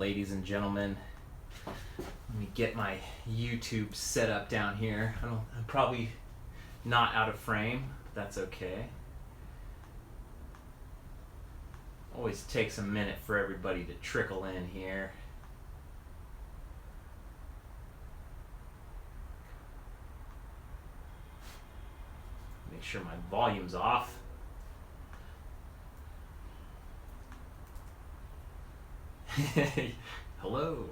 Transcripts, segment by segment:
Ladies and gentlemen, let me get my YouTube set up down here. I'm probably not out of frame, but that's okay. Always takes a minute for everybody to trickle in here. Make sure my volume's off. Hello.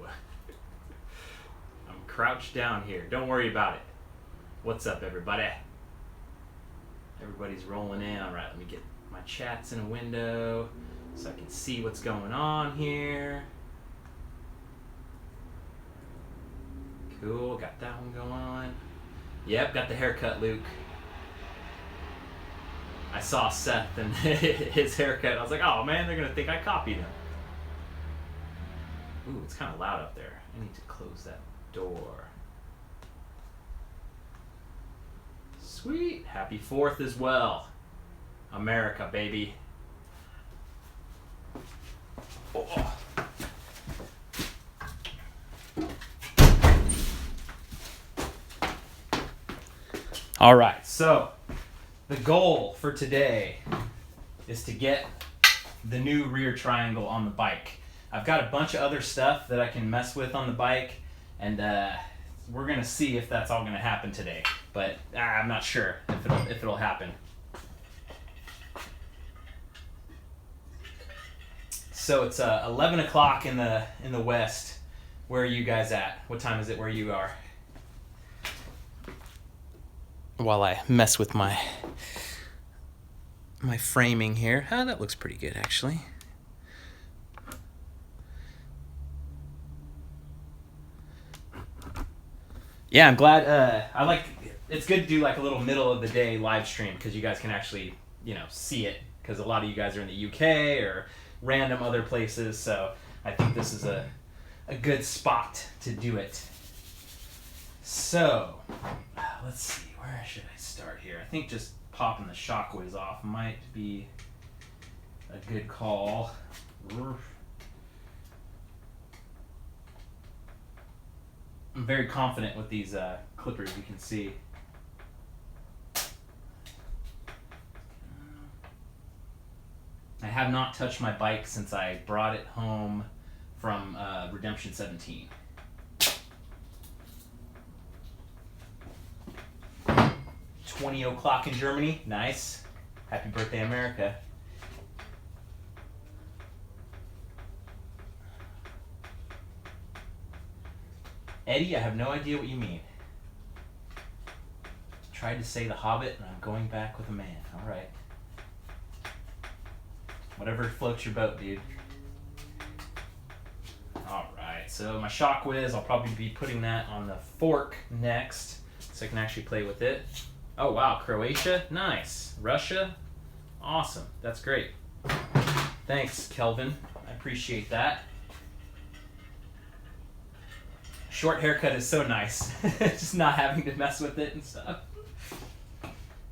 I'm crouched down here. Don't worry about it. What's up, everybody? Everybody's rolling in. All right, let me get my chats in a window so I can see what's going on here. Cool, got that one going on. Yep, got the haircut, Luke. I saw Seth and his haircut. I was like, oh man, they're going to think I copied him. Ooh, it's kind of loud up there. I need to close that door. Sweet. Happy 4th as well. America, baby. Oh. All right, so the goal for today is to get the new rear triangle on the bike. I've got a bunch of other stuff that I can mess with on the bike, and we're gonna see if that's all gonna happen today. But I'm not sure if it'll happen. So it's 11 o'clock in the west. Where are you guys at? What time is it where you are? While I mess with my framing here. Oh, that looks pretty good actually. Yeah, I'm glad. It's good to do like a little middle of the day live stream because you guys can actually, see it. Because a lot of you guys are in the UK or random other places, so I think this is a good spot to do it. So, let's see, where should I start here? I think just popping the shockwaves off might be a good call. I'm very confident with these clippers, you can see. I have not touched my bike since I brought it home from Redemption 17. 20 o'clock in Germany. Nice. Happy birthday, America. Eddie, I have no idea what you mean. Tried to say The Hobbit, and I'm going back with a man. All right. Whatever floats your boat, dude. All right. So my shock whiz, I'll probably be putting that on the fork next, so I can actually play with it. Oh wow, Croatia, nice. Russia, awesome. That's great. Thanks, Kelvin. I appreciate that. Short haircut is so nice. Just not having to mess with it and stuff.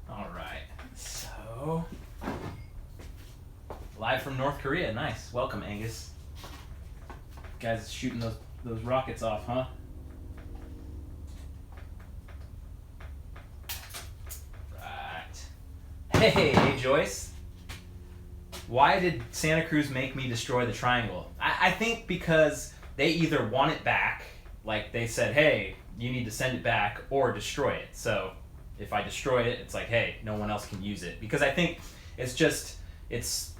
All right, so live from North Korea, nice. Welcome, Angus. Guys shooting those rockets off, huh? Right. Hey, Joyce. Why did Santa Cruz make me destroy the triangle? I think because they either want it back. Like they said, hey, you need to send it back or destroy it. So if I destroy it, it's like, hey, no one else can use it. Because I think it's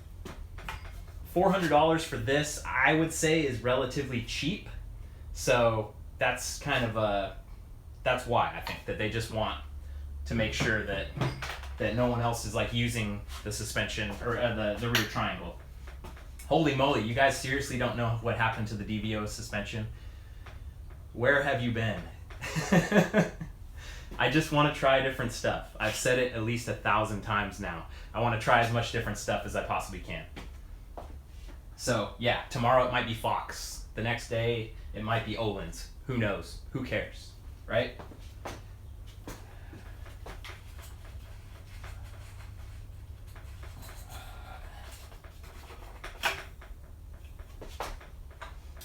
$400 for this, I would say, is relatively cheap. So that's kind of that's why I think that they just want to make sure that no one else is like using the suspension or the rear triangle. Holy moly, you guys seriously don't know what happened to the DVO suspension? Where have you been? I just want to try different stuff. I've said it at least 1,000 times now. I want to try as much different stuff as I possibly can. So yeah, tomorrow it might be Fox. The next day it might be Olin's. Who knows? Who cares? Right?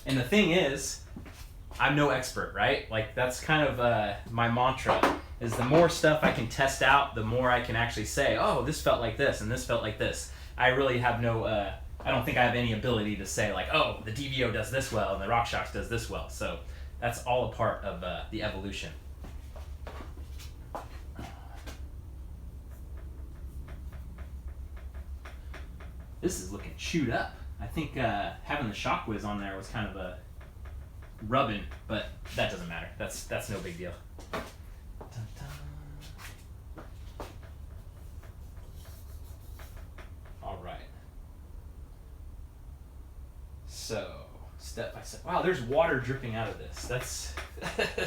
And the thing is, I'm no expert, right? Like that's kind of my mantra is the more stuff I can test out, the more I can actually say, oh, this felt like this and this felt like this. I really have no, I don't think I have any ability to say like, oh, the DVO does this well and the RockShox does this well. So that's all a part of the evolution. This is looking chewed up. I think having the shock whiz on there was kind of a rubbing, but that doesn't matter. That's no big deal. Dun, dun. All right. So step by step. Wow, there's water dripping out of this. That's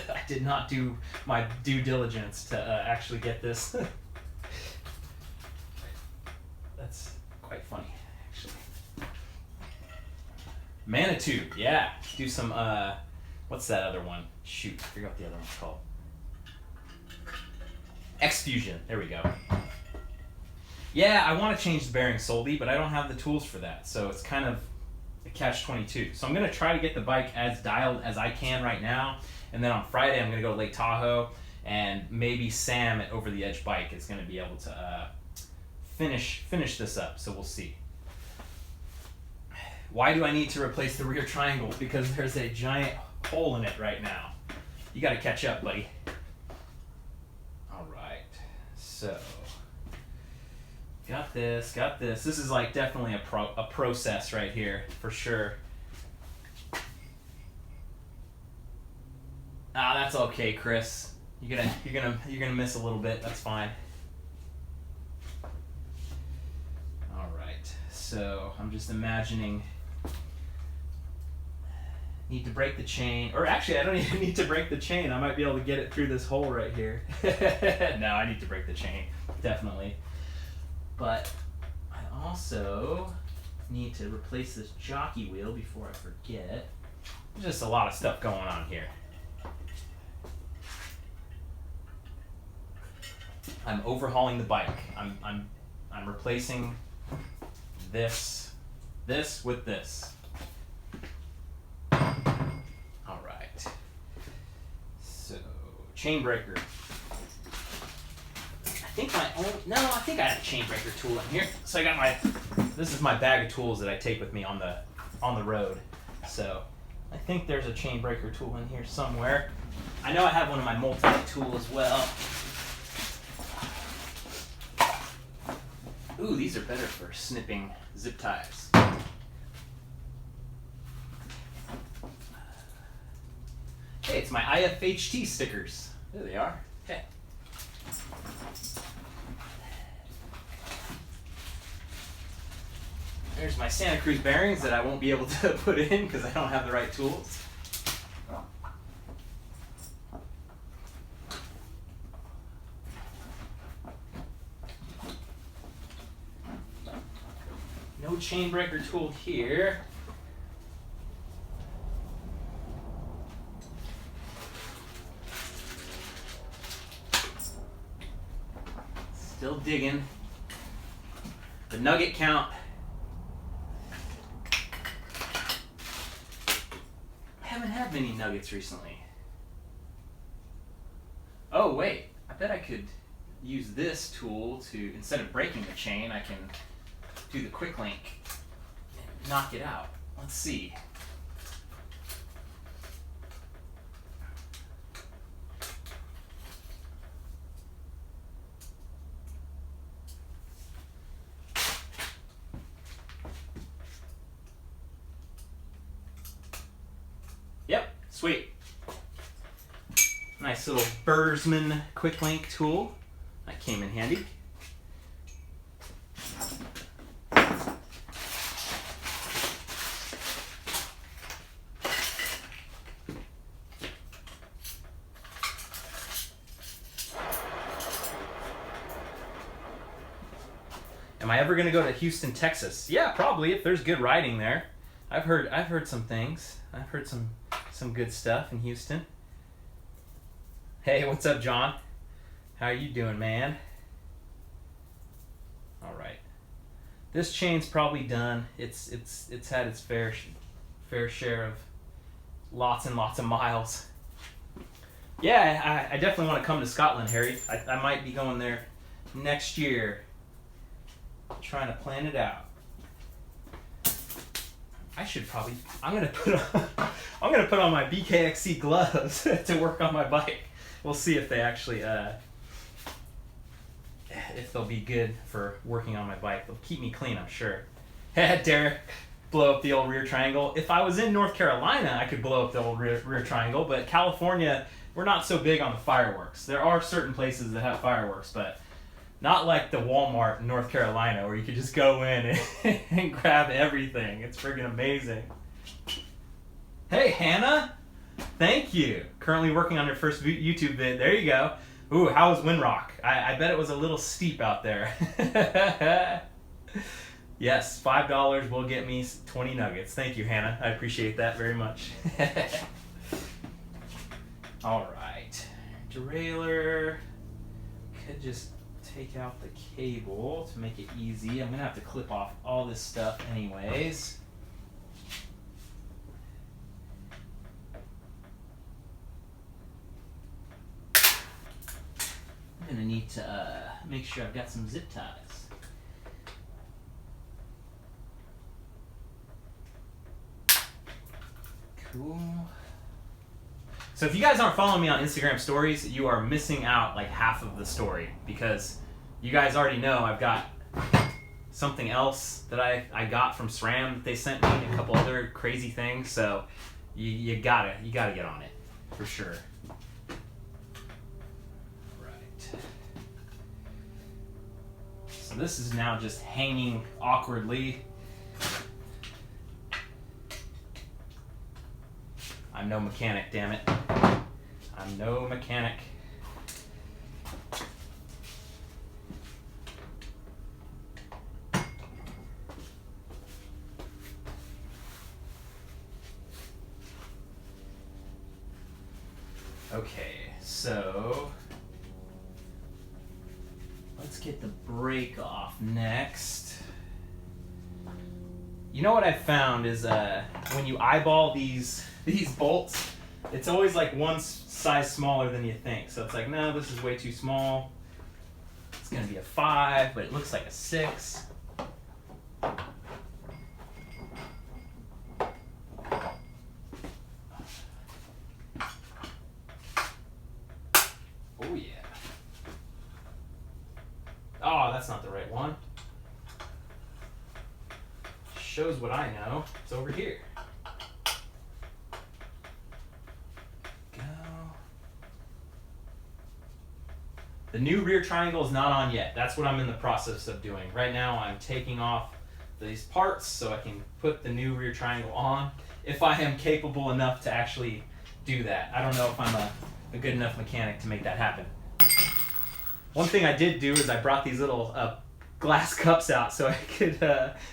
I did not do my due diligence to actually get this. That's quite funny, actually. Manitube, yeah. Do some, what's that other one? Shoot, I forgot what the other one's called. X-Fusion, there we go. Yeah, I want to change the bearing solely, but I don't have the tools for that, so it's kind of a catch-22. So I'm going to try to get the bike as dialed as I can right now, and then on Friday I'm going to go to Lake Tahoe, and maybe Sam at Over the Edge Bike is going to be able to finish this up, so we'll see. Why do I need to replace the rear triangle? Because there's a giant hole in it right now. You got to catch up, buddy. All right, so got this. This is like definitely a process right here for sure. Ah, that's okay, Chris. You're gonna miss a little bit. That's fine. All right, so I'm just imagining. Need to break the chain, or actually I don't even need to break the chain. I might be able to get it through this hole right here. No, I need to break the chain, definitely. But I also need to replace this jockey wheel before I forget. There's just a lot of stuff going on here. I'm overhauling the bike. I'm replacing this with this. All right. So chain breaker. I think I have a chain breaker tool in here. So I got this is my bag of tools that I take with me on the road. So I think there's a chain breaker tool in here somewhere. I know I have one of my multi-tool as well. Ooh, these are better for snipping zip ties. Hey, it's my IFHT stickers. There they are. Okay. There's my Santa Cruz bearings that I won't be able to put in because I don't have the right tools. No chain breaker tool here. Still digging. The nugget count. I haven't had many nuggets recently. Oh wait, I bet I could use this tool to, instead of breaking the chain, I can do the quick link and knock it out. Let's see. Yep, sweet. Nice little Bursman quick link tool. That came in handy. Am I ever gonna go to Houston, Texas? Yeah, probably if there's good riding there. I've heard some things. I've heard some good stuff in Houston. Hey, what's up, John? How are you doing, man? All right. This chain's probably done. It's had its fair share of lots and lots of miles. Yeah, I definitely want to come to Scotland, Harry. I might be going there next year. Trying to plan it out. I'm gonna put on my BKXC gloves to work on my bike. We'll see if they actually if they'll be good for working on my bike. They'll keep me clean, I'm sure. Derek, blow up the old rear triangle. If I was in North Carolina, I could blow up the old rear triangle, but California, we're not so big on the fireworks. There are certain places that have fireworks, but not like the Walmart in North Carolina where you could just go in and grab everything. It's friggin' amazing. Hey, Hannah. Thank you. Currently working on your first YouTube vid. There you go. Ooh, how was Windrock? I bet it was a little steep out there. Yes, $5 will get me 20 nuggets. Thank you, Hannah. I appreciate that very much. All right. Derailleur. Could just take out the cable to make it easy. I'm going to have to clip off all this stuff anyways. I'm going to need to make sure I've got some zip ties. Cool. So if you guys aren't following me on Instagram stories, you are missing out like half of the story, because you guys already know I've got something else that I got from SRAM that they sent me, and a couple other crazy things. So you gotta get on it for sure. Right. So this is now just hanging awkwardly. I'm no mechanic, damn it. I'm no mechanic. Okay, so let's get the brake off next. You know what I found is when you eyeball these bolts, it's always like one size smaller than you think. So it's like, no, this is way too small. It's gonna be a 5, but it looks like a 6. Oh yeah. Oh, that's not the right one. Shows what I know. It's over here. The new rear triangle is not on yet. That's what I'm in the process of doing. Right now I'm taking off these parts so I can put the new rear triangle on, if I am capable enough to actually do that. I don't know if I'm a good enough mechanic to make that happen. One thing I did do is I brought these little glass cups out so I could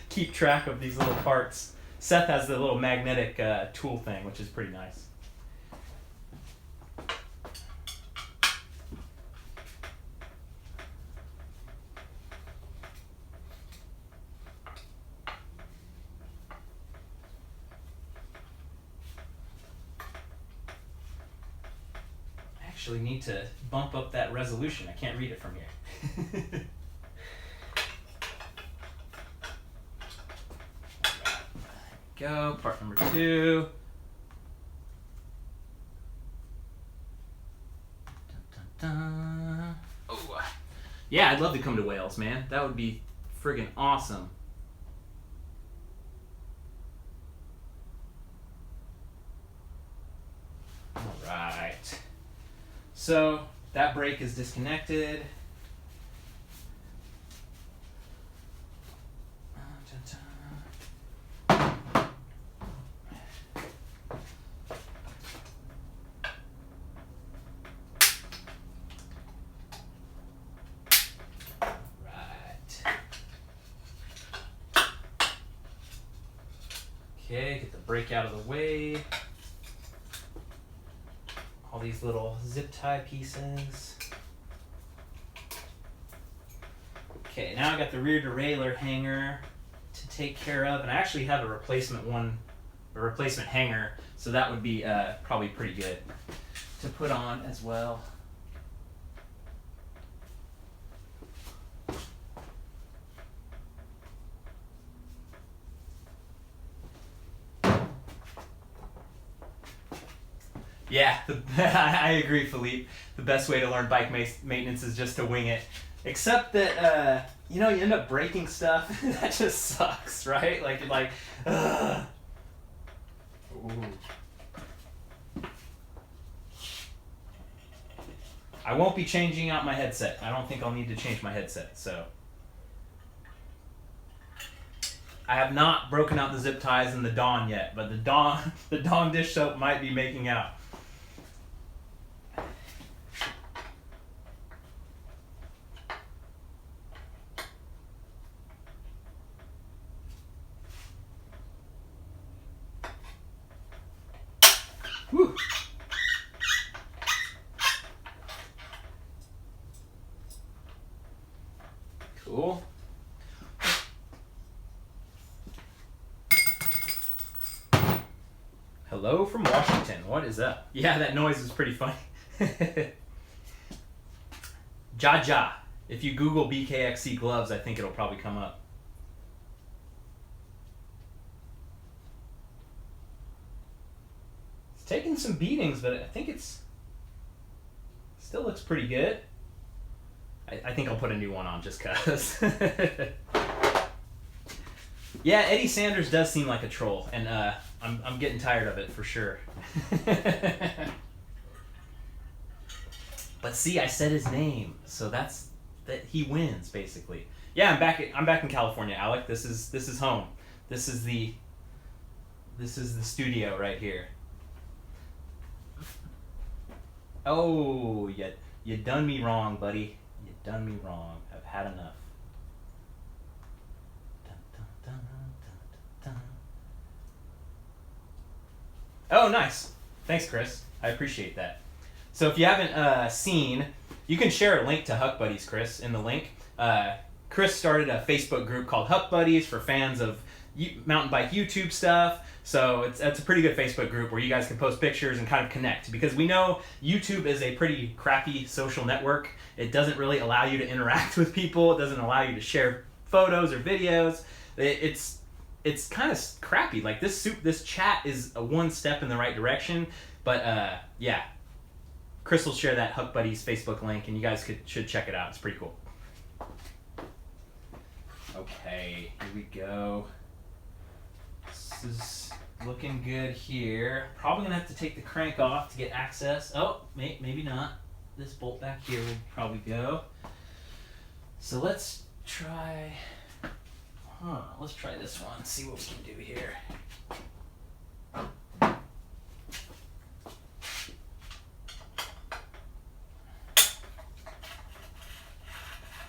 keep track of these little parts. Seth has the little magnetic tool thing, which is pretty nice. Actually need to bump up that resolution. I can't read it from here. Go, part number 2. Dun, dun, dun. Oh, yeah, I'd love to come to Wales, man. That would be friggin' awesome. All right. So that brake is disconnected. Okay, get the brake out of the way. All these little zip tie pieces. Okay, now I got the rear derailleur hanger to take care of, and I actually have a replacement hanger So that would be probably pretty good to put on as well. Yeah, I agree, Philippe. The best way to learn bike maintenance is just to wing it. Except that, you end up breaking stuff. That just sucks, right? Like, ugh. Ooh. I won't be changing out my headset. I don't think I'll need to change my headset, so. I have not broken out the zip ties in the Dawn yet, but the Dawn dish soap might be making out. Whew. Cool. Hello from Washington. What is up? Yeah, that noise is pretty funny. Jaja. If you Google BKXC gloves, I think it'll probably come up. It's taking some beatings, but I think it's still looks pretty good. I think I'll put a new one on just cause. Yeah, Eddie Sanders does seem like a troll, and I'm getting tired of it for sure. But see, I said his name, so that he wins basically. Yeah, I'm back in California, Alec. This is home. This is the studio right here. Oh, you done me wrong, buddy. You done me wrong. I've had enough. Oh, nice. Thanks, Chris. I appreciate that. So if you haven't seen, you can share a link to Huck Buddies, Chris, in the link. Chris started a Facebook group called Huck Buddies for fans of mountain bike YouTube stuff. So it's a pretty good Facebook group where you guys can post pictures and kind of connect, because we know YouTube is a pretty crappy social network. It doesn't really allow you to interact with people. It doesn't allow you to share photos or videos. It's kind of crappy. Like this chat is a one step in the right direction, but yeah. Chris will share that Huck Buddies Facebook link, and you guys should check it out. It's pretty cool. Okay, here we go. This is looking good here. Probably gonna have to take the crank off to get access. Oh, maybe not. This bolt back here will probably go. So let's try. Let's try this one. See what we can do here.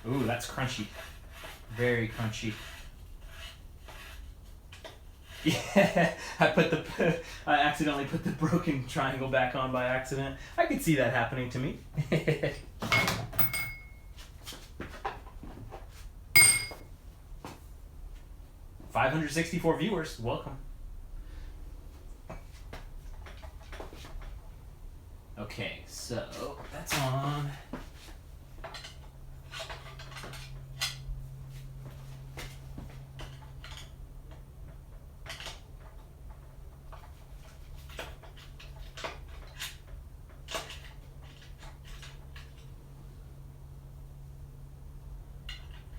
Ooh, that's crunchy. Very crunchy. Yeah, I accidentally put the broken triangle back on by accident. I could see that happening to me. 564 viewers, welcome. Okay, so that's on.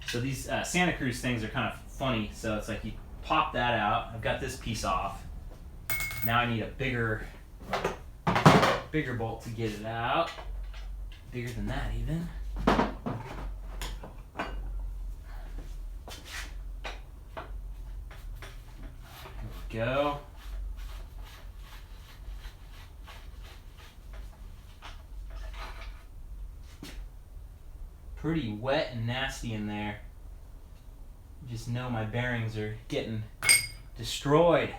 So these Santa Cruz things are kind of funny. So it's like you pop that out. I've got this piece off. Now I need a bigger bolt to get it out. Bigger than that even. Here we go. Pretty wet and nasty in there. Just know my bearings are getting destroyed.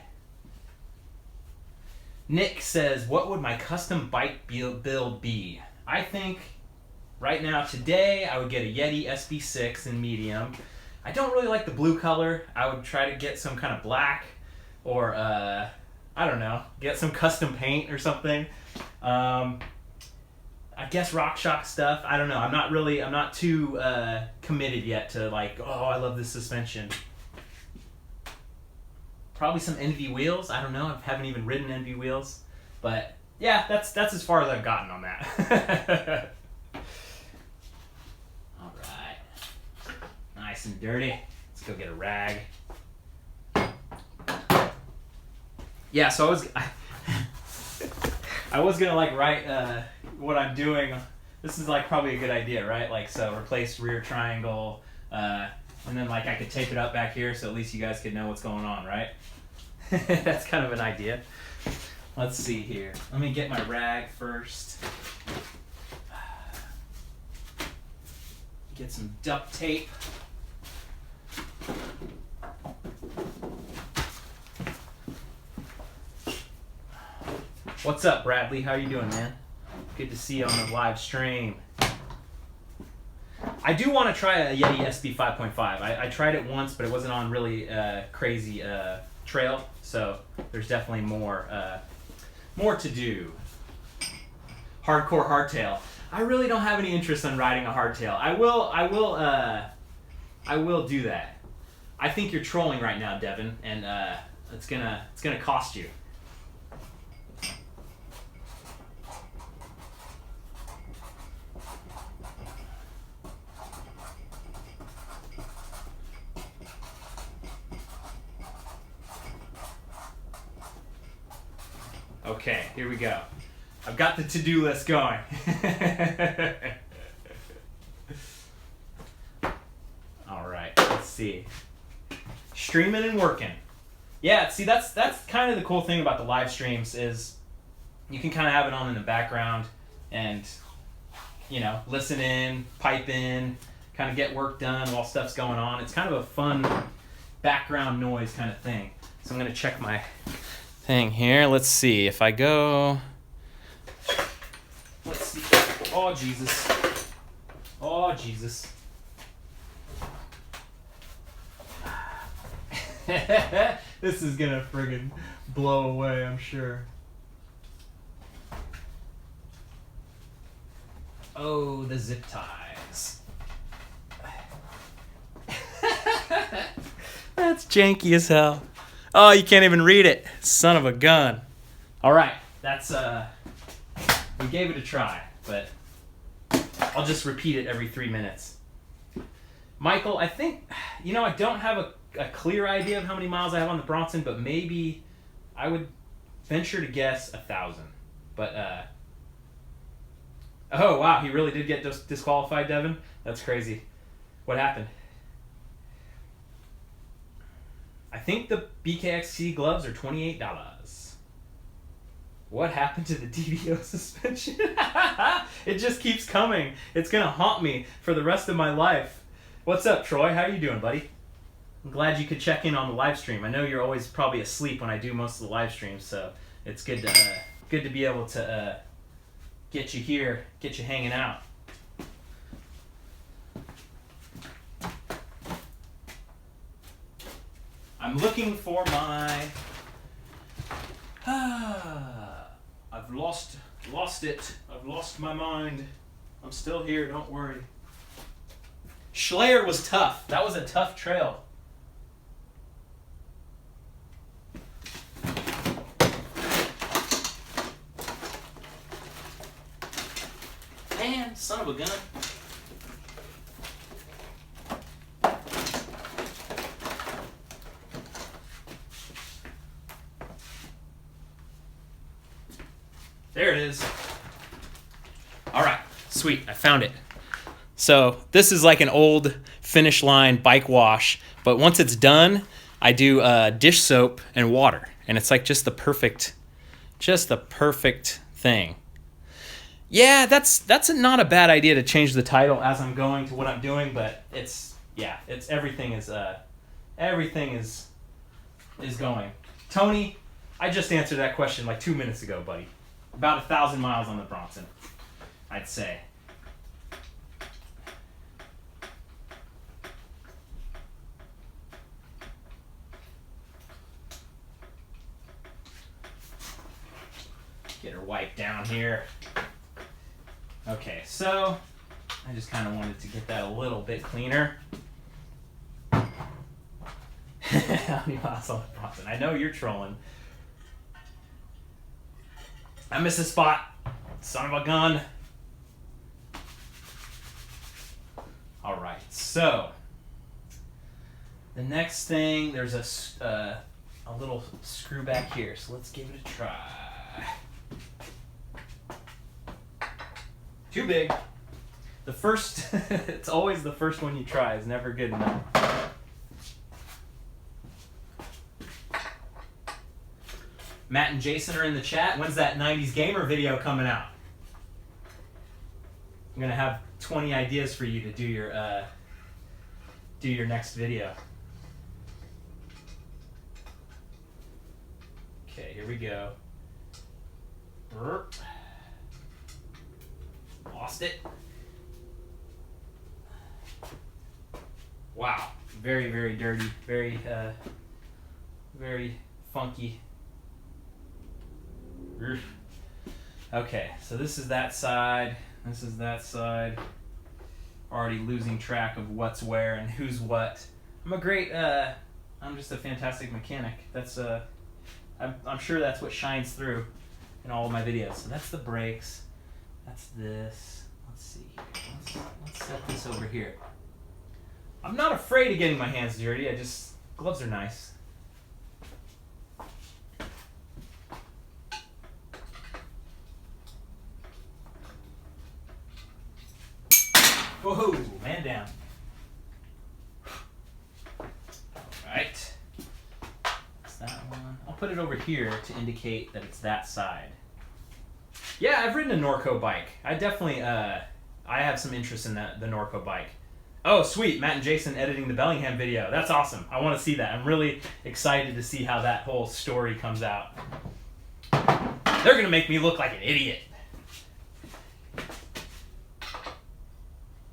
Nick says, what would my custom bike build be? I think right now, today, I would get a Yeti SB6 in medium. I don't really like the blue color. I would try to get some kind of black or I don't know, get some custom paint or something. I guess RockShox stuff. I don't know. I'm not too committed yet to like, oh, I love this suspension. Probably some Envy wheels. I don't know. I haven't even ridden Envy wheels. But yeah, that's as far as I've gotten on that. All right. Nice and dirty. Let's go get a rag. Yeah, so I was gonna like write what I'm doing. This is like probably a good idea, right? Like, so replace rear triangle, and then like I could tape it up back here so at least you guys could know what's going on, right? That's kind of an idea. Let's see here. Let me get my rag first. Get some duct tape. What's up, Bradley? How you doing, man? Good to see you on the live stream. I do want to try a Yeti SB 5.5. I tried it once, but it wasn't on really crazy trail, so there's definitely more to do. Hardcore hardtail. I really don't have any interest in riding a hardtail. I will do that. I think you're trolling right now, Devin, and it's gonna cost you. Okay, here we go. I've got the to-do list going. All right, let's see. Streaming and working. Yeah, see, that's kind of the cool thing about the live streams is you can kind of have it on in the background and, you know, listen in, pipe in, kind of get work done while stuff's going on. It's kind of a fun background noise kind of thing. So I'm going to check my thing here. Let's see if I go. Let's see. Oh, Jesus. Oh, Jesus. This is gonna friggin' blow away, I'm sure. Oh, the zip ties. That's janky as hell. Oh, you can't even read it. Son of a gun. All right, that's we gave it a try, but I'll just repeat it every 3 minutes. Michael, I think, you know, I don't have a clear idea of how many miles I have on the Bronson, but maybe I would venture to guess 1,000. But oh wow, he really did get disqualified, Devin. That's crazy. What happened? I think the BKXC gloves are $28. What happened to the DDO suspension? It just keeps coming. It's gonna haunt me for the rest of my life. What's up, Troy? How you doing, buddy? I'm glad you could check in on the live stream. I know you're always probably asleep when I do most of the live streams, so it's good to be able to get you here, get you hanging out. I'm looking for my. I've lost it. I've lost my mind. I'm still here. Don't worry. Schleyer was tough. That was a tough trail. Man, son of a gun. There it is. All right, sweet, I found it. So this is like an old Finish Line bike wash, but once it's done, I do dish soap and water, and it's like just the perfect thing. Yeah, that's not a bad idea to change the title as I'm going to what I'm doing, but everything is going. Tony, I just answered that question like 2 minutes ago, buddy. About 1,000 miles on the Bronson, I'd say. Get her wiped down here. Okay, so I just kind of wanted to get that a little bit cleaner. How many miles on the Bronson? I know you're trolling. I missed a spot. Son of a gun. All right, so the next thing, there's a little screw back here, so let's give it a try. Too big. The first, it's always the first one you try is never good enough. Matt and Jason are in the chat. When's that 90s gamer video coming out? I'm gonna have 20 ideas for you to do your next video. Okay, here we go. Lost it. Wow, very, very dirty, very funky. Okay, so this is that side, this is that side. Already losing track of what's where and who's what. I'm just a fantastic mechanic. That's I'm sure that's what shines through in all of my videos. So that's the brakes. That's this. Let's see here. Let's set this over here. I'm not afraid of getting my hands dirty. Gloves are nice. Whoa, man down. Alright. That's that one. I'll put it over here to indicate that it's that side. Yeah, I've ridden a Norco bike. I definitely, I have some interest in the Norco bike. Oh, sweet. Matt and Jason editing the Bellingham video. That's awesome. I want to see that. I'm really excited to see how that whole story comes out. They're going to make me look like an idiot.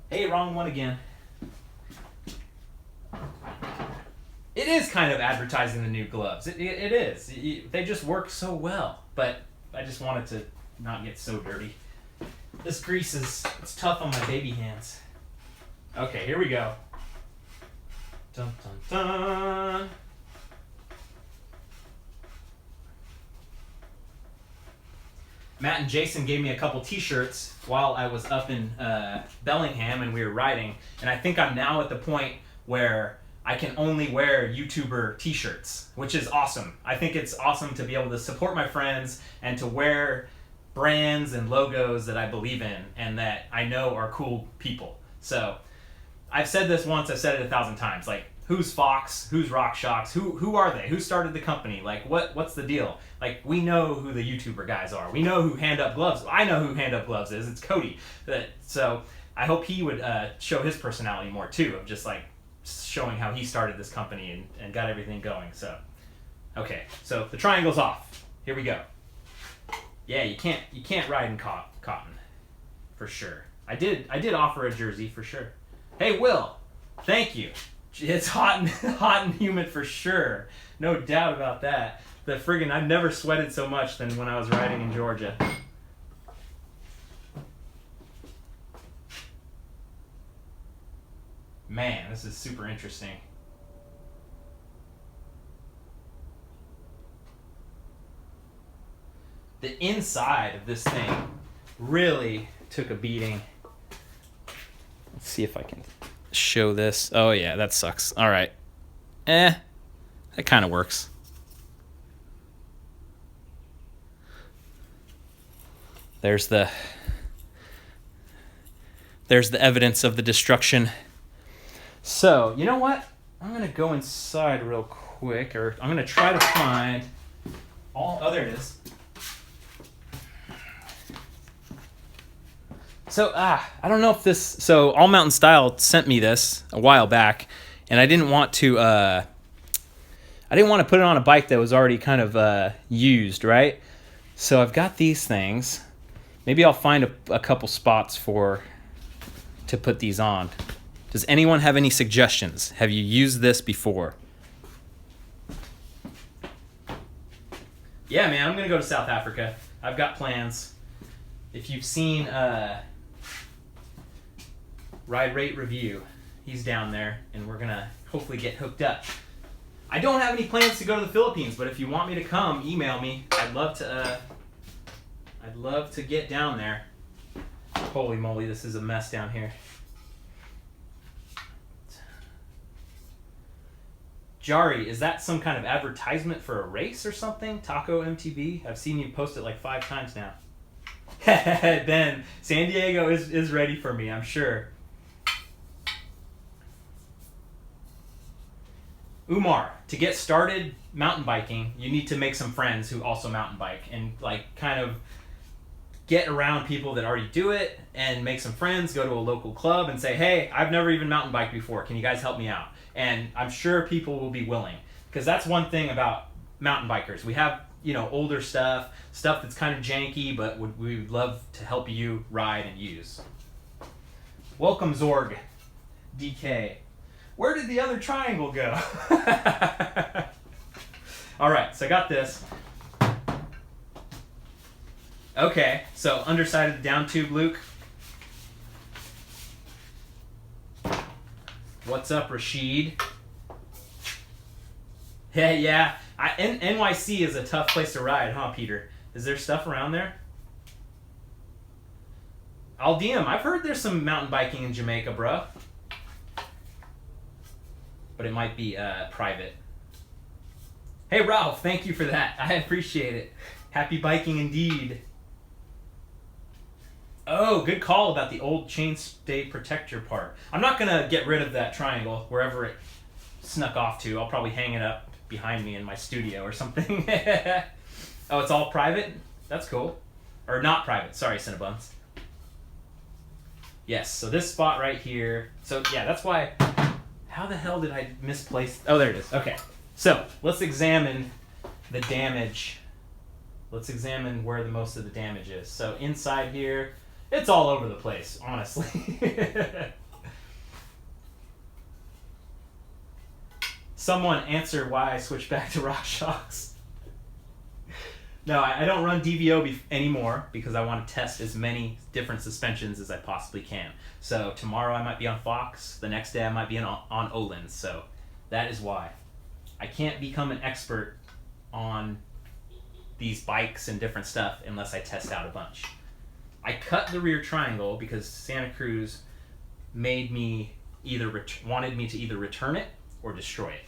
Hey, wrong one again. It is kind of advertising the new gloves. It is. They just work so well. But I just wanted to not get so dirty. This grease it's tough on my baby hands. Okay, here we go. Dun, dun, dun. Matt and Jason gave me a couple t-shirts while I was up in Bellingham and we were riding. And I think I'm now at the point where I can only wear YouTuber t-shirts, which is awesome. I think it's awesome to be able to support my friends and to wear brands and logos that I believe in and that I know are cool people. So I've said this once, I've said it 1,000 times. Like, who's Fox? Who's RockShox? Who are they? Who started the company? Like, what's the deal? Like, we know who the YouTuber guys are. We know who Hand Up Gloves. I know who Hand Up Gloves is. It's Cody. So I hope he would show his personality more too, of just like showing how he started this company and got everything going. So, okay, so the triangle's off. Here we go. Yeah, you can't ride in cotton, for sure. I did offer a jersey for sure. Hey, Will, thank you. It's hot and humid for sure. No doubt about that. I've never sweated so much than when I was riding in Georgia. Man, this is super interesting. The inside of this thing really took a beating. Let's see if I can show this. Oh yeah, that sucks. All right. That kind of works. There's the evidence of the destruction. So, you know what? I'm going to go inside real quick, or I'm going to try to find oh, there it is. So, I don't know if so All Mountain Style sent me this a while back, and I didn't want to put it on a bike that was already kind of used, right? So I've got these things. Maybe I'll find a couple spots to put these on. Does anyone have any suggestions? Have you used this before? Yeah, man, I'm going to go to South Africa. I've got plans. If you've seen Ride Rate Review, he's down there, and we're gonna hopefully get hooked up. I don't have any plans to go to the Philippines, but if you want me to come, email me. I'd love to get down there. Holy moly, this is a mess down here. Jari, is that some kind of advertisement for a race or something? Taco MTB? I've seen you post it like 5 times now. Ben, San Diego is ready for me, I'm sure. Umar, to get started mountain biking, you need to make some friends who also mountain bike and like kind of get around people that already do it and make some friends, go to a local club and say, hey, I've never even mountain biked before. Can you guys help me out? And I'm sure people will be willing, because that's one thing about mountain bikers. We have, older stuff that's kind of janky, but we would love to help you ride and use. Welcome, Zorg. DK. Where did the other triangle go? All right, so I got this. Okay, so underside of the down tube, Luke. What's up, Rashid? Yeah. NYC is a tough place to ride, huh, Peter? Is there stuff around there? I'll DM. I've heard there's some mountain biking in Jamaica, bro. But it might be private. Hey, Ralph, thank you for that. I appreciate it. Happy biking indeed. Oh, good call about the old chainstay protector part. I'm not going to get rid of that triangle wherever it snuck off to. I'll probably hang it up behind me in my studio or something. Oh, it's all private? That's cool. Or not private. Sorry, Cinnabons. Yes, so this spot right here. So, yeah, that's why... How the hell did I misplace... Oh, there it is. Okay. So, let's examine the damage. Let's examine where the most of the damage is. So, inside here... It's all over the place, honestly. Someone answer why I switched back to RockShox. No, I don't run DVO anymore because I want to test as many different suspensions as I possibly can. So tomorrow I might be on Fox. The next day I might be on Olin. So that is why. I can't become an expert on these bikes and different stuff unless I test out a bunch. I cut the rear triangle because Santa Cruz made me wanted me to either return it or destroy it.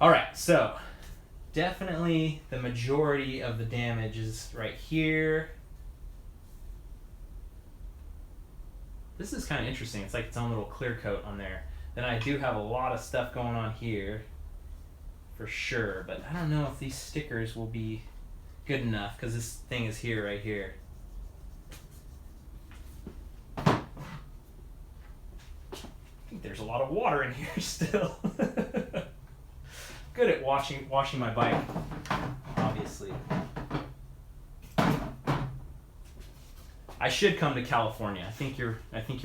All right, so definitely the majority of the damage is right here. This is kind of interesting. It's like its own little clear coat on there. Then I do have a lot of stuff going on here for sure, but I don't know if these stickers will be good enough because this thing is here, right here. I think there's a lot of water in here still. Good at washing my bike, obviously. I should come to California. I think you're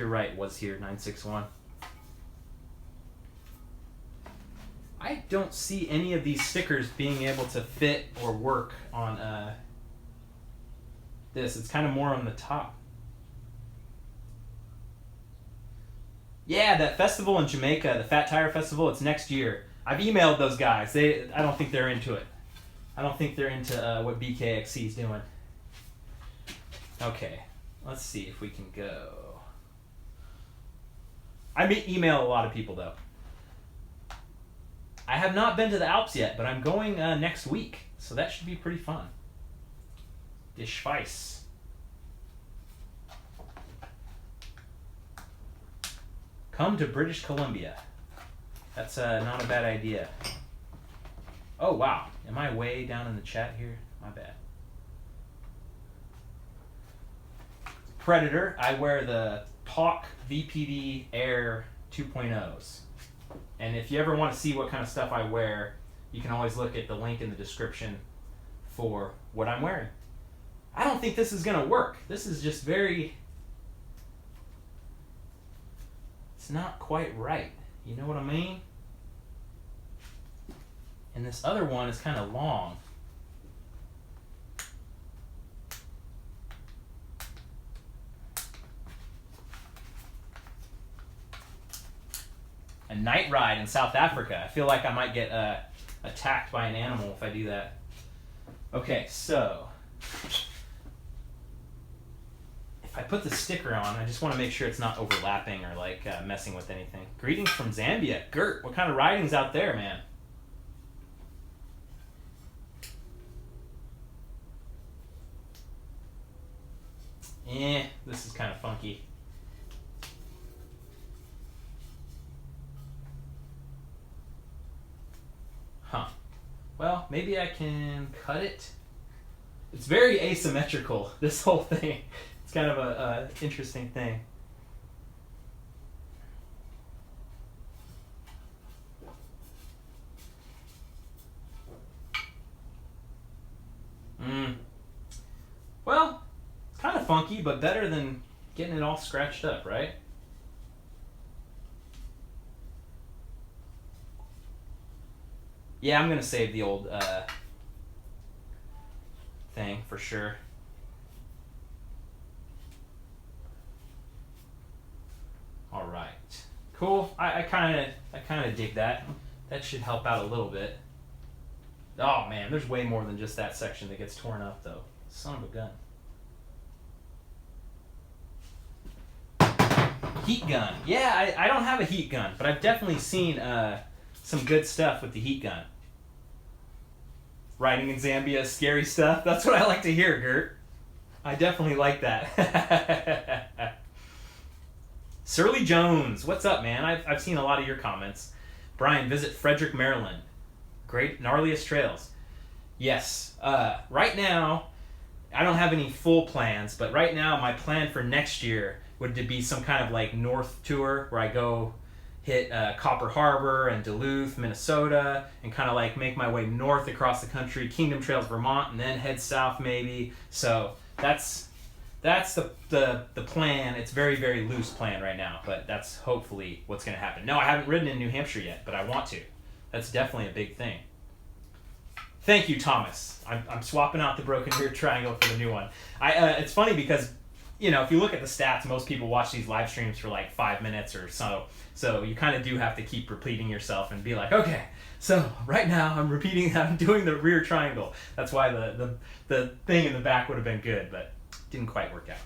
right. Was here 961. I don't see any of these stickers being able to fit or work on this. It's kind of more on the top. Yeah, that festival in Jamaica, the Fat Tire Festival, it's next year. I've emailed those guys. I don't think they're into it. I don't think they're into what BKXC is doing. Okay, let's see if we can go. I email a lot of people though. I have not been to the Alps yet, but I'm going next week, so that should be pretty fun. Die Schweiz. Come to British Columbia. That's not a bad idea. Oh, wow. Am I way down in the chat here? My bad. Predator. I wear the Talk VPD Air 2.0s. And if you ever want to see what kind of stuff I wear, you can always look at the link in the description for what I'm wearing. I don't think this is going to work. This is just very... It's not quite right. You know what I mean? And this other one is kind of long. night ride in South Africa. I feel like I might get attacked by an animal if I do that. Okay, so if I put the sticker on, I just want to make sure it's not overlapping or like messing with anything. Greetings from Zambia. Gert, what kind of riding's out there, man? This is kind of funky. Huh. Well, maybe I can cut it. It's very asymmetrical, this whole thing. It's kind of a interesting thing. Well, it's kind of funky, but better than getting it all scratched up, right? Yeah, I'm going to save the old thing for sure. All right. Cool. I kind of dig that. That should help out a little bit. Oh man, there's way more than just that section that gets torn up though. Son of a gun. Heat gun. Yeah, I don't have a heat gun, but I've definitely seen some good stuff with the heat gun. Riding in Zambia, scary stuff. That's what I like to hear, Gert. I definitely like that. Surly Jones, what's up, man? I've seen a lot of your comments. Brian, visit Frederick, Maryland. Great, gnarliest trails. Yes. Right now, I don't have any full plans, but right now my plan for next year would to be some kind of like north tour where I go hit Copper Harbor and Duluth, Minnesota, and kind of like make my way north across the country, Kingdom Trails, Vermont, and then head south maybe. So that's the plan. It's very, very loose plan right now, but that's hopefully what's going to happen. No, I haven't ridden in New Hampshire yet, but I want to. That's definitely a big thing. Thank you, Thomas. I'm swapping out the broken rear triangle for the new one. It's funny because, you know, if you look at the stats, most people watch these live streams for like 5 minutes or so. So you kind of do have to keep repeating yourself and be like, okay, so right now I'm doing the rear triangle. That's why the thing in the back would have been good, but didn't quite work out.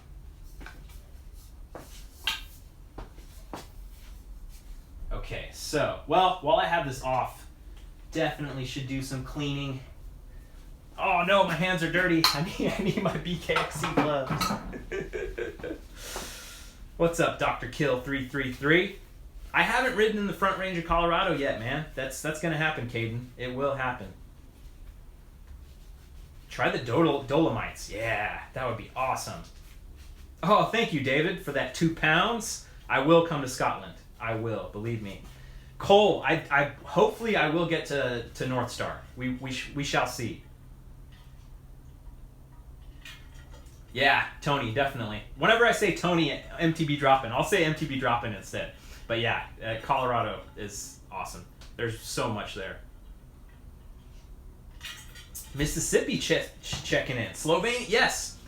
Okay, so, well, while I have this off, definitely should do some cleaning. Oh no, my hands are dirty. I need my BKXC gloves. What's up, Dr. Kill 333? I haven't ridden in the Front Range of Colorado yet, man. That's gonna happen, Caden. It will happen. Try the Dolomites. Yeah, that would be awesome. Oh, thank you, David, for that 2 pounds. I will come to Scotland. I will, believe me. Cole, I hopefully I will get to North Star. We shall see. Yeah, Tony, definitely. Whenever I say Tony, MTB drop-in, I'll say MTB drop-in instead. But yeah, Colorado is awesome. There's so much there. Mississippi checking in. Slovenia, yes.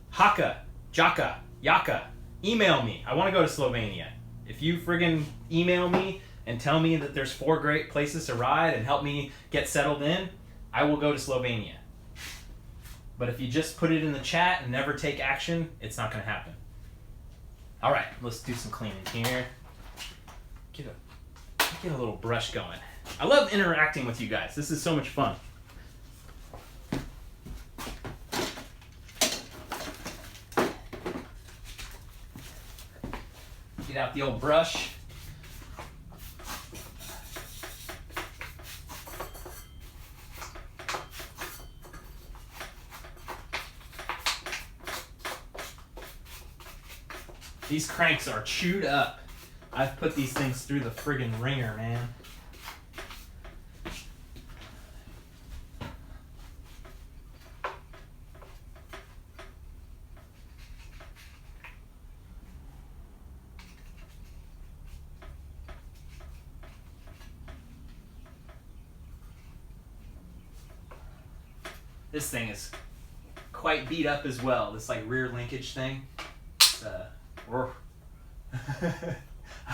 Haka, Jaka, Yaka, email me. I want to go to Slovenia. If you friggin' email me and tell me that there's 4 great places to ride and help me get settled in, I will go to Slovenia. But if you just put it in the chat and never take action, it's not going to happen. All right, let's do some cleaning here. Get a little brush going. I love interacting with you guys. This is so much fun. Get out the old brush. These cranks are chewed up. I've put these things through the friggin' ringer, man. This thing is quite beat up as well. This like rear linkage thing.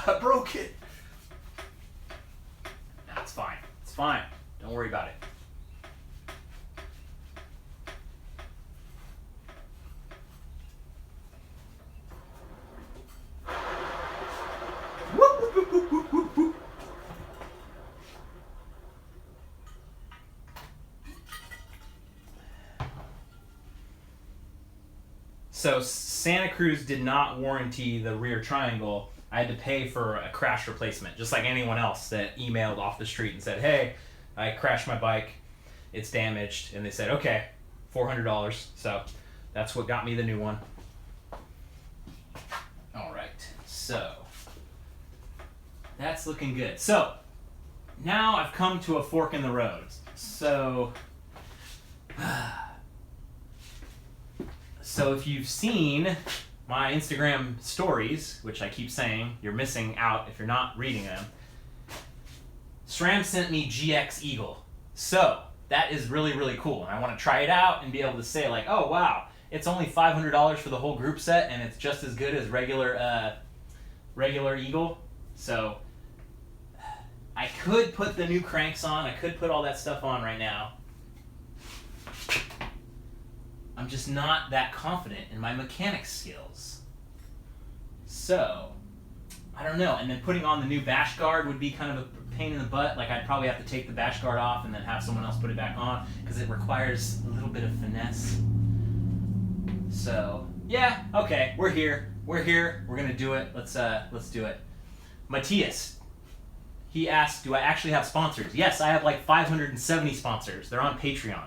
I broke it. It's fine. Don't worry about it. So Santa Cruz did not warranty the rear triangle. I had to pay for a crash replacement, just like anyone else that emailed off the street and said, hey, I crashed my bike, it's damaged. And they said, okay, $400. So that's what got me the new one. All right, so that's looking good. So now I've come to a fork in the road. So if you've seen my Instagram stories, which I keep saying you're missing out if you're not reading them, SRAM sent me GX Eagle. So that is really, really cool. And I want to try it out and be able to say like, oh wow, it's only $500 for the whole group set and it's just as good as regular Eagle. So I could put the new cranks on, I could put all that stuff on right now. I'm just not that confident in my mechanics skills. So, I don't know. And then putting on the new bash guard would be kind of a pain in the butt. Like I'd probably have to take the bash guard off and then have someone else put it back on because it requires a little bit of finesse. So, yeah, okay, we're here. We're here. We're gonna do it. Let's do it. Matthias, he asked, do I actually have sponsors? Yes, I have like 570 sponsors. They're on Patreon.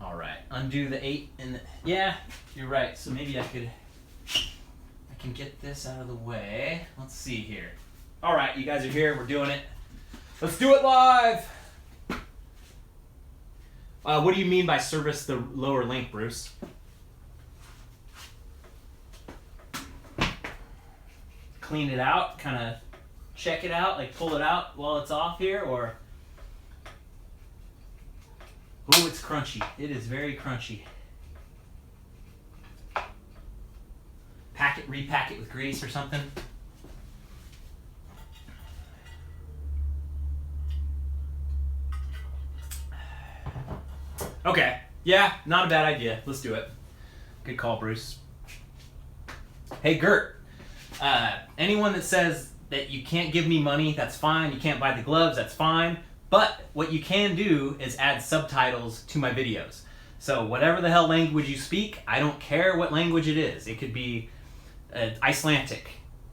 All right, undo the 8 and the, yeah, you're right. So maybe I can get this out of the way. Let's see here. All right, you guys are here. We're doing it. Let's do it live. What do you mean by service the lower link, Bruce? Clean it out, kind of check it out, like pull it out while it's off here, or? Oh, it's crunchy. It is very crunchy. Repack it with grease or something. Okay. Yeah, not a bad idea. Let's do it. Good call, Bruce. Hey, Gert. Anyone that says that you can't give me money, that's fine. You can't buy the gloves, that's fine. But what you can do is add subtitles to my videos. So whatever the hell language you speak, I don't care what language it is. It could be Icelandic.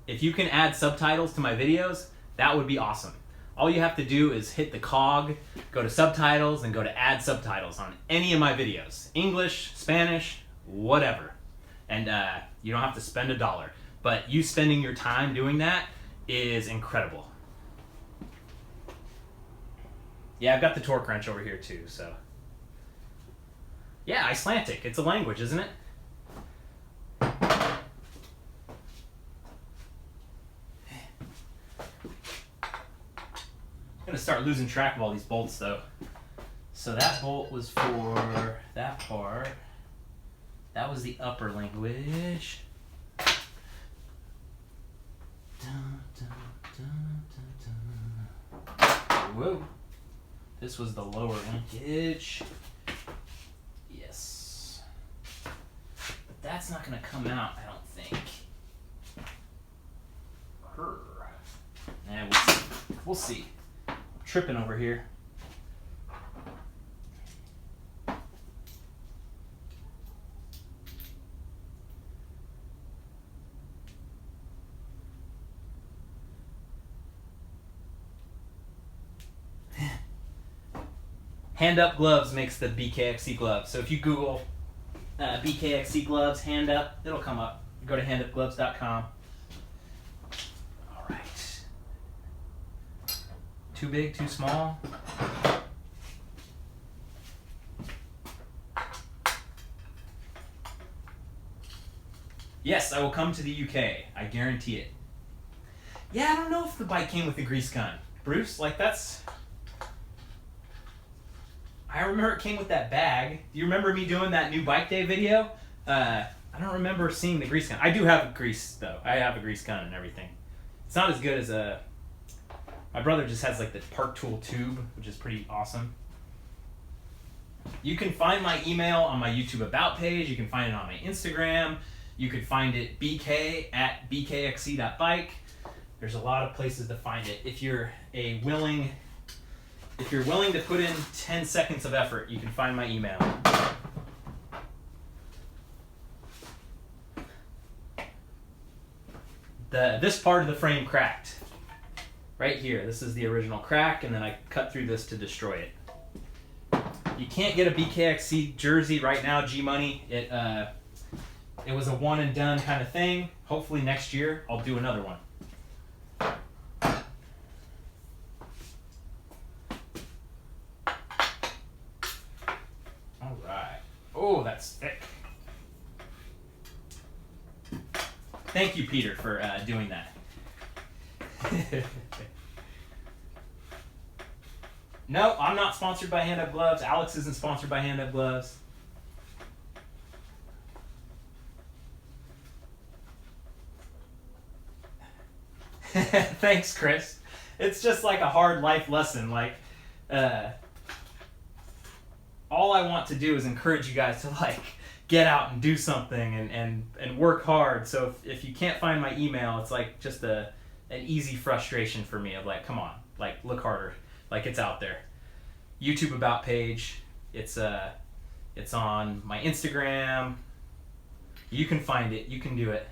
If you can add subtitles to my videos, that would be awesome. All you have to do is hit the cog, go to subtitles, and go to add subtitles on any of my videos. English, Spanish, whatever. And you don't have to spend $1. But you spending your time doing that is incredible. Yeah, I've got the torque wrench over here too, so. Yeah, Icelandic. It's a language, isn't it? I'm gonna start losing track of all these bolts though. So that bolt was for that part. That was the upper language. Whoa. This was the lower linkage. Yes. But that's not going to come out, I don't think. We'll see. We'll see. I'm tripping over here. Hand up gloves makes the BKXC gloves. So if you Google BKXC gloves, hand up, it'll come up. Go to handupgloves.com. All right. Too big, too small? Yes, I will come to the UK. I guarantee it. Yeah, I don't know if the bike came with a grease gun. Bruce, like that's... I remember it came with that bag. Do you remember me doing that new bike day video? I don't remember seeing the grease gun. I do have a grease though. I have a grease gun and everything. It's not as good as a My brother just has like the Park Tool tube, which is pretty awesome. You can find my email on my YouTube About page. You can find it on my Instagram. You could find it bk@bkxc.bike. There's a lot of places to find it. If you're willing to put in 10 seconds of effort, you can find my email. This part of the frame cracked. Right here. This is the original crack, and then I cut through this to destroy it. You can't get a BKXC jersey right now, G-Money. It was a one and done kind of thing. Hopefully next year I'll do another one. All right. Oh, that's thick. Thank you, Peter, for doing that. No, I'm not sponsored by Hand Up Gloves. Alex isn't sponsored by Hand Up Gloves. Thanks, Chris. It's just like a hard life lesson. Like, all I want to do is encourage you guys to like get out and do something and work hard. So if you can't find my email, it's like just an easy frustration for me of like, come on, like look harder. Like it's out there. YouTube About page. It's on my Instagram. You can find it. You can do it.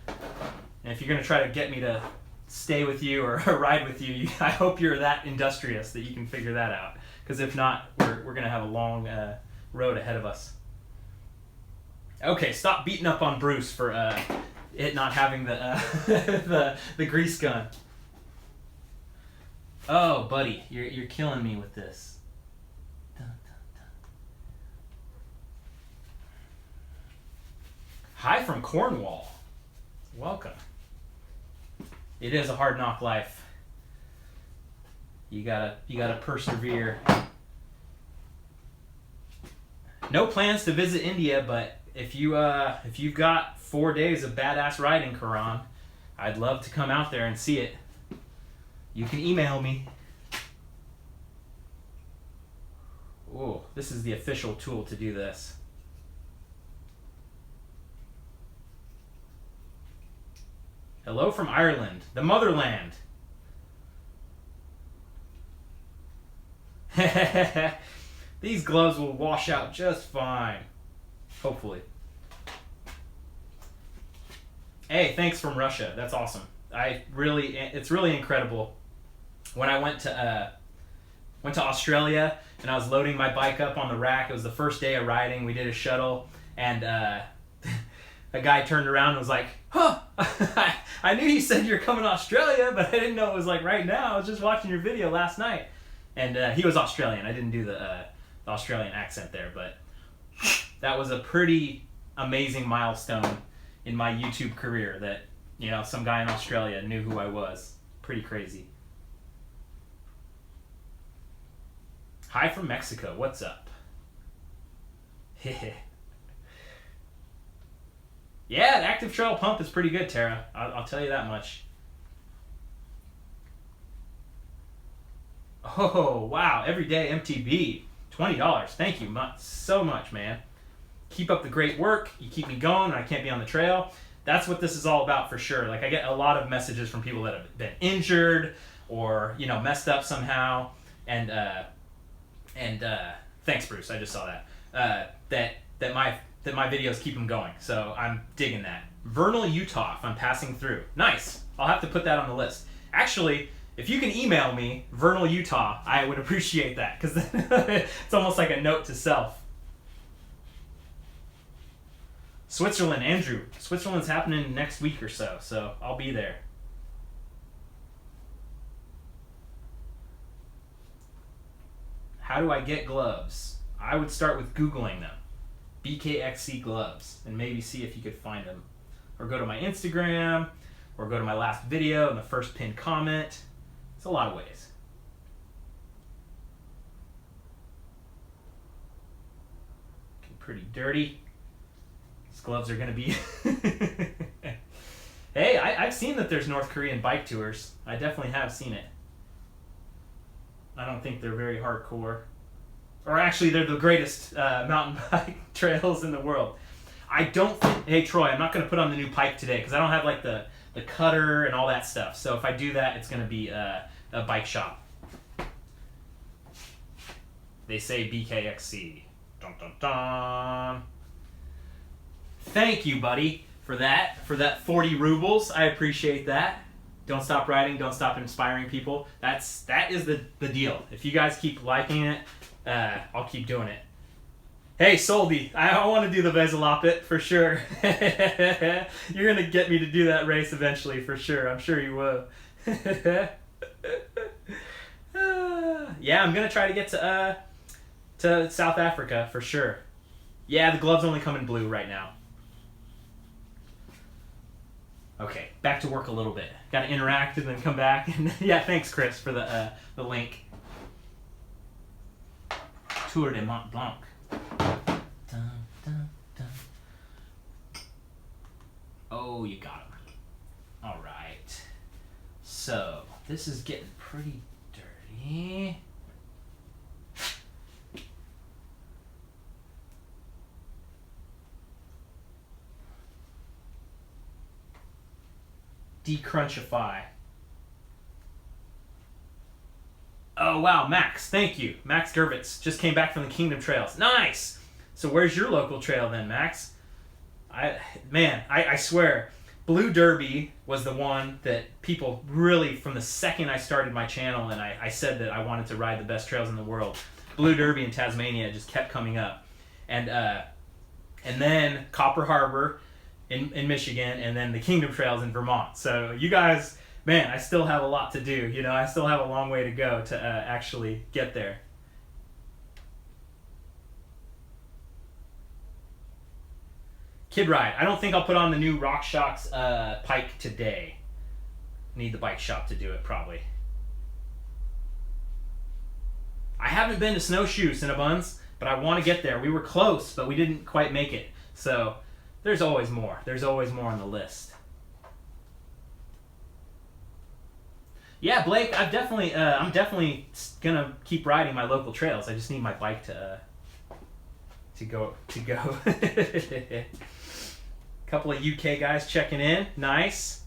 And if you're gonna try to get me to stay with you or ride with you, I hope you're that industrious that you can figure that out. Because if not, we're gonna have a long road ahead of us. Okay, stop beating up on Bruce for it not having the the grease gun. Oh, buddy, you're killing me with this. Dun, dun, dun. Hi from Cornwall. Welcome. It is a hard knock life. You gotta persevere. No plans to visit India, but if you've got 4 days of badass riding, Karan, I'd love to come out there and see it. You can email me. Ooh, this is the official tool to do this. Hello from Ireland, the motherland. These gloves will wash out just fine. Hopefully. Hey, thanks from Russia. That's awesome. It's really incredible. When I went to Australia and I was loading my bike up on the rack, it was the first day of riding. We did a shuttle, and a guy turned around and was like, "Huh, I knew you said you're coming to Australia, but I didn't know it was like right now. I was just watching your video last night." And he was Australian. I didn't do the Australian accent there, but that was a pretty amazing milestone in my YouTube career that, you know, some guy in Australia knew who I was. Pretty crazy. Hi from Mexico. What's up? Yeah, the Active Trail pump is pretty good, Tara. I'll tell you that much. Oh, wow. Everyday MTB. $20. Thank you so much, man. Keep up the great work. You keep me going when I can't be on the trail. That's what this is all about for sure. Like, I get a lot of messages from people that have been injured or, you know, messed up somehow. And thanks, Bruce. I just saw that. That my videos keep them going. So I'm digging that. Vernal, Utah, if I'm passing through. Nice. I'll have to put that on the list. Actually, if you can email me, Vernal, Utah, I would appreciate that, because it's almost like a note to self. Switzerland, Andrew. Switzerland's happening next week or so I'll be there. How do I get gloves? I would start with Googling them. BKXC gloves, and maybe see if you could find them. Or go to my Instagram, or go to my last video and the first pinned comment. It's a lot of ways. Getting pretty dirty. These gloves are going to be... Hey, I've seen that there's North Korean bike tours. I definitely have seen it. I don't think they're very hardcore. Or actually, they're the greatest mountain bike trails in the world. I don't think... Hey, Troy, I'm not going to put on the new Pike today because I don't have like the cutter and all that stuff. So if I do that, it's going to be a bike shop. They say BKXC. Dun, dun, dun. Thank you, buddy, for that 40 rubles. I appreciate that. Don't stop writing. Don't stop inspiring people. That is the deal. If you guys keep liking it, I'll keep doing it. Hey, Soldi, I want to do the Veselopit for sure. You're going to get me to do that race eventually for sure. I'm sure you will. Yeah, I'm going to try to get to South Africa for sure. Yeah, the gloves only come in blue right now. Okay, back to work a little bit. Got to interact and then come back. And yeah, thanks, Chris, for the link. Tour de Mont Blanc. Dun, dun, dun. Oh, you got him. All right. So, this is getting pretty dirty. Decrunchify. Oh, wow, Max, thank you. Max Gervitz just came back from the Kingdom Trails. Nice! So where's your local trail then, Max? I swear, Blue Derby was the one that people really, from the second I started my channel and I said that I wanted to ride the best trails in the world, Blue Derby in Tasmania just kept coming up. And then Copper Harbor in Michigan, and then the Kingdom Trails in Vermont. So you guys, man, I still have a lot to do. You know, I still have a long way to go to actually get there. Kid Ride. I don't think I'll put on the new RockShox Pike today. Need the bike shop to do it, probably. I haven't been to Snowshoe, Cinnabons, but I want to get there. We were close, but we didn't quite make it. So there's always more. There's always more on the list. Yeah, Blake, I'm definitely gonna keep riding my local trails. I just need my bike to go. Couple of UK guys checking in. Nice.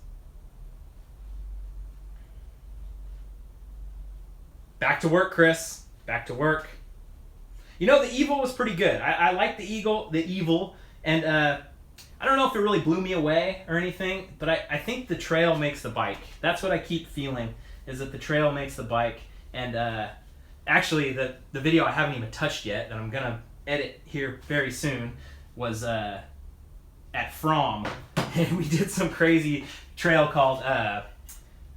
Back to work, Chris. Back to work. You know, the Evil was pretty good. I like the Evil, and I don't know if it really blew me away or anything, but I think the trail makes the bike. That's what I keep feeling, is that the trail makes the bike. And actually, the video I haven't even touched yet, that I'm going to edit here very soon, was at From. And we did some crazy trail called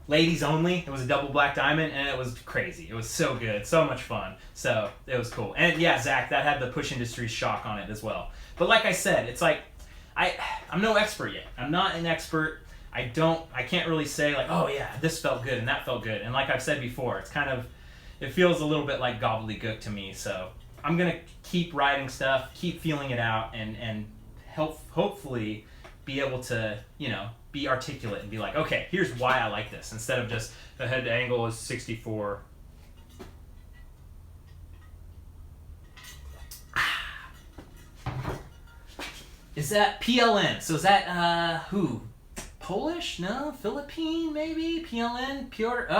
Ladies Only. It was a double black diamond, and it was crazy. It was so good, so much fun. So it was cool. And yeah, Zach, that had the Push Industries shock on it as well. But like I said, it's like, I'm no expert yet. I'm not an expert. I can't really say like, oh yeah, this felt good and that felt good. And like I've said before, it feels a little bit like gobbledygook to me. So I'm gonna keep writing stuff, keep feeling it out, and hopefully be able to, you know, be articulate and be like, okay, here's why I like this, instead of just the head angle is 64. Is that PLN? So is that who? Polish? No, Philippine maybe. PLN, Piotr.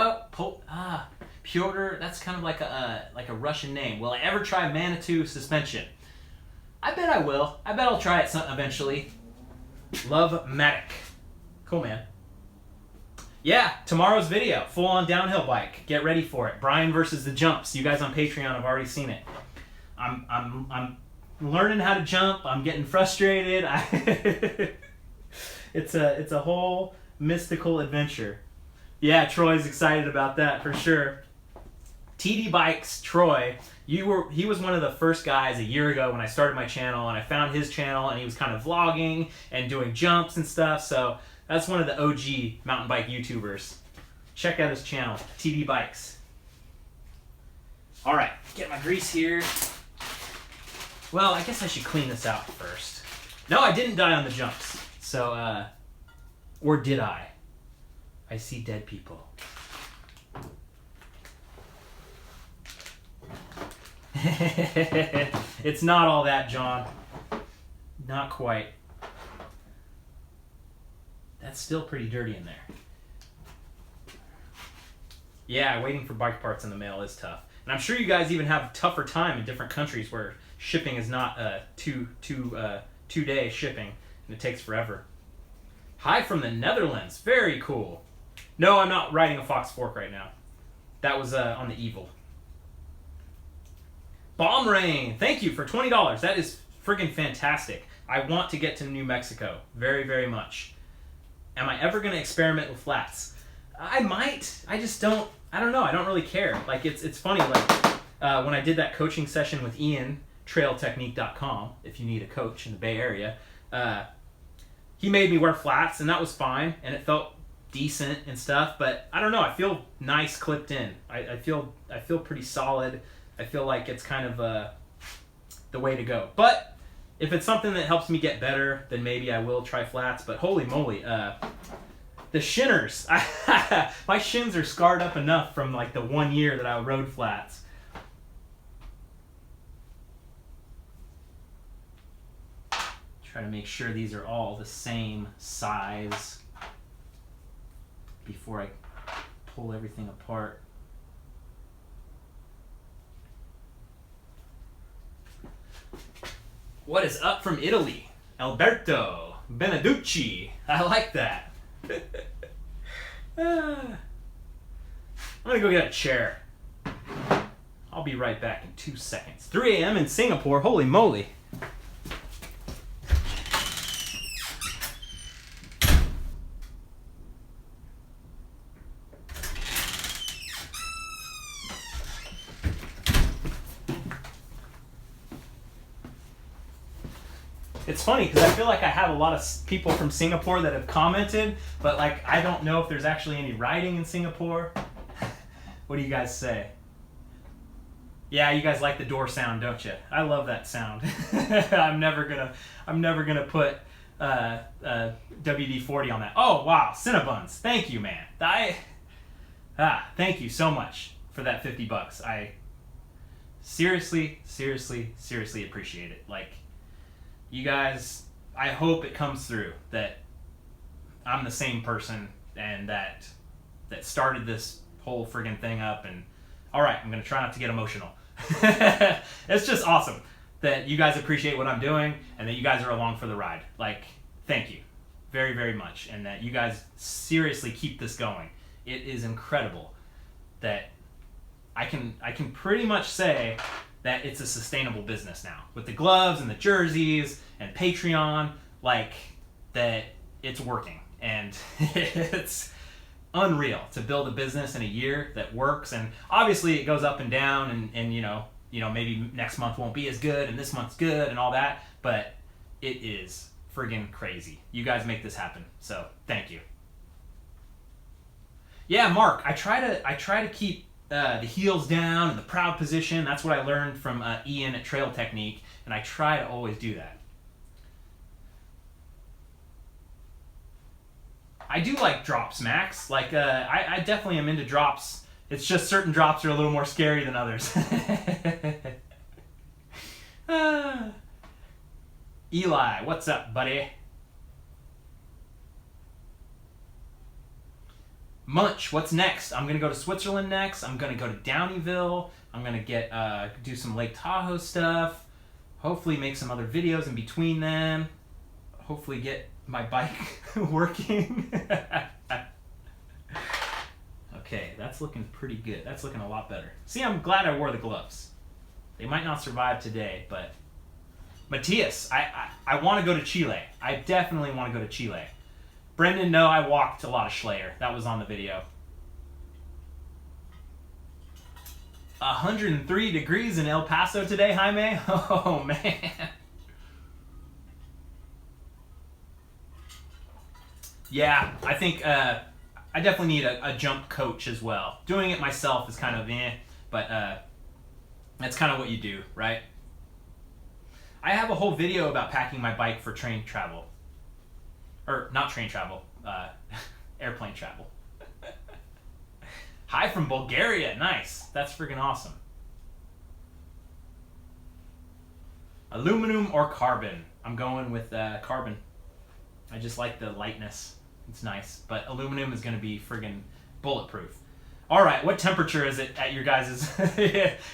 Piotr. That's kind of like a Russian name. Will I ever try Manitou suspension? I bet I will. I bet I'll try it eventually. Love Matic. Cool, man. Yeah, tomorrow's video, full on downhill bike. Get ready for it. Brian versus the jumps. You guys on Patreon have already seen it. I'm learning how to jump. I'm getting frustrated. It's a whole mystical adventure. Yeah, Troy's excited about that for sure. TD Bikes, Troy, he was one of the first guys a year ago when I started my channel, and I found his channel, and he was kind of vlogging and doing jumps and stuff. So that's one of the OG mountain bike YouTubers. Check out his channel, TD Bikes. All right, get my grease here. Well, I guess I should clean this out first. No, I didn't die on the jumps. So, or did I? I see dead people. It's not all that, John. Not quite. That's still pretty dirty in there. Yeah, waiting for bike parts in the mail is tough. And I'm sure you guys even have a tougher time in different countries where shipping is not two-day shipping, and it takes forever. Hi from the Netherlands. Very cool. No, I'm not riding a Fox Fork right now. That was on the Evil. Bomb Rain. Thank you for $20. That is friggin' fantastic. I want to get to New Mexico very, very much. Am I ever going to experiment with flats? I might. I just don't. I don't know. I don't really care. Like it's funny. Like when I did that coaching session with Ian, trailtechnique.com. If you need a coach in the Bay Area, he made me wear flats, and that was fine, and it felt decent and stuff. But I don't know. I feel nice clipped in. I feel pretty solid. I feel like it's kind of the way to go. But if it's something that helps me get better, then maybe I will try flats. But holy moly. The shinners. My shins are scarred up enough from like the 1 year that I rode flats. Try to make sure these are all the same size before I pull everything apart. What is up from Italy? Alberto Beneducci. I like that. I'm gonna go get a chair. I'll be right back in 2 seconds. 3 a.m. in Singapore. Holy moly. It's funny because I feel like I have a lot of people from Singapore that have commented, but like I don't know if there's actually any riding in Singapore. What do you guys say? Yeah, you guys like the door sound, don't you? I love that sound. I'm never gonna put WD-40 on that. Oh wow, Cinnabons. Thank you, man. Thank you so much for that $50. I seriously appreciate it. Like, you guys, I hope it comes through that I'm the same person and that started this whole friggin' thing up. And all right, I'm gonna try not to get emotional. It's just awesome that you guys appreciate what I'm doing and that you guys are along for the ride. Like, thank you very, very much, and that you guys seriously keep this going. It is incredible that I can pretty much say that it's a sustainable business now with the gloves and the jerseys and Patreon, like that it's working. And it's unreal to build a business in a year that works. And obviously it goes up and down, and you know maybe next month won't be as good and this month's good and all that, but it is friggin' crazy. You guys make this happen, so thank you. Yeah, Mark, I try to keep the heels down and the proud position. That's what I learned from Ian at Trail Technique, and I try to always do that. I do like drops, Max. Like, I definitely am into drops. It's just certain drops are a little more scary than others. Eli, what's up, buddy? Munch, what's next? I'm gonna go to Switzerland next. I'm gonna go to Downeyville. I'm gonna do some Lake Tahoe stuff. Hopefully make some other videos in between them. Hopefully get my bike working. Okay, that's looking pretty good. That's looking a lot better. See, I'm glad I wore the gloves. They might not survive today, but Matthias, I want to go to Chile. I definitely want to go to Chile. Brendan, no, I walked a lot of Schleyer. That was on the video. 103 degrees in El Paso today, Jaime. Oh, man. Yeah, I think I definitely need a jump coach as well. Doing it myself is kind of but that's kind of what you do, right? I have a whole video about packing my bike for train travel. Or not train travel, airplane travel. Hi from Bulgaria, nice. That's freaking awesome. Aluminum or carbon? I'm going with carbon. I just like the lightness. It's nice. But aluminum is going to be friggin' bulletproof. All right, what temperature is it at your guys'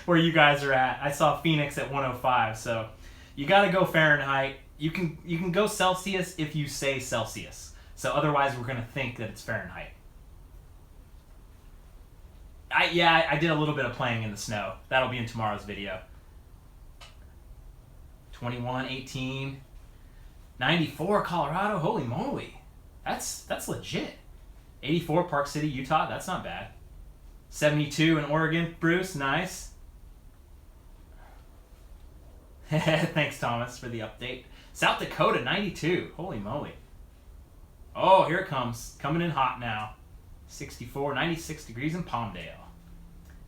where you guys are at? I saw Phoenix at 105, so you got to go Fahrenheit. You can go Celsius if you say Celsius. So otherwise, we're going to think that it's Fahrenheit. I did a little bit of playing in the snow. That'll be in tomorrow's video. 21, 18, 94 Colorado. Holy moly, that's legit. 84 Park City, Utah. That's not bad. 72 in Oregon. Bruce, nice. Thanks, Thomas, for the update. South Dakota, 92. Holy moly. Oh, here it comes. Coming in hot now. 64, 96 degrees in Palmdale.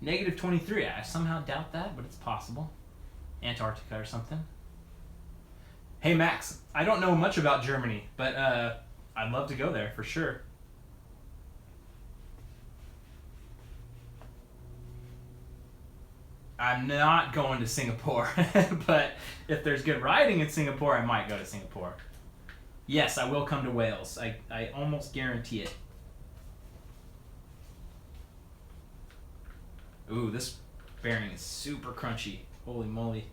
Negative 23. I somehow doubt that, but it's possible. Antarctica or something. Hey, Max. I don't know much about Germany, but I'd love to go there for sure. I'm not going to Singapore, but if there's good riding in Singapore, I might go to Singapore. Yes, I will come to Wales. I almost guarantee it. Ooh, this bearing is super crunchy. Holy moly.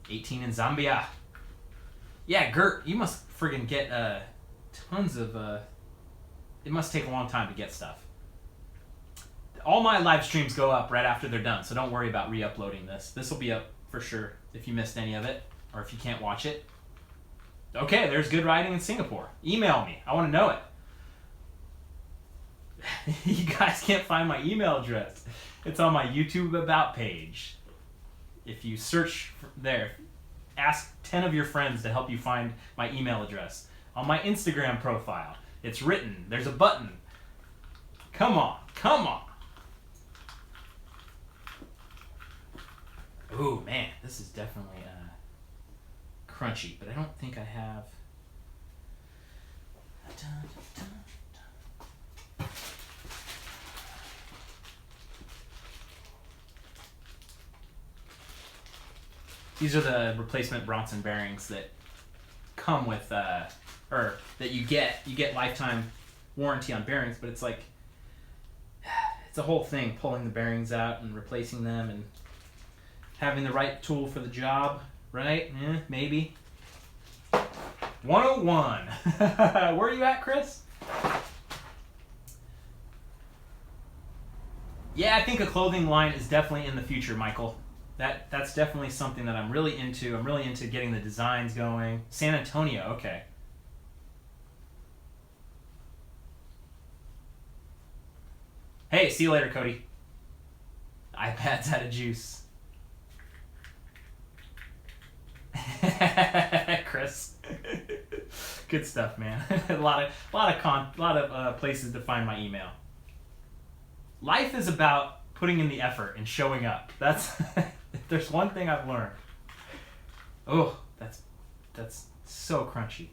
18 in Zambia. Yeah, Gert, you must friggin' get tons of... it must take a long time to get stuff. All my live streams go up right after they're done, so don't worry about re-uploading this. This will be up for sure if you missed any of it, or if you can't watch it. Okay, there's good riding in Singapore. Email me. I want to know it. You guys can't find my email address. It's on my YouTube About page. If you search there, ask 10 of your friends to help you find my email address. On my Instagram profile, it's written. There's a button. Come on. Come on. Ooh, man, this is definitely crunchy, but I don't think I have... These are the replacement Bronson bearings that come with, or that you get lifetime warranty on bearings, but it's like, it's a whole thing, pulling the bearings out and replacing them and having the right tool for the job, right? Maybe. 101. Where are you at, Chris? Yeah, I think a clothing line is definitely in the future, Michael. That's definitely something that I'm really into. I'm really into getting the designs going. San Antonio, okay. Hey, see you later, Cody. iPad's out of juice. Chris. Good stuff, man. a lot of places to find my email. Life is about putting in the effort and showing up. That's if there's one thing I've learned. Oh, that's so crunchy.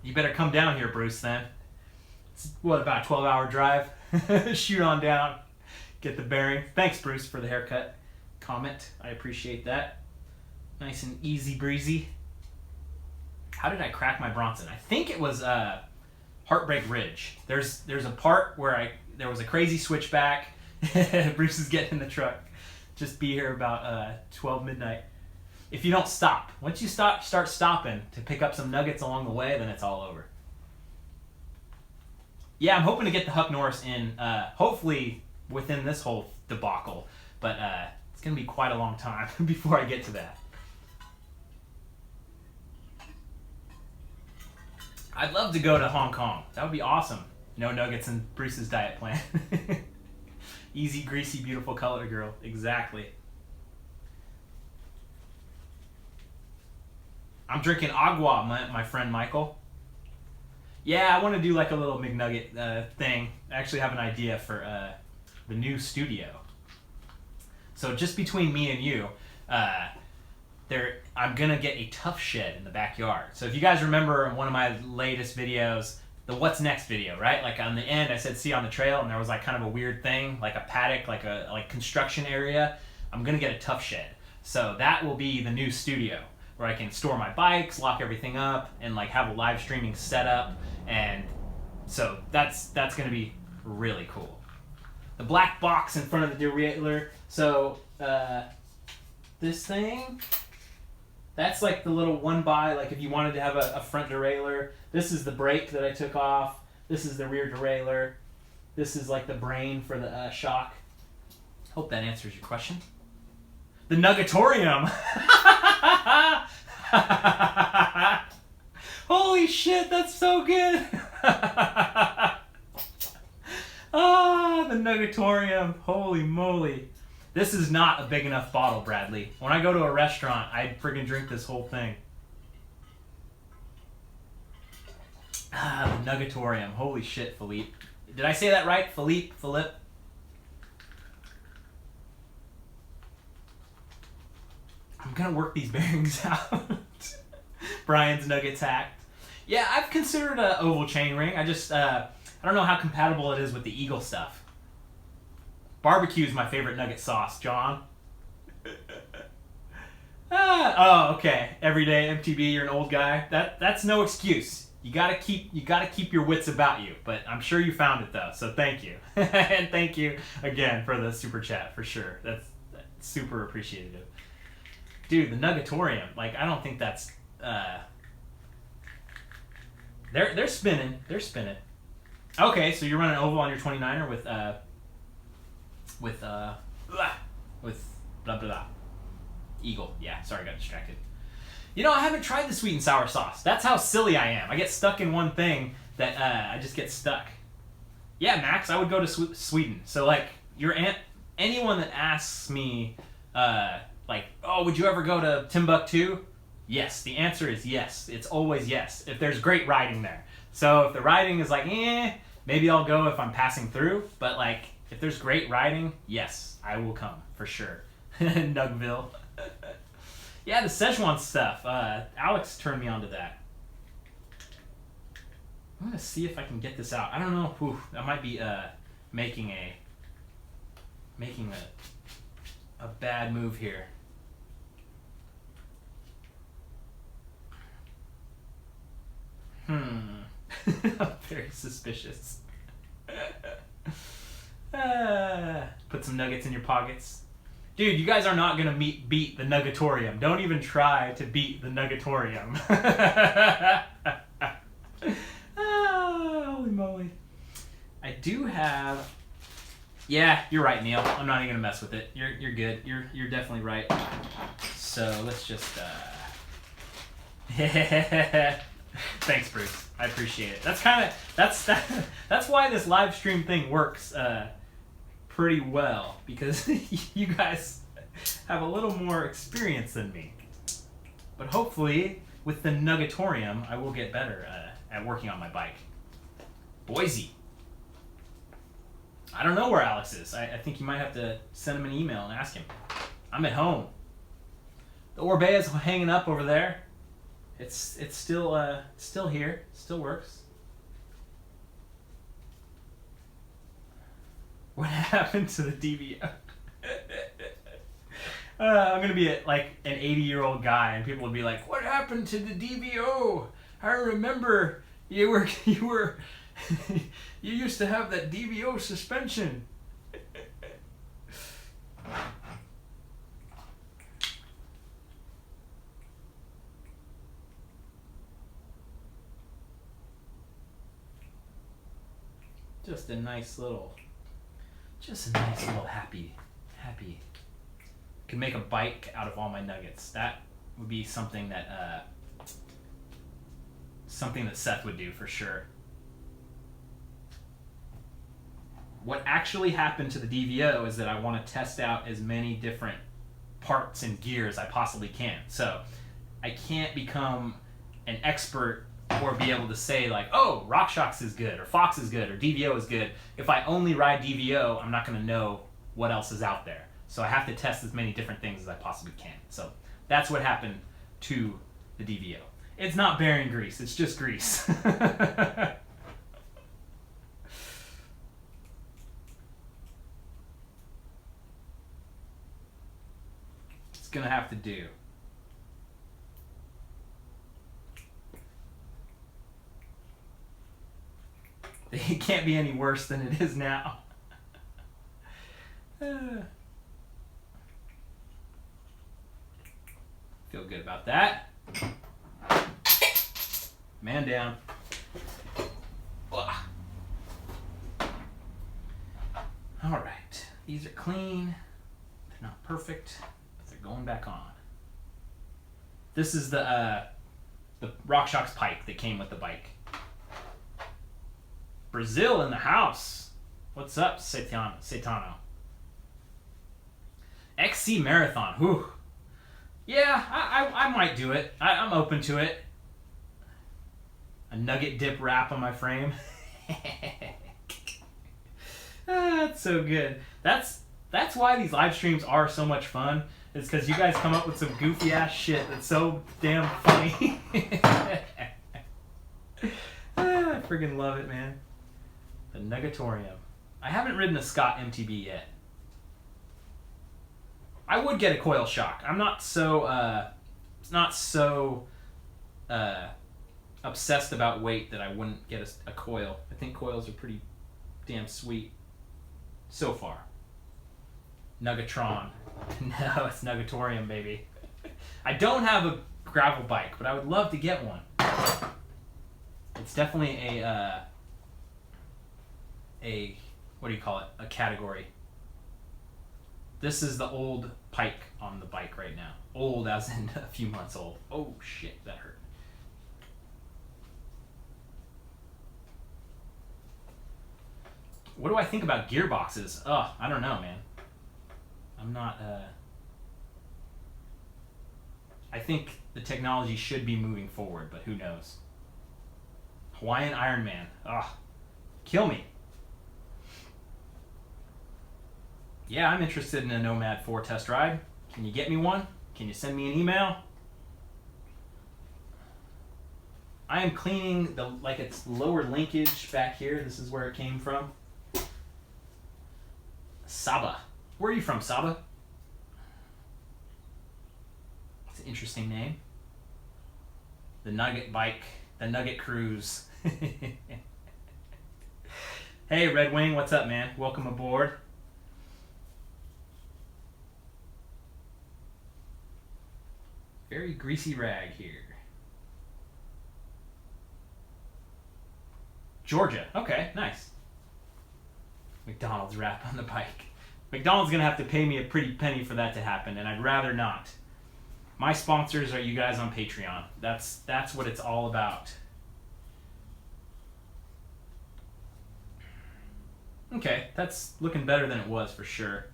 You better come down here, Bruce, then. It's, what, about a 12-hour drive? Shoot on down. Get the bearing. Thanks, Bruce, for the haircut comment. I appreciate that. Nice and easy breezy. How did I crack my Bronson? I think it was Heartbreak Ridge. There's a part where there was a crazy switchback. Bruce is getting in the truck. Just be here about 12 midnight. If you don't stop. Once you start stopping to pick up some nuggets along the way, then it's all over. Yeah, I'm hoping to get the Huck Norris in, hopefully within this whole debacle. But it's going to be quite a long time before I get to that. I'd love to go to Hong Kong. That would be awesome. No nuggets in Bruce's diet plan. Easy, greasy, beautiful color girl. Exactly. I'm drinking agua, my friend Michael. Yeah, I want to do like a little McNugget thing. I actually have an idea for the new studio. So just between me and you, I'm going to get a tough shed in the backyard. So if you guys remember in one of my latest videos, the what's next video, right? Like on the end, I said see you on the trail, and there was like kind of a weird thing, like a paddock, like a construction area. I'm gonna get a tough shed, so that will be the new studio where I can store my bikes, lock everything up, and like have a live streaming setup, and so that's gonna be really cool. The black box in front of the derailleur. So this thing, that's like the little 1x, like if you wanted to have a front derailleur. This is the brake that I took off. This is the rear derailleur. This is like the brain for the shock. Hope that answers your question. The Nugatorium. Holy shit, that's so good. The Nugatorium. Holy moly. This is not a big enough bottle, Bradley. When I go to a restaurant, I'd friggin' drink this whole thing. The Nugatorium. Holy shit, Philippe. Did I say that right? Philippe? I'm gonna work these bearings out. Brian's Nuggets hacked. Yeah, I've considered an oval chainring. I don't know how compatible it is with the Eagle stuff. Barbecue is my favorite nugget sauce, John. Oh, okay. Everyday MTB, you're an old guy. That's no excuse. You gotta keep your wits about you. But I'm sure you found it though, so thank you. And thank you again for the super chat for sure. That's super appreciative. Dude, the Nugatorium, like I don't think that's they're spinning. They're spinning. Okay, so you're running oval on your 29er with blah blah. Eagle. Yeah, sorry, I got distracted. You know, I haven't tried the sweet and sour sauce. That's how silly I am. I get stuck in one thing that I just get stuck. Yeah, Max, I would go to Sweden. So like anyone that asks me like, oh, would you ever go to Timbuktu? Yes, the answer is yes. It's always yes, if there's great riding there. So if the riding is like, maybe I'll go if I'm passing through. But like, if there's great riding, yes, I will come for sure. Nugville. Yeah, the Szechuan stuff. Alex turned me on to that. I'm gonna see if I can get this out. I don't know. Whew, that might be making a bad move here. I'm very suspicious. Put some nuggets in your pockets. Dude, you guys are not going to beat the Nugatorium. Don't even try to beat the Nugatorium. Holy moly. I do have... Yeah, you're right, Neil. I'm not even going to mess with it. You're good. You're definitely right. So let's just... Thanks, Bruce. I appreciate it. That's why this live stream thing works pretty well, because you guys have a little more experience than me. But hopefully, with the Nugatorium, I will get better at working on my bike. Boise. I don't know where Alex is. I think you might have to send him an email and ask him. I'm at home. The Orbea is hanging up over there. It's still here. Still works. What happened to the DVO? I'm gonna be like an 80-year-old guy, and people will be like, "What happened to the DVO? I remember you were you used to have that DVO suspension." Just a nice little happy. Could make a bike out of all my nuggets. That would be something that Seth would do for sure. What actually happened to the DVO is that I want to test out as many different parts and gears I possibly can. So I can't become an expert or be able to say like, oh, RockShox is good, or Fox is good, or DVO is good. If I only ride DVO, I'm not going to know what else is out there. So I have to test as many different things as I possibly can. So that's what happened to the DVO. It's not bearing grease, it's just grease. It's gonna have to do. It can't be any worse than it is now. Feel good about that. Man down. Ugh. All right, these are clean. They're not perfect, but they're going back on. This is the RockShox pike that came with the bike. Brazil in the house. What's up, Setano? XC Marathon. Whew. Yeah, I might do it. I'm open to it. A nugget dip wrap on my frame. That's so good. That's why these live streams are so much fun. It's because you guys come up with some goofy ass shit that's so damn funny. I freaking love it, man. The Nugatorium. I haven't ridden a Scott MTB yet. I would get a coil shock. I'm not so obsessed about weight that I wouldn't get a coil. I think coils are pretty damn sweet so far. Nugatron. No, it's Nugatorium, baby. I don't have a gravel bike, but I would love to get one. It's definitely a what do you call it? A category. This is the old pike on the bike right now. Old as in a few months old. Oh shit, that hurt. What do I think about gearboxes? Ugh, I don't know, man. I'm not, I think the technology should be moving forward, but who knows? Hawaiian Ironman. Ugh, kill me. Yeah, I'm interested in a Nomad 4 test ride. Can you get me one? Can you send me an email? I am cleaning its lower linkage back here. This is where it came from. Saba. Where are you from, Saba? It's an interesting name. The Nugget Bike. The Nugget Cruise. Hey, Red Wing, what's up, man? Welcome aboard. Very greasy rag here. Georgia. Okay, nice. McDonald's wrap on the bike. McDonald's gonna have to pay me a pretty penny for that to happen, and I'd rather not. My sponsors are you guys on Patreon. That's what it's all about. Okay, that's looking better than it was for sure.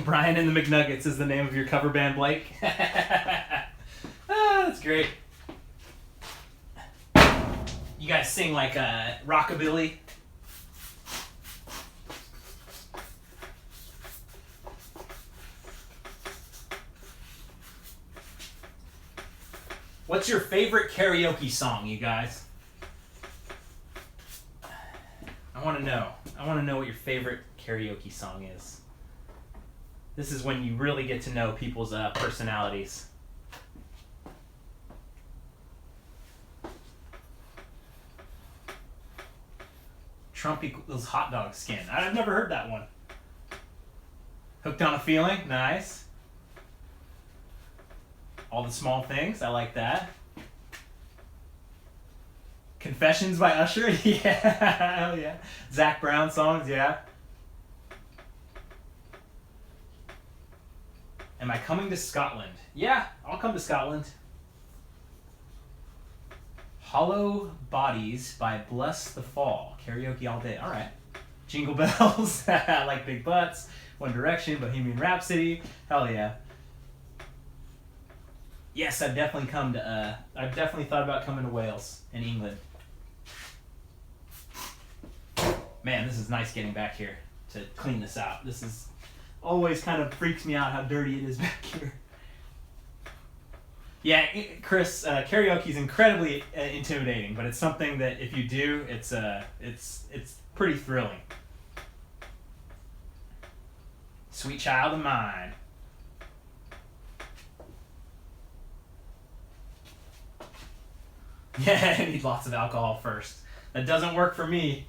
Brian and the McNuggets is the name of your cover band, Blake. That's great. You guys sing like rockabilly? What's your favorite karaoke song, you guys? I want to know. I want to know what your favorite karaoke song is. This is when you really get to know people's personalities. Trump equals hot dog skin. I've never heard that one. Hooked on a Feeling. Nice. All the Small Things. I like that. Confessions by Usher. Yeah. Hell yeah. Zach Brown songs. Yeah. Am I coming to Scotland? Yeah, I'll come to Scotland. Hollow Bodies by Bless the Fall. Karaoke all day. All right. Jingle Bells. I like Big Butts. One Direction. Bohemian Rhapsody. Hell yeah. Yes, I've definitely I've definitely thought about coming to Wales and England. Man, this is nice getting back here to clean this out. This is always kind of freaks me out how dirty it is back here. Yeah, Chris, karaoke is incredibly intimidating, but it's something that if you do, it's pretty thrilling. Sweet child of mine. Yeah, I need lots of alcohol first. That doesn't work for me.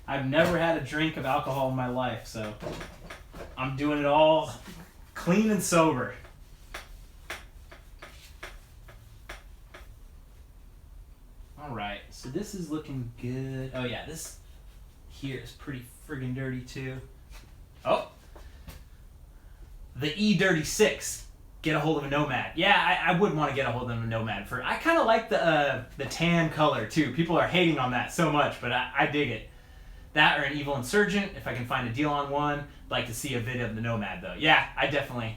I've never had a drink of alcohol in my life, so I'm doing it all clean and sober. Alright, so this is looking good. Oh yeah, this here is pretty friggin' dirty too. Oh! The E36. Get a hold of a Nomad. Yeah, I would want to get a hold of a Nomad. I kind of like the tan color too. People are hating on that so much, but I dig it. That or an Evil Insurgent, if I can find a deal on one. I'd like to see a vid of the Nomad though. Yeah, I definitely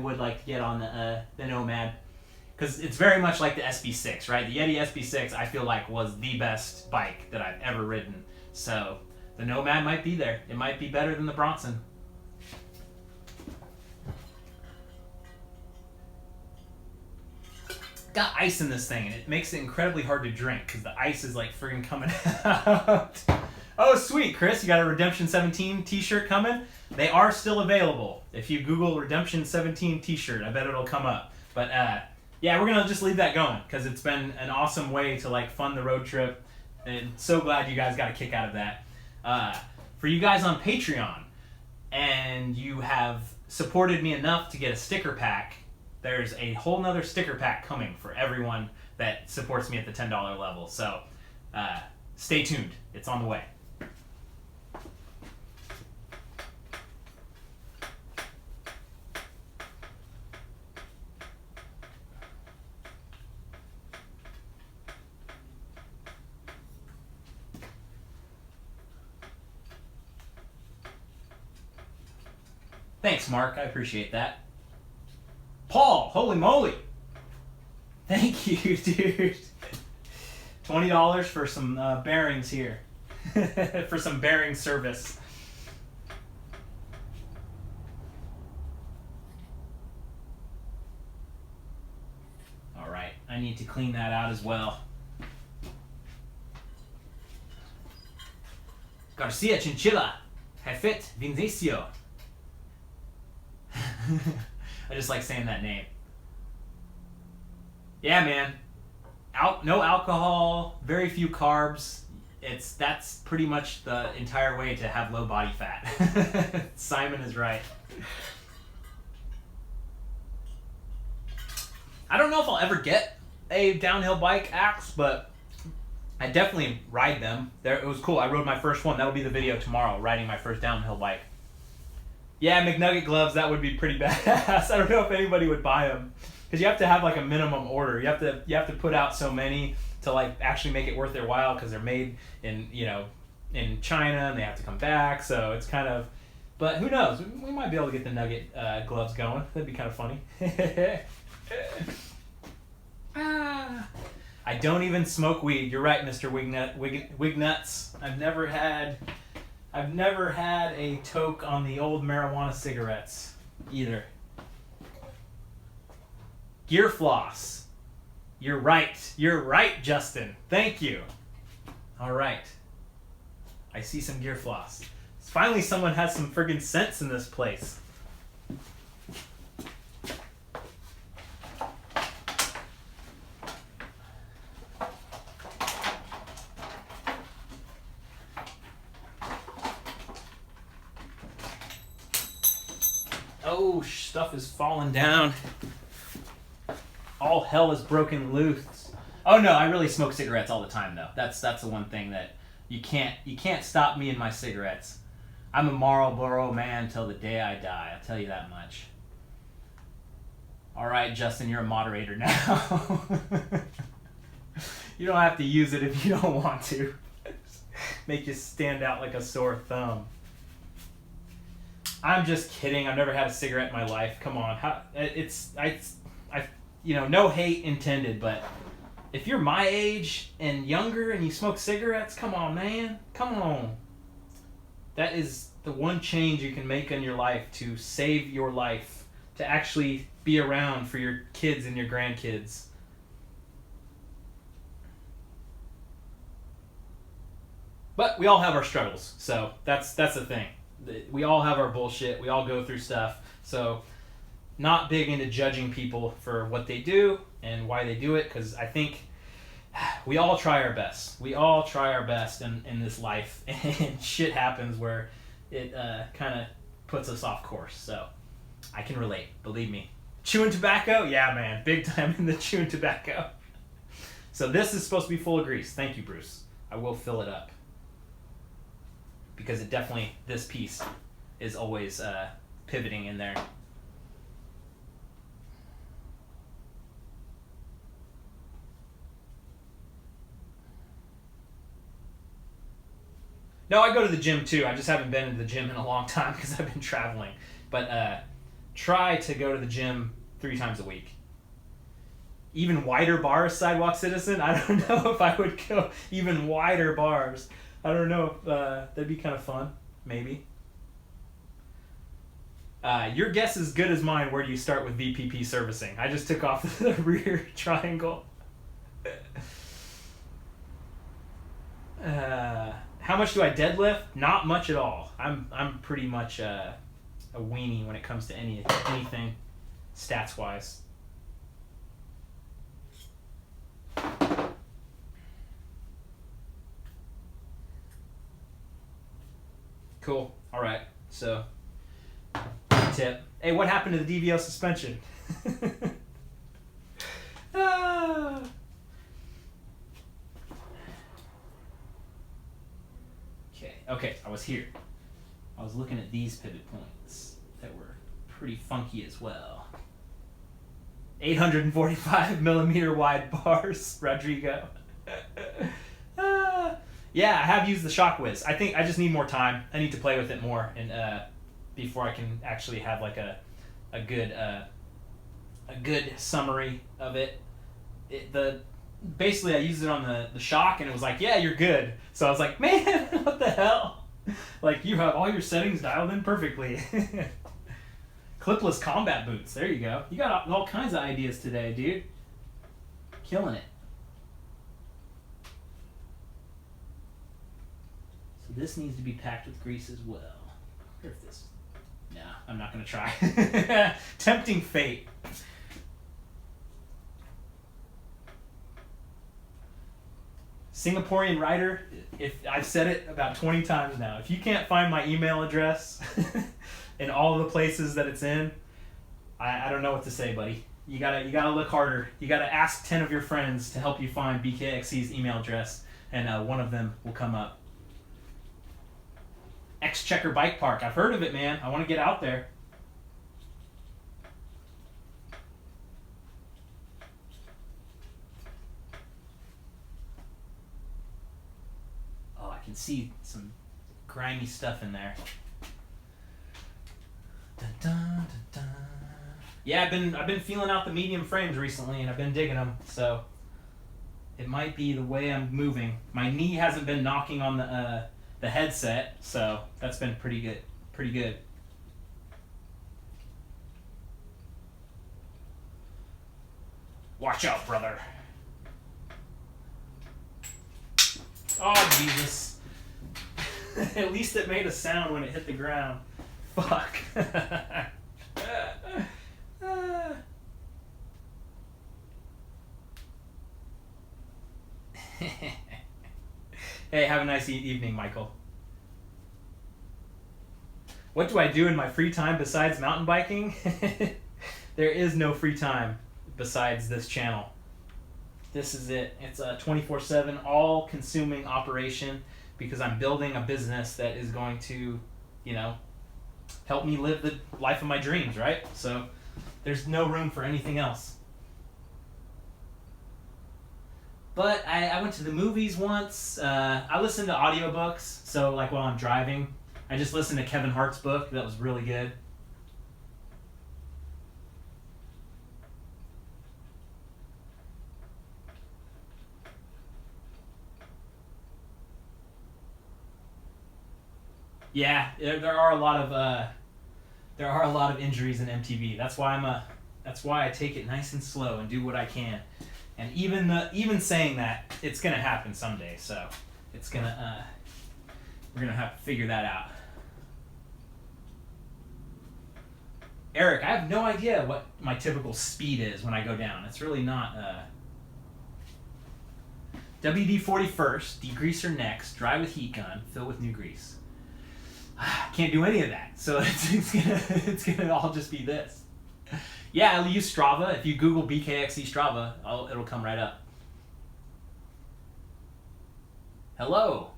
would like to get on the Nomad. Because it's very much like the SB6, right? The Yeti SB6, I feel like, was the best bike that I've ever ridden. So, the Nomad might be there. It might be better than the Bronson. Got ice in this thing, and it makes it incredibly hard to drink, because the ice is, like, friggin' coming out. Oh, sweet, Chris, you got a Redemption 17 t-shirt coming? They are still available. If you Google Redemption 17 t-shirt, I bet it'll come up. But, yeah, we're going to just leave that going because it's been an awesome way to like fund the road trip, and so glad you guys got a kick out of that. For you guys on Patreon, and you have supported me enough to get a sticker pack, there's a whole nother sticker pack coming for everyone that supports me at the $10 level. So stay tuned. It's on the way. Thanks, Mark. I appreciate that. Paul, holy moly. Thank you, dude. $20 for some bearings here. For some bearing service. All right, I need to clean that out as well. Garcia Chinchilla, Jefet Vincencio. I just like saying that name. Yeah, man. No alcohol, very few carbs. That's pretty much the entire way to have low body fat. Simon is right. I don't know if I'll ever get a downhill bike axe, but I definitely ride them. It was cool. I rode my first one. That'll be the video tomorrow, riding my first downhill bike. Yeah, McNugget gloves, that would be pretty badass. I don't know if anybody would buy them. Because you have to have like a minimum order. You have to put out so many to like actually make it worth their while, because they're made in China and they have to come back. So it's kind of, but who knows? We might be able to get the Nugget gloves going. That'd be kind of funny. I don't even smoke weed. You're right, Mr. Wignuts. I've never had a toke on the old marijuana cigarettes either. Gear floss. You're right, Justin. Thank you. All right. I see some gear floss. Finally, someone has some friggin' sense in this place. Oh, stuff is falling down. All hell is broken loose. Oh no, I really smoke cigarettes all the time though. That's the one thing that you can't stop me and my cigarettes. I'm a Marlboro man till the day I die. I'll tell you that much. All right, Justin, you're a moderator now. You don't have to use it if you don't want to. Make you stand out like a sore thumb. I'm just kidding. I've never had a cigarette in my life. Come on. No hate intended, but if you're my age and younger and you smoke cigarettes, come on, man. Come on. That is the one change you can make in your life to save your life, to actually be around for your kids and your grandkids. But we all have our struggles, so that's the thing. We all have our bullshit. We all go through stuff. So not big into judging people for what they do and why they do it, because I think we all try our best. We all try our best in this life, and shit happens where it kind of puts us off course. So I can relate, believe me. Chewing tobacco? Yeah, man. Big time in the chewing tobacco. So this is supposed to be full of grease. Thank you, Bruce. I will fill it up. Because it definitely, this piece is always pivoting in there. No, I go to the gym too. I just haven't been to the gym in a long time because I've been traveling. But try to go to the gym 3 times a week. Even wider bars, Sidewalk Citizen. I don't know if I would go even wider bars. I don't know if that'd be kind of fun. Maybe. Your guess is good as mine. Where do you start with VPP servicing? I just took off the rear triangle. How much do I deadlift? Not much at all. I'm pretty much a weenie when it comes to anything stats wise. Cool. All right. So, tip. Hey, what happened to the DVO suspension? Okay, I was here. I was looking at these pivot points that were pretty funky as well. 845 millimeter wide bars, Rodrigo. Yeah, I have used the Shock Whiz. I think I just need more time. I need to play with it more, and before I can actually have like a good summary of it. Basically I used it on the Shock, and it was like, yeah, you're good. So I was like, man, what the hell? Like, you have all your settings dialed in perfectly. Clipless combat boots. There you go. You got all kinds of ideas today, dude. Killing it. So this needs to be packed with grease as well. I wonder if this... No, I'm not going to try. Tempting fate. Singaporean writer, if I've said it about 20 times now, if you can't find my email address in all of the places that it's in, I don't know what to say, buddy. You gotta look harder. You gotta ask 10 of your friends to help you find BKXC's email address, and one of them will come up. Exchequer Bike Park. I've heard of it, man. I want to get out there. Oh, I can see some grimy stuff in there. Dun, dun, dun, dun. Yeah, I've been feeling out the medium frames recently, and I've been digging them. So it might be the way I'm moving. My knee hasn't been knocking on the headset, so that's been pretty good. Pretty good. Watch out, brother. Oh, Jesus. At least it made a sound when it hit the ground. Fuck. Hey, have a nice evening, Michael. What do I do in my free time besides mountain biking? There is no free time besides this channel. This is it. It's a 24/7 all-consuming operation because I'm building a business that is going to, help me live the life of my dreams, right? So there's no room for anything else. But I went to the movies once. I listened to audiobooks, so like while I'm driving, I just listened to Kevin Hart's book. That was really good. Yeah, there are a lot of there are a lot of injuries in MTV. That's why I take it nice and slow and do what I can. And even saying that, it's gonna happen someday. So it's gonna we're gonna have to figure that out. Eric, I have no idea what my typical speed is when I go down. It's really not. WD-40 first, degreaser next, dry with heat gun, fill with new grease. Can't do any of that, so it's gonna all just be this. Yeah, I'll use Strava. If you Google BKXC Strava, it'll come right up. Hello.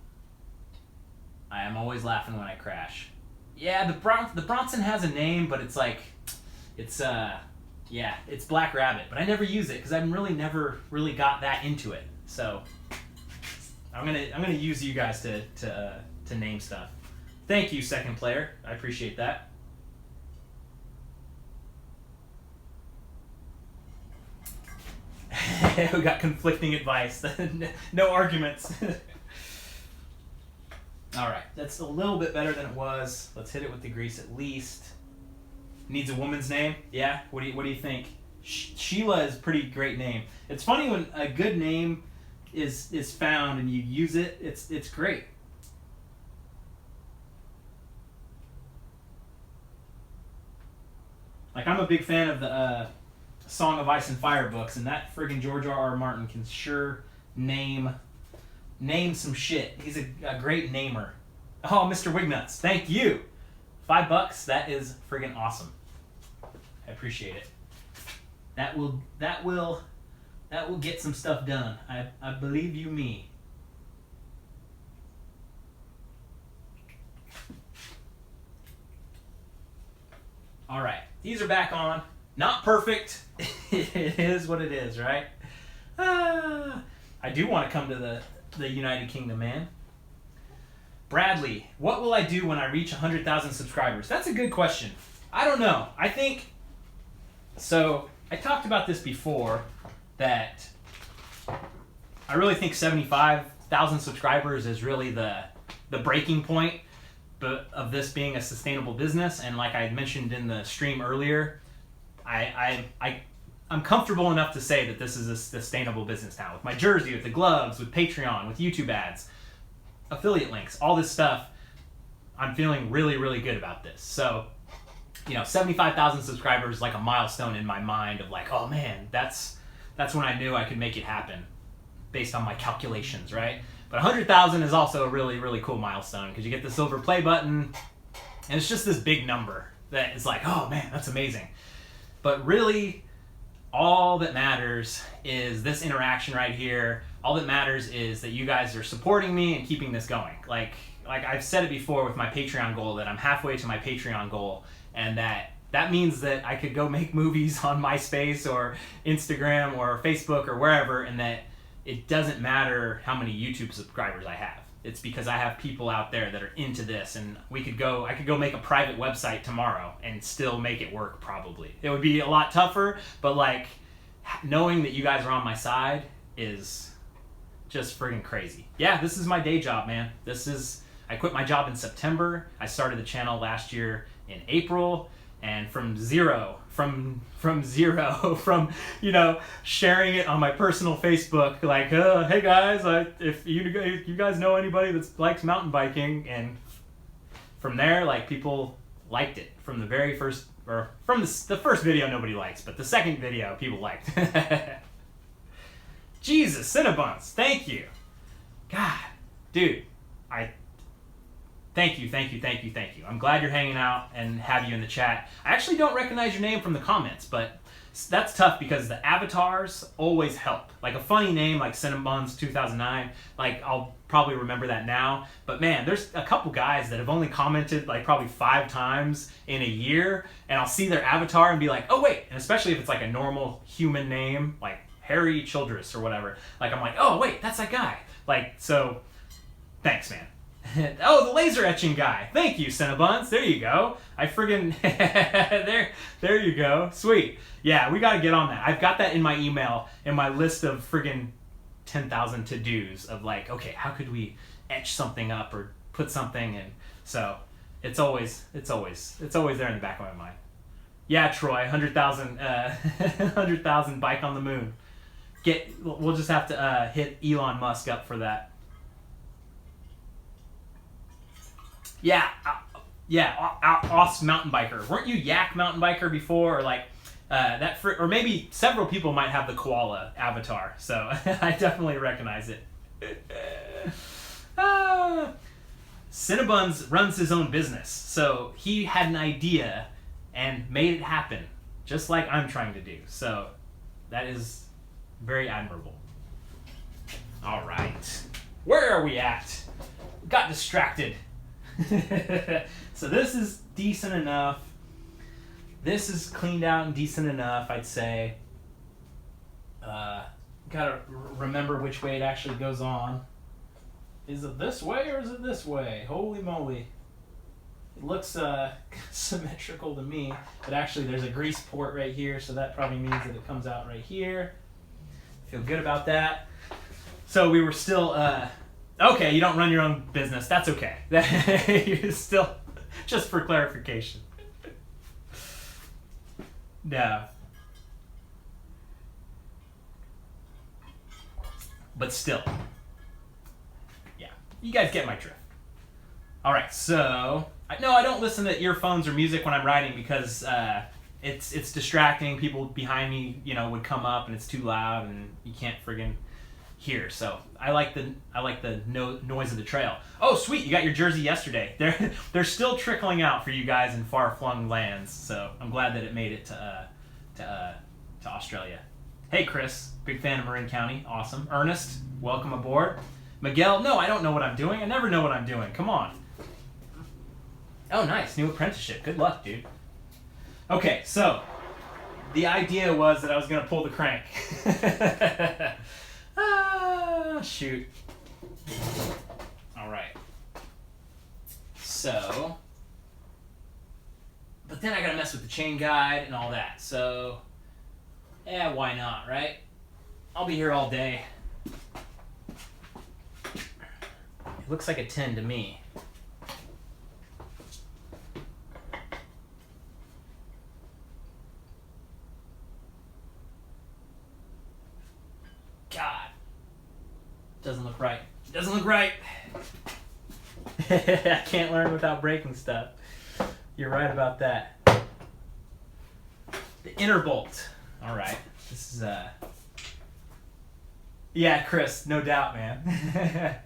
I am always laughing when I crash. Yeah, the Bronson has a name, but it's like, it's Black Rabbit. But I never use it because I've really never really got that into it. So I'm gonna use you guys to name stuff. Thank you, second player. I appreciate that. We got conflicting advice. No arguments. All right, that's a little bit better than it was. Let's hit it with the grease at least. Needs a woman's name? Yeah. What do you think? Sheila is a pretty great name. It's funny when a good name is found and you use it. It's great. Like, I'm a big fan of the Song of Ice and Fire books, and that friggin' George R.R. Martin can sure name some shit. He's a great namer. Oh, Mr. Wignuts, thank you. $5, that is friggin' awesome. I appreciate it. That will get some stuff done. I believe you me. All right, these are back on. Not perfect. It is what it is, right? I do want to come to the United Kingdom, man. Bradley, what will I do when I reach 100,000 subscribers? That's a good question. I don't know. I think, so I talked about this before, that I really think 75,000 subscribers is really the breaking point of this being a sustainable business. And like I had mentioned in the stream earlier, I'm comfortable enough to say that this is a sustainable business now. With my jersey, with the gloves, with Patreon, with YouTube ads, affiliate links, all this stuff, I'm feeling really, really good about this. So, 75,000 subscribers is like a milestone in my mind of like, oh man, that's when I knew I could make it happen based on my calculations, right? But 100,000 is also a really, really cool milestone because you get the silver play button and it's just this big number that is like, oh man, that's amazing. But really, all that matters is this interaction right here. All that matters is that you guys are supporting me and keeping this going. Like I've said it before with my Patreon goal, that I'm halfway to my Patreon goal, and that means that I could go make movies on MySpace or Instagram or Facebook or wherever, and that it doesn't matter how many YouTube subscribers I have. It's because I have people out there that are into this, and I could go make a private website tomorrow and still make it work probably. It would be a lot tougher, but like knowing that you guys are on my side is just friggin' crazy. Yeah, this is my day job, man. I quit my job in September. I started the channel last year in April, and from zero, sharing it on my personal Facebook, like, hey guys, if you guys know anybody that likes mountain biking, and from there, like, people liked it from the very first, or from the first video nobody likes, but the second video people liked. Jesus, Cinnabons, thank you. God, dude, Thank you. I'm glad you're hanging out and have you in the chat. I actually don't recognize your name from the comments, but that's tough because the avatars always help. Like a funny name like Cinnabons 2009, like I'll probably remember that now. But man, there's a couple guys that have only commented like probably 5 times in a year, and I'll see their avatar and be like, oh wait, and especially if it's like a normal human name, like Harry Childress or whatever. Like I'm like, oh wait, that's that guy. Like, so thanks, man. Oh, the laser etching guy. Thank you, Cinnabons. There you go. I friggin' there you go. Sweet. Yeah, we gotta get on that. I've got that in my email, in my list of friggin' 10,000 to-dos of like, okay, how could we etch something up or put something in? So, It's always there in the back of my mind. Yeah, Troy, 100,000 100,000 bike on the moon. We'll just have to hit Elon Musk up for that. Yeah, Oss mountain biker. Weren't you Yak mountain biker before, or like or maybe several people might have the koala avatar. So I definitely recognize it. Cinnabons runs his own business, so he had an idea and made it happen, just like I'm trying to do. So that is very admirable. All right, where are we at? Got distracted. So this is decent enough. This is cleaned out and decent enough, I'd say. Gotta remember which way it actually goes on. Is it this way or is it this way? Holy moly. It looks symmetrical to me, but actually there's a grease port right here, so that probably means that it comes out right here. Feel good about that. So we were still, okay, you don't run your own business. That's okay. You're still, just for clarification. No. But still. Yeah. You guys get my drift. Alright, so I don't listen to earphones or music when I'm riding because it's distracting. People behind me, would come up and it's too loud and you can't friggin' hear. So I like the noise of the trail. Oh, sweet! You got your jersey yesterday. They're still trickling out for you guys in far-flung lands. So I'm glad that it made it to Australia. Hey, Chris, big fan of Marin County. Awesome. Ernest, welcome aboard. Miguel, no, I don't know what I'm doing. I never know what I'm doing. Come on. Oh, nice. New apprenticeship. Good luck, dude. Okay, so the idea was that I was going to pull the crank. Shoot. All right. So, but then I got to mess with the chain guide and all that. So, yeah, why not, right? I'll be here all day. It looks like a 10 to me. God. Doesn't look right. Doesn't look right. I can't learn without breaking stuff. You're right about that. The inner bolt. All right. This is yeah, Chris, no doubt, man.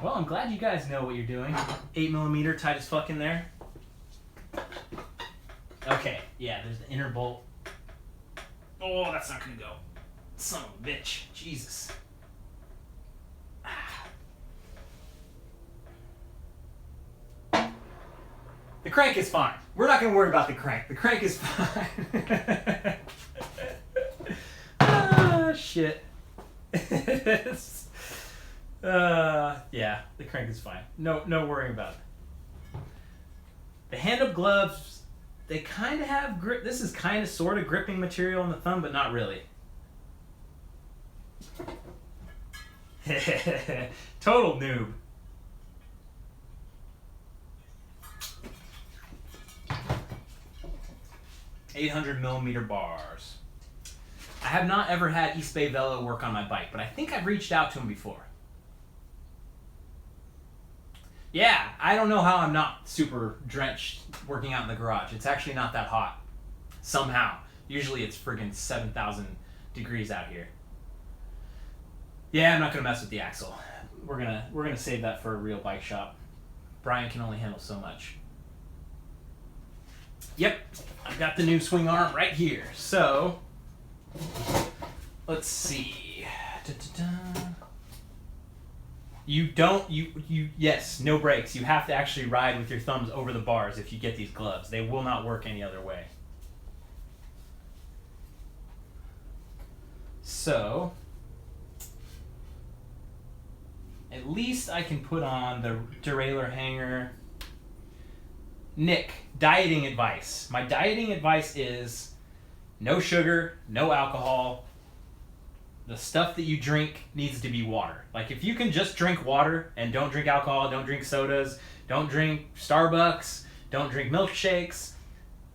Well, I'm glad you guys know what you're doing. 8mm tight as fuck in there. Okay, yeah, there's the inner bolt. Oh, that's not gonna go. Son of a bitch. Jesus. The crank is fine. We're not gonna worry about the crank. The crank is fine. Ah, shit. Yeah, the crank is fine. No worrying about it. The hand-up gloves, they kind of have grip. This is kind of sort of gripping material on the thumb, but not really. Total noob. $800mm bars. I have not ever had East Bay Velo work on my bike, but I think I've reached out to him before. Yeah, I don't know how I'm not super drenched working out in the garage. It's actually not that hot. Somehow. Usually it's friggin' 7,000 degrees out here. Yeah, I'm not gonna mess with the axle. We're gonna save that for a real bike shop. Brian can only handle so much. Yep, I've got the new swing arm right here. So, let's see. Yes, no brakes. You have to actually ride with your thumbs over the bars if you get these gloves. They will not work any other way. So, at least I can put on the derailleur hanger. Nick, dieting advice. My dieting advice is no sugar, no alcohol, the stuff that you drink needs to be water. Like if you can just drink water and don't drink alcohol, don't drink sodas, don't drink Starbucks, don't drink milkshakes,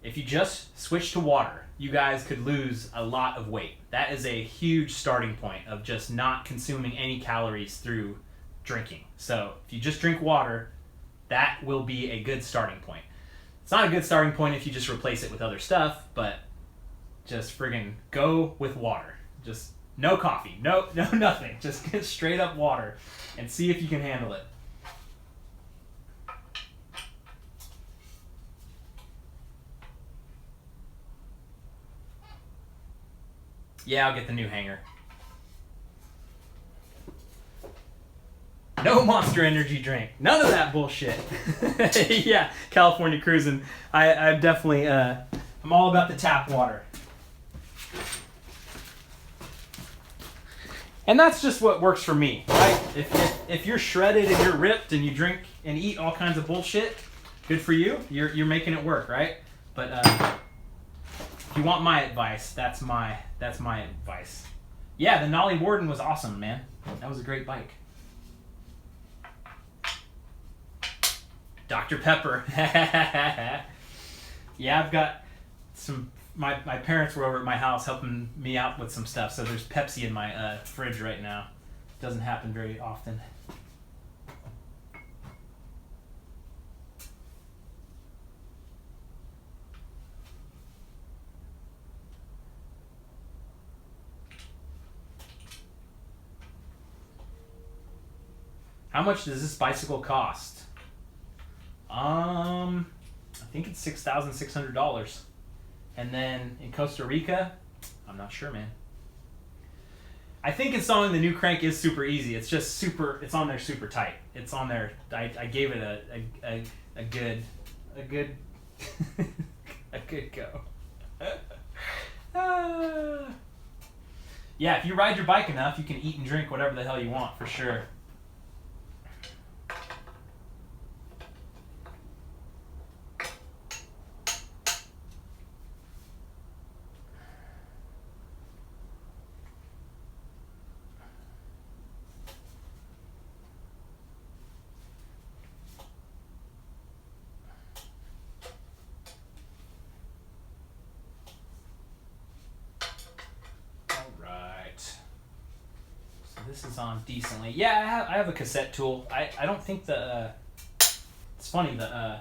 if you just switch to water, you guys could lose a lot of weight. That is a huge starting point of just not consuming any calories through drinking. So if you just drink water, that will be a good starting point. It's not a good starting point if you just replace it with other stuff, but just friggin' go with water. Just no coffee, no nothing. Just get straight up water and see if you can handle it. Yeah, I'll get the new hanger. No Monster Energy drink. None of that bullshit. Yeah, California cruising. I'm definitely, I'm all about the tap water. And that's just what works for me, right? If you're shredded and you're ripped and you drink and eat all kinds of bullshit, good for you. You're making it work, right? But if you want my advice, that's my advice. Yeah, the Nolly Warden was awesome, man. That was a great bike. Dr. Pepper. Yeah, I've got some. My parents were over at my house helping me out with some stuff, so there's Pepsi in my fridge right now. Doesn't happen very often. How much does this bicycle cost? I think it's $6,600. And then in Costa Rica, I'm not sure, man. I think installing the new crank is super easy. It's just super. It's on there super tight. It's on there. I gave it a good a good go. Yeah, if you ride your bike enough, you can eat and drink whatever the hell you want for sure. This is on decently. Yeah, I have a cassette tool. I don't think it's funny, the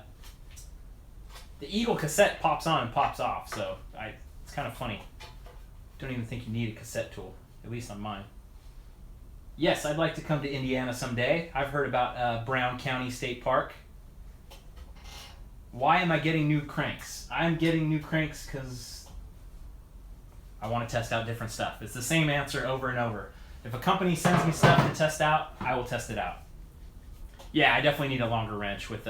Eagle cassette pops on and pops off, so it's kind of funny. Don't even think you need a cassette tool, at least on mine. Yes, I'd like to come to Indiana someday. I've heard about Brown County State Park. Why am I getting new cranks? I'm getting new cranks because I want to test out different stuff. It's the same answer over and over. If a company sends me stuff to test out, I will test it out. Yeah, I definitely need a longer wrench with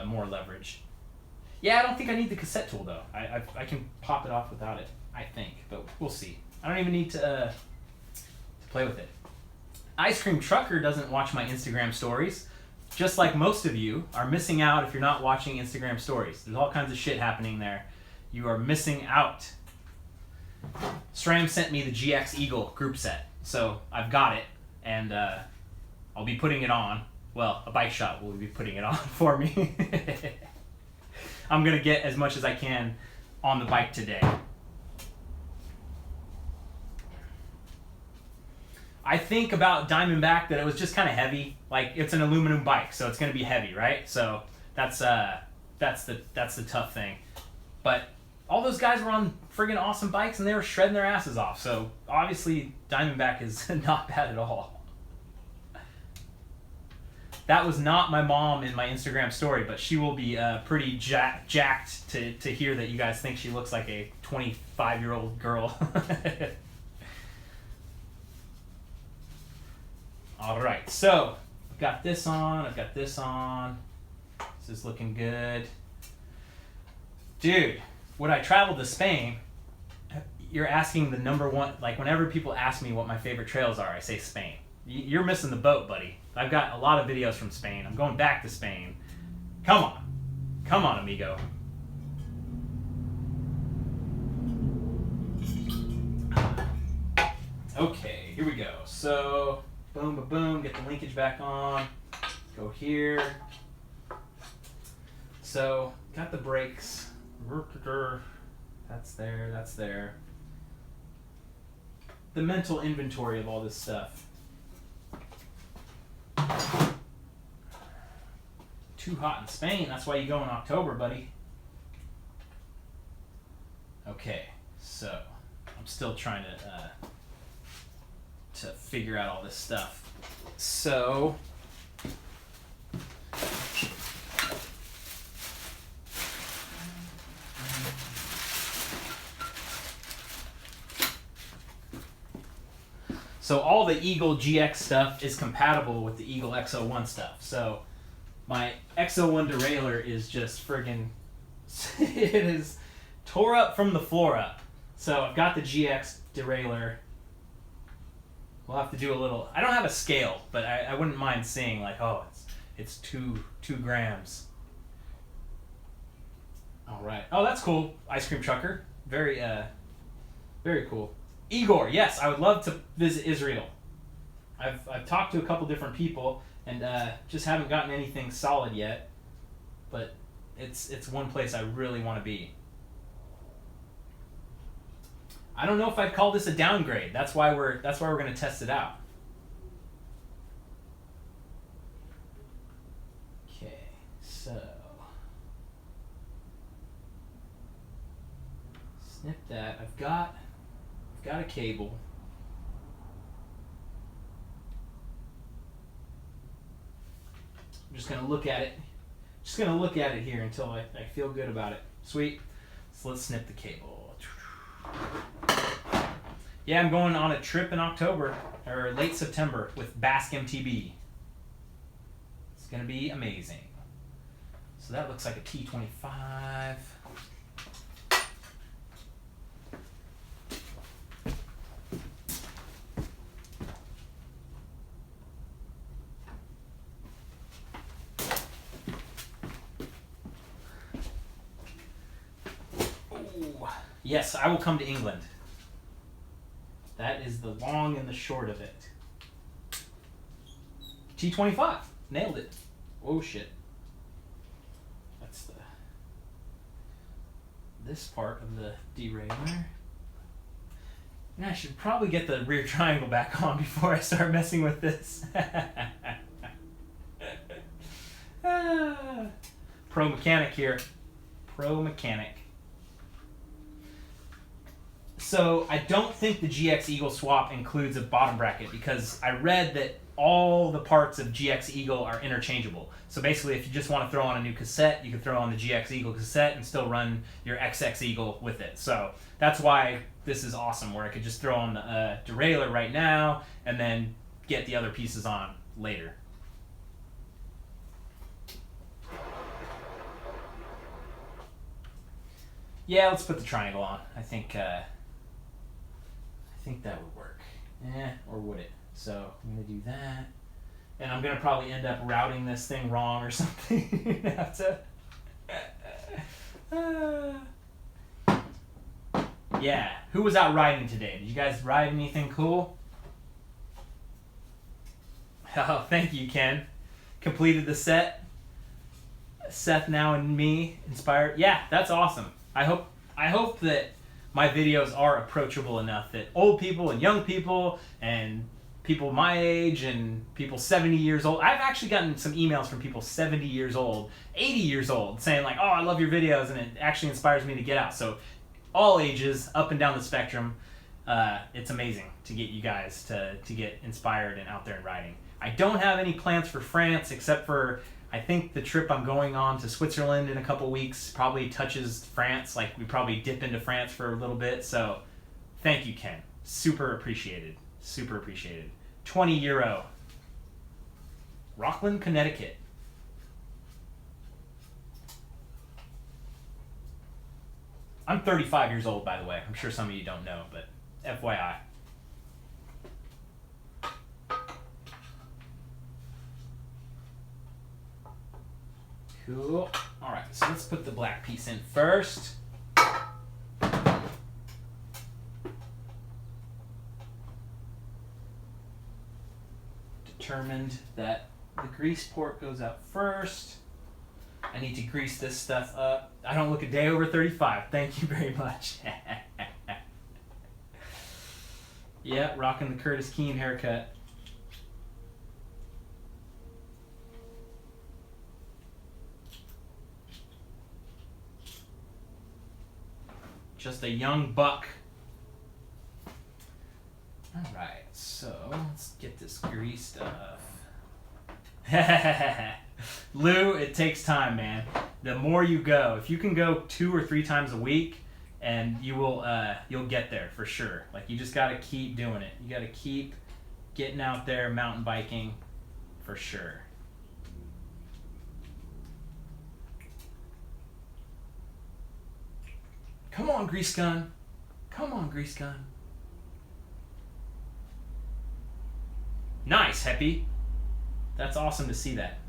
more leverage. Yeah, I don't think I need the cassette tool though. I can pop it off without it, I think, but we'll see. I don't even need to play with it. Ice Cream Trucker doesn't watch my Instagram stories. Just like most of you are missing out if you're not watching Instagram stories. There's all kinds of shit happening there. You are missing out. SRAM sent me the GX Eagle group set, so I've got it, and I'll be putting it on. Well, a bike shop will be putting it on for me. I'm going to get as much as I can on the bike today. I think about Diamondback that it was just kind of heavy. Like, it's an aluminum bike, so it's going to be heavy, right? So that's the tough thing. But all those guys were on friggin' awesome bikes and they were shredding their asses off. So obviously Diamondback is not bad at all. That was not my mom in my Instagram story, but she will be pretty jacked to hear that you guys think she looks like a 25-year-old girl. All right, so I've got this on, I've got this on. This is looking good. Dude, when I traveled to Spain, you're asking the number one, like whenever people ask me what my favorite trails are, I say Spain. You're missing the boat, buddy. I've got a lot of videos from Spain. I'm going back to Spain. Come on. Come on, amigo. Okay, here we go. So, boom, boom, boom, get the linkage back on. Go here. So, got the brakes. That's there, that's there. The mental inventory of all this stuff. Too hot in Spain, that's why you go in October, buddy. Okay, so I'm still trying to figure out all this stuff. So all the Eagle GX stuff is compatible with the Eagle X01 stuff. So my X01 derailleur is just friggin' it is tore up from the floor up. So I've got the GX derailleur. We'll have to do a little. I don't have a scale, but I wouldn't mind seeing like, oh, it's two grams. All right. Oh, that's cool. Ice cream trucker. Very cool. Igor, yes, I would love to visit Israel. I've talked to a couple different people and just haven't gotten anything solid yet. But it's one place I really want to be. I don't know if I'd call this a downgrade. That's why we're going to test it out. Okay, so snip that. I've got a cable. I'm just going to look at it. Just going to look at it here until I feel good about it. Sweet. So let's snip the cable. Yeah, I'm going on a trip in October, or late September, with Basque MTB. It's going to be amazing. So that looks like a T25. Ooh. Yes, I will come to England. That is the long and the short of it. T25. Nailed it. Oh shit. That's this part of the derailleur. And I should probably get the rear triangle back on before I start messing with this. Pro mechanic here. Pro mechanic. So I don't think the GX Eagle swap includes a bottom bracket because I read that all the parts of GX Eagle are interchangeable. So basically if you just want to throw on a new cassette, you can throw on the GX Eagle cassette and still run your XX Eagle with it. So that's why this is awesome, where I could just throw on the derailleur right now and then get the other pieces on later. Yeah, let's put the triangle on. I think that would work. Or would it? So I'm going to do that. And I'm going to probably end up routing this thing wrong or something. Have to. Yeah. Who was out riding today? Did you guys ride anything cool? Oh, thank you, Ken. Completed the set. Seth now and me inspired. Yeah, that's awesome. I hope that my videos are approachable enough that old people and young people and people my age and people 70 years old. I've actually gotten some emails from people 70 years old, 80 years old, saying like, oh, I love your videos, and it actually inspires me to get out. So all ages, up and down the spectrum, it's amazing to get you guys to get inspired and out there and riding. I don't have any plans for France except for I think the trip I'm going on to Switzerland in a couple weeks probably touches France. Like, we probably dip into France for a little bit. So, thank you, Ken. Super appreciated. Super appreciated. €20. Rockland, Connecticut. I'm 35 years old, by the way. I'm sure some of you don't know, but FYI. Cool. All right, so let's put the black piece in first. determined that the grease port goes out first. I need to grease this stuff up. I don't look a day over 35. Thank you very much. Yeah, rocking the Curtis Keene haircut. Just a young buck. Alright, so let's get this greased up. Lou, it takes time, man. The more you go, if you can go 2 or 3 times a week, and you will, you'll get there for sure. Like, you just gotta keep doing it. You gotta keep getting out there, mountain biking, for sure. Come on, grease gun. Come on, grease gun. Nice, Heppy. That's awesome to see that.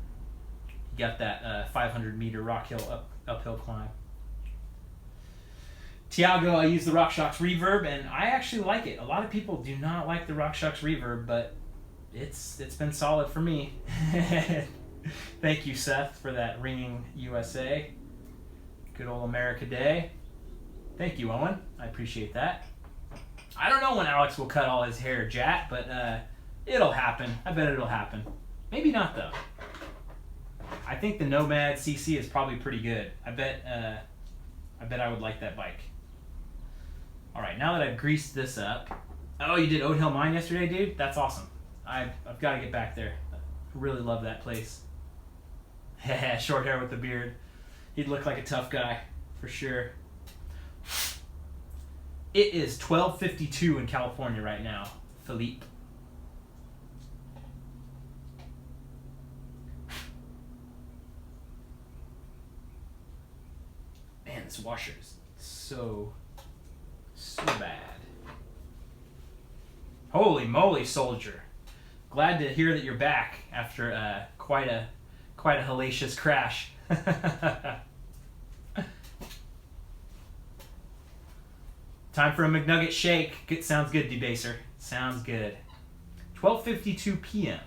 You got that 500-meter rock hill uphill climb. Tiago, I use the RockShox reverb, and I actually like it. A lot of people do not like the RockShox reverb, but it's been solid for me. Thank you, Seth, for that ringing USA. Good old America Day. Thank you, Owen. I appreciate that. I don't know when Alex will cut all his hair, Jat, but it'll happen. I bet it'll happen. Maybe not, though. I think the Nomad CC is probably pretty good. I bet I would like that bike. All right, now that I've greased this up. Oh, you did Oat Hill Mine yesterday, dude? That's awesome. I've got to get back there. I really love that place. Short hair with the beard. He'd look like a tough guy, for sure. It is 12:52 in California right now, Philippe. Man, this washer is so bad. Holy moly, soldier! Glad to hear that you're back after quite a hellacious crash. Time for a McNugget shake. Sounds good, Debaser. Sounds good. 12:52 p.m.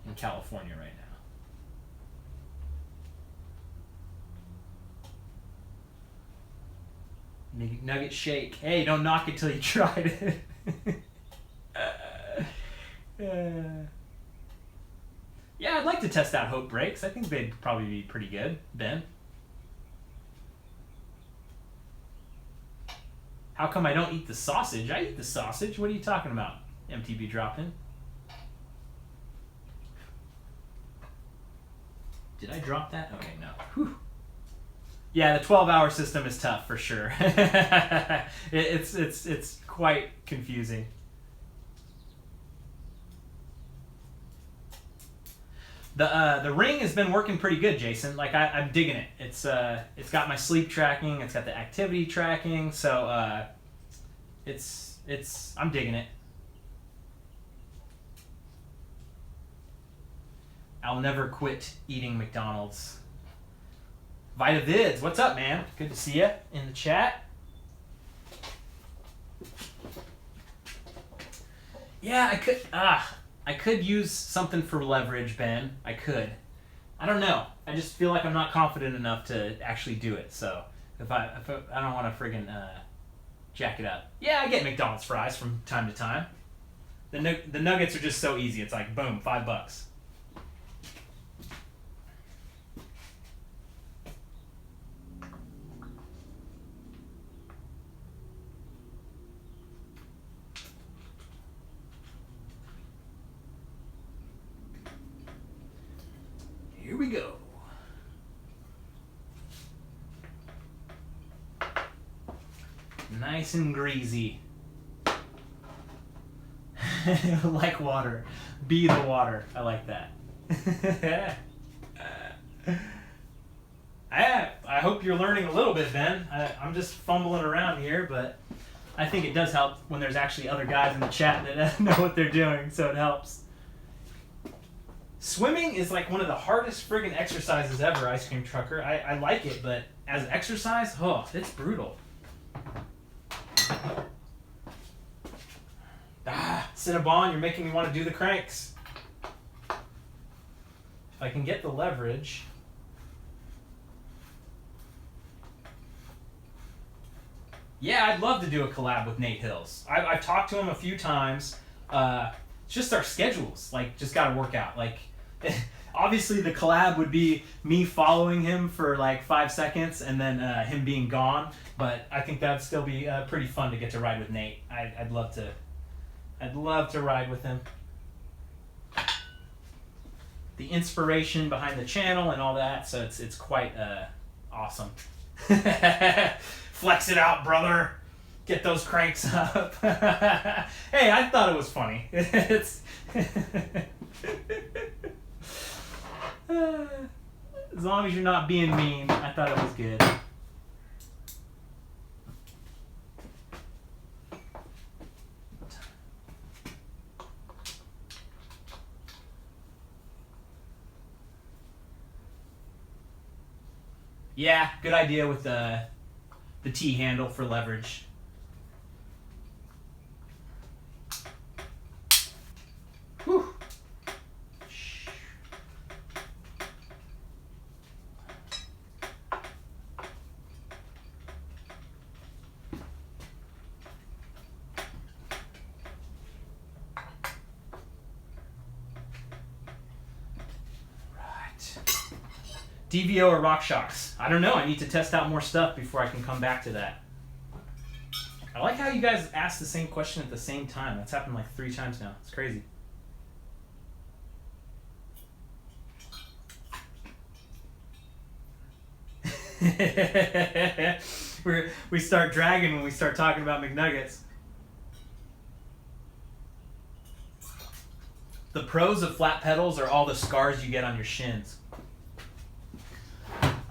in California right now. McNugget shake. Hey, don't knock it till you tried it. Yeah, I'd like to test out Hope Brakes. I think they'd probably be pretty good, Ben. How come I don't eat the sausage? I eat the sausage. What are you talking about? MTB drop-in. Did I drop that? Okay, no. Whew. Yeah, the 12-hour system is tough for sure. It's quite confusing. The ring has been working pretty good, Jason. Like I'm digging it. It's got my sleep tracking. It's got the activity tracking. So I'm digging it. I'll never quit eating McDonald's. VitaVids, what's up, man? Good to see you in the chat. Yeah, I could use something for leverage, Ben. I could. I don't know. I just feel like I'm not confident enough to actually do it. So if I don't want to friggin' jack it up. Yeah, I get McDonald's fries from time to time. The nuggets are just so easy. It's like boom, $5. Here we go. Nice and greasy. Like water. Be the water. I like that. I hope you're learning a little bit, Ben. I'm just fumbling around here, but I think it does help when there's actually other guys in the chat that know what they're doing, so it helps. Swimming is like one of the hardest friggin' exercises ever, Ice Cream Trucker. I like it, but as exercise, oh, it's brutal. Cinnabon, you're making me want to do the cranks. I can get the leverage. Yeah, I'd love to do a collab with Nate Hills. I've talked to him a few times. It's just our schedules, like, just got to work out. Like, obviously the collab would be me following him for like 5 seconds and then him being gone. But I think that'd still be pretty fun to get to ride with Nate. I'd love to ride with him. The inspiration behind the channel and all that, so it's quite awesome. Flex it out, brother. Get those cranks up. Hey, I thought it was funny. It's as long as you're not being mean, I thought it was good. Yeah, good idea with the T handle for leverage. Whew. DVO or RockShox? I don't know. I need to test out more stuff before I can come back to that. I like how you guys ask the same question at the same time. That's happened like 3 times now. It's crazy. We start dragging when we start talking about McNuggets. The pros of flat pedals are all the scars you get on your shins.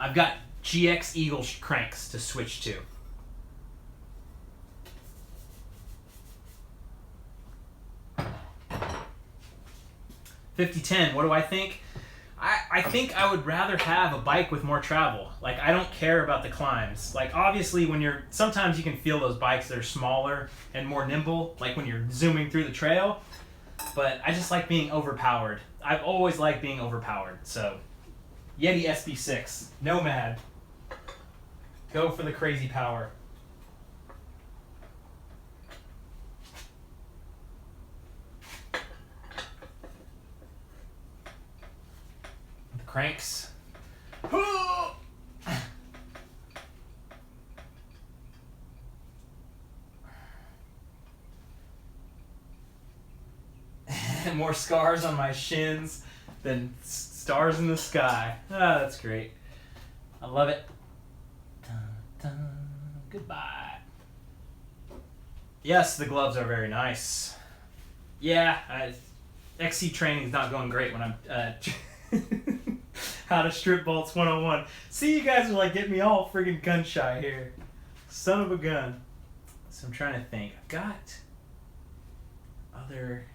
I've got GX Eagle cranks to switch to. $50-10, what do I think? I think I would rather have a bike with more travel. Like, I don't care about the climbs. Like, obviously sometimes you can feel those bikes that are smaller and more nimble, like when you're zooming through the trail. But I just like being overpowered. I've always liked being overpowered, so Yeti SB6, Nomad. Go for the crazy power. The cranks. More scars on my shins than stars in the sky. Ah, that's great. I love it. Dun, dun. Goodbye. Yes, the gloves are very nice. Yeah, XC training is not going great when I'm how to strip bolts 101. See, you guys are like getting me all friggin' gun shy here. Son of a gun. So I'm trying to think. I've got other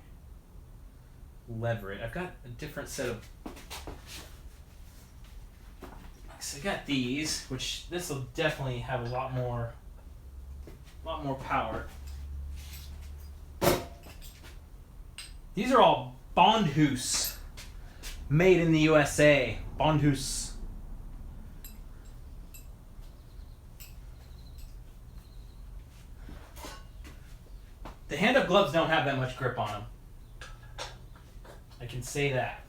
leverage. I've got a different set of. So I got these, which this will definitely have a lot more power. These are all Bondhoos, made in the USA. Bondhoos. The hand-up gloves don't have that much grip on them. I can say that.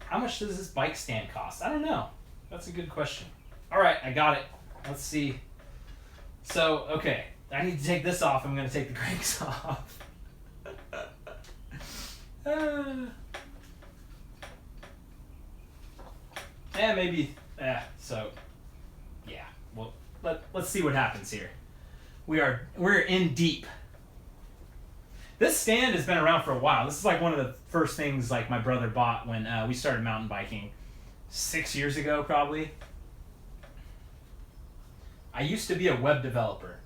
How much does this bike stand cost? I don't know. That's a good question. All right, I got it. Let's see. So, okay, I need to take this off. I'm going to take the cranks off. Maybe. So, yeah. Well, let's see what happens here. We're in deep. This stand has been around for a while. This is like one of the first things like my brother bought when we started mountain biking 6 years ago, probably. I used to be a web developer.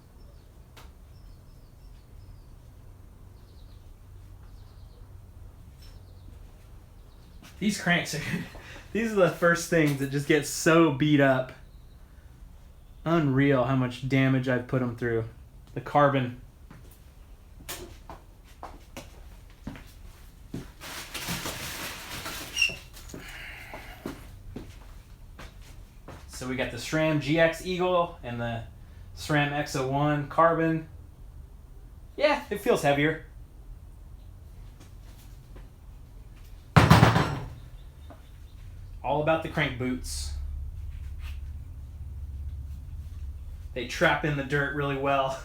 These cranks are these are the first things that just get so beat up. Unreal how much damage I've put them through. The carbon. So we got the SRAM GX Eagle and the SRAM X01 Carbon. Yeah, it feels heavier. All about the crank boots. They trap in the dirt really well.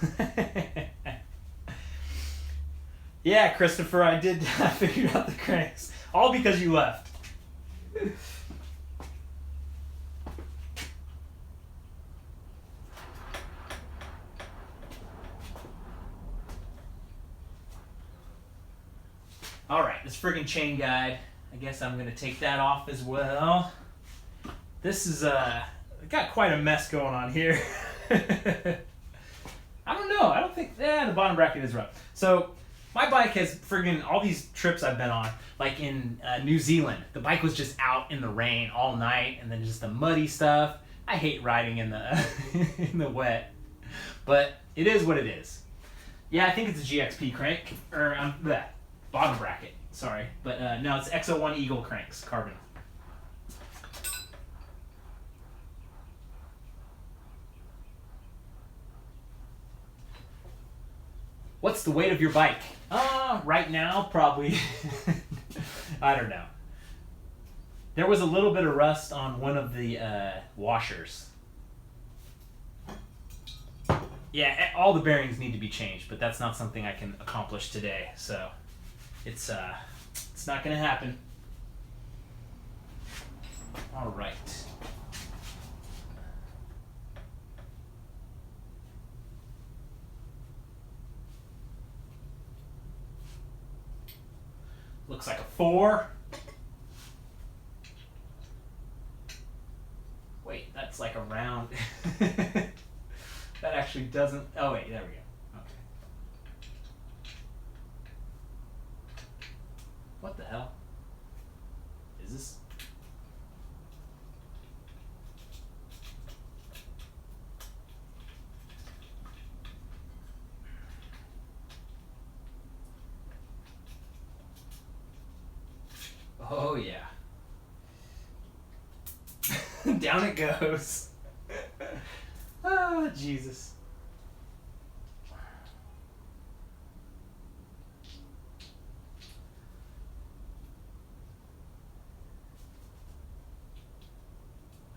Yeah, Christopher, I did figure out the cranks. All because you left. Alright, this friggin' chain guide. I guess I'm going to take that off as well. This is, got quite a mess going on here. I don't know. I don't think, the bottom bracket is rough. So, my bike has friggin' all these trips I've been on, like in New Zealand. The bike was just out in the rain all night, and then just the muddy stuff. I hate riding in the in the wet, but it is what it is. Yeah, I think it's a GXP crank, or bottom bracket. Sorry, but no, it's X01 Eagle cranks, carbon. What's the weight of your bike? Right now, probably, I don't know. There was a little bit of rust on one of the washers. Yeah, all the bearings need to be changed, but that's not something I can accomplish today, so it's not gonna happen. All right. Looks like a 4. Wait, that's like a round. That actually doesn't. Oh wait, there we go. Okay. What the hell? Is this? Oh yeah. Down it goes. Oh, Jesus.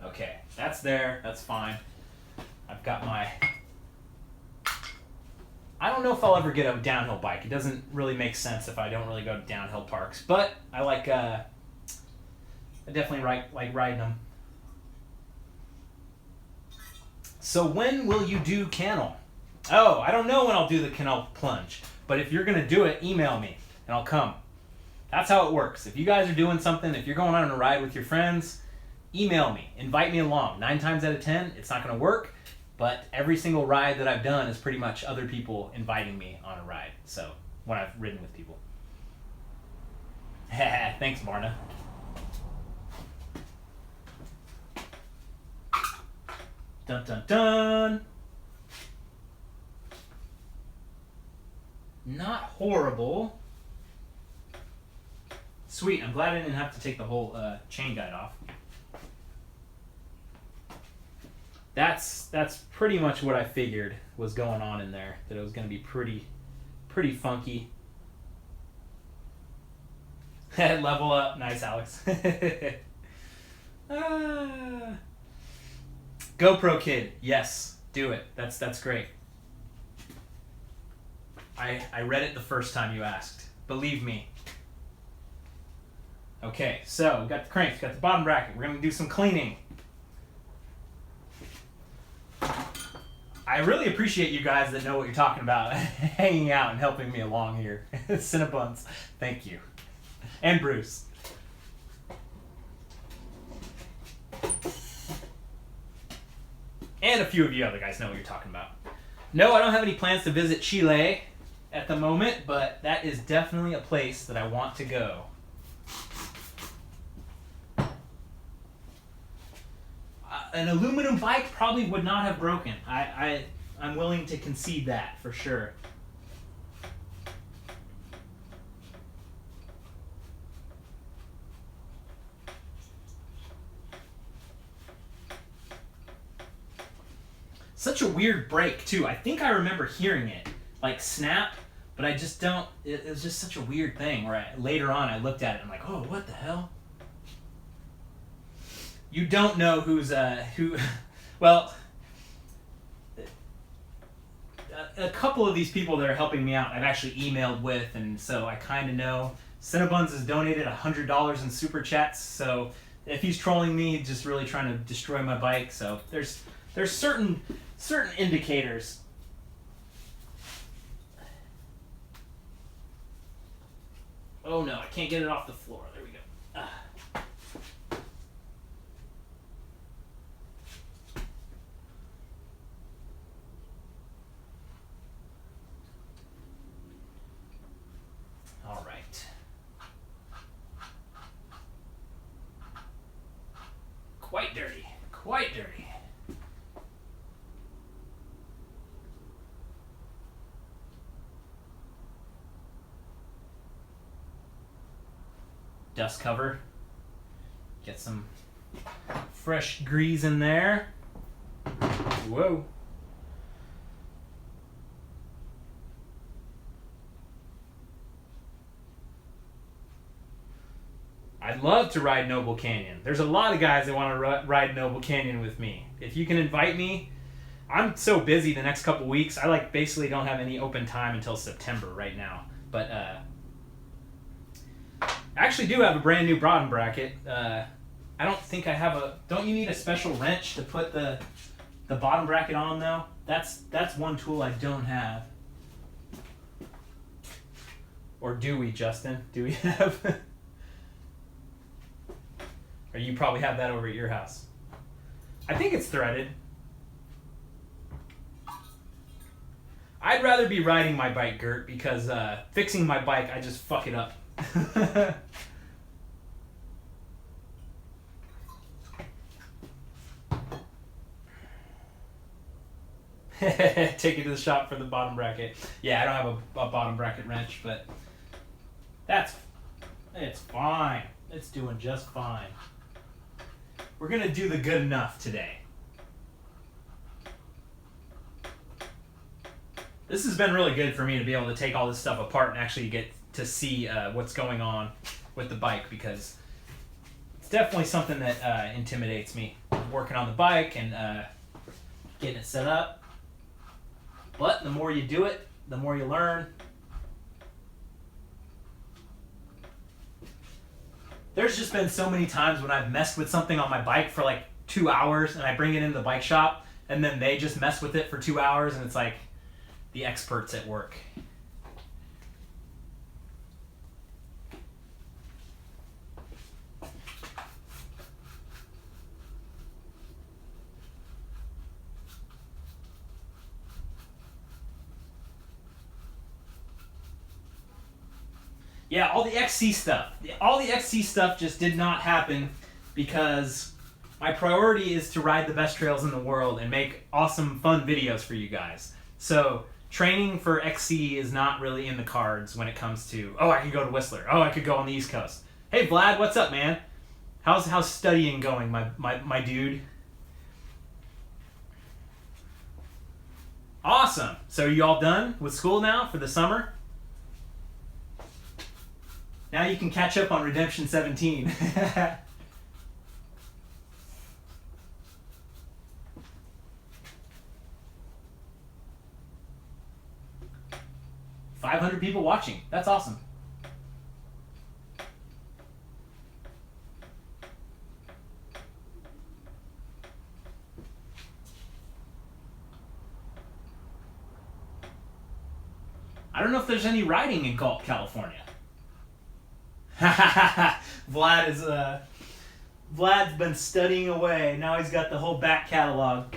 Okay, that's there. That's fine. I've got my... I don't know if I'll ever get a downhill bike. It doesn't really make sense if I don't really go to downhill parks. But I like... I definitely like riding them. So when will you do Cannel? Oh, I don't know when I'll do the Cannel plunge. But if you're going to do it, email me and I'll come. That's how it works. If you guys are doing something, if you're going on a ride with your friends, email me. Invite me along. 9 times out of 10, it's not going to work. But every single ride that I've done is pretty much other people inviting me on a ride. So when I've ridden with people. Thanks, Marna. Dun dun dun. Not horrible. Sweet, I'm glad I didn't have to take the whole chain guide off. That's pretty much what I figured was going on in there. That it was going to be pretty funky. Level up, nice, Alex. GoPro Kid, yes, do it. That's great. I read it the first time you asked. Believe me. Okay, so we got the cranks, got the bottom bracket. We're gonna do some cleaning. I really appreciate you guys that know what you're talking about, hanging out and helping me along here. Cinnabons, thank you, and Bruce. And a few of you other guys know what you're talking about. No, I don't have any plans to visit Chile at the moment, but that is definitely a place that I want to go. An aluminum bike probably would not have broken. I'm willing to concede that for sure. Such a weird break too. I think I remember hearing it like snap, but I just don't. It was just such a weird thing where later on I looked at it and I'm like, oh, what the hell? You don't know who's who. Well, a couple of these people that are helping me out I've actually emailed with, and so I kind of know. Cinnabons has donated $100 in super chats, so if he's trolling me, he's just really trying to destroy my bike. So there's certain indicators. Oh no, I can't get it off the floor. There we go. All right. Quite dirty. Quite dirty. Dust cover. Get some fresh grease in there. Whoa. I'd love to ride Noble Canyon. There's a lot of guys that want to ride Noble Canyon with me. If you can invite me, I'm so busy the next couple weeks. I basically don't have any open time until September right now. But I actually do have a brand new bottom bracket. I don't think I have a. Don't you need a special wrench to put the bottom bracket on though? That's one tool I don't have. Or do we, Justin? Do we have? Or you probably have that over at your house. I think it's threaded. I'd rather be riding my bike, Gert, because fixing my bike, I just fuck it up. Take it to the shop for the bottom bracket. Yeah, I don't have a bottom bracket wrench, but it's fine. It's doing just fine. We're gonna do the good enough today. This has been really good for me to be able to take all this stuff apart and actually get to see what's going on with the bike, because it's definitely something that intimidates me. Working on the bike and getting it set up. But the more you do it, the more you learn. There's just been so many times when I've messed with something on my bike for like 2 hours and I bring it into the bike shop and then they just mess with it for 2 hours and it's like the experts at work. Yeah, all the XC stuff. All the XC stuff just did not happen because my priority is to ride the best trails in the world and make awesome, fun videos for you guys. So training for XC is not really in the cards when it comes to, oh, I could go to Whistler. Oh, I could go on the East Coast. Hey, Vlad, what's up, man? How's studying going, my dude? Awesome. So are you all done with school now for the summer? Now you can catch up on Redemption 17. 500 people watching. That's awesome. I don't know if there's any riding in Galt, California. Vlad's been studying away. Now he's got the whole back catalog.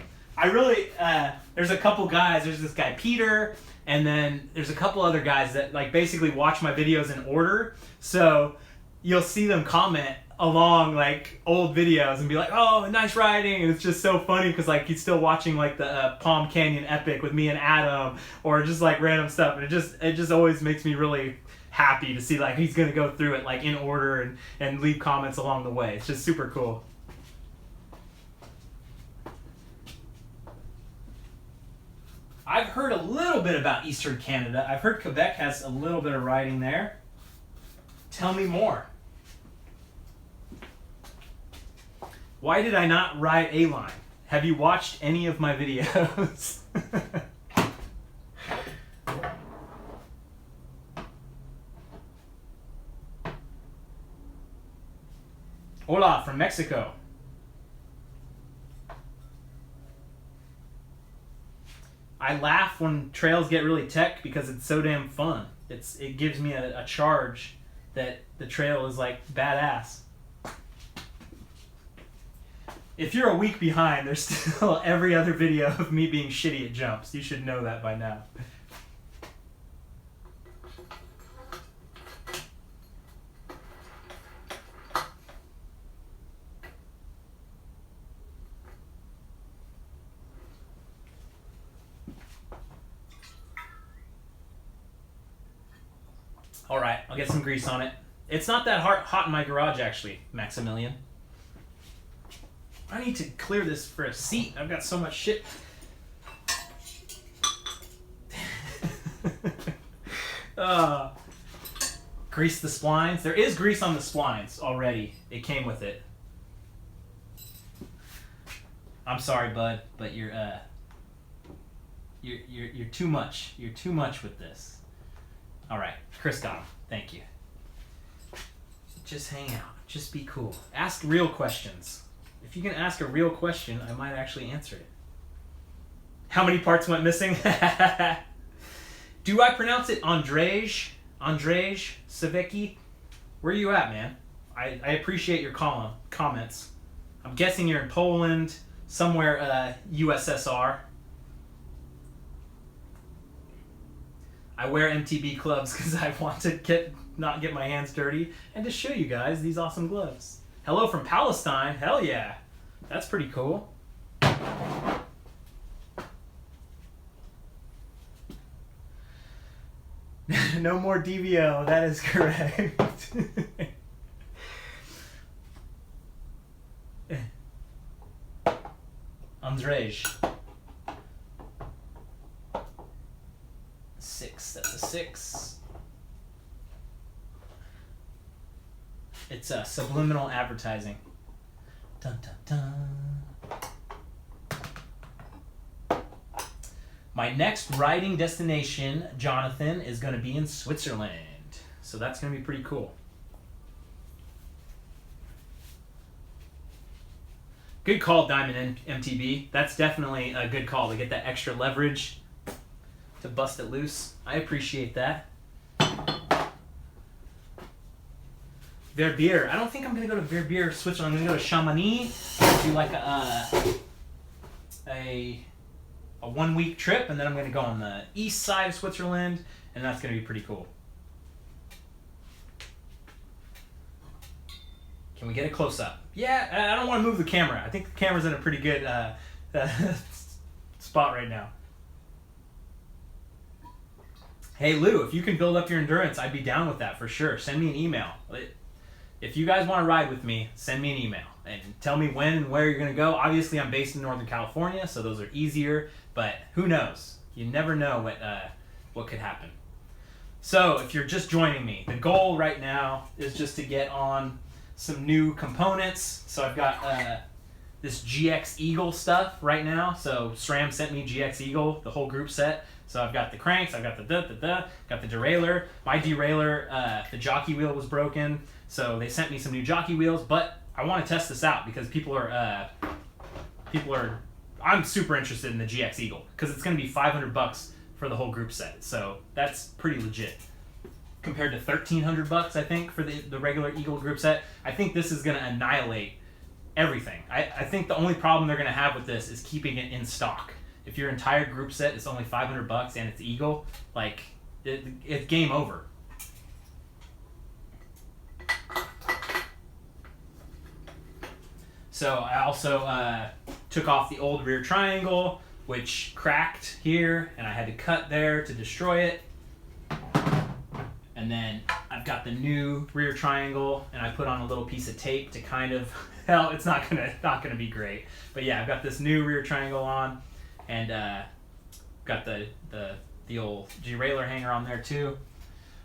There's a couple guys. There's this guy Peter, and then there's a couple other guys that like basically watch my videos in order. So you'll see them comment along like old videos and be like, "Oh, nice riding," and it's just so funny because like he's still watching like the Palm Canyon Epic with me and Adam, or just like random stuff, and it just always makes me really happy to see like he's gonna go through it like in order and leave comments along the way. It's just super cool. I've heard a little bit about Eastern Canada. I've heard Quebec has a little bit of riding there. Tell me more. Why did I not ride A-line? Have you watched any of my videos? Hola from Mexico. I laugh when trails get really tech because it's so damn fun. It gives me a charge that the trail is like badass. If you're a week behind, there's still every other video of me being shitty at jumps. You should know that by now. All right, I'll get some grease on it. It's not that hot in my garage, actually, Maximilian. I need to clear this for a seat. I've got so much shit. Grease the splines. There is grease on the splines already. It came with it. I'm sorry, bud, but you're too much. You're too much with this. All right, Chris got him. Thank you. Just hang out. Just be cool. Ask real questions. If you can ask a real question, I might actually answer it. How many parts went missing? Do I pronounce it Andrzej? Andrzej Savicki? Where are you at, man? I appreciate your comments. I'm guessing you're in Poland, somewhere USSR. I wear MTB gloves because I want to not get my hands dirty and to show you guys these awesome gloves. Hello from Palestine. Hell yeah. That's pretty cool. No more DVO. That is correct. Andrzej. 6. That's a 6. It's subliminal advertising. Dun, dun, dun. My next riding destination, Jonathan, is going to be in Switzerland. So that's going to be pretty cool. Good call, Diamond MTB. That's definitely a good call to get that extra leverage to bust it loose. I appreciate that. Verbier. I don't think I'm going to go to Verbier, Switzerland. I'm going to go to Chamonix, do like a 1 week trip, and then I'm going to go on the east side of Switzerland, and that's going to be pretty cool. Can we get a close-up? Yeah, I don't want to move the camera. I think the camera's in a pretty good spot right now. Hey, Lou, if you can build up your endurance, I'd be down with that for sure. Send me an email. If you guys want to ride with me, send me an email and tell me when and where you're going to go. Obviously, I'm based in Northern California, so those are easier, but who knows? You never know what could happen. So if you're just joining me, the goal right now is just to get on some new components. So I've got this GX Eagle stuff right now. So SRAM sent me GX Eagle, the whole group set. So I've got the cranks, I've got the got the derailleur. My derailleur, the jockey wheel was broken. So they sent me some new jockey wheels, but I want to test this out because people are, I'm super interested in the GX Eagle because it's going to be $500 for the whole group set. So that's pretty legit. Compared to $1,300, I think, for the regular Eagle group set. I think this is going to annihilate everything. I think the only problem they're going to have with this is keeping it in stock. If your entire group set is only $500 and it's Eagle, like, it's game over. So I also took off the old rear triangle, which cracked here, and I had to cut there to destroy it. And then I've got the new rear triangle, and I put on a little piece of tape to kind of, hell, it's not gonna be great. But yeah, I've got this new rear triangle on, and Got the old derailleur hanger on there too.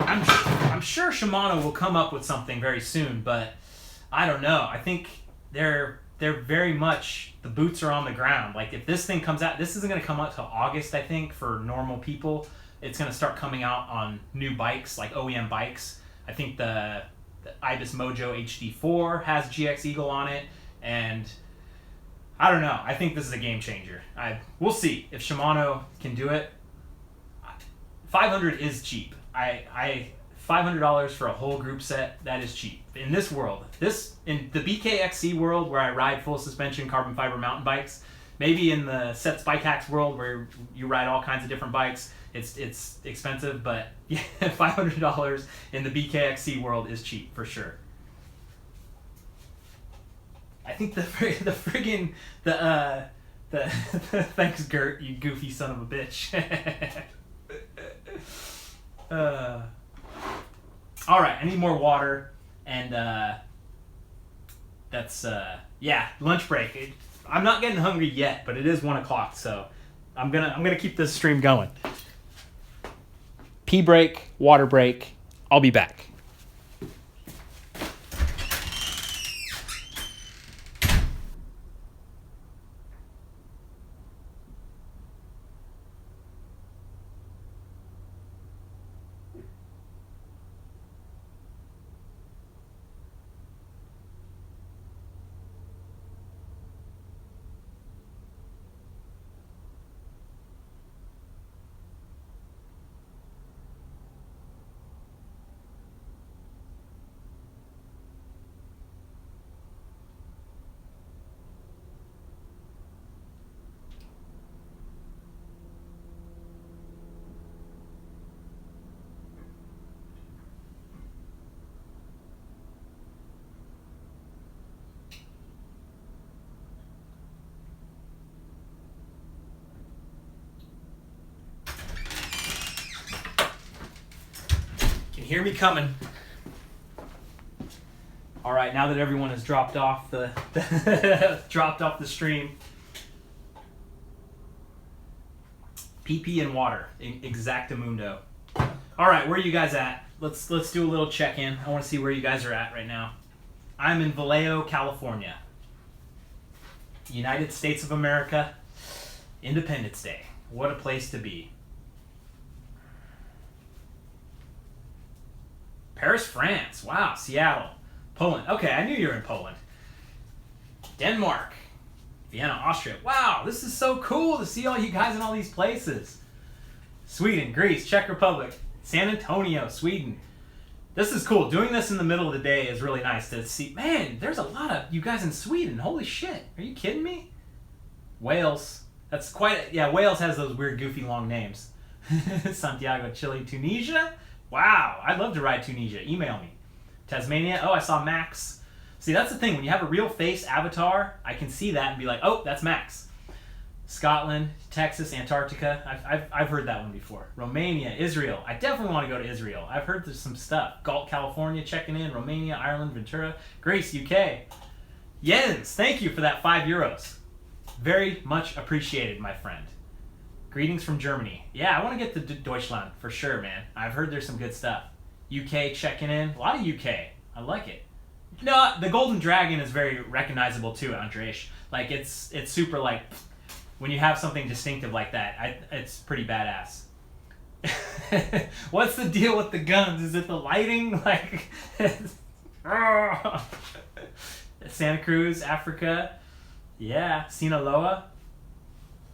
I'm sure Shimano will come up with something very soon, but I don't know. I think they're very much, the boots are on the ground. Like if this thing comes out, this isn't going to come out till August, I think, for normal people. It's going to start coming out on new bikes, like OEM bikes. I think the Ibis Mojo HD4 has GX Eagle on it, and I don't know. I think this is a game changer. We'll see if Shimano can do it. $500 is cheap. $500 for a whole group set, that is cheap. In this world, in the BKXC world where I ride full suspension carbon fiber mountain bikes, maybe in the Sets Bike Hacks world where you ride all kinds of different bikes, it's expensive, but yeah, $500 in the BKXC world is cheap for sure. I think the thanks Gert, you goofy son of a bitch. All right, I need more water, and that's yeah, lunch break. I'm not getting hungry yet, but it is 1 o'clock, so I'm gonna keep this stream going. Pee break, water break. I'll be back. Hear me coming. All right, now that everyone has dropped off the stream, PP and water, exactamundo. All right, where are you guys at? Let's do a little check-in. I want to see where you guys are at right now. I'm in Vallejo, California, United States of America. Independence Day. What a place to be. Paris, France. Wow. Seattle. Poland. Okay, I knew you were in Poland. Denmark. Vienna, Austria. Wow, this is so cool to see all you guys in all these places. Sweden, Greece, Czech Republic, San Antonio, Sweden. This is cool. Doing this in the middle of the day is really nice to see. Man, there's a lot of you guys in Sweden. Holy shit. Are you kidding me? Wales. That's quite... Yeah, Wales has those weird, goofy, long names. Santiago, Chile, Tunisia. Wow, I'd love to ride Tunisia. Email me. Tasmania. Oh, I saw Max. See, that's the thing. When you have a real face avatar, I can see that and be like, oh, that's Max. Scotland, Texas, Antarctica. I've heard that one before. Romania, Israel. I definitely want to go to Israel. I've heard there's some stuff. Galt, California, checking in. Romania, Ireland, Ventura. Greece, UK. Jens, thank you for that €5. Very much appreciated, my friend. Greetings from Germany. Yeah, I want to get to Deutschland for sure, man. I've heard there's some good stuff. UK checking in. A lot of UK. I like it. No, the Golden Dragon is very recognizable too, Andresh. Like it's super like when you have something distinctive like that, it's pretty badass. What's the deal with the guns? Is it the lighting? Like Santa Cruz, Africa. Yeah, Sinaloa.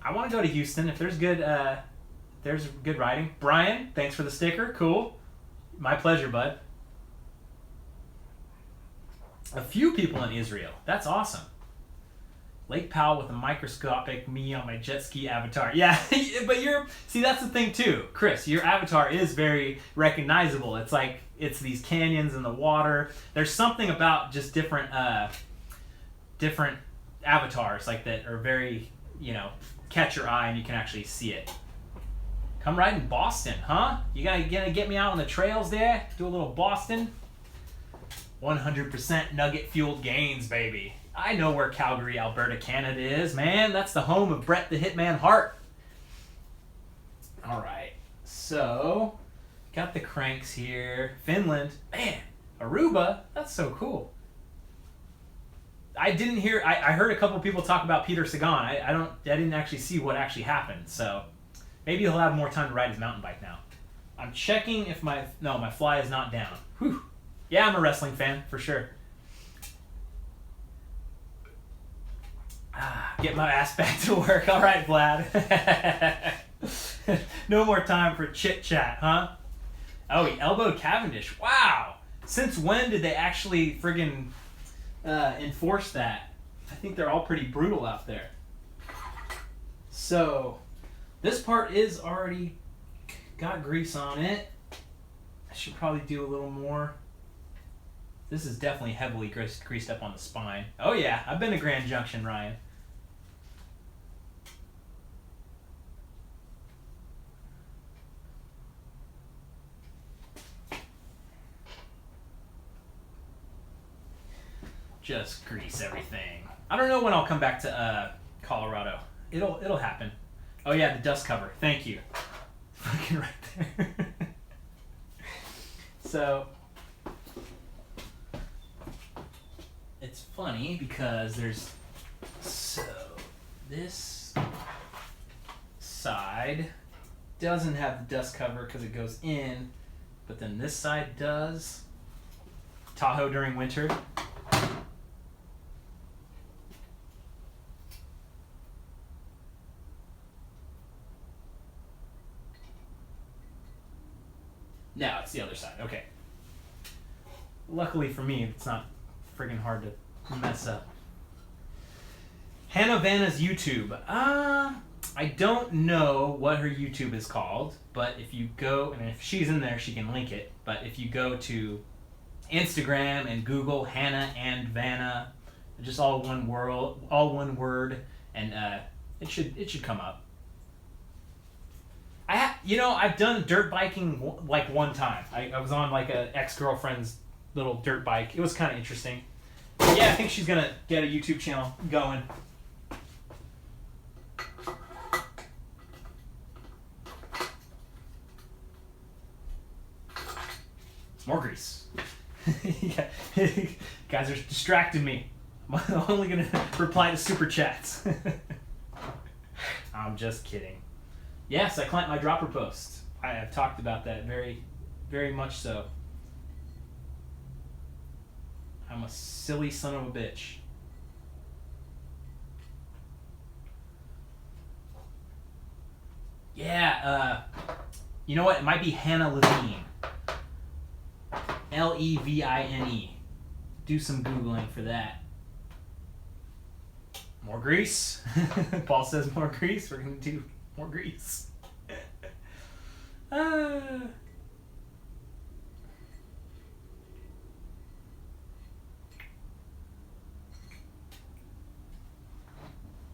I want to go to Houston if there's good riding. Brian, thanks for the sticker. Cool. My pleasure, bud. A few people in Israel. That's awesome. Lake Powell with a microscopic me on my jet ski avatar. Yeah, but see, that's the thing too, Chris. Your avatar is very recognizable. It's like it's these canyons in the water. There's something about just different avatars like that are very, catch your eye and you can actually see it. Come ride in Boston, huh? You gonna get me out on the trails there? Do a little Boston? 100% nugget-fueled gains, baby. I know where Calgary, Alberta, Canada is, man. That's the home of Bret the Hitman Hart. All right. So, got the cranks here. Finland. Man, Aruba. That's so cool. I didn't hear. I heard a couple people talk about Peter Sagan. I didn't actually see what actually happened. So, maybe he'll have more time to ride his mountain bike now. I'm checking if my fly is not down. Whew. Yeah, I'm a wrestling fan for sure. Get my ass back to work. All right, Vlad. No more time for chit chat, huh? Oh, he elbowed Cavendish. Wow. Since when did they actually friggin' enforce that? I think they're all pretty brutal out there. So, this part is already got grease on it. I should probably do a little more. This is definitely heavily greased up on the spine. Oh yeah, I've been to Grand Junction, Ryan. Just grease everything. I don't know when I'll come back to Colorado. It'll happen. Oh yeah, the dust cover. Thank you. Fucking right there. So it's funny because this side doesn't have the dust cover because it goes in, but then this side does. Tahoe during winter. No, it's the other side. Okay. Luckily for me, it's not friggin' hard to mess up. Hannah Vanna's YouTube. I don't know what her YouTube is called, but if you go, and if she's in there, she can link it. But if you go to Instagram and Google Hannah and Vanna, just all one word, and it should come up. I've done dirt biking like one time. I was on like a ex-girlfriend's little dirt bike. It was kind of interesting. But yeah, I think she's gonna get a YouTube channel going. More grease. Yeah. Guys are distracting me. I'm only gonna reply to super chats. I'm just kidding. Yes, I clamped my dropper post. I have talked about that very, very much so. I'm a silly son of a bitch. Yeah, you know what? It might be Hannah Levine. Levine. Do some Googling for that. More grease. Paul says more grease. We're going to do more grease.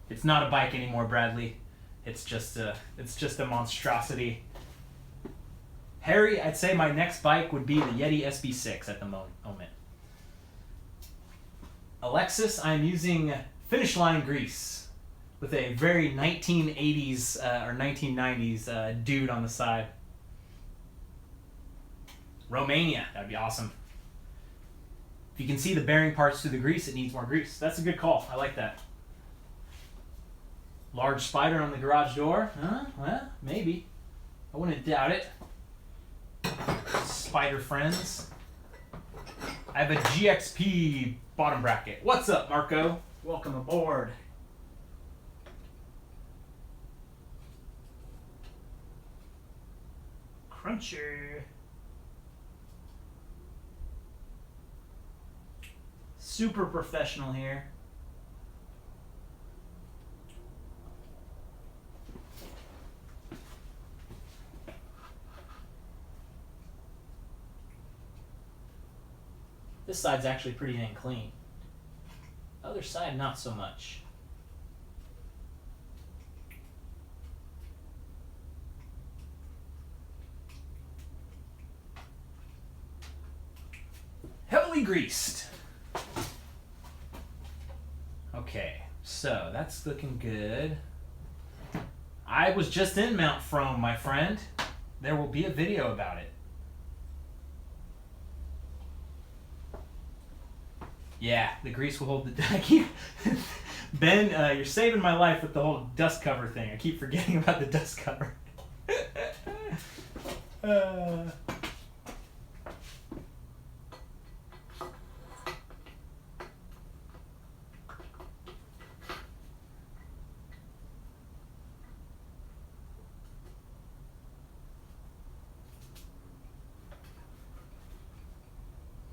It's not a bike anymore, Bradley. It's just a monstrosity. Harry, I'd say my next bike would be the Yeti SB6 at the moment. Alexis, I'm using Finish Line grease with a very 1980s or 1990s dude on the side. Romania, that'd be awesome. If you can see the bearing parts through the grease, it needs more grease. That's a good call. I like that. Large spider on the garage door? Huh? Well, maybe. I wouldn't doubt it. Spider friends. I have a GXP bottom bracket. What's up, Marco? Welcome aboard. Crunchy. Super professional here. This side's actually pretty dang clean. Other side, not so much. Heavily greased. Okay, so that's looking good. I was just in Mount Frome, my friend. There will be a video about it. Yeah, the grease will hold the... Ben, you're saving my life with the whole dust cover thing. I keep forgetting about the dust cover.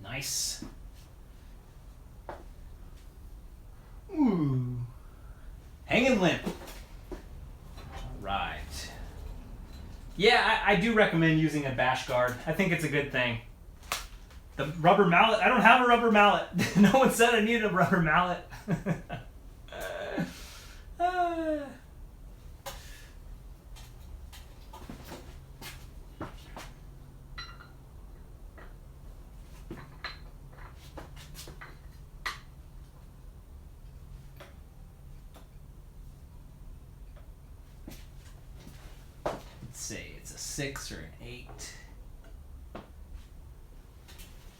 Nice. Ooh. Hanging limp. All right. Yeah, I do recommend using a bash guard. I think it's a good thing. The rubber mallet, I don't have a rubber mallet. No one said I needed a rubber mallet. Say it's a 6 or an 8.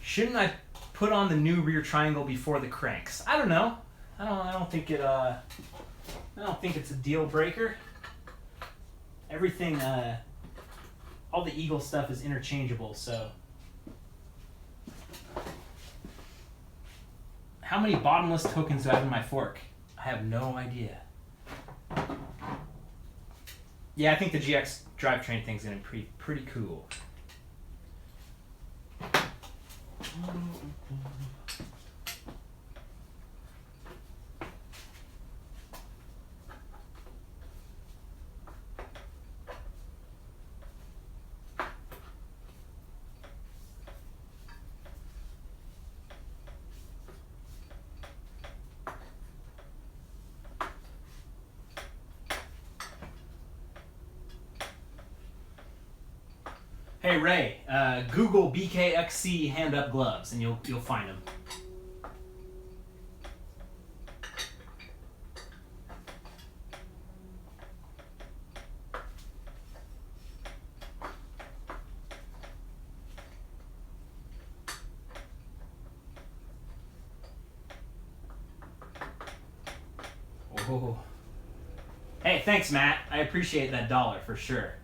Shouldn't I put on the new rear triangle before the cranks? I don't know. I don't think it's a deal breaker. Everything all the Eagle stuff is interchangeable, so how many bottomless tokens do I have in my fork? I have no idea. Yeah, I think the GX drivetrain thing's gonna be pretty cool. Hey Ray, Google BKXC hand-up gloves, and you'll find them. Oh. Hey, thanks, Matt. I appreciate that $1 for sure.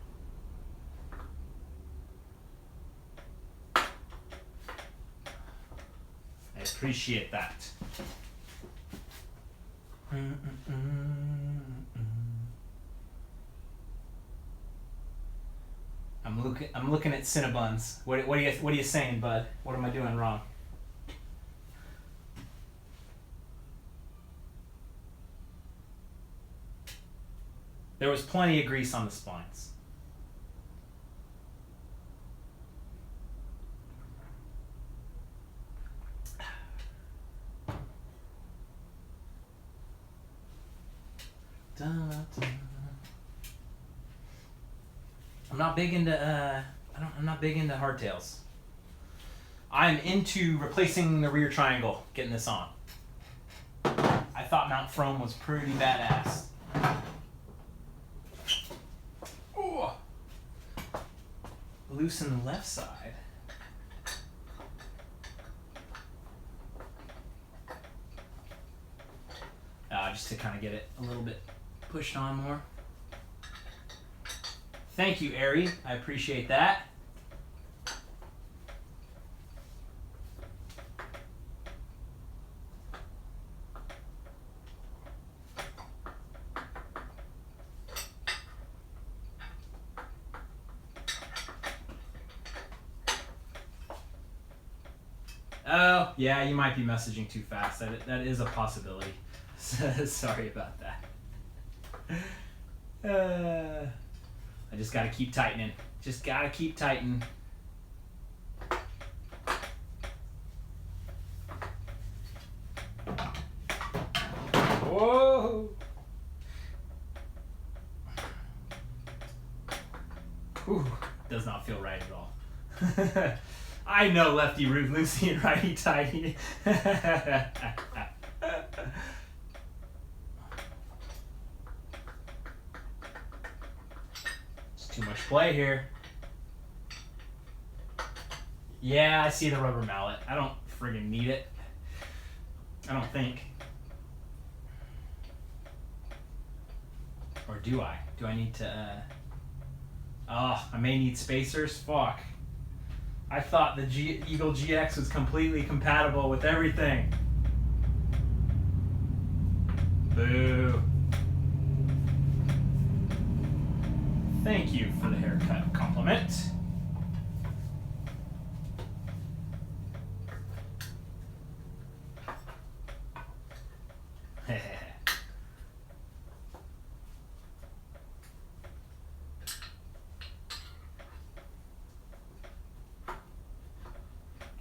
Appreciate that. I'm looking at Cinnabons. What are you saying, bud? What am I doing wrong? There was plenty of grease on the splines. I'm not big into I'm not big into hardtails. I'm into replacing the rear triangle, getting this on. I thought Mount Frome was pretty badass. Ooh. Loosen the left side. Just to kind of get it a little bit pushed on more. Thank you, Ari. I appreciate that. Oh, yeah, you might be messaging too fast. That is a possibility. Sorry about that. I just gotta keep tightening. Just gotta keep tightening. Whoa! Ooh, does not feel right at all. I know lefty loosey and righty tighty. Too much play here. Yeah, I see the rubber mallet. I don't friggin' need it. I don't think. Or do I? Do I need to, oh, I may need spacers? Fuck. I thought the Eagle GX was completely compatible with everything. Boo. Thank you for the haircut compliment.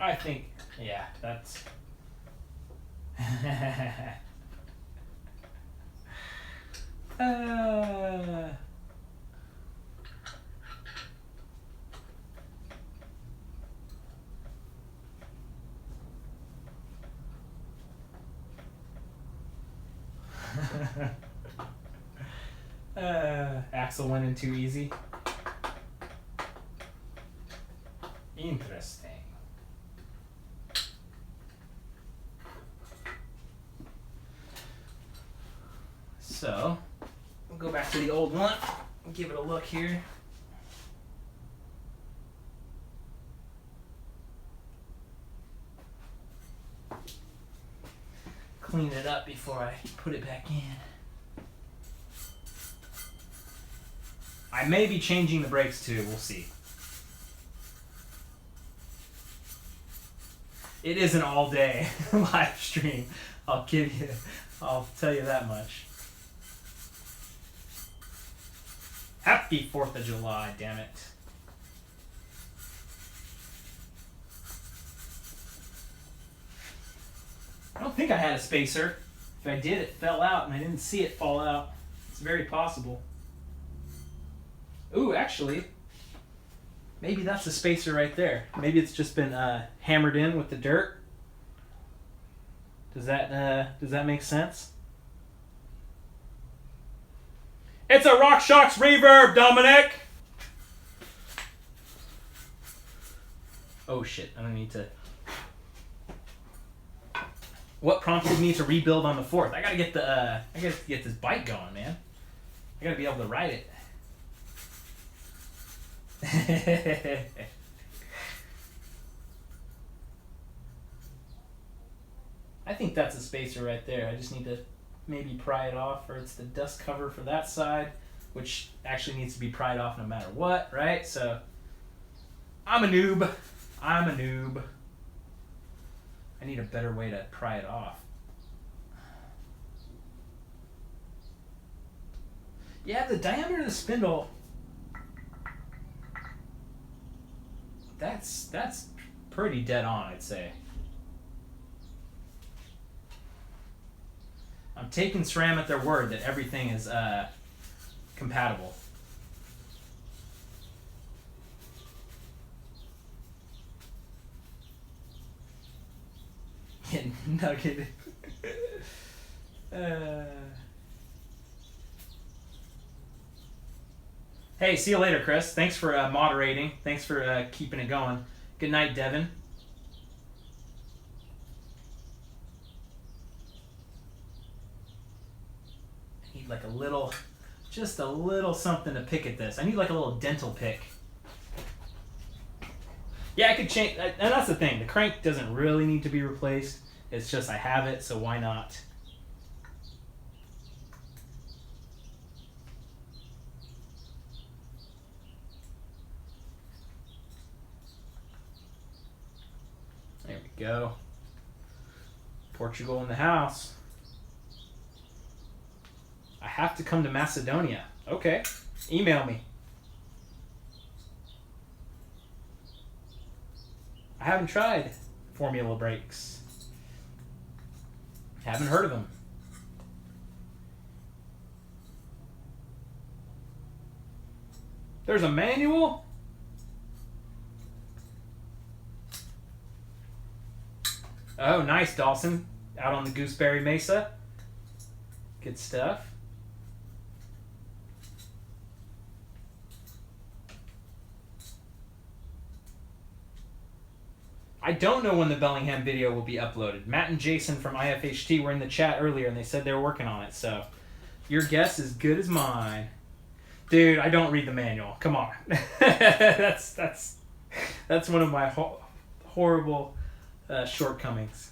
I think, yeah, that's... Axle went in too easy. Interesting. So, we'll go back to the old one and give it a look here. Clean it up before I put it back in. I may be changing the brakes too, we'll see. It is an all day live stream. I'll tell you that much. Happy 4th of July, damn it. I don't think I had a spacer. If I did, it fell out and I didn't see it fall out. It's very possible. Ooh, actually, maybe that's a spacer right there. Maybe it's just been hammered in with the dirt. Does that make sense? It's a RockShox reverb, Dominic! Oh shit, I don't need to... What prompted me to rebuild on the 4th? I gotta get this bike going, man. I gotta be able to ride it. I think that's a spacer right there. I just need to maybe pry it off, or it's the dust cover for that side, which actually needs to be pried off no matter what, right? So, I'm a noob. I need a better way to pry it off. Yeah, the diameter of the spindle, that's pretty dead on, I'd say. I'm taking SRAM at their word that everything is compatible. Getting nuggeted. Hey, see you later, Chris. Thanks for moderating. Thanks for keeping it going. Good night, Devin. I need like a little, just a little something to pick at this. I need like a little dental pick. Yeah, I could change, and that's the thing. The crank doesn't really need to be replaced. It's just I have it, so why not? There we go. Portugal in the house. I have to come to Macedonia. Okay, email me. I haven't tried Formula Brakes. Haven't heard of them. There's a manual? Oh, nice, Dawson. Out on the Gooseberry Mesa. Good stuff. I don't know when the Bellingham video will be uploaded. Matt and Jason from IFHT were in the chat earlier, and they said they were working on it, so your guess is good as mine. Dude, I don't read the manual. Come on. That's one of my horrible shortcomings.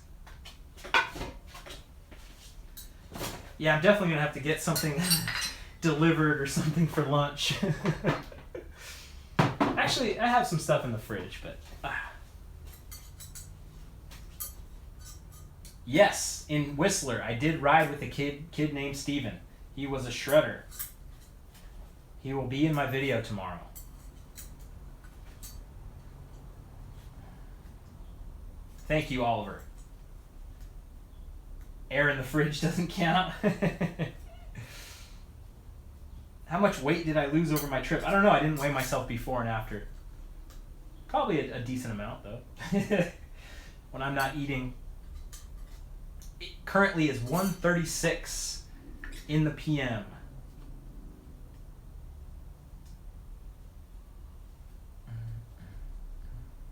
Yeah, I'm definitely going to have to get something delivered or something for lunch. Actually, I have some stuff in the fridge, but... Yes, in Whistler, I did ride with a kid named Steven. He was a shredder. He will be in my video tomorrow. Thank you, Oliver. Air in the fridge doesn't count. How much weight did I lose over my trip? I don't know. I didn't weigh myself before and after. Probably a decent amount, though. When I'm not eating. It currently is 1:36 in the PM.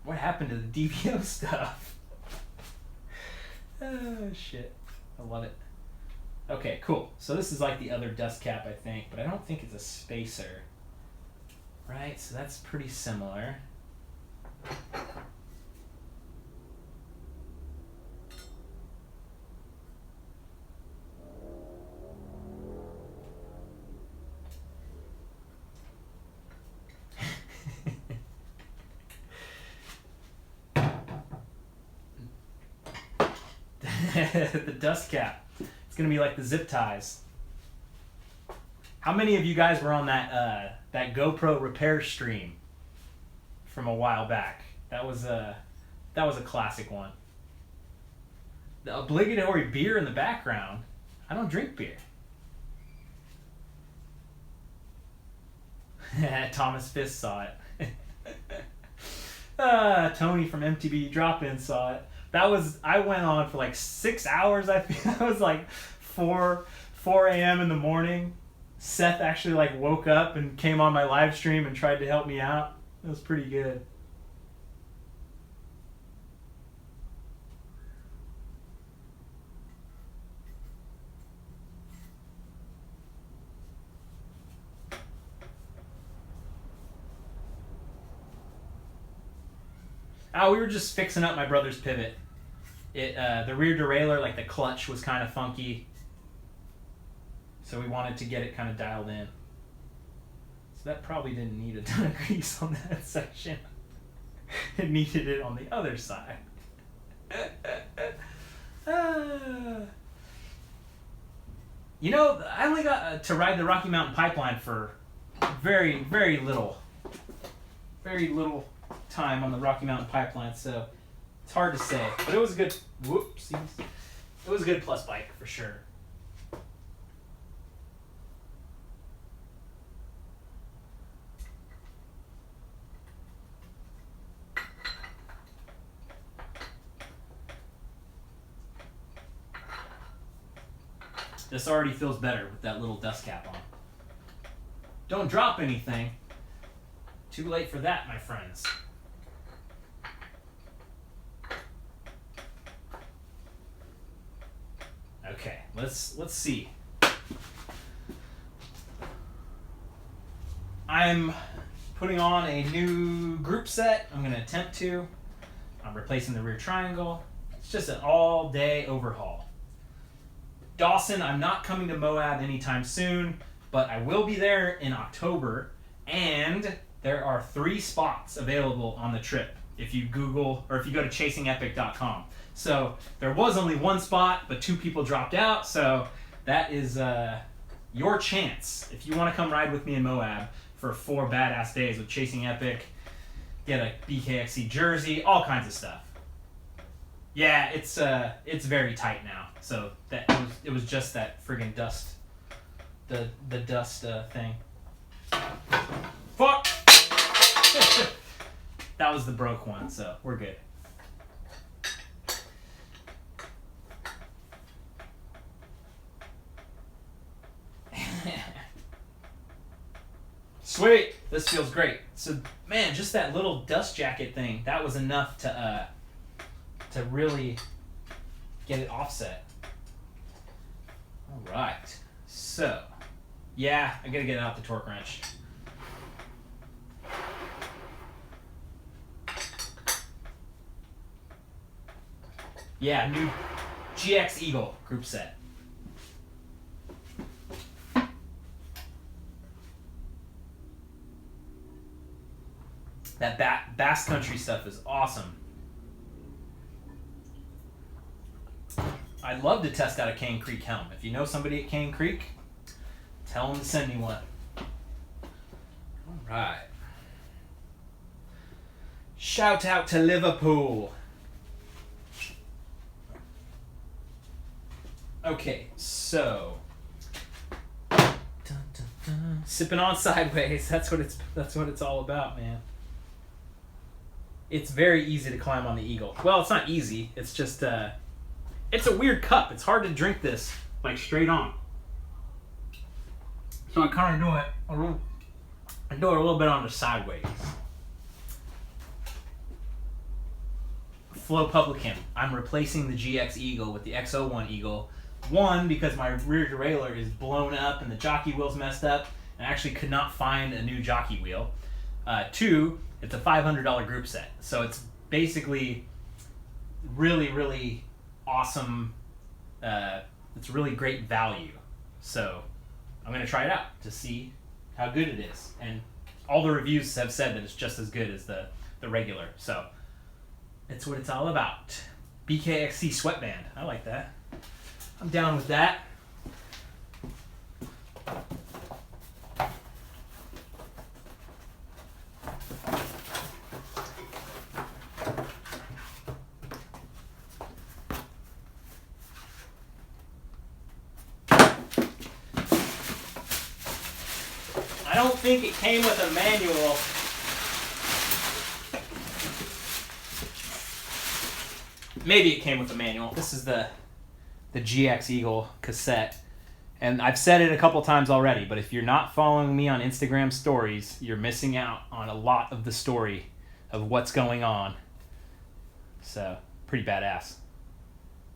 What happened to the DVO stuff? Oh, shit. I love it. Okay, cool. So this is like the other dust cap, I think, but I don't think it's a spacer. Right, so that's pretty similar. The dust cap. It's gonna be like the zip ties. How many of you guys were on that GoPro repair stream from a while back? That was a classic one. The obligatory beer in the background. I don't drink beer. Thomas Fist saw it. Tony from MTB Drop-In saw it. I went on for like 6 hours. I feel that was like 4 a.m. in the morning. Seth actually like woke up and came on my live stream and tried to help me out. It was pretty good. Oh, we were just fixing up my brother's pivot. The rear derailleur, like the clutch, was kind of funky. So we wanted to get it kind of dialed in. So that probably didn't need a ton of grease on that section. It needed it on the other side. You know, I only got to ride the Rocky Mountain Pipeline for very, very little. Very little time on the Rocky Mountain Pipeline, so it's hard to say. But it was a good, whoopsies. It was a good plus bike for sure. This already feels better with that little dust cap on. Don't drop anything. Too late for that, my friends. Okay, let's see. I'm putting on a new group set. I'm going to attempt to. I'm replacing the rear triangle. It's just an all-day overhaul. Dawson, I'm not coming to Moab anytime soon, but I will be there in October, and there are 3 spots available on the trip if you Google or if you go to chasingepic.com. So there was only 1 spot, but 2 people dropped out, so that is your chance. If you want to come ride with me in Moab for 4 badass days with Chasing Epic, get a BKXC jersey, all kinds of stuff. Yeah, it's very tight now. So that it was just that friggin' dust, the dust thing. Fuck! That was the broke one, so we're good. Sweet! This feels great. So, man, just that little dust jacket thing, that was enough to to really get it offset. All right. So, yeah, I gotta get out the torque wrench. Yeah, new GX Eagle group set. That Bass Country stuff is awesome. I'd love to test out a Cane Creek helm. If you know somebody at Cane Creek, tell them to send me one. All right. Shout out to Liverpool. Okay, so sipping on sideways. That's what it's all about, man. It's very easy to climb on the Eagle. Well, it's not easy. It's just it's a weird cup. It's hard to drink this like straight on. So I kind of do it a little bit on the sideways. Flow Publican. I'm replacing the GX Eagle with the X01 Eagle. One, because my rear derailleur is blown up and the jockey wheel's messed up, and I actually could not find a new jockey wheel. Two, it's a $500 group set, so it's basically really, really awesome. It's really great value. So I'm gonna try it out to see how good it is, and all the reviews have said that it's just as good as the regular. So it's what it's all about. BKXC sweatband. I like that. I'm down with that. I don't think it came with a manual. Maybe it came with a manual. This is the GX Eagle cassette. And I've said it a couple times already, but if you're not following me on Instagram stories, you're missing out on a lot of the story of what's going on. So, pretty badass.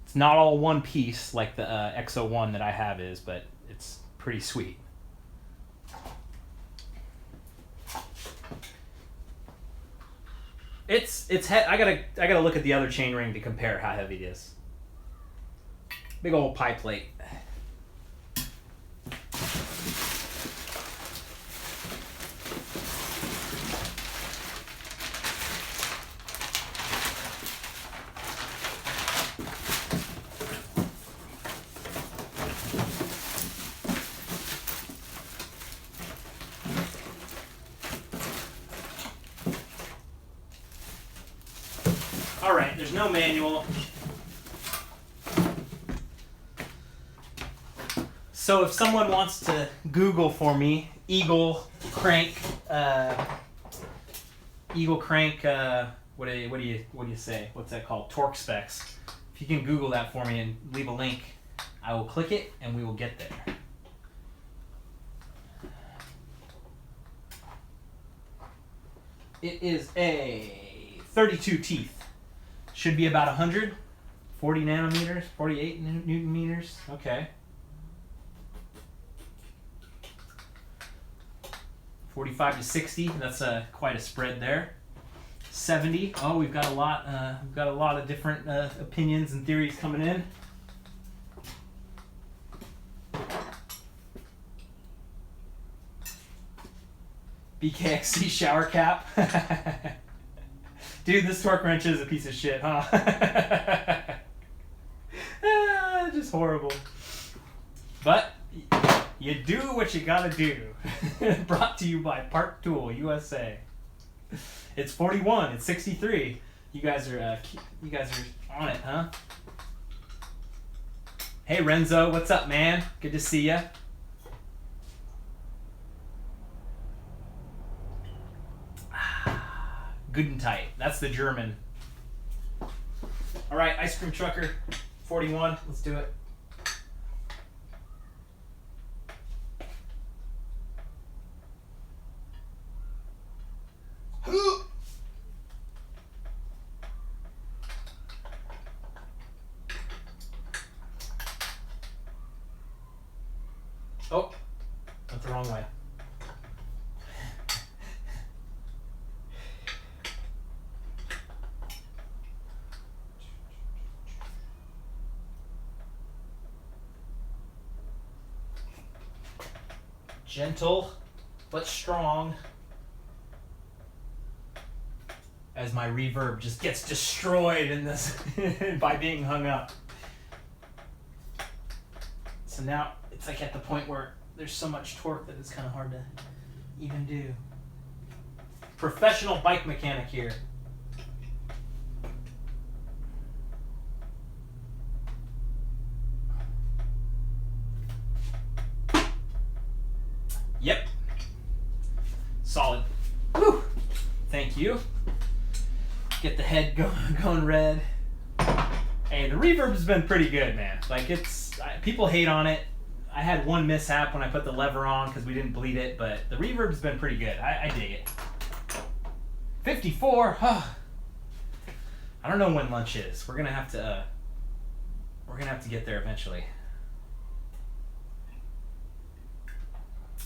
It's not all one piece like the X01 that I have is, but it's pretty sweet. I gotta look at the other chainring to compare how heavy it is. Big old pie plate. All right, there's no manual. So if someone wants to Google for me, Eagle crank, what do you say? What's that called? Torque specs. If you can Google that for me and leave a link, I will click it and we will get there. It is a 32 teeth. Should be about 140 nanometers, 48 newton meters. Okay. 45 to 60. That's quite a spread there. 70. Oh, we've got a lot. We've got a lot of different opinions and theories coming in. BKXC shower cap. Dude, this torque wrench is a piece of shit, huh? Just horrible. But you do what you gotta do. Brought to you by Park Tool USA. It's 41. It's 63. You guys are on it, huh? Hey Renzo, what's up, man? Good to see ya. Good and tight. That's the German. All right, ice cream trucker, 41. Let's do it. Oh, went the wrong way. Gentle, but strong. As my reverb just gets destroyed in this by being hung up. So now it's like at the point where there's so much torque that it's kind of hard to even do. Professional bike mechanic here. Yep. Solid. Whew. Thank you. Get the head going red. Hey, the reverb has been pretty good, man. Like people hate on it. I had one mishap when I put the lever on because we didn't bleed it, but the reverb's been pretty good. I dig it. 54. I don't know when lunch is. We're gonna have to get there eventually.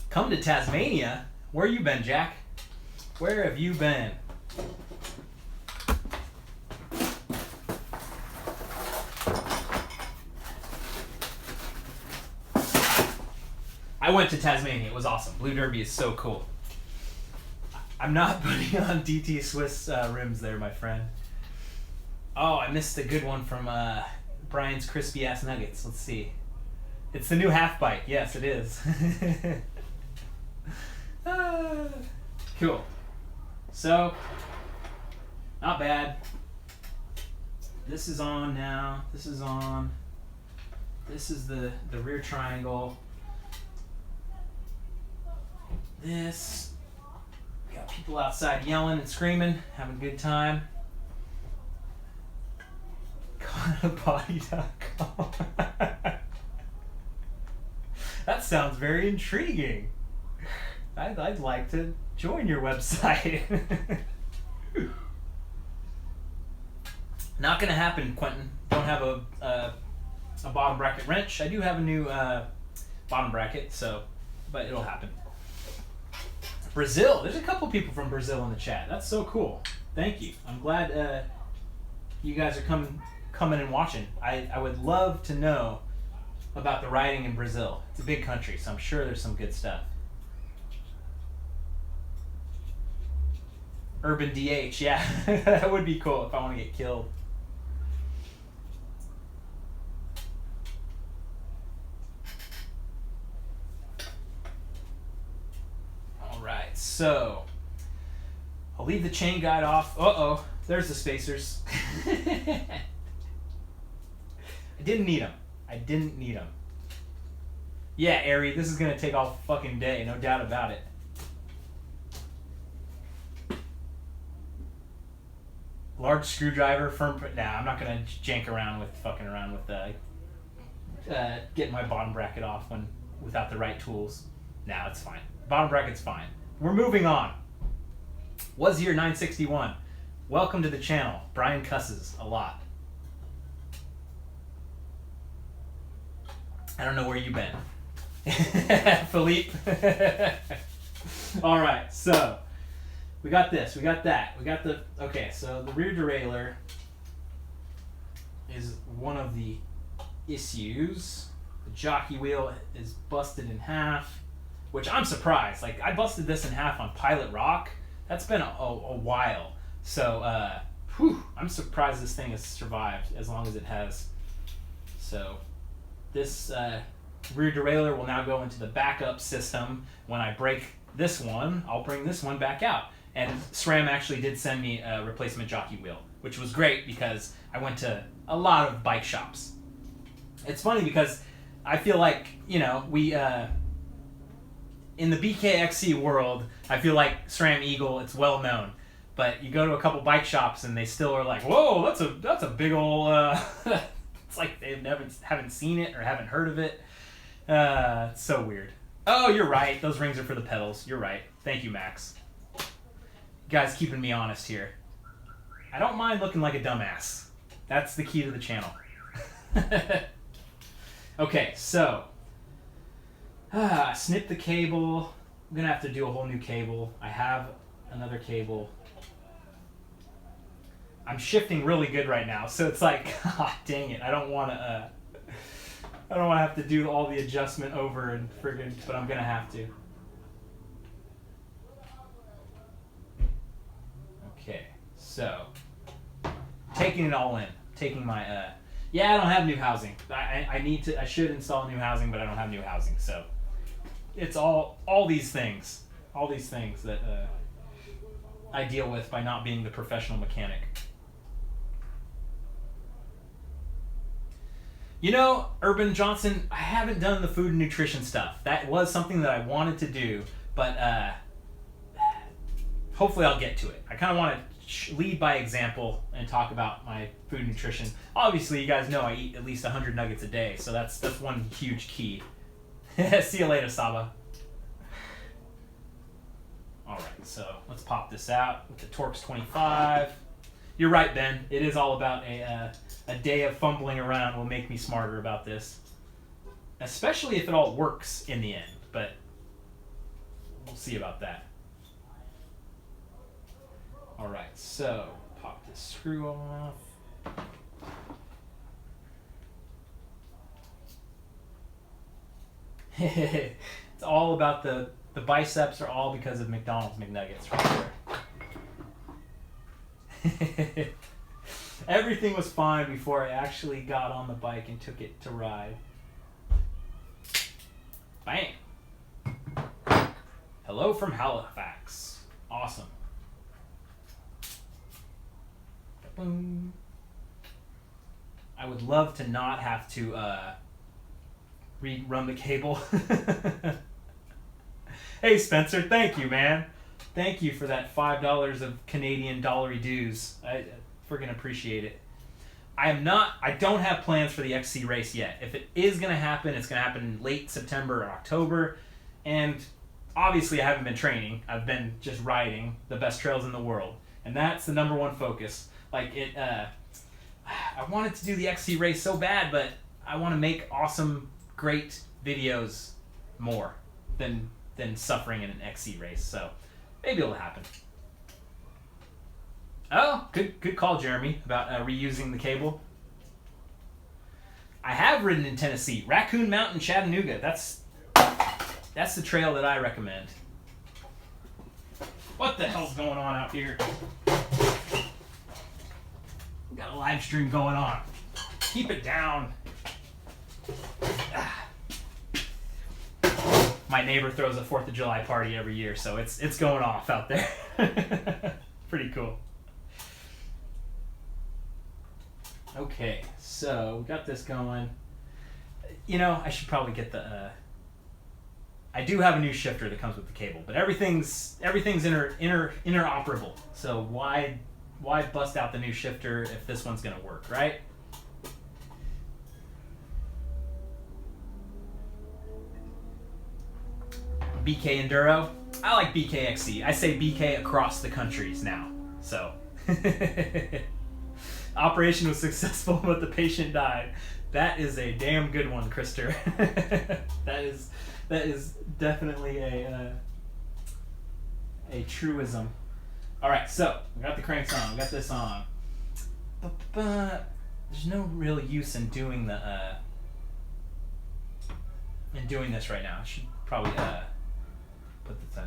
Come to Tasmania? Where you been, Jack? Where have you been? I went to Tasmania. It was awesome. Blue Derby is so cool. I'm not putting on DT Swiss rims there, my friend. Oh, I missed a good one from Brian's Crispy Ass Nuggets. Let's see. It's the new half bike. Yes, it is. Cool. So, not bad. This is on now. This is on. This is the rear triangle. This. Got people outside yelling and screaming, having a good time. Body.com. That sounds very intriguing. I'd like to join your website. Not gonna happen, Quentin. Don't have a bottom bracket wrench. I do have a new bottom bracket, but it'll happen. Brazil. There's a couple people from Brazil in the chat. That's so cool. Thank you. I'm glad you guys are coming and watching. I would love to know about the riding in Brazil. It's a big country, so I'm sure there's some good stuff. Urban DH, yeah. That would be cool if I want to get killed. Alright, so I'll leave the chain guide off. Uh-oh, there's the spacers. I didn't need them. Yeah, Ari, this is going to take all fucking day, no doubt about it. Large screwdriver, firm. Nah, I'm not gonna jank around with getting my bottom bracket off without the right tools. Nah, it's fine. Bottom bracket's fine. We're moving on. Was here 961. Welcome to the channel. Brian cusses a lot. I don't know where you've been, Philippe. All right, so. We got this, we got that, we got the, okay, so the rear derailleur is one of the issues. The jockey wheel is busted in half, which I'm surprised. Like, I busted this in half on Pilot Rock. That's been a while. So, I'm surprised this thing has survived as long as it has. So, this rear derailleur will now go into the backup system. When I break this one, I'll bring this one back out. And SRAM actually did send me a replacement jockey wheel, which was great because I went to a lot of bike shops. It's funny because I feel like, we, in the BKXC world, I feel like SRAM Eagle, it's well known. But you go to a couple bike shops and they still are like, whoa, that's a big ol', it's like they haven't seen it or haven't heard of it. It's so weird. Oh, you're right. Those rings are for the pedals. You're right. Thank you, Max. Guys keeping me honest here. I don't mind looking like a dumbass. That's the key to the channel. Okay, so Snip the cable. I'm gonna have to do a whole new cable. I have another cable. I'm shifting really good right now, so it's like, dang it, I don't want to have to do all the adjustment over and friggin', but I'm gonna have to. Okay, so taking it all in, taking my yeah, I don't have new housing. I should install new housing, but I don't have new housing, so it's all these things that I deal with by not being the professional mechanic. You know, Urban Johnson, I haven't done the food and nutrition stuff. That was something that I wanted to do, but hopefully I'll get to it. I kind of want to lead by example and talk about my food and nutrition. Obviously, you guys know I eat at least 100 nuggets a day, so that's one huge key. See you later, Saba. All right, so let's pop this out with the Torx 25. You're right, Ben. It is all about a day of fumbling around will make me smarter about this. Especially if it all works in the end, but we'll see about that. All right, so pop this screw off. It's all about the biceps are all because of McDonald's McNuggets right there. Everything was fine before I actually got on the bike and took it to ride. Bang! Hello from Halifax. Awesome. Boom. I would love to not have to rerun the cable. Hey Spencer, thank you, man. Thank you for that $5 of Canadian dollary dues. I friggin' appreciate it. I don't have plans for the XC race yet. If it is gonna happen, it's gonna happen in late September or October. And obviously I haven't been training. I've been just riding the best trails in the world. And that's the number one focus. Like I wanted to do the XC race so bad, but I want to make awesome, great videos more than suffering in an XC race. So maybe it'll happen. Oh, good call, Jeremy, about reusing the cable. I have ridden in Tennessee, Raccoon Mountain, Chattanooga. That's the trail that I recommend. What the hell's going on out here? We got a live stream going on. Keep it down. My neighbor throws a 4th of July party every year, so it's going off out there. Pretty cool. Okay, so we got this going. You know, I should probably get the. I do have a new shifter that comes with the cable, but everything's interoperable. So why bust out the new shifter if this one's gonna work, right? BK Enduro. I like BKXC. I say BK across the countries now. So operation was successful, but the patient died. That is a damn good one, Krister. that is definitely a truism. All right, so we got the cranks on. We got this on. But there's no real use in doing the this right now. I should probably put this in.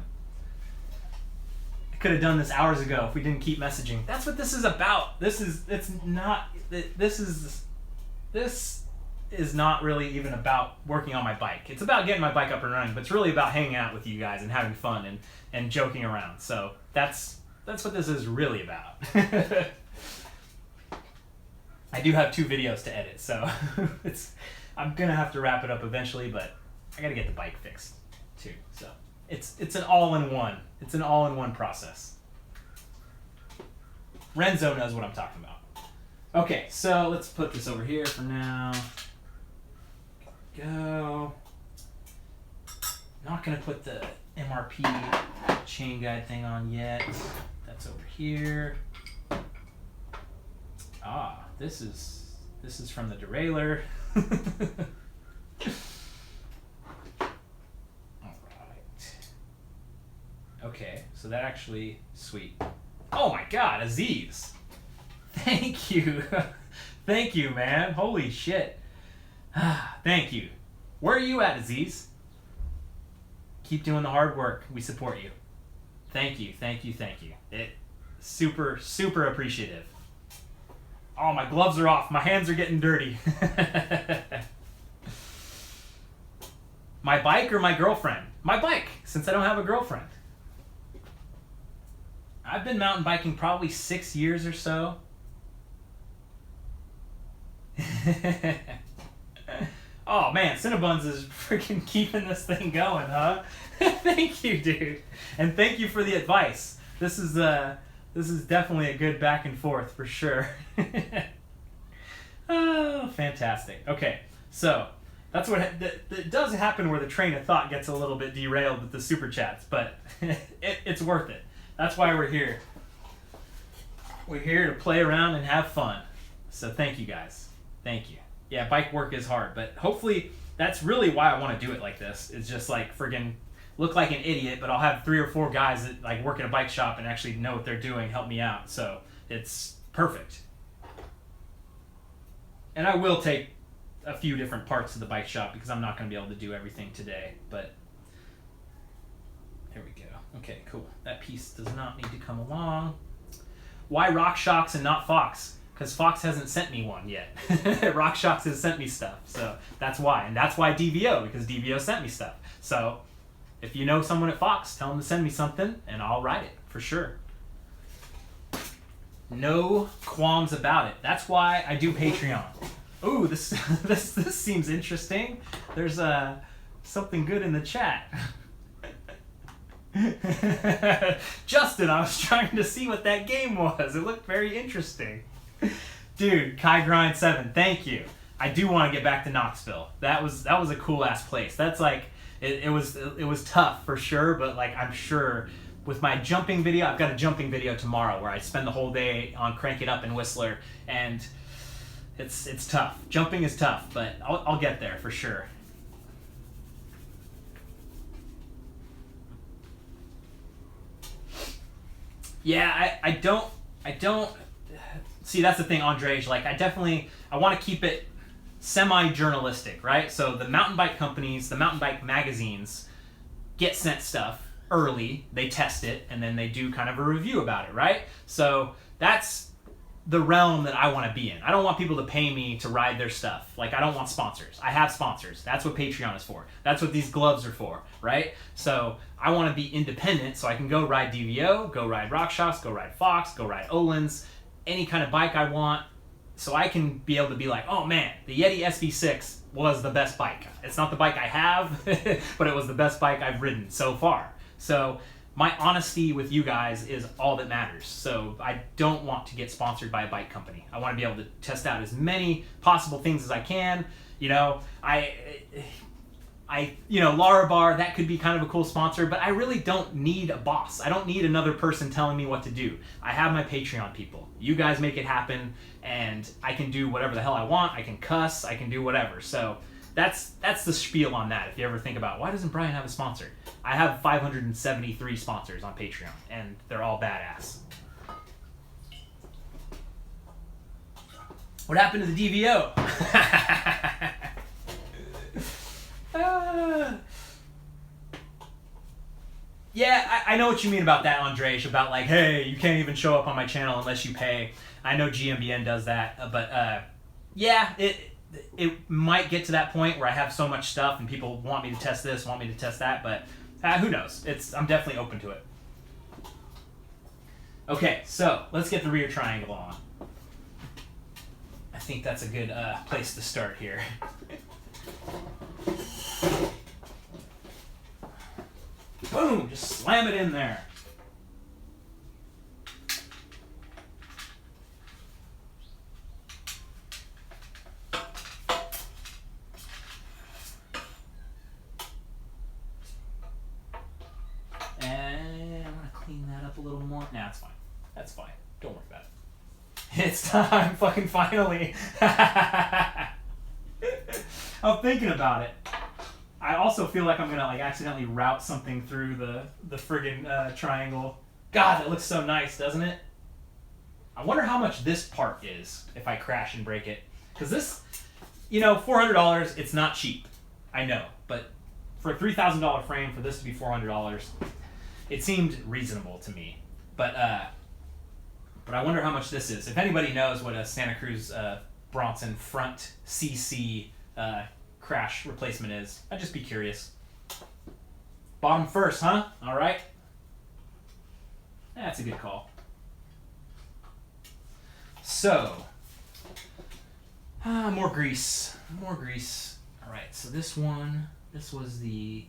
I could have done this hours ago if we didn't keep messaging. That's what this is about. This is not really even about working on my bike. It's about getting my bike up and running, but it's really about hanging out with you guys and having fun and joking around. So that's what this is really about. I do have 2 videos to edit, so I'm gonna have to wrap it up eventually, but I gotta get the bike fixed too. So it's an all-in-one. It's an all-in-one process. Renzo knows what I'm talking about. Okay, so let's put this over here for now. Go. Not gonna put the MRP chain guide thing on yet. That's over here. Ah, this is from the derailleur. So that actually, sweet. Oh my God, Aziz. Thank you. Thank you, man. Holy shit. Thank you. Where are you at, Aziz? Keep doing the hard work. We support you. Thank you, thank you, thank you. It super, super appreciative. Oh, my gloves are off. My hands are getting dirty. My bike or my girlfriend? My bike, since I don't have a girlfriend. I've been mountain biking probably 6 years or so. Oh man, Cinnabons is freaking keeping this thing going, huh? Thank you, dude. And thank you for the advice. This is definitely a good back and forth for sure. Oh, fantastic. Okay, so that's what it does happen where the train of thought gets a little bit derailed with the super chats, but it's worth it. That's why we're here. We're here to play around and have fun. So thank you guys. Thank you. Yeah, bike work is hard, but hopefully that's really why I want to do it like this. It's just like friggin' look like an idiot, but I'll have 3 or 4 guys that like work at a bike shop and actually know what they're doing, help me out. So it's perfect. And I will take a few different parts of the bike shop because I'm not going to be able to do everything today, but there we go. Okay, cool. That piece does not need to come along. Why RockShox and not Fox? Because Fox hasn't sent me one yet. RockShox has sent me stuff, so that's why. And that's why DVO, because DVO sent me stuff. So if you know someone at Fox, tell them to send me something, and I'll ride it, for sure. No qualms about it. That's why I do Patreon. Ooh, this seems interesting. There's something good in the chat. Justin, I was trying to see what that game was. It looked very interesting. Dude, Kai Grind 7, thank you. I do want to get back to Knoxville. That was a cool ass place. That's like it was tough for sure, but like I'm sure with my jumping video, I've got a jumping video tomorrow where I spend the whole day on Crank It Up in Whistler, and it's tough. Jumping is tough, but I'll get there for sure. Yeah, I don't see, that's the thing, Andre. Like I want to keep it semi-journalistic, right? So the mountain bike companies, the mountain bike magazines get sent stuff early, they test it, and then they do kind of a review about it, right? So that's the realm that I want to be in. I don't want people to pay me to ride their stuff. Like, I don't want sponsors. I have sponsors. That's what Patreon is for. That's what these gloves are for, right? So I want to be independent so I can go ride DVO, go ride RockShox, go ride Fox, go ride Olin's, any kind of bike I want, so I can be able to be like, oh man, the Yeti SV6 was the best bike. It's not the bike I have, but it was the best bike I've ridden so far. So my honesty with you guys is all that matters. So I don't want to get sponsored by a bike company. I want to be able to test out as many possible things as I can. You know, Lara Bar, that could be kind of a cool sponsor, but I really don't need a boss. I don't need another person telling me what to do. I have my Patreon people. You guys make it happen, and I can do whatever the hell I want. I can cuss, I can do whatever. So that's the spiel on that. If you ever think about, why doesn't Brian have a sponsor? I have 573 sponsors on Patreon, and they're all badass. What happened to the DVO? Yeah, I know what you mean about that, Andrej, about like, hey, you can't even show up on my channel unless you pay. I know GMBN does that, but yeah, it might get to that point where I have so much stuff and people want me to test this, want me to test that, but who knows? I'm definitely open to it. Okay, so let's get the rear triangle on. I think that's a good place to start here. Boom! Just slam it in there. And I'm gonna clean that up a little more. Nah, it's fine. That's fine. Don't worry about it. It's time, fucking finally. I'm thinking about it. I also feel like I'm gonna like accidentally route something through the friggin' triangle. God, that looks so nice, doesn't it? I wonder how much this part is if I crash and break it. Because this, you know, $400, it's not cheap. I know. But for a $3,000 frame, for this to be $400, it seemed reasonable to me. But I wonder how much this is. If anybody knows what a Santa Cruz Bronson front CC crash replacement is, I'd just be curious. Bottom first, huh? All right. That's a good call. So, more grease. More grease. All right, so this was the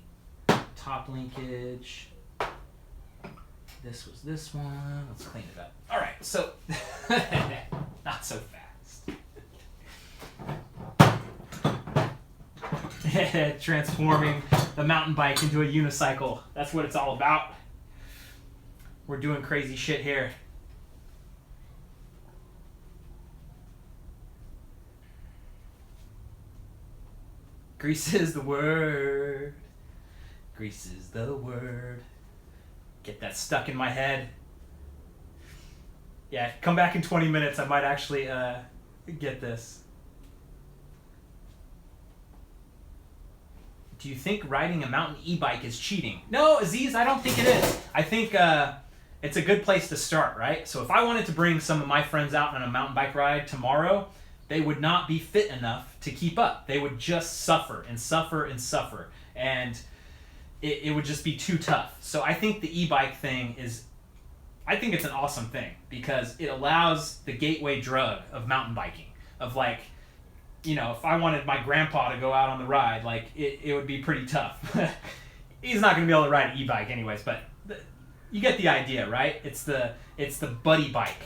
top linkage. This was this one. Let's clean it up. All right, so, not so fast. Transforming the mountain bike into a unicycle. That's what it's all about. We're doing crazy shit here. Grease is the word. Grease is the word. Get that stuck in my head. Yeah, come back in 20 minutes. I might actually get this. Do you think riding a mountain e-bike is cheating? No, Aziz, I don't think it is. I think it's a good place to start, right? So if I wanted to bring some of my friends out on a mountain bike ride tomorrow, they would not be fit enough to keep up. They would just suffer and suffer and suffer. And it would just be too tough. So I think the e-bike thing I think it's an awesome thing because it allows the gateway drug of mountain biking. Of like, you know, if I wanted my grandpa to go out on the ride, like it would be pretty tough. He's not going to be able to ride an e-bike anyways, but you get the idea, right? It's the buddy bike.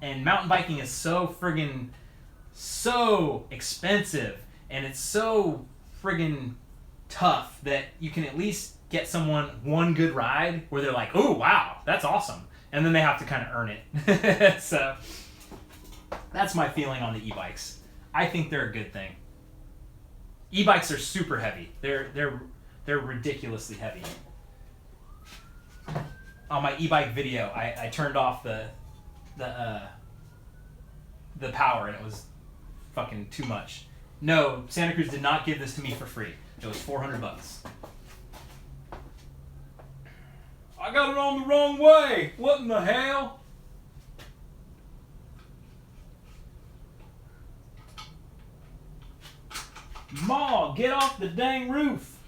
And mountain biking is so expensive and it's so friggin' tough that you can at least get someone one good ride where they're like, oh wow, that's awesome, and then they have to kind of earn it. So that's my feeling on the e-bikes. I think they're a good thing. E-bikes are super heavy. They're ridiculously heavy. On my e-bike video, I turned off the power and it was fucking too much. No, Santa Cruz did not give this to me for free. It was $400. I got it on the wrong way. What in the hell? Ma, get off the dang roof.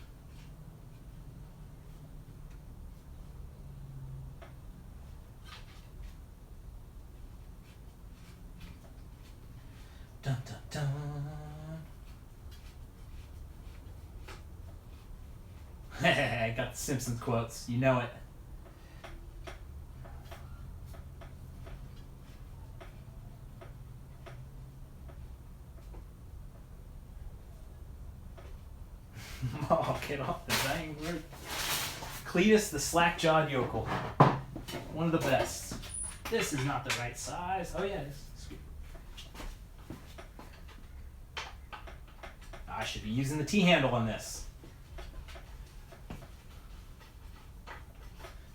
Dun, dun, dun. I got the Simpsons quotes. You know it. Oh, get off the dang roof. Cletus the slack-jawed yokel. One of the best. This is not the right size. Oh yeah, this is sweet. I should be using the T-handle on this.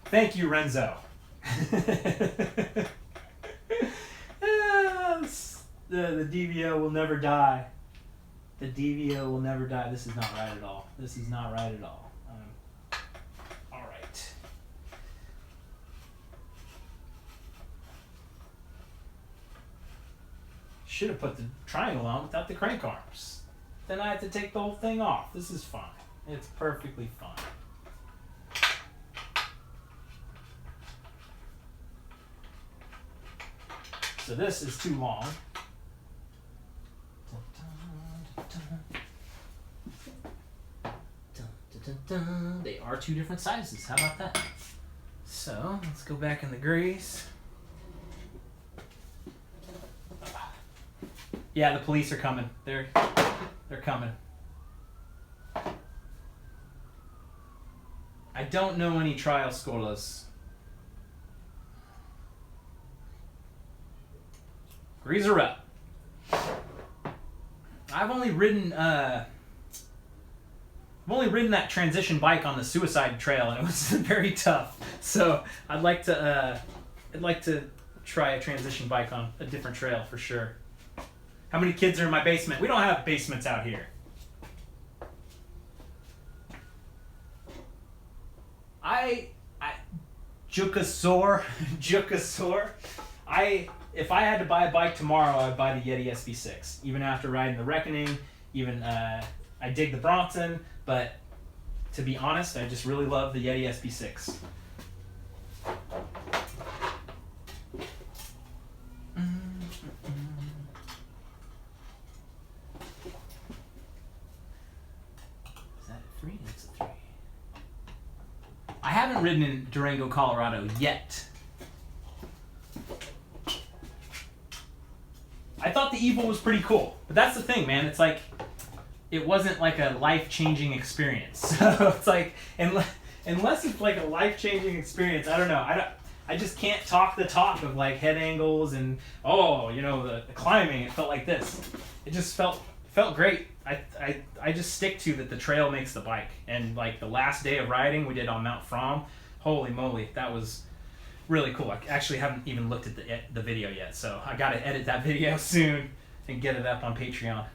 Thank you, Renzo. The DVO will never die. The DVO will never die. This is not right at all. This is not right at all. All right. Should have put the triangle on without the crank arms. Then I had to take the whole thing off. This is fine. It's perfectly fine. So this is too long. They are two different sizes. How about that? So let's go back in the grease. Yeah, the police are coming. They're coming. I don't know any trial scolas. Greaser up. I've only ridden I've only ridden that transition bike on the Suicide Trail, and it was very tough. So I'd like to try a transition bike on a different trail for sure. How many kids are in my basement? We don't have basements out here. Jukasaur. If I had to buy a bike tomorrow, I'd buy the Yeti SB6. Even after riding the Reckoning, even I dig the Bronson, but to be honest, I just really love the Yeti SB6. Is that a 3? That's a 3. I haven't ridden in Durango, Colorado yet. I thought the Evil was pretty cool, but that's the thing, man. It's like, it wasn't like a life-changing experience. So it's like, unless it's like a life-changing experience, I don't know. I just can't talk the talk of like head angles and the climbing. It felt like this. It just felt great. I just stick to that the trail makes the bike. And like the last day of riding we did on Mount Fromm, holy moly, that was really cool. I actually haven't even looked at the video yet, so I gotta edit that video soon and get it up on Patreon.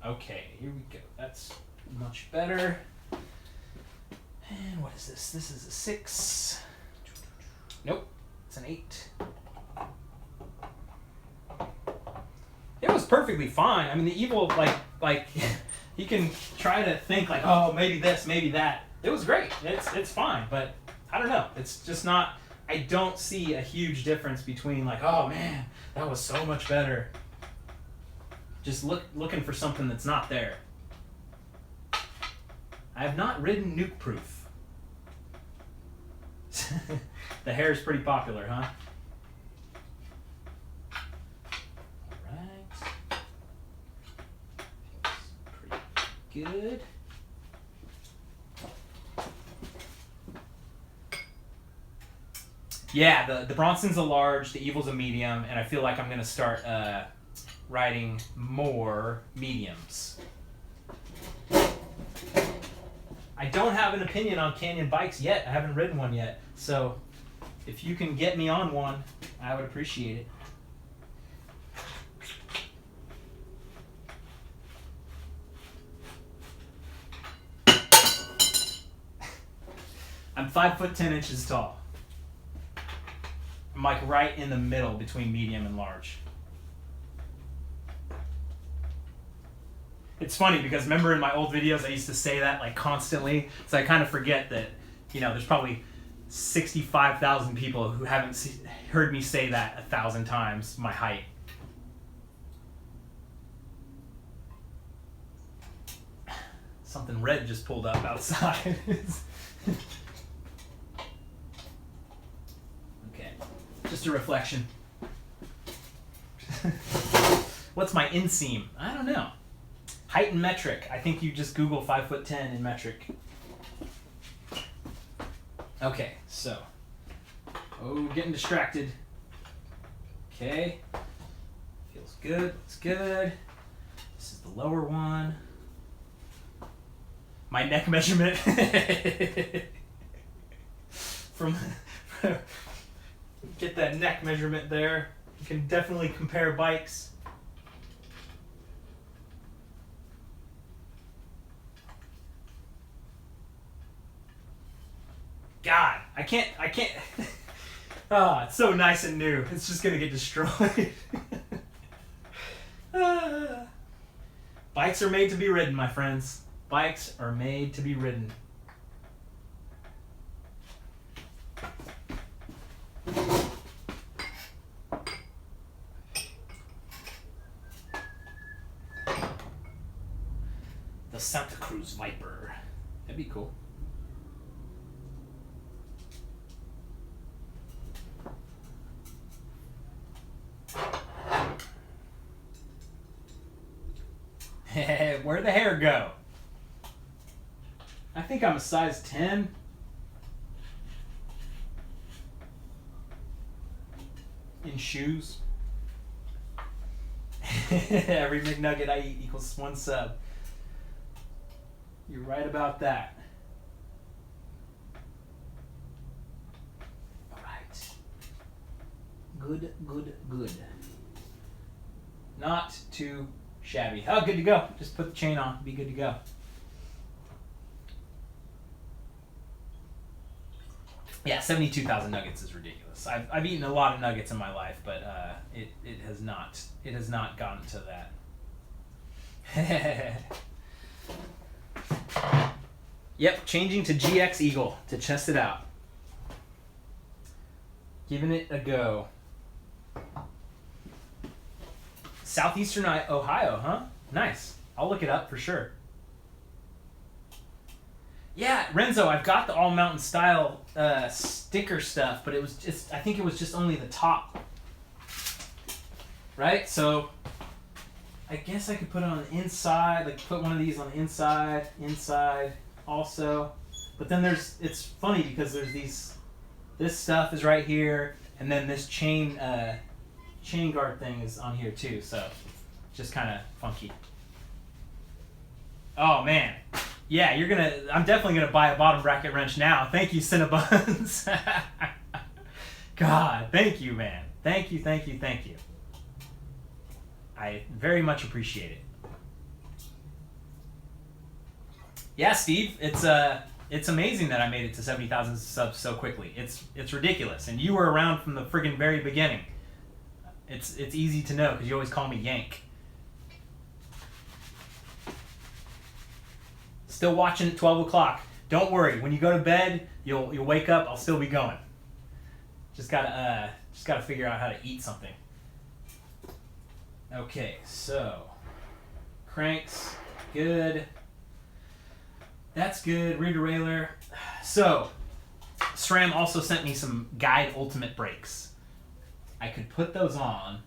Okay, here we go. That's much better. And what is this? This is a 6. Nope, it's an 8. It was perfectly fine. I mean, the Evil, like you can try to think like, oh, maybe this, maybe that. It was great. It's fine, but I don't know. It's just not. I don't see a huge difference between like, oh man, that was so much better. Just looking for something that's not there. I have not ridden Nuke Proof. The hair is pretty popular, huh? Alright. Feels pretty good. Yeah, the Bronson's a large, the Evil's a medium, and I feel like I'm going to start riding more mediums. I don't have an opinion on Canyon bikes yet. I haven't ridden one yet. So if you can get me on one, I would appreciate it. I'm 5'10" tall. I'm like right in the middle between medium and large. It's funny because remember in my old videos I used to say that like constantly, so I kind of forget that, there's probably 65,000 people who haven't heard me say that 1,000 times, my height. Something red just pulled up outside. Okay, just a reflection. What's my inseam? I don't know. Height in metric. I think you just Google 5'10" in metric. Okay, so. Oh, getting distracted. Okay. Feels good. Looks good. This is the lower one. My neck measurement. Get that neck measurement there. You can definitely compare bikes. God, I can't. It's so nice and new. It's just gonna get destroyed. Bikes are made to be ridden, my friends. Bikes are made to be ridden. The Santa Cruz Viper. That'd be cool. Where'd the hair go? I think I'm a size 10. In shoes. Every McNugget I eat equals 1 sub. You're right about that. Alright. Good, good, good. Not too shabby. Oh, good to go. Just put the chain on. Be good to go. Yeah, 72,000 nuggets is ridiculous. I've eaten a lot of nuggets in my life, but it has not gotten to that. Yep, changing to GX Eagle to test it out. Giving it a go. Southeastern Ohio, huh? Nice. I'll look it up for sure. Yeah, Renzo, I've got the All Mountain Style sticker stuff, but I think it was just only the top. Right? So, I guess I could put it on the inside, like put one of these on the inside also. But then it's funny because there's this stuff is right here, and then this chain guard thing is on here too, so just kind of funky. Oh man. Yeah, I'm definitely gonna buy a bottom bracket wrench now. Thank you, Cinnabons. God, thank you, man. Thank you. I very much appreciate it. Yeah, Steve, it's amazing that I made it to 70,000 subs so quickly. It's ridiculous, and you were around from the friggin' very beginning. It's easy to know because you always call me Yank. Still watching at 12 o'clock. Don't worry. When you go to bed, you'll wake up. I'll still be going. Just gotta figure out how to eat something. Okay, so cranks, good. That's good. Rear derailleur. So SRAM also sent me some Guide Ultimate brakes. I could put those on,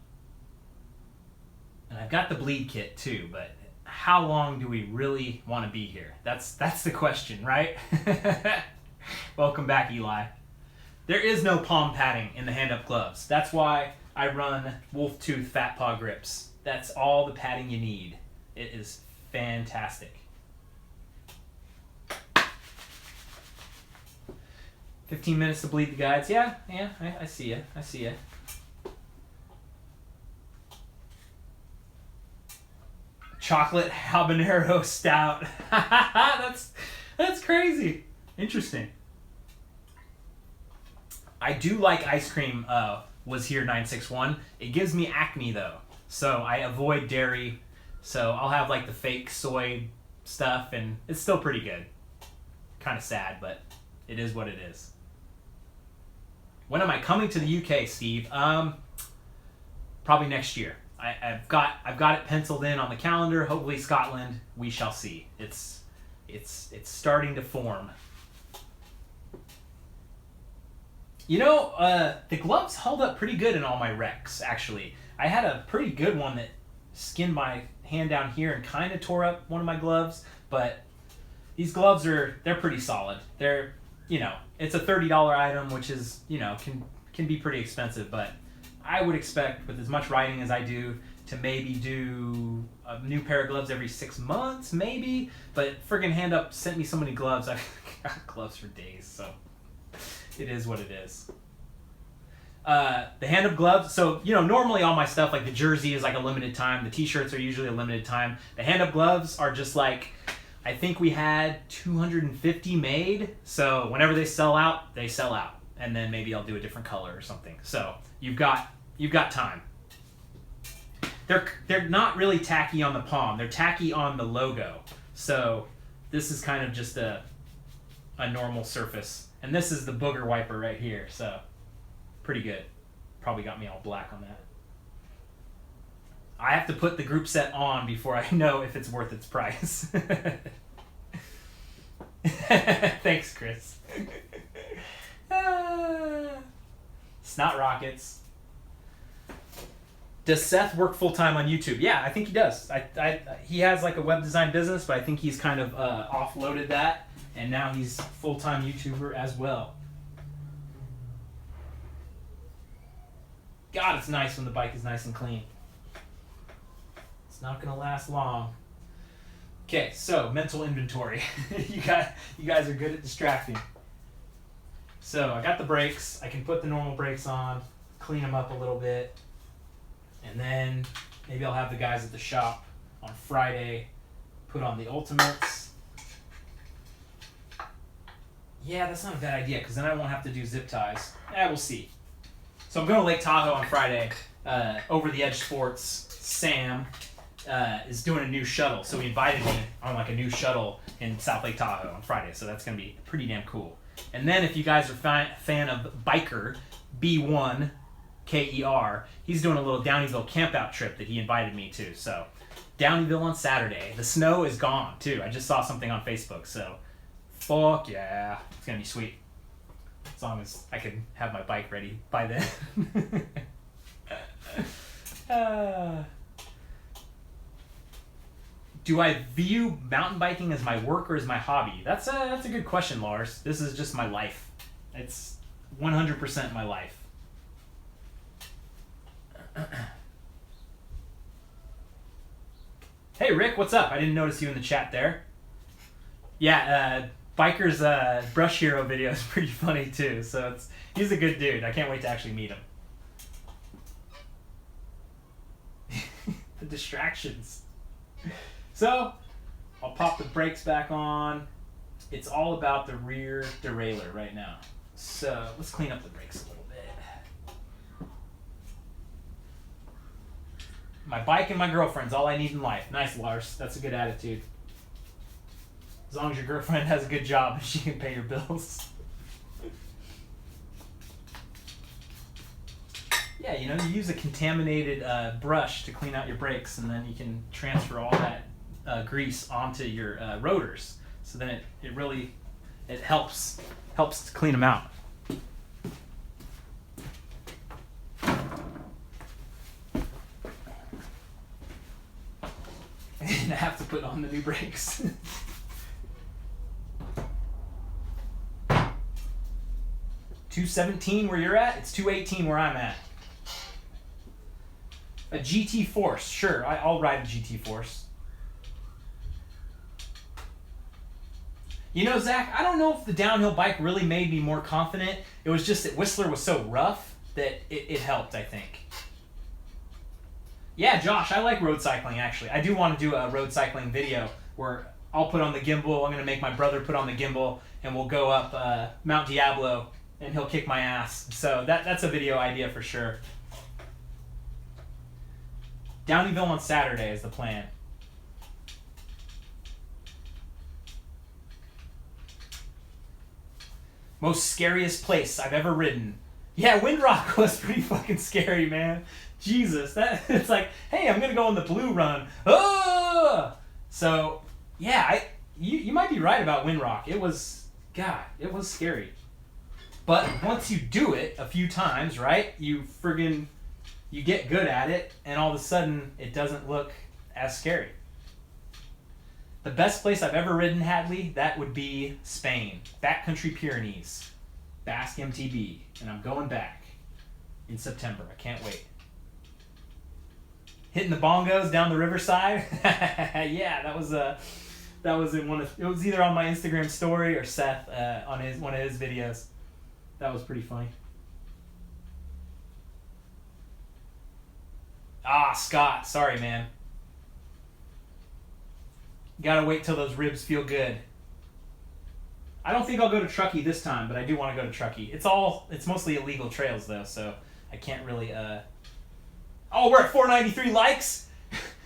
and I've got the bleed kit too, but how long do we really want to be here? That's the question, right? Welcome back, Eli. There is no palm padding in the hand-up gloves. That's why I run Wolf Tooth Fat Paw grips. That's all the padding you need. It is fantastic. 15 minutes to bleed the guides. Yeah, I see ya. Chocolate habanero stout. That's crazy. Interesting. I do like ice cream. Was here 961. It gives me acne though, so I avoid dairy. So I'll have like the fake soy stuff, and it's still pretty good. Kind of sad, but it is what it is. When am I coming to the UK, Steve? Probably next year. I've got it penciled in on the calendar. Hopefully Scotland. We shall see. It's starting to form. You know, the gloves held up pretty good in all my wrecks, actually. I had a pretty good one that skinned my hand down here and kind of tore up one of my gloves, but these gloves they're pretty solid. They're, it's a $30 item, which is, can be pretty expensive, but I would expect, with as much riding as I do, to maybe do a new pair of gloves every 6 months, maybe. But friggin' Hand Up sent me so many gloves. I've got gloves for days, so it is what it is. The Hand Up gloves, so, normally all my stuff, like the jersey is like a limited time. The t-shirts are usually a limited time. The Hand Up gloves are just like, I think we had 250 made, so whenever they sell out, they sell out. And then maybe I'll do a different color or something. So you've got time. They're not really tacky on the palm. They're tacky on the logo. So this is kind of just a normal surface. And this is the booger wiper right here. So pretty good. Probably got me all black on that. I have to put the group set on before I know if it's worth its price. Thanks, Chris. Snot rockets. Does Seth work full-time on YouTube? Yeah, I think he does. He has like a web design business, but I think he's kind of offloaded that, and now he's full-time YouTuber as well. God, it's nice when the bike is nice and clean. It's not going to last long. Okay, so mental inventory. you guys are good at distracting. So I got the brakes. I can put the normal brakes on, clean them up a little bit, and then maybe I'll have the guys at the shop on Friday put on the ultimates. Yeah, that's not a bad idea, because then I won't have to do zip ties. We'll see. So I'm going to Lake Tahoe on Friday. Over the Edge Sports, Sam is doing a new shuttle. So he invited me on like a new shuttle in South Lake Tahoe on Friday. So that's going to be pretty damn cool. And then if you guys are fan of Biker, B1KER, he's doing a little Downeyville campout trip that he invited me to. So Downeyville on Saturday. The snow is gone too. I just saw something on Facebook. So fuck yeah. It's going to be sweet. As long as I can have my bike ready by then. Do I view mountain biking as my work or as my hobby? That's a good question, Lars. This is just my life. It's 100% my life. Hey, Rick, what's up? I didn't notice you in the chat there. Yeah, Biker's Brush Hero video is pretty funny too, so he's a good dude. I can't wait to actually meet him. The distractions. So, I'll pop the brakes back on. It's all about the rear derailleur right now. So, let's clean up the brakes a little bit. My bike and my girlfriend's all I need in life. Nice, Lars. That's a good attitude. As long as your girlfriend has a good job and she can pay your bills. Yeah, you you use a contaminated brush to clean out your brakes, and then you can transfer all that grease onto your rotors. So then it really helps to clean them out. And I have to put on the new brakes. 217 where you're at, it's 218 where I'm at. A GT Force, sure, I'll ride a GT Force. Zach, I don't know if the downhill bike really made me more confident. It was just that Whistler was so rough that it helped, I think. Yeah, Josh, I like road cycling, actually. I do want to do a road cycling video where I'll put on the gimbal, I'm going to make my brother put on the gimbal, and we'll go up Mount Diablo, and he'll kick my ass. So that's a video idea for sure. Downeyville on Saturday is the plan. Most scariest place I've ever ridden. Yeah, Windrock was pretty fucking scary, man. Jesus, it's like, hey, I'm gonna go on the blue run. Oh! So, yeah, you might be right about Windrock. It was scary. But once you do it a few times, right, you get good at it, and all of a sudden, it doesn't look as scary. The best place I've ever ridden, Hadley, that would be Spain. Backcountry Pyrenees. Basque MTB. And I'm going back in September. I can't wait. Hitting the bongos down the riverside. Yeah, that was in it was either on my Instagram story or Seth on one of his videos. That was pretty funny. Scott, sorry, man. Gotta wait till those ribs feel good. I don't think I'll go to Truckee this time, but I do want to go to Truckee. It's mostly illegal trails though, so I can't really Oh, we're at 493 likes?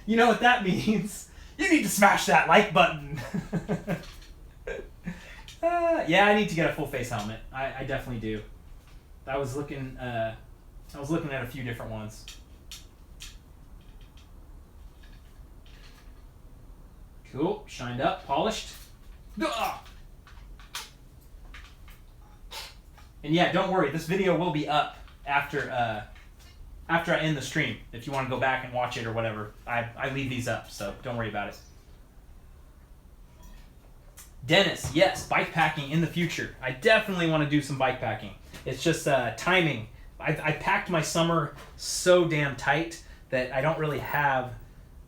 You know what that means. You need to smash that like button. Yeah, I need to get a full face helmet. I definitely do. I was looking at a few different ones. Cool, shined up, polished. And yeah, don't worry, this video will be up after after I end the stream. If you want to go back and watch it or whatever, I leave these up, so don't worry about it. Dennis, yes, bike packing in the future. I definitely want to do some bike packing. It's just timing. I packed my summer so damn tight that I don't really have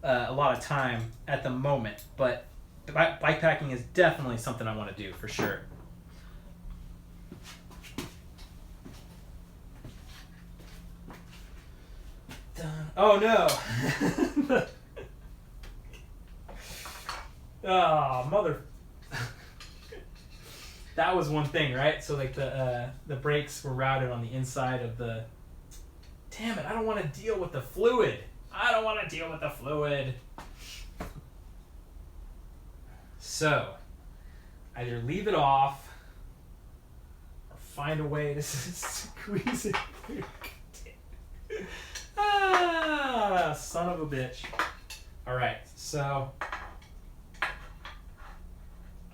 a lot of time at the moment. But bike packing is definitely something I want to do for sure. Oh no! Oh, mother. That was one thing, right? So like the brakes were routed on the inside of the... Damn it, I don't want to deal with the fluid. I don't want to deal with the fluid. So, either leave it off or find a way to squeeze it through. Ah, son of a bitch. Alright, so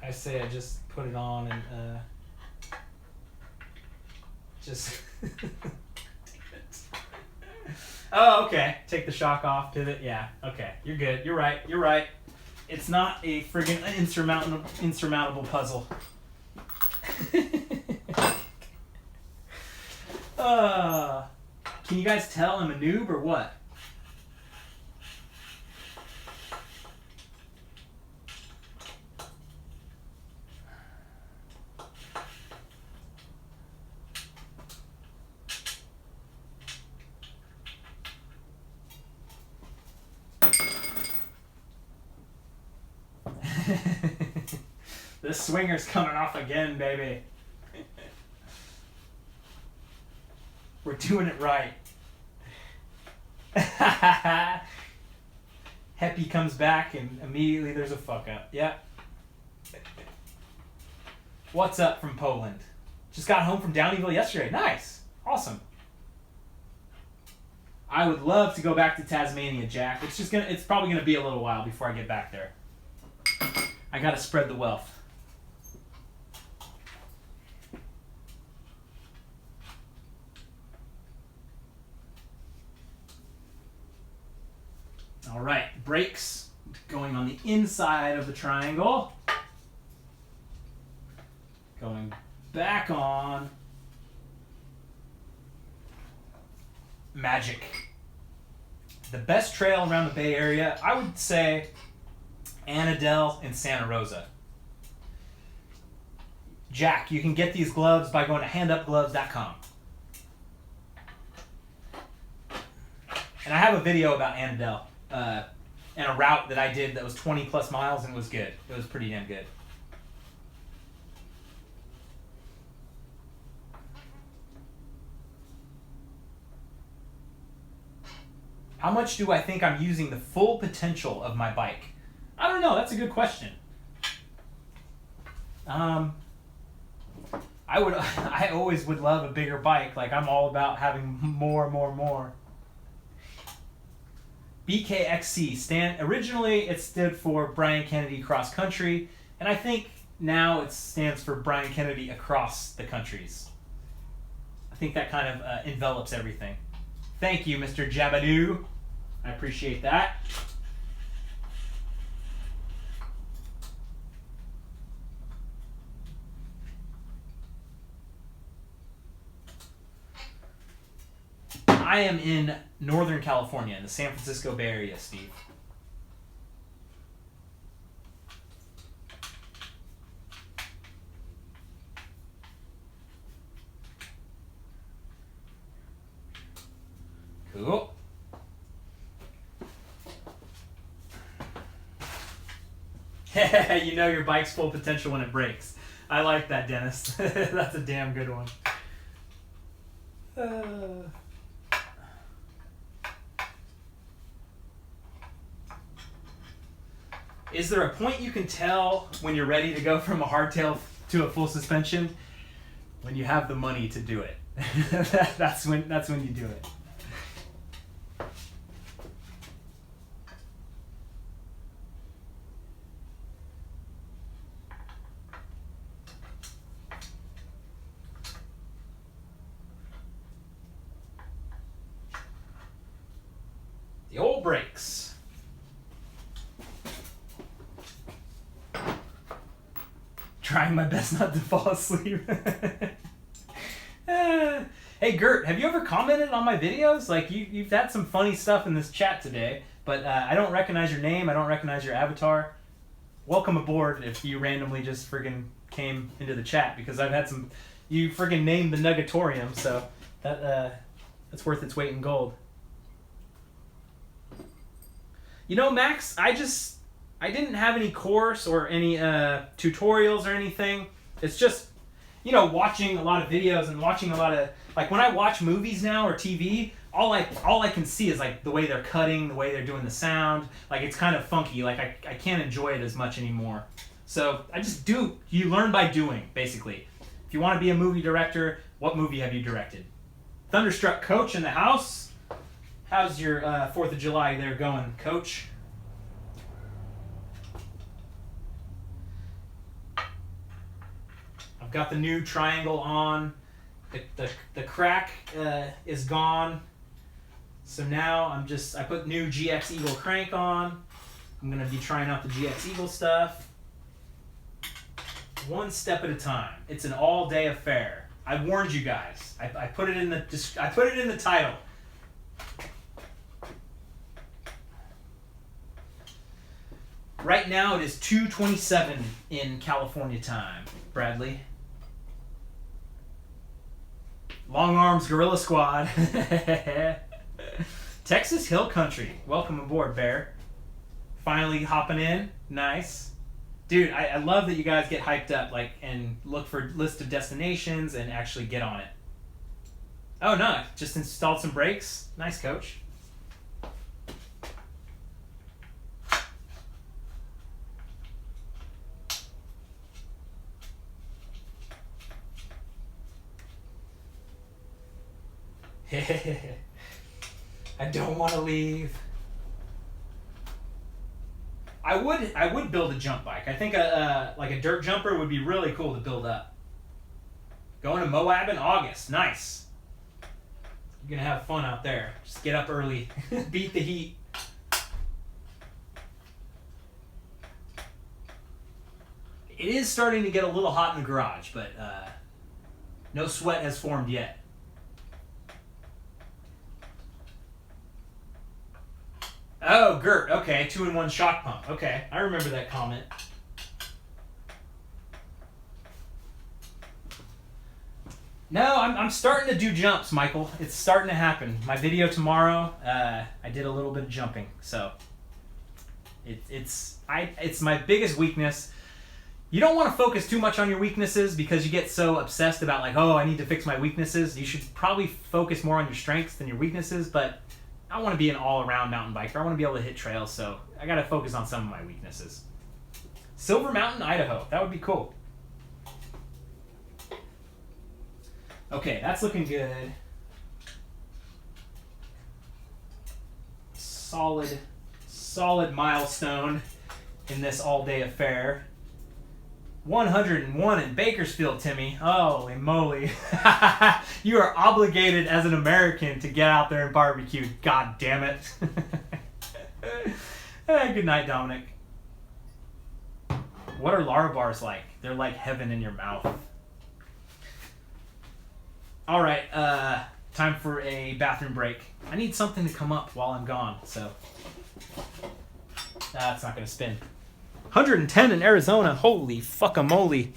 I say I just put it on and just Oh, okay. Take the shock off, pivot. Yeah, okay. You're good. You're right. It's not a friggin' insurmountable puzzle. Can you guys tell I'm a noob or what? This swinger's coming off again, baby. We're doing it right. Heppy comes back and immediately there's a fuck up. Yep. What's up from Poland? Just got home from Downeyville yesterday. Nice. Awesome. I would love to go back to Tasmania, Jack. It's probably gonna be a little while before I get back there. I gotta spread the wealth. All right, brakes going on the inside of the triangle. Going back on. Magic. The best trail around the Bay Area, I would say Annandale and Santa Rosa. Jack, you can get these gloves by going to handupgloves.com. And I have a video about Annandale and a route that I did that was 20 plus miles and was good. It was pretty damn good. How much do I think I'm using the full potential of my bike? I don't know. That's a good question. I always would love a bigger bike. Like, I'm all about having more. BKXC originally it stood for Brian Kennedy Cross Country, and I think now it stands for Brian Kennedy Across the Countries. I think that kind of envelops everything. Thank you, Mr. Jabadoo. I appreciate that. I am in Northern California, in the San Francisco Bay Area, Steve. Cool. You know your bike's full potential when it breaks. I like that, Dennis. That's a damn good one. Is there a point you can tell when you're ready to go from a hardtail to a full suspension? When you have the money to do it. That's when you do it. breaks. Trying my best not to fall asleep. Hey Gert, have you ever commented on my videos? Like you've had some funny stuff in this chat today, but I don't recognize your name. I don't recognize your avatar. Welcome aboard if you randomly just friggin' came into the chat, because I've had some. You friggin' named the Nugatorium, so that's worth its weight in gold. You know, Max, I didn't have any course or any tutorials or anything. It's just, you know, watching a lot of videos and watching a lot of, like when I watch movies now or TV, all I can see is like the way they're cutting, the way they're doing the sound. Like it's kind of funky. Like I can't enjoy it as much anymore. So I just do. You learn by doing, basically. If you want to be a movie director, what movie have you directed? Thunderstruck Coach in the house. How's your 4th of July there going, Coach? I've got the new triangle on. The crack is gone. So now I put new GX Eagle crank on. I'm going to be trying out the GX Eagle stuff. One step at a time. It's an all-day affair. I warned you guys. I put it in the title. Right now it is 2:27 in California time, Bradley. Long Arms Gorilla Squad. Texas Hill Country. Welcome aboard, Bear. Finally hopping in. Nice. Dude, I love that you guys get hyped up and look for list of destinations and actually get on it. Oh, no. Just installed some brakes. Nice, Coach. I don't want to leave. I would build a jump bike. I think like a dirt jumper would be really cool to build up. Going to Moab in August. Nice. You're gonna have fun out there. Just get up early. Beat the heat. It is starting to get a little hot in the garage, but no sweat has formed yet. Oh, Gert. Okay, 2-in-1 shock pump. Okay, I remember that comment. No, I'm starting to do jumps, Michael. It's starting to happen. My video tomorrow, I did a little bit of jumping, so it's my biggest weakness. You don't want to focus too much on your weaknesses because you get so obsessed about like, oh, I need to fix my weaknesses. You should probably focus more on your strengths than your weaknesses, but I want to be an all-around mountain biker. I want to be able to hit trails, so I got to focus on some of my weaknesses. Silver Mountain, Idaho. That would be cool. Okay, that's looking good. Solid milestone in this all-day affair. 101 in Bakersfield, Timmy. Holy moly. You are obligated as an American to get out there and barbecue. God damn it. Good night, Dominic. What are Lara bars like? They're like heaven in your mouth. All right, time for a bathroom break. I need something to come up while I'm gone, so that's not going to spin. 110 in Arizona. Holy fuck-a-moly.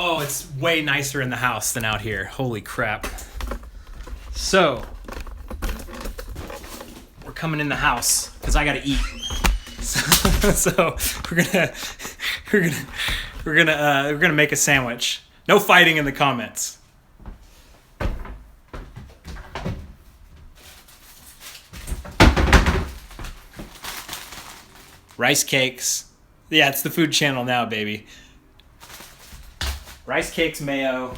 Oh, it's way nicer in the house than out here. Holy crap. So, we're coming in the house because I gotta eat. So we're gonna make a sandwich. No fighting in the comments. Rice cakes. Yeah, it's the food channel now, baby. Rice cakes, mayo.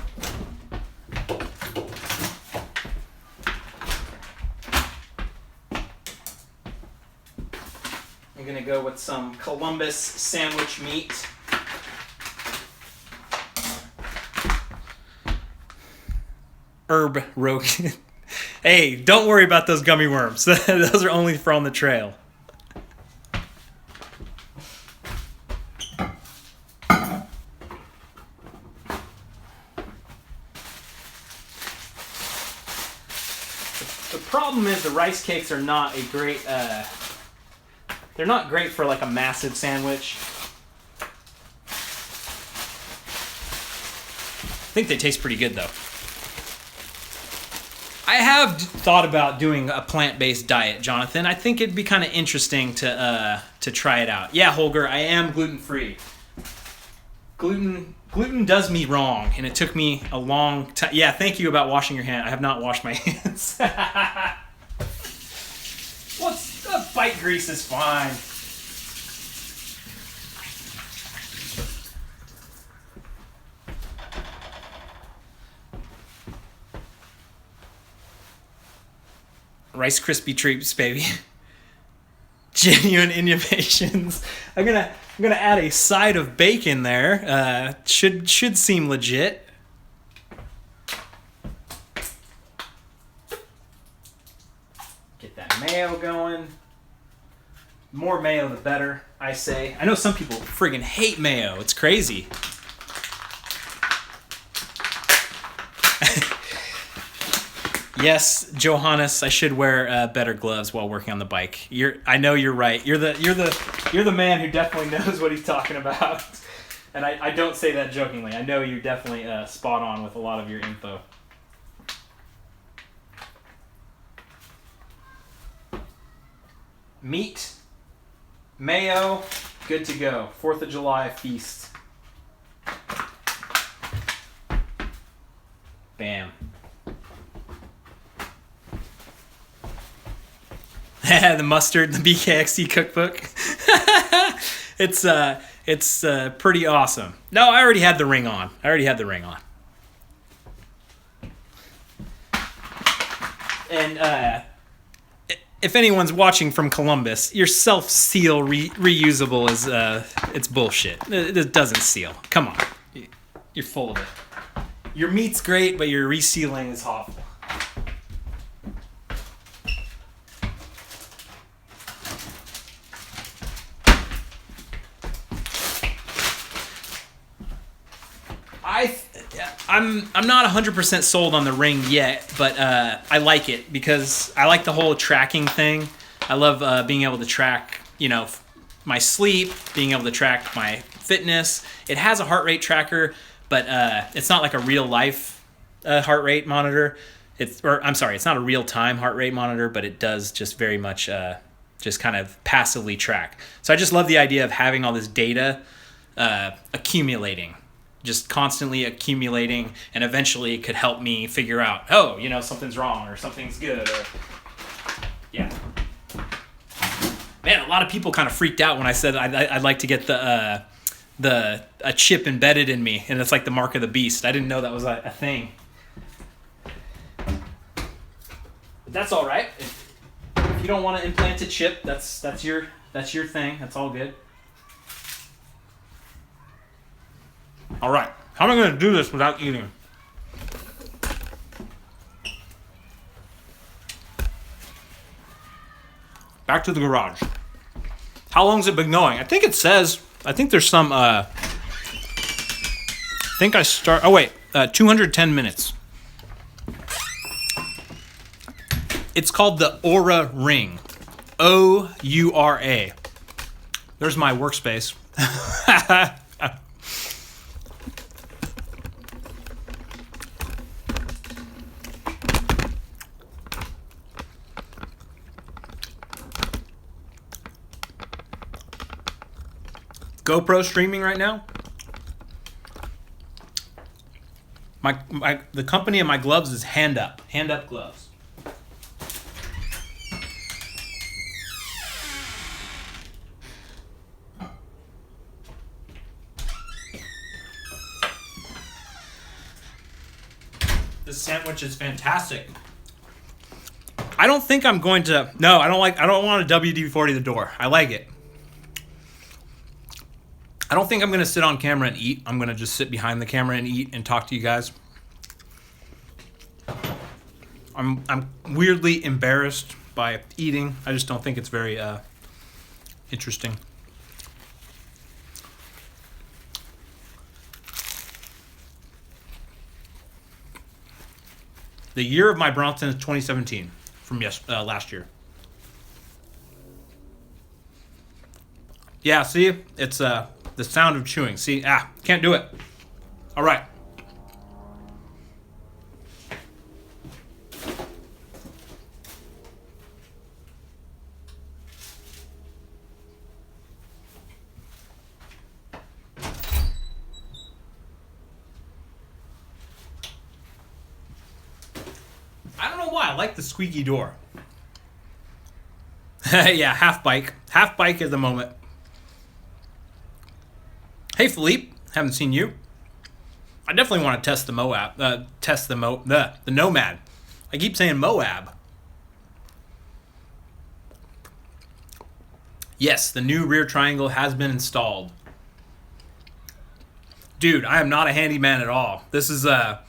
I'm gonna go with some Columbus sandwich meat. Herb rogan. Hey, don't worry about those gummy worms. Those are only for on the trail. The problem is the rice cakes are not a great, they're not great for like a massive sandwich. I think they taste pretty good though. I have thought about doing a plant-based diet, Jonathan. I think it'd be kind of interesting to try it out. Yeah, Holger, I am gluten-free. Gluten does me wrong, and it took me a long time. Yeah, thank you about washing your hands. I have not washed my hands. Bike grease is fine. Rice Krispie treats, baby. Genuine innovations. I'm gonna add a side of bacon there. Should seem legit. Get that mayo going. More mayo the better, I say. I know some people friggin' hate mayo. It's crazy. Yes, Johannes, I should wear better gloves while working on the bike. I know you're right. You're the man who definitely knows what he's talking about. And I don't say that jokingly. I know you're definitely spot on with a lot of your info. Meat, mayo, good to go. 4th of July feast. Bam. The mustard, the BKXC cookbook. It's pretty awesome. No, I already had the ring on. And if anyone's watching from Columbus, your self-seal reusable is it's bullshit. It doesn't seal. Come on, you're full of it. Your meat's great, but your resealing is awful. I'm not 100% sold on the ring yet, but I like it because I like the whole tracking thing. I love being able to track, my sleep, being able to track my fitness. It has a heart rate tracker, but it's not like a real life heart rate monitor. It's not a real time heart rate monitor, but it does just very much just kind of passively track. So I just love the idea of having all this data accumulating. Just constantly accumulating, and eventually it could help me figure out, something's wrong or something's good. Yeah. Man, a lot of people kind of freaked out when I said I'd like to get a chip embedded in me, and it's like the mark of the beast. I didn't know that was a thing. But that's all right. If you don't want to implant a chip, that's your thing. That's all good. All right, how am I going to do this without eating? Back to the garage. How long's it been going? I think there's some, 210 minutes. It's called the Oura Ring. O-U-R-A. There's my workspace. GoPro streaming right now. The company of my gloves is Hand Up. Hand Up gloves. This sandwich is fantastic. I don't think I'm going to. No, I don't want a WD-40 the door. I like it. I don't think I'm going to sit on camera and eat. I'm going to just sit behind the camera and eat and talk to you guys. I'm weirdly embarrassed by eating. I just don't think it's very interesting. The year of my Bronson is 2017 from last year. Yeah, see? It's the sound of chewing. See? Can't do it. All right. I don't know why. I like the squeaky door. Yeah, half bike. Half bike at the moment. Hey, Philippe. Haven't seen you. I definitely want to test the Moab. The Nomad. I keep saying Moab. Yes, the new rear triangle has been installed. Dude, I am not a handyman at all. This is a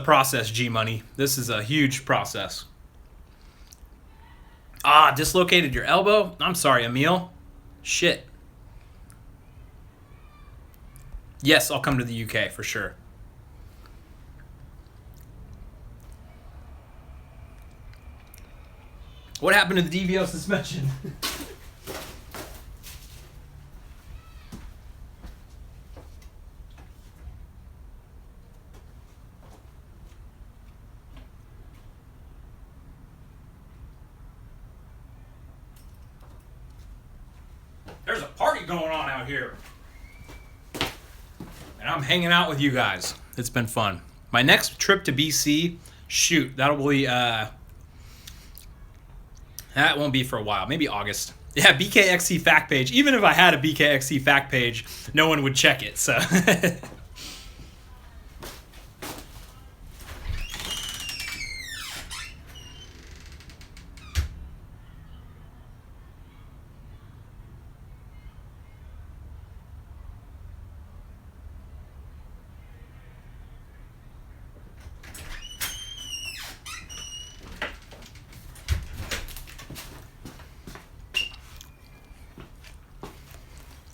process, G-Money. This is a huge process. Dislocated your elbow? I'm sorry, Emil. Shit. Yes, I'll come to the UK for sure. What happened to the DVO suspension? There's a party going on out here. And I'm hanging out with you guys. It's been fun. My next trip to BC, shoot, that'll be, that won't be for a while. Maybe August. Yeah, BKXC fact page. Even if I had a BKXC fact page, no one would check it, so.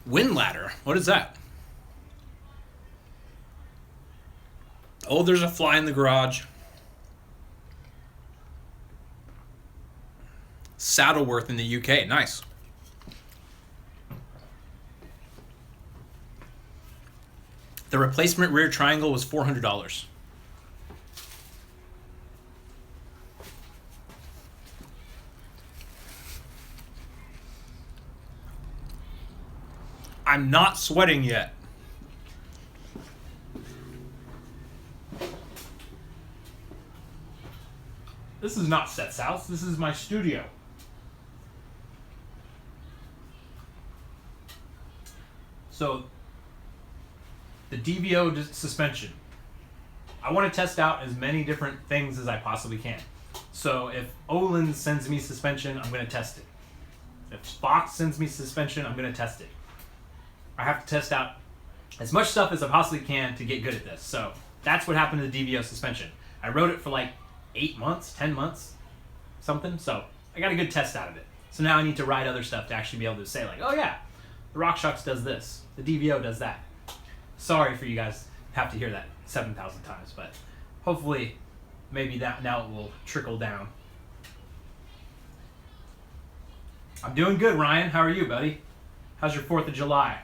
Wind ladder? What is that? Oh, there's a fly in the garage. Saddleworth in the UK. Nice. The replacement rear triangle was $400. I'm not sweating yet. This is not Seth's house. This is my studio. So, the DVO suspension. I want to test out as many different things as I possibly can. So, if Olin sends me suspension, I'm going to test it. If Fox sends me suspension, I'm going to test it. I have to test out as much stuff as I possibly can to get good at this. So that's what happened to the DVO suspension. I rode it for like 8 months, 10 months, something. So I got a good test out of it. So now I need to ride other stuff to actually be able to say like, oh yeah, the RockShox does this. The DVO does that. Sorry for you guys have to hear that 7,000 times, but hopefully maybe that now it will trickle down. I'm doing good, Ryan. How are you, buddy? How's your 4th of July?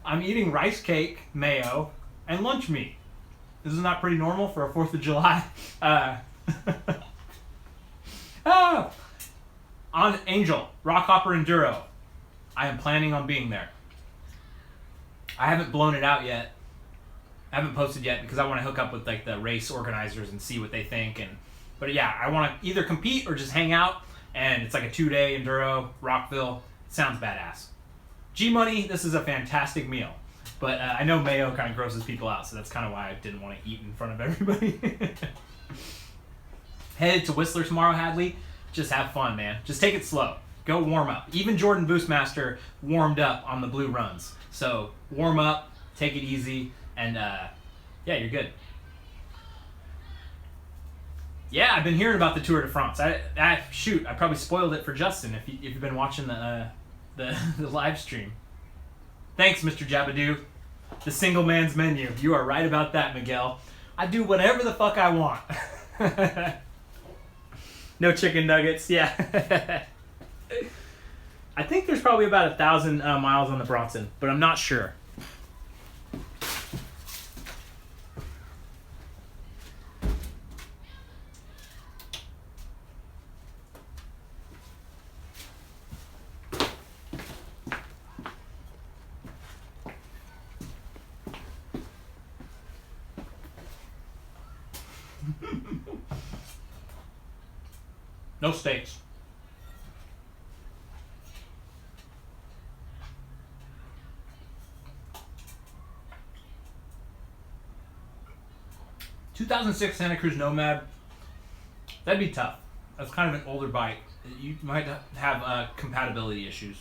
I'm eating rice cake, mayo, and lunch meat. Isn't that pretty normal for a 4th of July? On Angel, Rockhopper Enduro. I am planning on being there. I haven't blown it out yet. I haven't posted yet because I want to hook up with like the race organizers and see what they think. But yeah, I want to either compete or just hang out. And it's like a 2-day enduro, Rockville. Sounds badass. G-Money, this is a fantastic meal. But I know mayo kind of grosses people out, so that's kind of why I didn't want to eat in front of everybody. Headed to Whistler tomorrow, Hadley. Just have fun, man. Just take it slow. Go warm up. Even Jordan Boostmaster warmed up on the blue runs. So warm up, take it easy, and yeah, you're good. Yeah, I've been hearing about the Tour de France. Shoot, I probably spoiled it for Justin if you've been watching the live stream. Thanks, Mr. Jabadoo. The single man's menu. You are right about that, Miguel. I do whatever the fuck I want. No chicken nuggets. Yeah. I think there's probably about 1,000 miles on the Bronson, but I'm not sure. No steaks. ...2006 Santa Cruz Nomad. That'd be tough. That's kind of an older bike. You might have compatibility issues.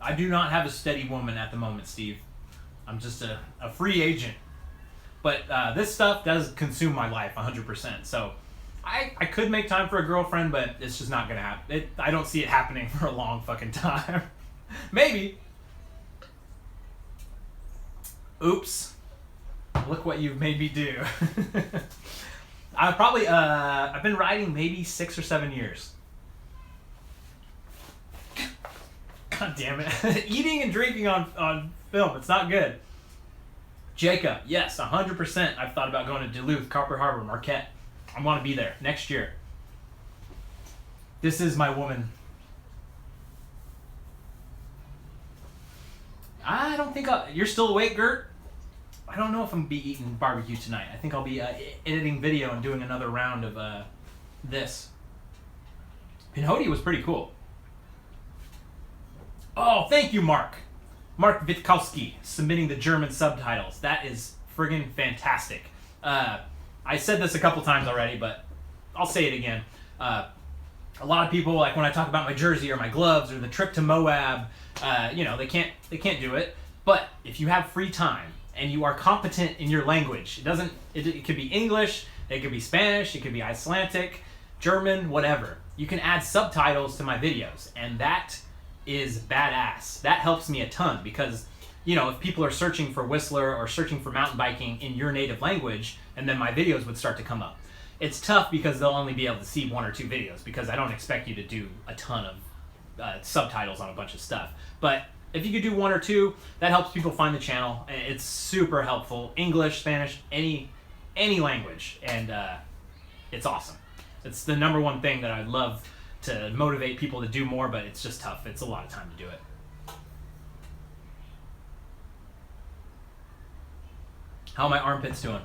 I do not have a steady woman at the moment, Steve. I'm just a free agent. But this stuff does consume my life 100%. So I could make time for a girlfriend, but it's just not going to happen. I don't see it happening for a long fucking time. Maybe. Oops. Look what you've made me do. I've been riding maybe 6 or 7 years. God damn it. Eating and drinking on film, it's not good. Jacob, yes, 100%. I've thought about going to Duluth, Copper Harbor, Marquette. I want to be there next year. This is my woman. I don't think you're still awake, Gert? I don't know if I'm going to be eating barbecue tonight. I think I'll be editing video and doing another round of this. Pinhoti was pretty cool. Oh, thank you, Mark. Mark Witkowski submitting the German subtitles. That is friggin' fantastic. I said this a couple times already, but I'll say it again. A lot of people, like when I talk about my jersey or my gloves or the trip to Moab, they can't do it. But if you have free time and you are competent in your language, it could be English, it could be Spanish, it could be Icelandic, German, whatever. You can add subtitles to my videos, and that is badass. That helps me a ton because, if people are searching for Whistler or searching for mountain biking in your native language, and then my videos would start to come up. It's tough because they'll only be able to see 1 or 2 videos because I don't expect you to do a ton of subtitles on a bunch of stuff. But if you could do 1 or 2, that helps people find the channel. It's super helpful. English, Spanish, any language, and it's awesome. It's the #1 thing that I'd love to motivate people to do more, but it's just tough. It's a lot of time to do it. How are my armpits doing?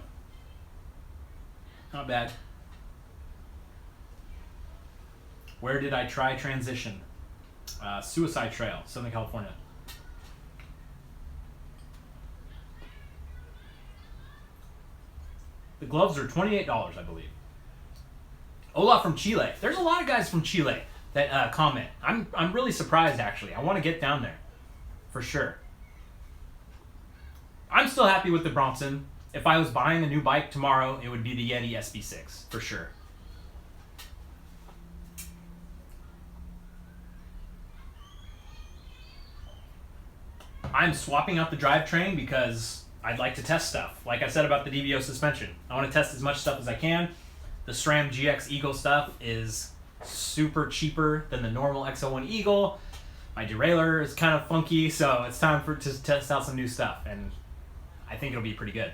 Not bad. Where did I try transition? Suicide Trail, Southern California. The gloves are $28, I believe. Olaf from Chile. There's a lot of guys from Chile that comment. I'm really surprised, actually. I want to get down there, for sure. I'm still happy with the Bronson. If I was buying a new bike tomorrow, it would be the Yeti SB6, for sure. I'm swapping out the drivetrain because I'd like to test stuff. Like I said about the DVO suspension. I want to test as much stuff as I can. The SRAM GX Eagle stuff is super cheaper than the normal X01 Eagle. My derailleur is kind of funky, so it's time to test out some new stuff, and I think it'll be pretty good.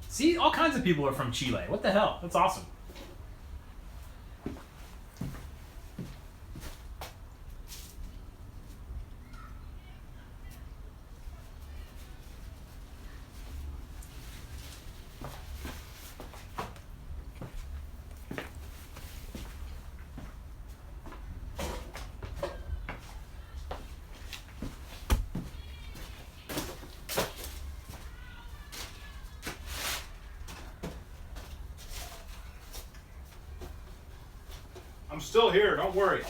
See, all kinds of people are from Chile. What the hell? That's awesome. I'm still here, don't worry.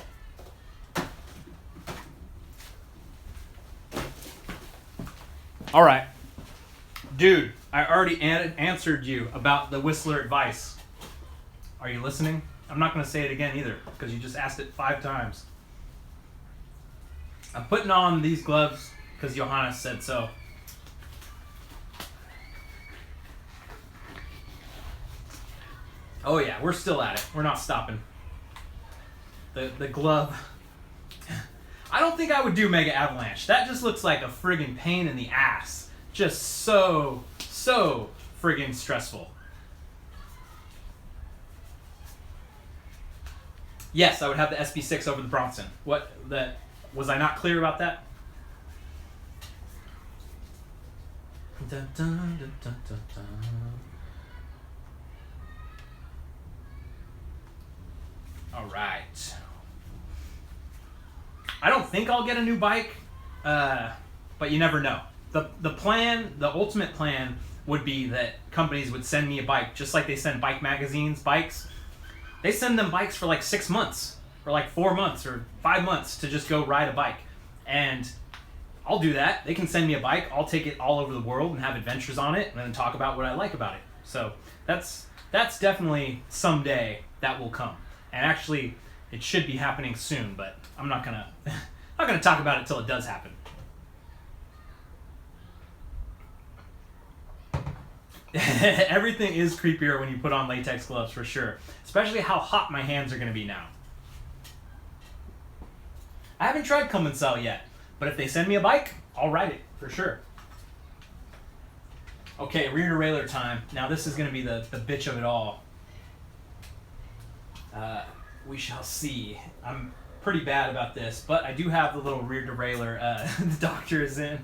All right. Dude, I already answered you about the Whistler advice. Are you listening? I'm not going to say it again either, because you just asked it 5 times. I'm putting on these gloves because Johannes said so. Oh yeah, we're still at it. We're not stopping. The glove. I don't think I would do Mega Avalanche. That just looks like a friggin' pain in the ass. Just so friggin' stressful. Yes, I would have the SB6 over the Bronson. Was I not clear about that? Dun, dun, dun, dun, dun, dun. All right. I don't think I'll get a new bike, but you never know. The plan, the ultimate plan, would be that companies would send me a bike, just like they send bike magazines bikes. They send them bikes for like 6 months, or like 4 months, or 5 months to just go ride a bike. And I'll do that. They can send me a bike. I'll take it all over the world and have adventures on it, and then talk about what I like about it. So that's definitely someday that will come. And actually, it should be happening soon, but I'm not gonna talk about it till it does happen. Everything is creepier when you put on latex gloves, for sure. Especially how hot my hands are gonna be now. I haven't tried Commensal yet, but if they send me a bike, I'll ride it, for sure. Okay, rear derailleur time. Now this is gonna be the bitch of it all. We shall see. I'm pretty bad about this, but I do have the little rear derailleur the doctor is in.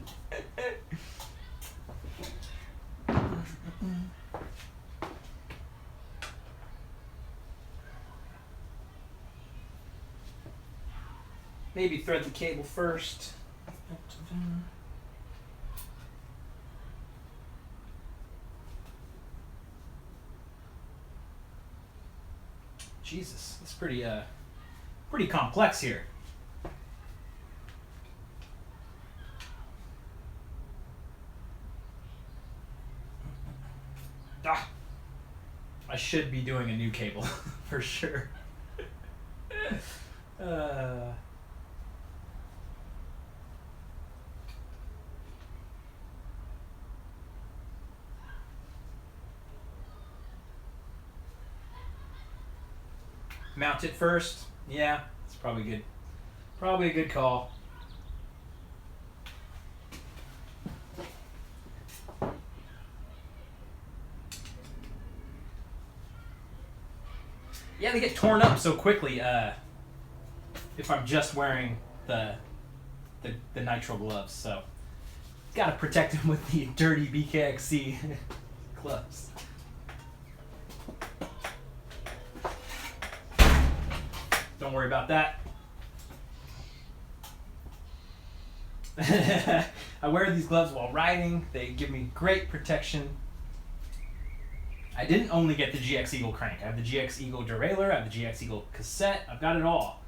Maybe thread the cable first. Jesus, it's pretty complex here. I should be doing a new cable for sure. Mount it first. Yeah, it's probably good. Probably a good call. Yeah, they get torn up so quickly if I'm just wearing the nitro gloves, so gotta protect them with the dirty BKXC gloves. Don't worry about that. I wear these gloves while riding. They give me great protection. I didn't only get the GX Eagle crank. I have the GX Eagle derailleur, I have the GX Eagle cassette. I've got it all.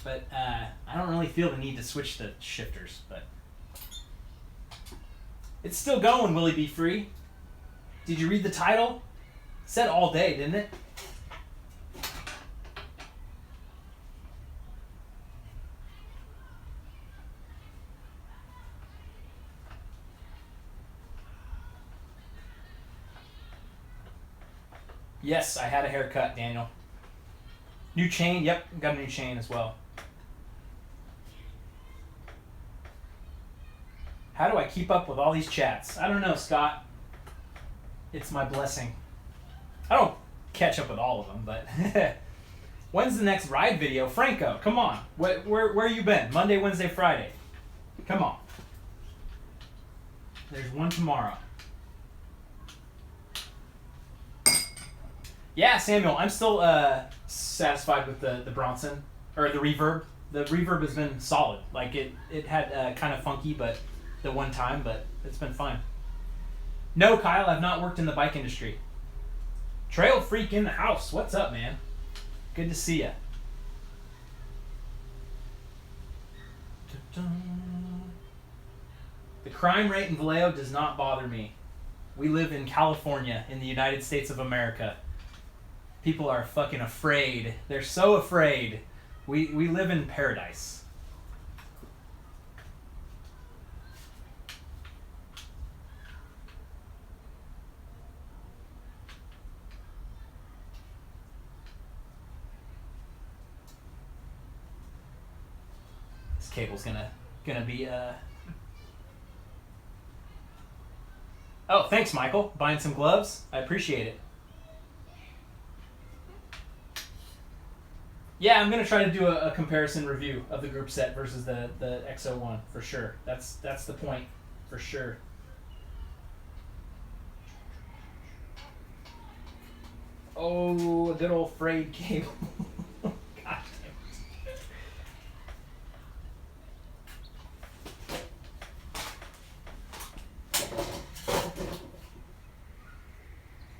But I don't really feel the need to switch the shifters. But it's still going, Willie Be Free. Did you read the title? It said all day, didn't it? Yes, I had a haircut, Daniel. New chain. Yep, got a new chain as well. How do I keep up with all these chats? I don't know, Scott. It's my blessing. I don't catch up with all of them, but when's the next ride video? Franco, come on. Where you been? Monday, Wednesday, Friday. Come on. There's one tomorrow. Yeah, Samuel, I'm still satisfied with the Bronson, or the reverb. The reverb has been solid. Like, it had kind of funky, but the one time, but it's been fine. No, Kyle, I've not worked in the bike industry. Trail Freak in the house. What's up, man? Good to see ya. The crime rate in Vallejo does not bother me. We live in California, in the United States of America. People are fucking afraid. They're so afraid. We live in paradise. This cable's gonna be Oh, thanks, Michael. Buying some gloves. I appreciate it. Yeah, I'm gonna try to do a comparison review of the group set versus the XO1 for sure. That's the point for sure. Oh, a good old frayed cable. God damn it.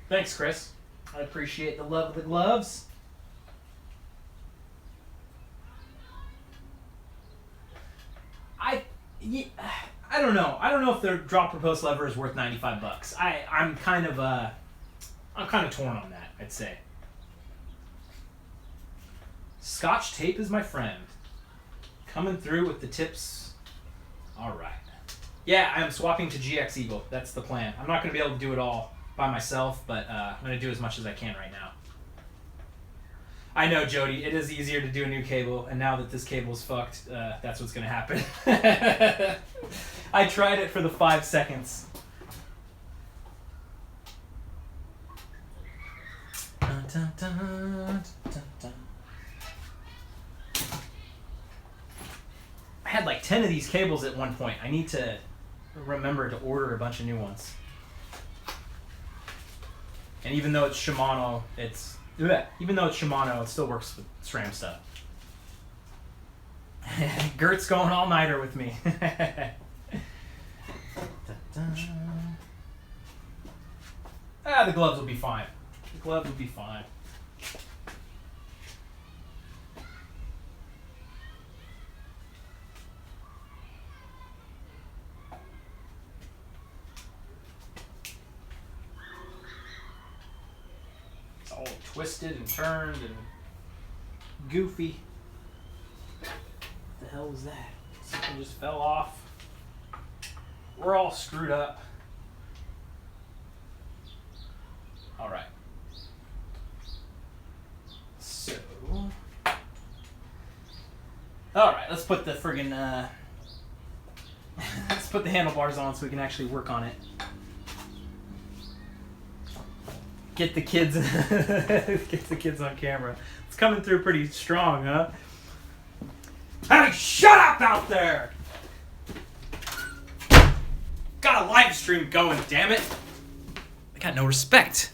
Thanks, Chris. I appreciate the love of the gloves. I don't know. I don't know if the drop propose lever is worth $95. I'm kind of torn on that, I'd say. Scotch tape is my friend. Coming through with the tips. All right. Yeah, I'm swapping to GX Eagle. That's the plan. I'm not going to be able to do it all by myself, but I'm going to do as much as I can right now. I know, Jody, it is easier to do a new cable, and now that this cable's fucked, that's what's going to happen. I tried it for the 5 seconds. Dun, dun, dun, dun, dun. I had like 10 of these cables at one point. I need to remember to order a bunch of new ones. And even though it's Shimano, it still works with SRAM stuff. Gert's going all-nighter with me. The gloves will be fine. The gloves will be fine. It's all twisted and turned and goofy. What the hell was that? Something just fell off. We're all screwed up. All right. So, all right, let's put the friggin' let's put the handlebars on so we can actually work on it. Get the kids, get the kids on camera. It's coming through pretty strong, huh? Hey, shut up out there! Got a live stream going, damn it! I got no respect.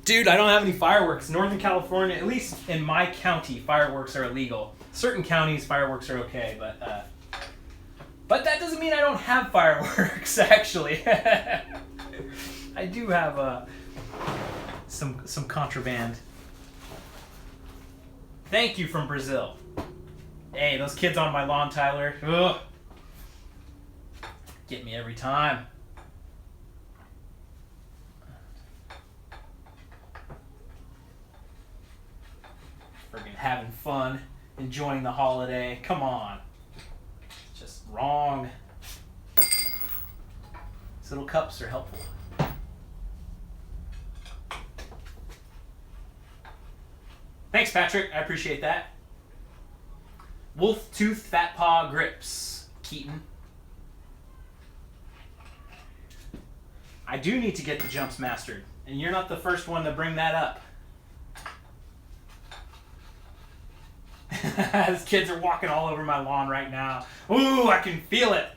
Dude, I don't have any fireworks. Northern California, at least in my county, fireworks are illegal. Certain counties, fireworks are okay, but that doesn't mean I don't have fireworks, actually. I do have some contraband. Thank you from Brazil. Hey, those kids on my lawn, Tyler. Ugh. Get me every time. Friggin' having fun, enjoying the holiday. Come on. It's just wrong. These little cups are helpful. Thanks, Patrick. I appreciate that. Wolf Tooth Fat Paw Grips. Keaton. I do need to get the jumps mastered, and you're not the first one to bring that up. These kids are walking all over my lawn right now. Ooh, I can feel it.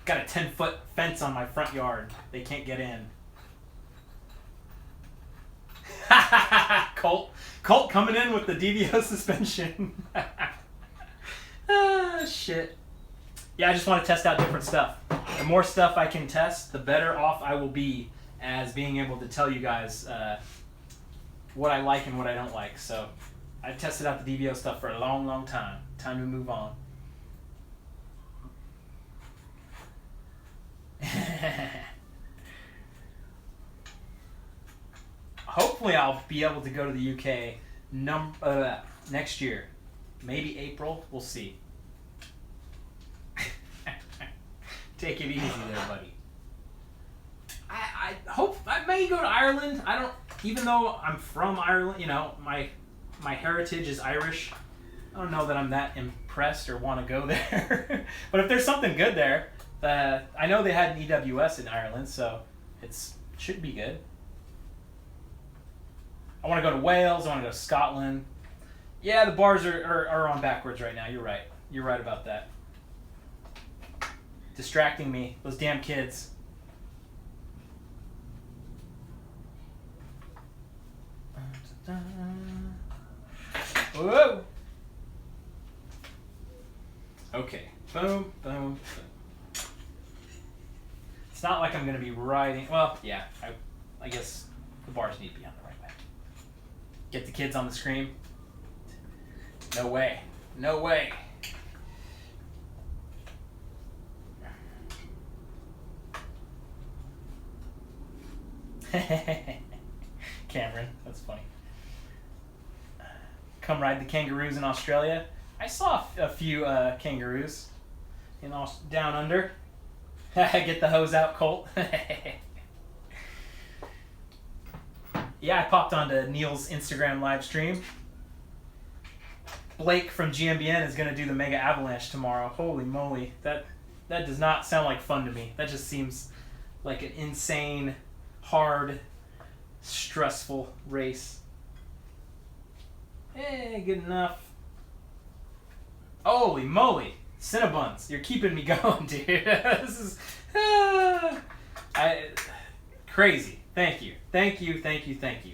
Got a 10-foot fence on my front yard. They can't get in. Colt coming in with the DVO suspension. Ah, shit. Yeah, I just want to test out different stuff. The more stuff I can test, the better off I will be as being able to tell you guys what I like and what I don't like. So I've tested out the DVO stuff for a long, long time. Time to move on. Hopefully I'll be able to go to the UK next year. Maybe April. We'll see. Take it easy there, buddy. I hope I may go to Ireland. I don't, even though I'm from Ireland, you know, my heritage is Irish. I don't know that I'm that impressed or want to go there. But if there's something good there, I know they had an EWS in Ireland, so it should be good. I want to go to Wales. I want to go to Scotland. Yeah, the bars are on backwards right now. You're right. You're right about that. Distracting me. Those damn kids. Whoa. Okay. Boom, boom, boom. It's not like I'm going to be riding. Well, yeah. I guess the bars need to be on the right way. Get the kids on the screen. No way. No way. Cameron, that's funny. Come ride the kangaroos in Australia. I saw a few kangaroos down under. Get the hose out, Colt. Yeah, I popped onto Neil's Instagram live stream. Blake from GMBN is going to do the Mega Avalanche tomorrow. Holy moly. That does not sound like fun to me. That just seems like an insane, hard, stressful race. Good enough. Holy moly. Cinnabons, you're keeping me going, dude. This is crazy. Thank you. Thank you, thank you, thank you.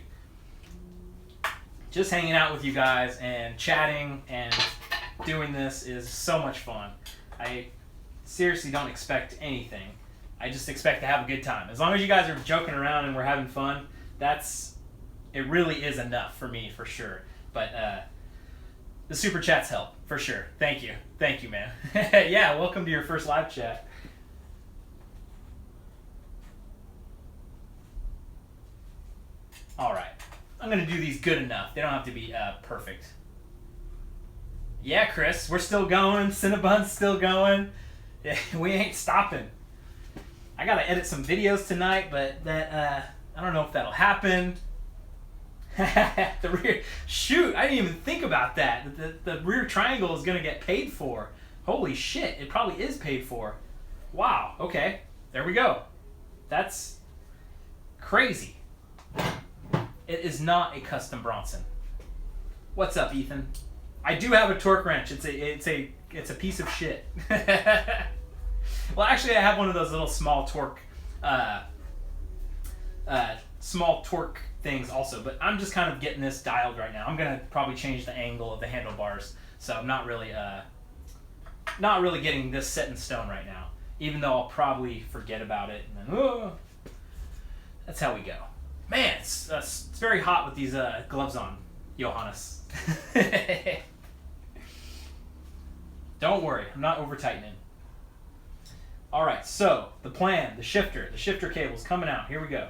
Just hanging out with you guys and chatting and doing this is so much fun. I seriously don't expect anything. I just expect to have a good time. As long as you guys are joking around and we're having fun, it really is enough for me, for sure. But the super chats help, for sure. Thank you. Thank you, man. Yeah, welcome to your first live chat. All right. I'm going to do these good enough. They don't have to be perfect. Yeah, Chris, we're still going. Cinnabon's still going. Yeah, we ain't stopping. I got to edit some videos tonight, but that I don't know if that'll happen. The rear, shoot, I didn't even think about that. The rear triangle is going to get paid for. Holy shit, it probably is paid for. Wow, okay. There we go. That's crazy. It is not a custom Bronson. What's up, Ethan? I do have a torque wrench. It's a piece of shit. Well, actually, I have one of those little small torque things also, but I'm just kind of getting this dialed right now. I'm gonna probably change the angle of the handlebars, so I'm not really getting this set in stone right now. Even though I'll probably forget about it, and then that's how we go. Man, it's very hot with these gloves on, Johannes. Don't worry, I'm not over tightening. All right, so the plan, the shifter cable's coming out. Here we go.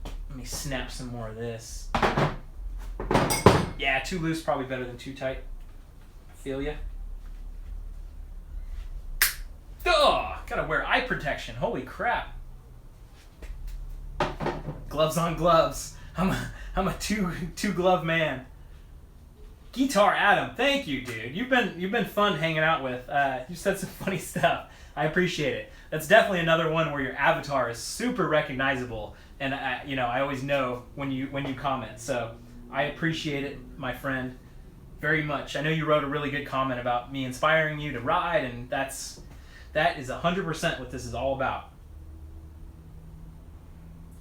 Let me snap some more of this. Yeah, too loose probably better than too tight. I feel ya. Oh, gotta wear eye protection. Holy crap. Gloves on gloves. I'm a two glove man. Guitar Adam, thank you, dude. You've been fun hanging out with. You said some funny stuff. I appreciate it. That's definitely another one where your avatar is super recognizable, and I always know when you comment. So I appreciate it, my friend, very much. I know you wrote a really good comment about me inspiring you to ride, and that is 100% what this is all about.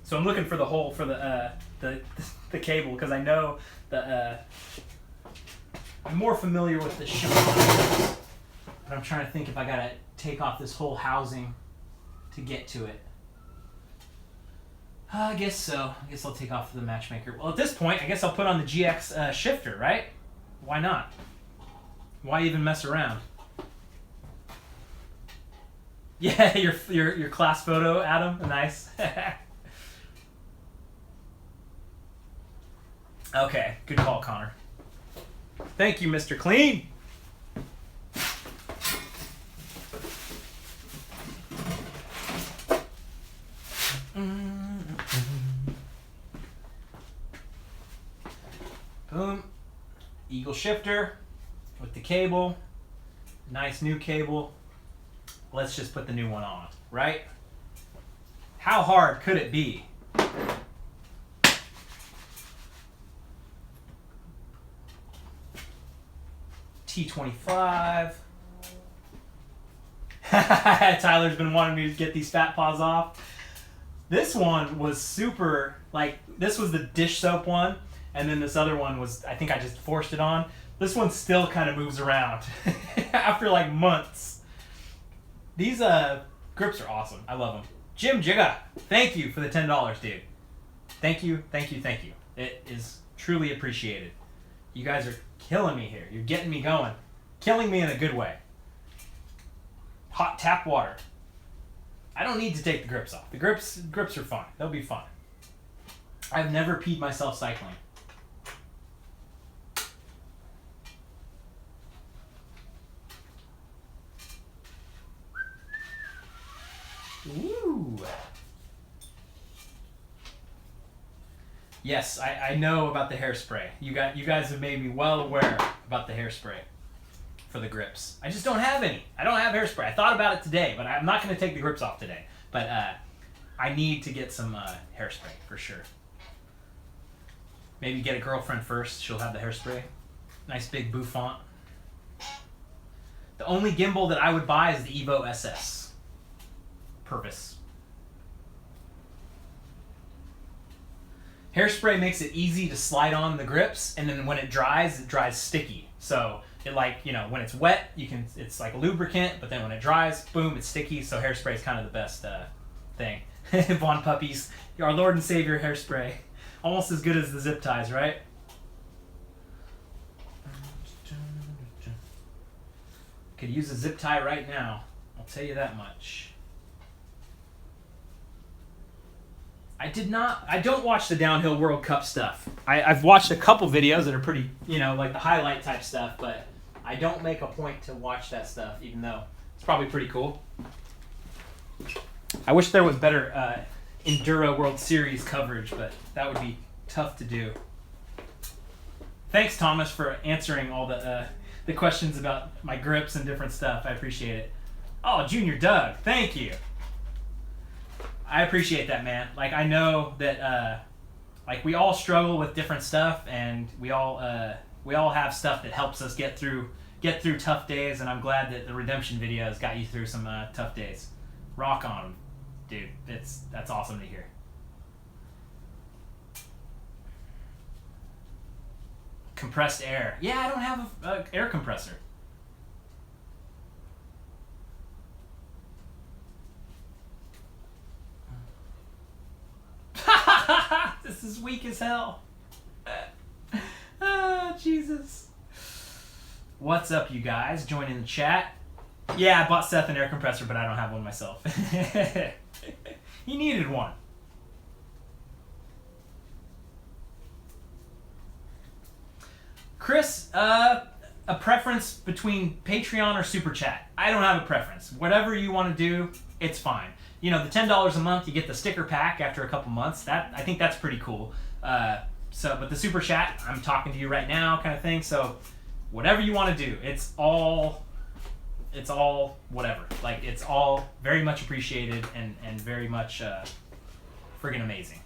So I'm looking for the hole for the cable, because I know I'm more familiar with the Shimano, but I'm trying to think if I gotta take off this whole housing to get to it. I guess so. I guess I'll take off the Matchmaker. Well, at this point, I guess I'll put on the GX shifter, right? Why not? Why even mess around? Yeah, your class photo, Adam. Nice. Okay, good call, Connor. Thank you, Mr. Clean. Boom. Eagle shifter with the cable. Nice new cable. Let's just put the new one on, right? How hard could it be? T25. Tyler's been wanting me to get these fat paws off. This one was super, this was the dish soap one, and then this other one was, I think I just forced it on. This one still kind of moves around after months. These grips are awesome. I love them. Jim Jigga, thank you for the $10, dude. Thank you. It is truly appreciated. You guys are killing me here. You're getting me going. Killing me in a good way. Hot tap water. I don't need to take the grips off. The grips are fine. They'll be fine. I've never peed myself cycling. Ooh. Yes, I know about the hairspray. You guys have made me well aware about the hairspray for the grips. I just don't have any. I don't have hairspray. I thought about it today, but I'm not going to take the grips off today. But I need to get some hairspray for sure. Maybe get a girlfriend first. She'll have the hairspray. Nice big bouffant. The only gimbal that I would buy is the Evo SS. Purpose. Hairspray makes it easy to slide on the grips, and then when it dries sticky. So it when it's wet, it's like a lubricant, but then when it dries, boom, it's sticky. So hairspray is kind of the best thing. Vaughn Puppies, our Lord and Savior hairspray, almost as good as the zip ties, right? Could use a zip tie right now. I'll tell you that much. I don't watch the Downhill World Cup stuff. I've watched a couple videos that are pretty, like the highlight type stuff, but I don't make a point to watch that stuff, even though it's probably pretty cool. I wish there was better Enduro World Series coverage, but that would be tough to do. Thanks, Thomas, for answering all the questions about my grips and different stuff. I appreciate it. Oh, Junior Doug, thank you. I appreciate that, man. I know that we all struggle with different stuff, and we all have stuff that helps us get through tough days, and I'm glad that the redemption videos got you through some tough days. Rock on, dude. That's awesome to hear. Compressed air. Yeah, I don't have an air compressor. This is weak as hell. Jesus. What's up, you guys? Join in the chat. Yeah, I bought Seth an air compressor, but I don't have one myself. He needed one. Chris, a preference between Patreon or Super Chat? I don't have a preference. Whatever you want to do, it's fine. you know, the $10 a month, you get the sticker pack after a couple months. I think that's pretty cool. But the super chat, I'm talking to you right now, kind of thing. So, whatever you want to do, it's all whatever. Like, it's all very much appreciated and very much friggin' amazing.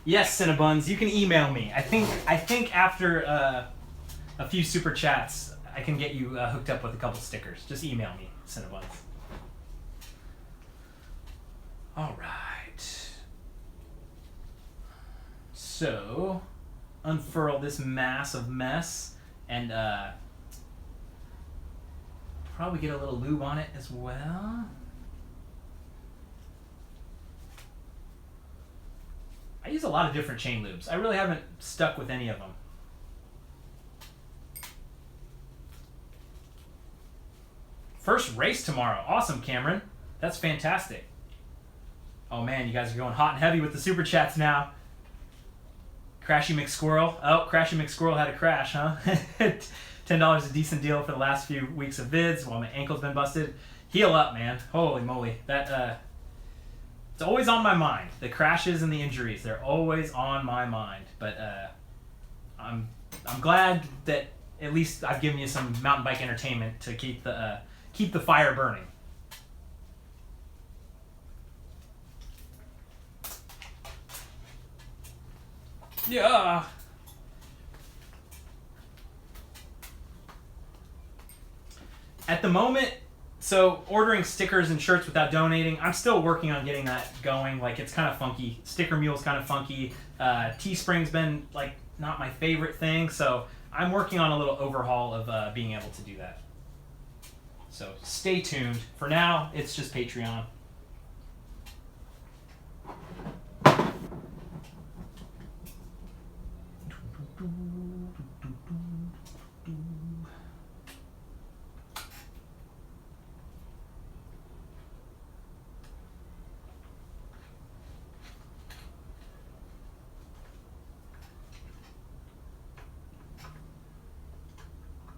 Yes, Cinnabons, you can email me. I think after a few super chats, I can get you hooked up with a couple stickers. Just email me, Cinnabons. All right. So, unfurl this massive mess and probably get a little lube on it as well. I use a lot of different chain lubes. I really haven't stuck with any of them. First race tomorrow. Awesome, Cameron. That's fantastic. Oh man, you guys are going hot and heavy with the super chats now. Crashy McSquirrel. Oh, Crashy McSquirrel had a crash, huh? $10 a decent deal for the last few weeks of vids while my ankle's been busted. Heal up, man. Holy moly. That it's always on my mind. The crashes and the injuries, they're always on my mind. But I'm glad that at least I've given you some mountain bike entertainment to keep the fire burning. Yeah. At the moment, so ordering stickers and shirts without donating, I'm still working on getting that going. Like, it's kind of funky. Sticker Mule's kind of funky. Teespring's been like not my favorite thing, so I'm working on a little overhaul of being able to do that. So stay tuned. For now, it's just Patreon.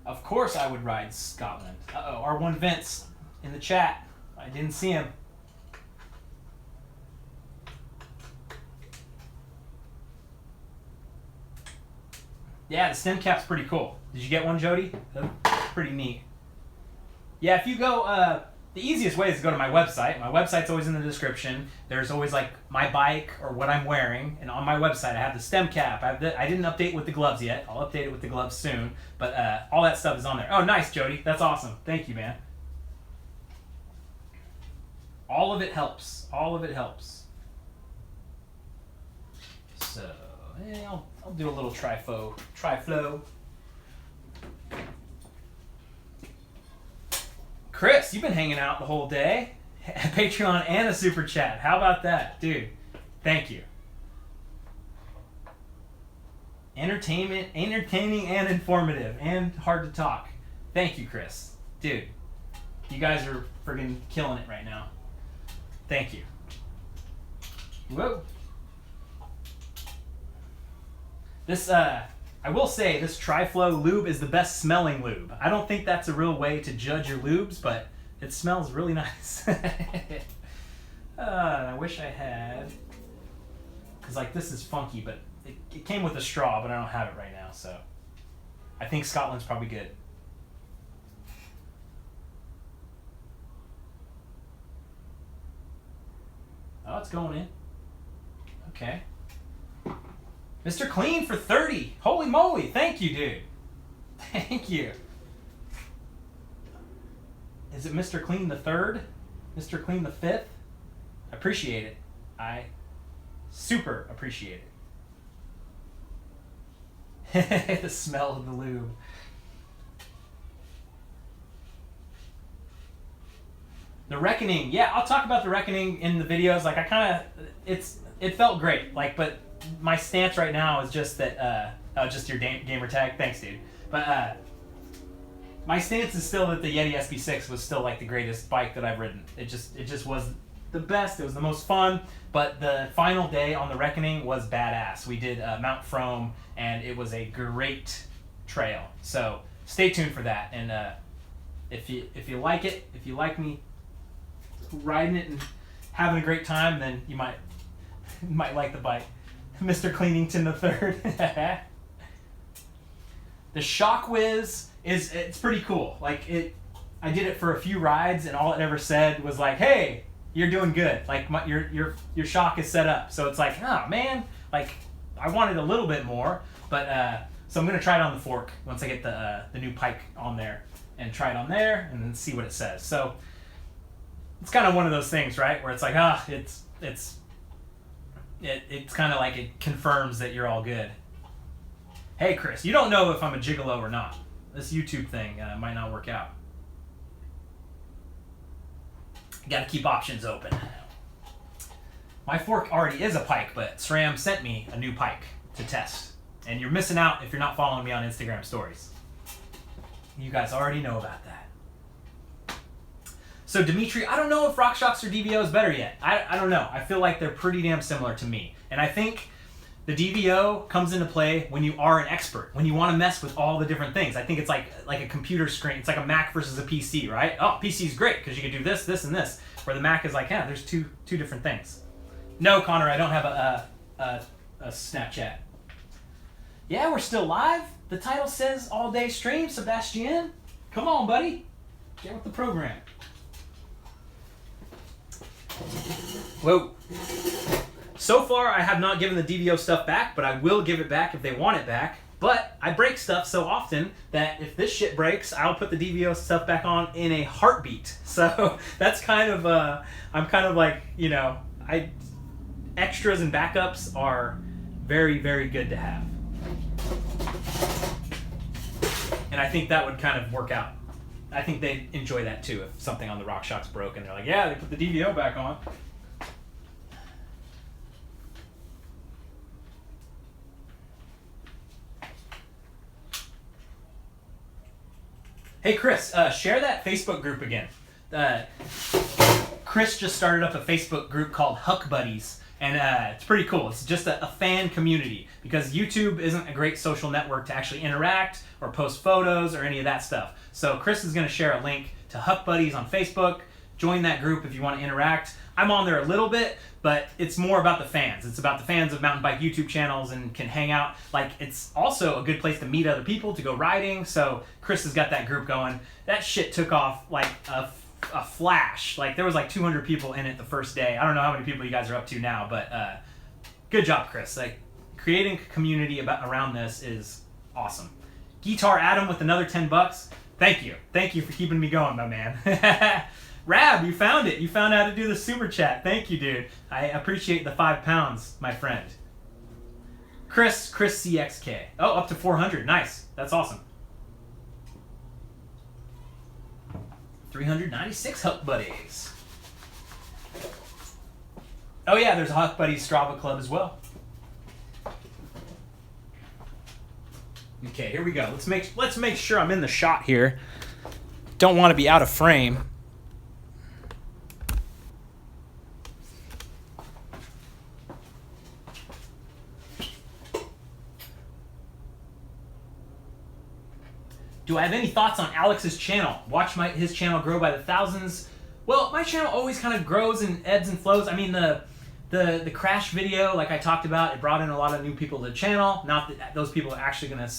Of course I would ride Scotland. Uh-oh, R1 Vince in the chat. I didn't see him. Yeah, the stem cap's pretty cool. Did you get one, Jody? That's pretty neat. Yeah, if you go, the easiest way is to go to my website. My website's always in the description. There's always like my bike or what I'm wearing, and on my website I have the stem cap. I didn't update with the gloves yet. I'll update it with the gloves soon, but all that stuff is on there. Oh, nice, Jody. That's awesome. Thank you, man. All of it helps. All of it helps. So, yeah, I'll do a little tri-flow. Chris, you've been hanging out the whole day. Patreon and a super chat. How about that? Dude, thank you. Entertaining and informative and hard to talk. Thank you, Chris. Dude, you guys are friggin' killing it right now. Thank you. Whoa. This, I will say, this Tri-Flow lube is the best smelling lube. I don't think that's a real way to judge your lubes, but it smells really nice. I wish I had, because like this is funky, but it came with a straw, but I don't have it right now, so I think Scotland's probably good. Oh, it's going in. Okay. Mr. Clean for 30. Holy moly. Thank you, dude. Thank you. Is it Mr. Clean the 3rd? Mr. Clean the 5th? I appreciate it. I super appreciate it. The smell of the lube. The Reckoning. Yeah, I'll talk about The Reckoning in the videos. Like, I kind of, it felt great. Like, but my stance right now is just that, just your gamer tag. Thanks, dude. But, my stance is still that the Yeti SB6 was still like the greatest bike that I've ridden. It just was the best. It was the most fun. But the final day on the Reckoning was badass. We did Mount Frome, and it was a great trail. So stay tuned for that. And if you like it, if you like me riding it and having a great time, then you might like the bike. Mr. Cleanington the Third. The Shock Whiz it's pretty cool. Like I did it for a few rides, and all it ever said was like, "Hey, you're doing good. Like your shock is set up." So it's like, oh man, like I wanted a little bit more, but so I'm gonna try it on the fork once I get the new pike on there, and try it on there, and then see what it says. So it's kind of one of those things, right, where it's like, it's kind of like it confirms that you're all good. Hey Chris, you don't know if I'm a gigolo or not. This YouTube thing might not work out. You gotta keep options open. My fork already is a pike, but SRAM sent me a new pike to test. And you're missing out if you're not following me on Instagram stories. You guys already know about that. So Dimitri, I don't know if RockShox or DVO is better yet. I don't know. I feel like they're pretty damn similar to me. And I think the DVO comes into play when you are an expert, when you want to mess with all the different things. I think it's like a computer screen. It's like a Mac versus a PC, right? Oh, PC is great because you can do this, this, and this. Where the Mac is like, yeah, there's two different things. No, Connor, I don't have a Snapchat. Yeah, we're still live. The title says all day stream, Sebastian. Come on, buddy. Get with the program. Whoa. So far, I have not given the DVO stuff back, but I will give it back if they want it back. But I break stuff so often that if this shit breaks, I'll put the DVO stuff back on in a heartbeat. So that's kind of, I'm kind of like, you know, extras and backups are very, very good to have. And I think that would kind of work out. I think they'd enjoy that too if something on the RockShox broke and they're like, yeah, they put the DVO back on. Hey Chris, share that Facebook group again. Chris just started up a Facebook group called Huck Buddies, and it's pretty cool. It's just a fan community because YouTube isn't a great social network to actually interact or post photos or any of that stuff. So Chris is going to share a link to Huck Buddies on Facebook. Join that group if you want to interact. I'm on there a little bit, but it's more about the fans. It's about the fans of mountain bike YouTube channels and can hang out. Like, it's also a good place to meet other people, to go riding. So Chris has got that group going. That shit took off like a flash. Like, there was like 200 people in it the first day. I don't know how many people you guys are up to now, but good job, Chris. Like, creating a community around this is awesome. Guitar Adam with another $10. Thank you. Thank you for keeping me going, my man. Rab, you found it. You found out how to do the super chat. Thank you, dude. I appreciate the 5 pounds, my friend. Chris CXK. Oh, up to 400. Nice. That's awesome. 396 Huck Buddies. Oh yeah, there's a Huck Buddies Strava club as well. Okay, here we go. Let's make sure I'm in the shot here. Don't want to be out of frame. Do I have any thoughts on Alex's channel? Watch his channel grow by the thousands. Well, my channel always kind of grows and ebbs and flows. I mean, the crash video, like I talked about, it brought in a lot of new people to the channel. Not that those people are actually going to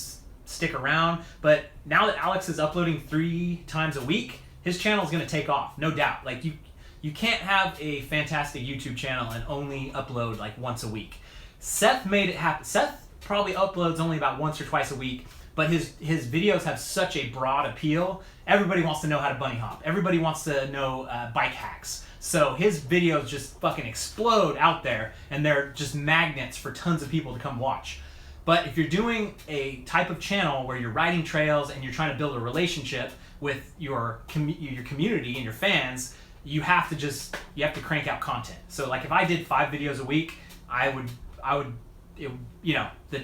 stick around, but now that Alex is uploading 3 times a week, his channel is going to take off, no doubt. Like, you can't have a fantastic YouTube channel and only upload like once a week. Seth made it happen. Seth probably uploads only about once or twice a week, but his videos have such a broad appeal. Everybody wants to know how to bunny hop. Everybody wants to know bike hacks. So his videos just fucking explode out there, and they're just magnets for tons of people to come watch. But if you're doing a type of channel where you're riding trails and you're trying to build a relationship with your community and your fans, you have to crank out content. So like if I did 5 videos a week, the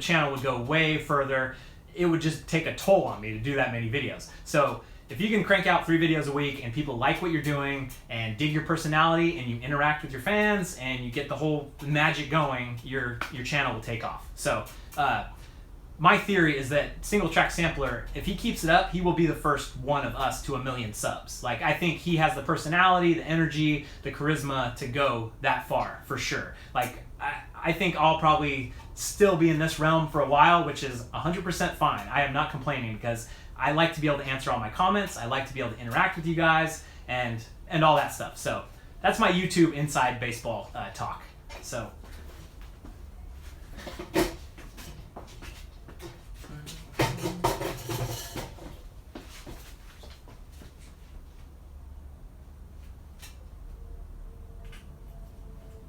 channel would go way further. It would just take a toll on me to do that many videos. So if you can crank out 3 videos a week and people like what you're doing and dig your personality and you interact with your fans and you get the whole magic going, your channel will take off. So my theory is that Single Track Sampler, if he keeps it up, he will be the first one of us to 1 million subs. Like, I think he has the personality, the energy, the charisma to go that far, for sure. Like, I think I'll probably still be in this realm for a while, which is 100% fine. I am not complaining because I like to be able to answer all my comments. I like to be able to interact with you guys and all that stuff. So that's my YouTube inside baseball talk. So.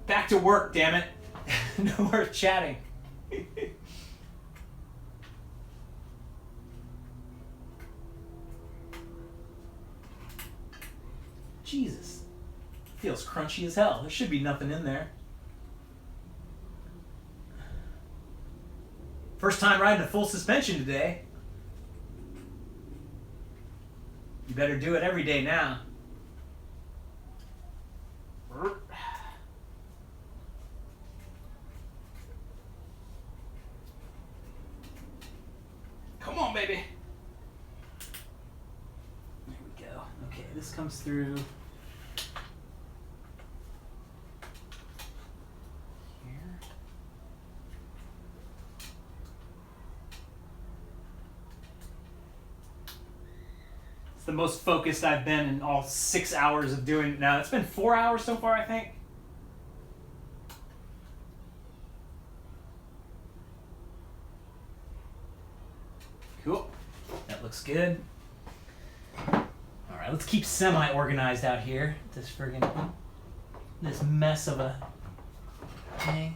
Back to work, damn it. No more chatting. Jesus. Feels crunchy as hell. There should be nothing in there. First time riding a full suspension today. You better do it every day now. Come on, baby. There we go. Okay, this comes through here. It's the most focused I've been in all 6 hours of doing it now. It's been 4 hours so far, I think. Cool. That looks good. Alright, let's keep semi-organized out here. This mess of a thing.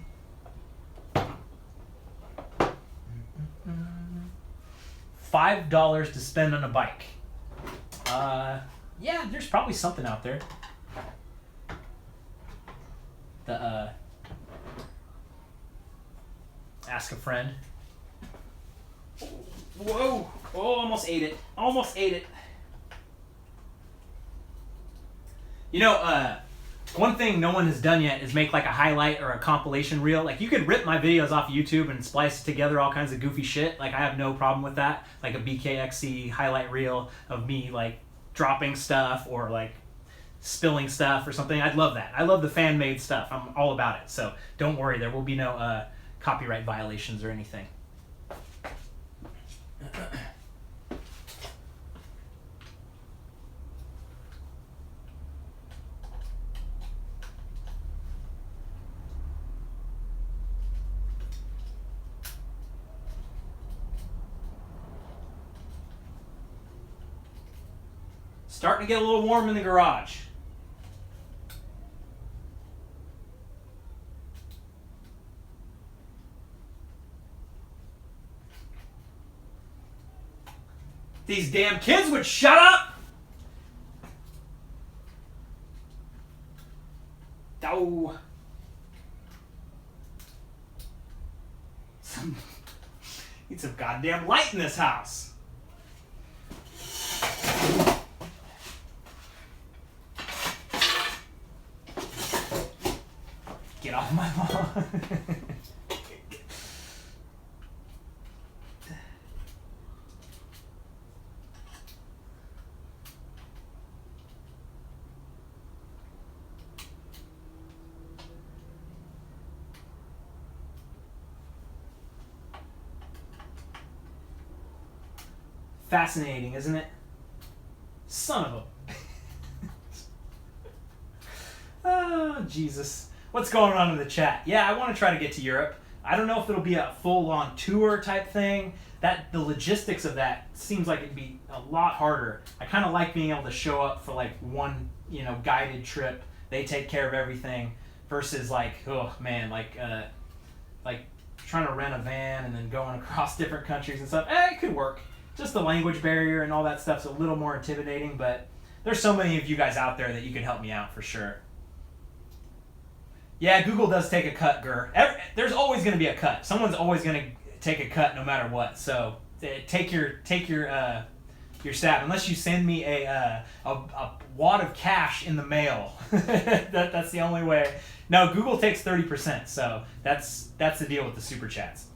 $5 to spend on a bike. Yeah, there's probably something out there. Ask a friend. Whoa! Oh, almost ate it. Almost ate it. You know, one thing no one has done yet is make like a highlight or a compilation reel. Like, you could rip my videos off of YouTube and splice together all kinds of goofy shit. Like, I have no problem with that. Like a BKXC highlight reel of me like dropping stuff or like spilling stuff or something. I'd love that. I love the fan-made stuff. I'm all about it. So don't worry, there will be no copyright violations or anything. Starting to get a little warm in the garage. These damn kids would shut up! Oh. Need some goddamn light in this house. Get off my lawn. Fascinating, isn't it? Son of a... Oh, Jesus. What's going on in the chat? Yeah, I want to try to get to Europe. I don't know if it'll be a full-on tour type thing. The logistics of that seems like it'd be a lot harder. I kind of like being able to show up for like one, guided trip. They take care of everything versus like, oh man, like trying to rent a van and then going across different countries and stuff. It could work. Just the language barrier and all that stuff's a little more intimidating, but there's so many of you guys out there that you could help me out for sure. Yeah, Google does take a cut, Gur. There's always going to be a cut. Someone's always going to take a cut no matter what. So take your you're stabbed. Unless you send me a wad of cash in the mail. That's the only way. No, Google takes 30%, so that's the deal with the super chats.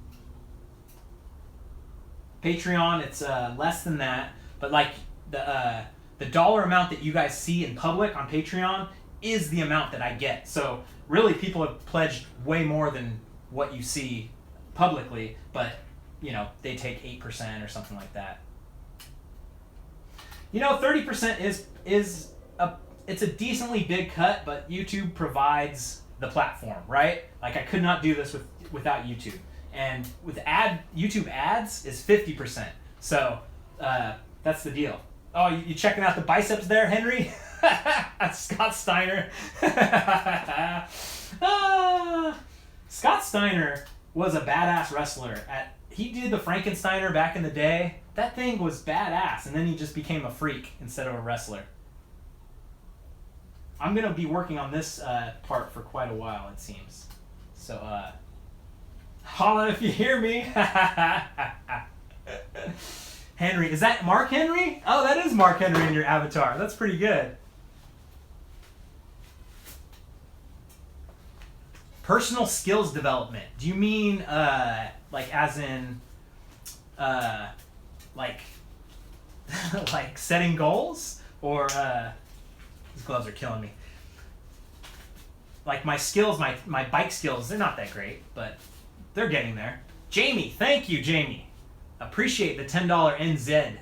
Patreon, it's less than that, but like the dollar amount that you guys see in public on Patreon is the amount that I get. So really, people have pledged way more than what you see publicly, but you know, they take 8% or something like that. You know, 30% is it's a decently big cut, but YouTube provides the platform, right? Like I could not do this without YouTube. And with YouTube ads is 50%. So that's the deal. Oh, you checking out the biceps there, Henry? Scott Steiner. Scott Steiner was a badass wrestler. He did the Frankensteiner back in the day. That thing was badass, and then he just became a freak instead of a wrestler. I'm going to be working on this part for quite a while, it seems. So, holla if you hear me. Henry, is that Mark Henry? Oh, that is Mark Henry in your avatar. That's pretty good. Personal skills development. Do you mean like as in like like setting goals, or these gloves are killing me. Like my skills, my bike skills, they're not that great, but they're getting there. Jamie, thank you, Jamie. Appreciate the $10 NZ.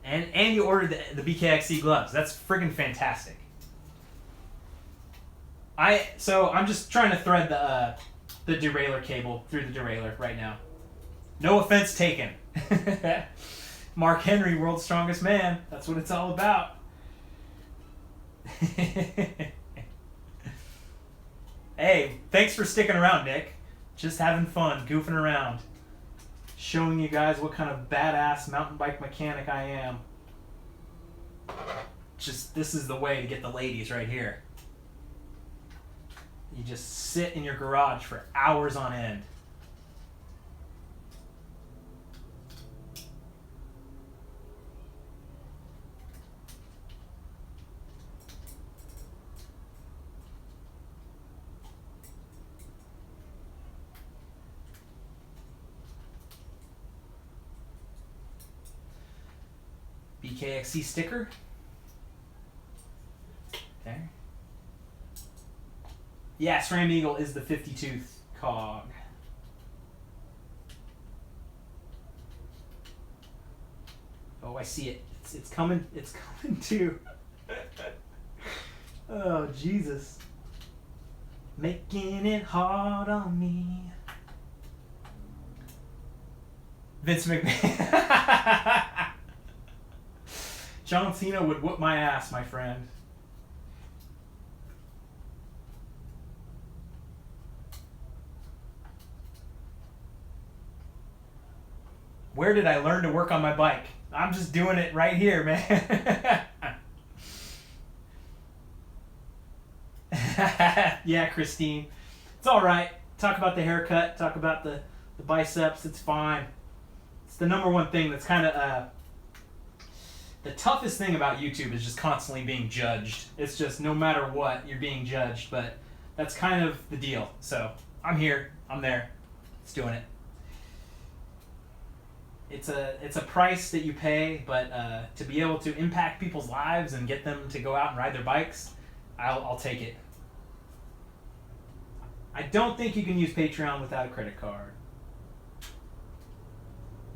And you ordered the BKXC gloves. That's friggin' fantastic. So I'm just trying to thread the derailleur cable through the derailleur right now. No offense taken. Mark Henry, world's strongest man. That's what it's all about. Hey, thanks for sticking around, Nick. Just having fun, goofing around. Showing you guys what kind of badass mountain bike mechanic I am. This is the way to get the ladies right here. You just sit in your garage for hours on end. BKXC sticker. There. Yeah, SRAM Eagle is the 50-tooth cog. Oh, I see it. It's coming. It's coming too. Oh, Jesus. Making it hard on me. Vince McMahon. John Cena would whoop my ass, my friend. Where did I learn to work on my bike? I'm just doing it right here, man. Yeah, Christine. It's all right. Talk about the haircut. Talk about the biceps. It's fine. It's the number one thing that's kind of... the toughest thing about YouTube is just constantly being judged. It's just no matter what, you're being judged. But that's kind of the deal. So I'm here. I'm there. It's doing it. It's a price that you pay, but to be able to impact people's lives and get them to go out and ride their bikes, I'll take it. I don't think you can use Patreon without a credit card.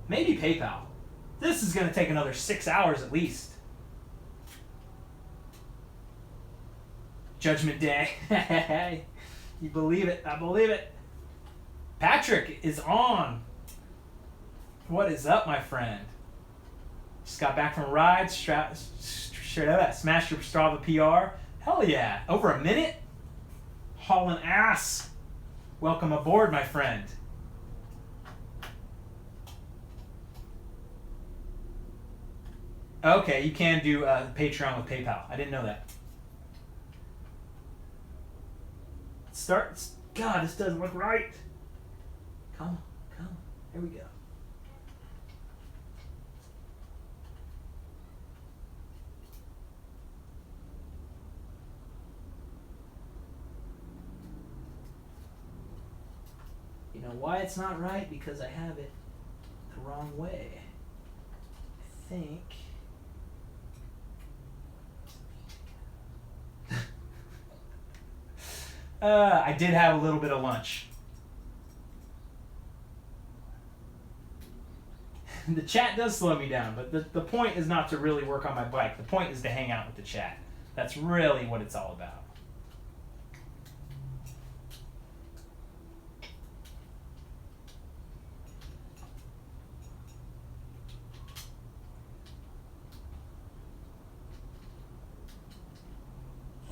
Maybe PayPal. This is going to take another 6 hours at least. Judgment Day. You believe it. I believe it. Patrick is on. What is up, my friend? Just got back from a ride. Smashed your Strava PR. Hell yeah. Over a minute? Hauling ass. Welcome aboard, my friend. Okay, you can do Patreon with PayPal. I didn't know that. God, this doesn't look right. Come on. Here we go. You know why it's not right? Because I have it the wrong way. I think. I did have a little bit of lunch. The chat does slow me down, but the point is not to really work on my bike. The point is to hang out with the chat. That's really what it's all about.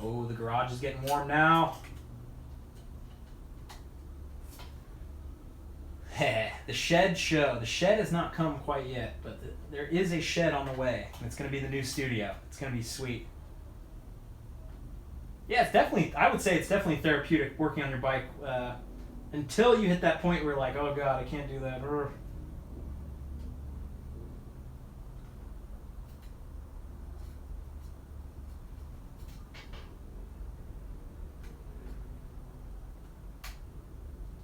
Oh, the garage is getting warm now. The shed show. The shed has not come quite yet, but there is a shed on the way. And it's going to be the new studio. It's going to be sweet. Yeah, it's definitely, I would say it's definitely therapeutic working on your bike until you hit that point where you're like, oh God, I can't do that.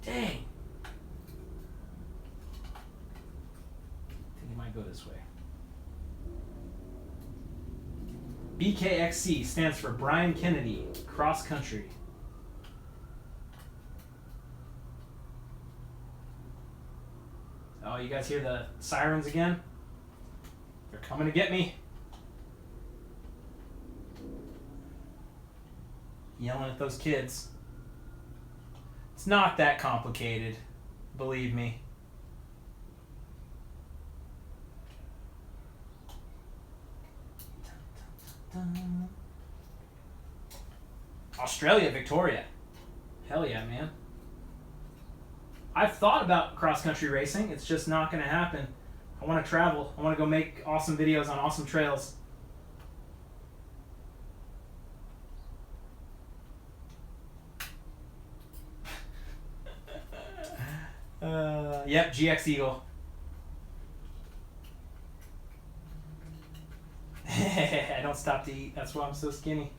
Dang. I think it might go this way. BKXC stands for Brian Kennedy, cross country. Oh, you guys hear the sirens again? They're coming to get me. Yelling at those kids. It's not that complicated, believe me. Australia, Victoria. Hell yeah, man. I've thought about cross-country racing. It's just not going to happen. I want to travel. I want to go make awesome videos on awesome trails. Yep, GX Eagle. I don't stop to eat. That's why I'm so skinny.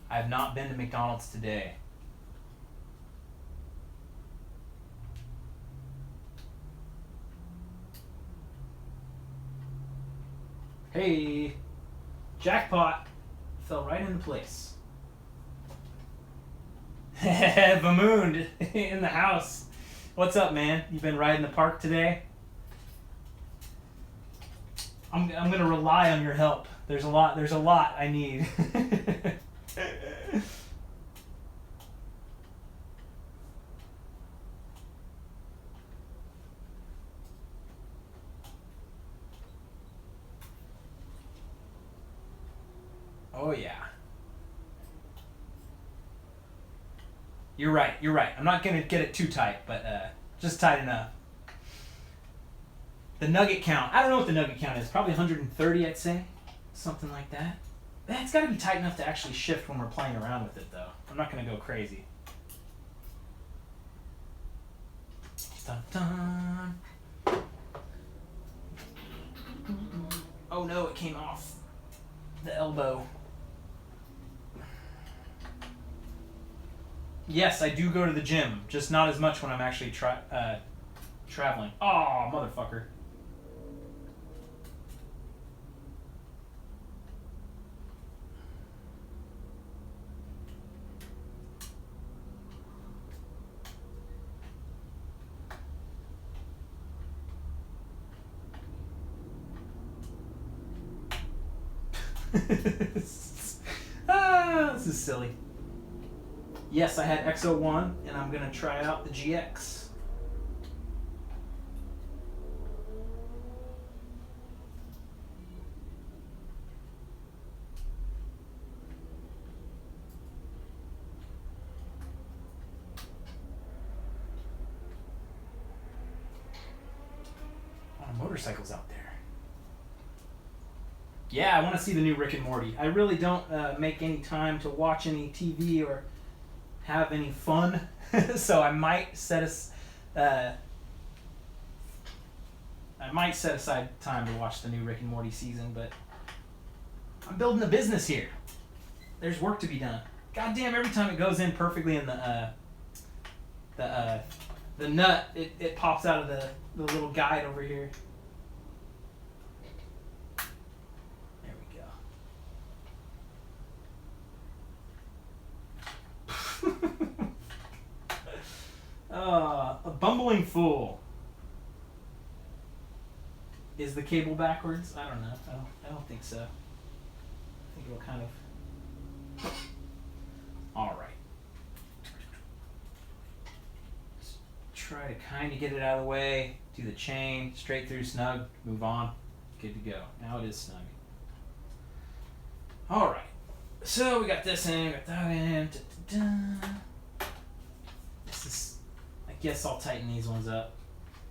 I have not been to McDonald's today. Hey, jackpot. Fell right into place. Vamoond in the house. What's up, man? You been riding the park today? I'm gonna rely on your help. There's a lot I need. Oh yeah. You're right. I'm not gonna get it too tight, but just tight enough. The nugget count. I don't know what the nugget count is. Probably 130, I'd say. Something like that. It's got to be tight enough to actually shift when we're playing around with it, though. I'm not gonna go crazy. Dun, dun. Oh no, it came off the elbow. Yes, I do go to the gym, just not as much when I'm actually traveling. Oh, motherfucker. This is silly. Yes, I had X01, and I'm going to try out the GX. Motorcycles out there. Yeah, I want to see the new Rick and Morty. I really don't make any time to watch any TV or have any fun, so I might set I might set aside time to watch the new Rick and Morty season, but I'm building a business here. There's work to be done. God damn, every time it goes in perfectly in the nut, it pops out of the little guide over here. There we go. A bumbling fool. Is the cable backwards? I don't know. I don't think so. I think it'll kind of... Alright. Try to kind of get it out of the way. Do the chain. Straight through, snug. Move on. Good to go. Now it is snug. Alright. So we got this in. Got that in. This is... I guess I'll tighten these ones up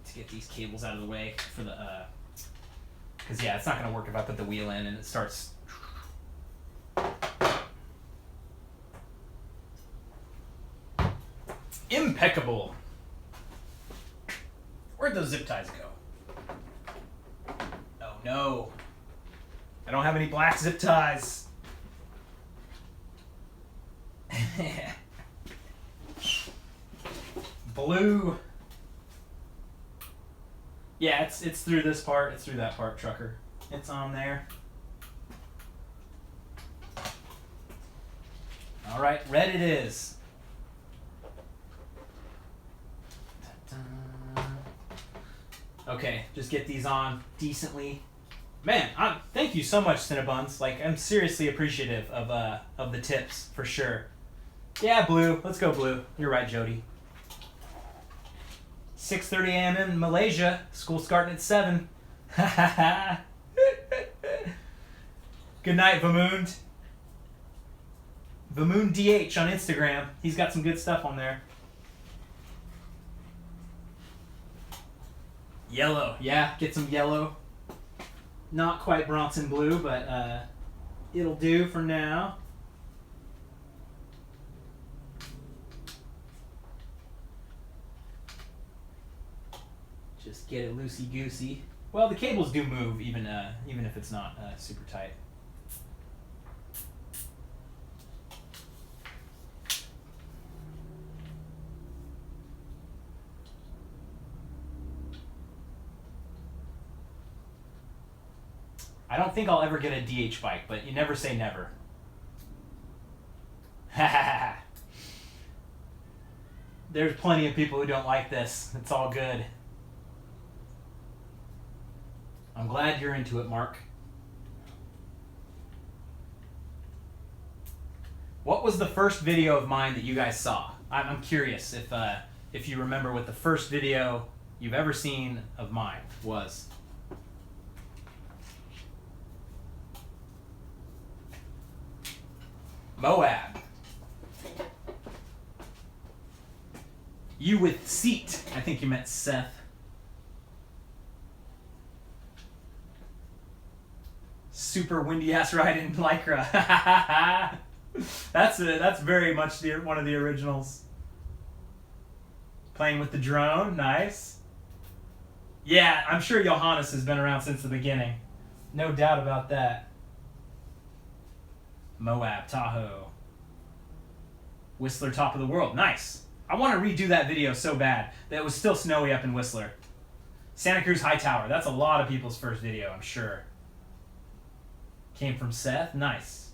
to get these cables out of the way for the... Because, yeah, it's not going to work if I put the wheel in and it starts... Impeccable. Where'd those zip ties go? Oh, no. I don't have any black zip ties. Blue. Yeah, it's through this part. It's through that part, trucker. It's on there. All right, red it is. Okay, just get these on decently. Man, thank you so much, Cinnabuns. Like, I'm seriously appreciative of the tips, for sure. Yeah, blue. Let's go blue. You're right, Jody. 6:30 a.m. in Malaysia. School starting at 7. Good night, Vamoond. Vamoond DH on Instagram. He's got some good stuff on there. Yellow. Yeah, get some yellow. Not quite Bronson blue, but it'll do for now. Just get it loosey-goosey. Well, the cables do move, even if it's not super tight. I don't think I'll ever get a DH bike, but you never say never. There's plenty of people who don't like this. It's all good. I'm glad you're into it, Mark. What was the first video of mine that you guys saw? I'm curious if you remember what the first video you've ever seen of mine was. Moab. You with seat. I think you meant Seth. Super windy ass ride in Lycra. That's very much one of the originals. Playing with the drone, nice. Yeah, I'm sure Johannes has been around since the beginning. No doubt about that. Moab, Tahoe. Whistler, top of the world. Nice. I want to redo that video so bad. That was still snowy up in Whistler. Santa Cruz High Tower. That's a lot of people's first video, I'm sure. Came from Seth. Nice.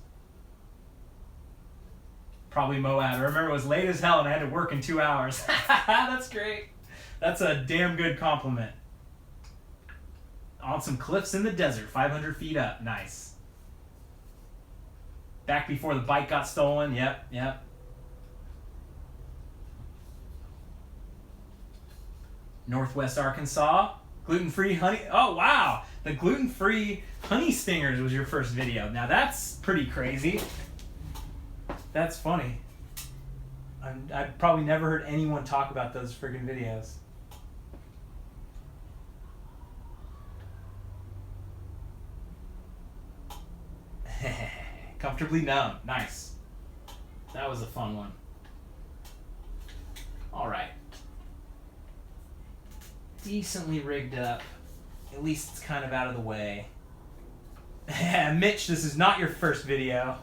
Probably Moab. I remember it was late as hell and I had to work in 2 hours. That's great. That's a damn good compliment. On some cliffs in the desert, 500 feet up. Nice. Back before the bike got stolen. Yep. Northwest Arkansas. Gluten-free honey. Oh, wow. The gluten-free honey stingers was your first video. Now, that's pretty crazy. That's funny. I've probably never heard anyone talk about those friggin' videos. Comfortably numb. Nice. That was a fun one. All right. Decently rigged up. At least it's kind of out of the way. Mitch, this is not your first video.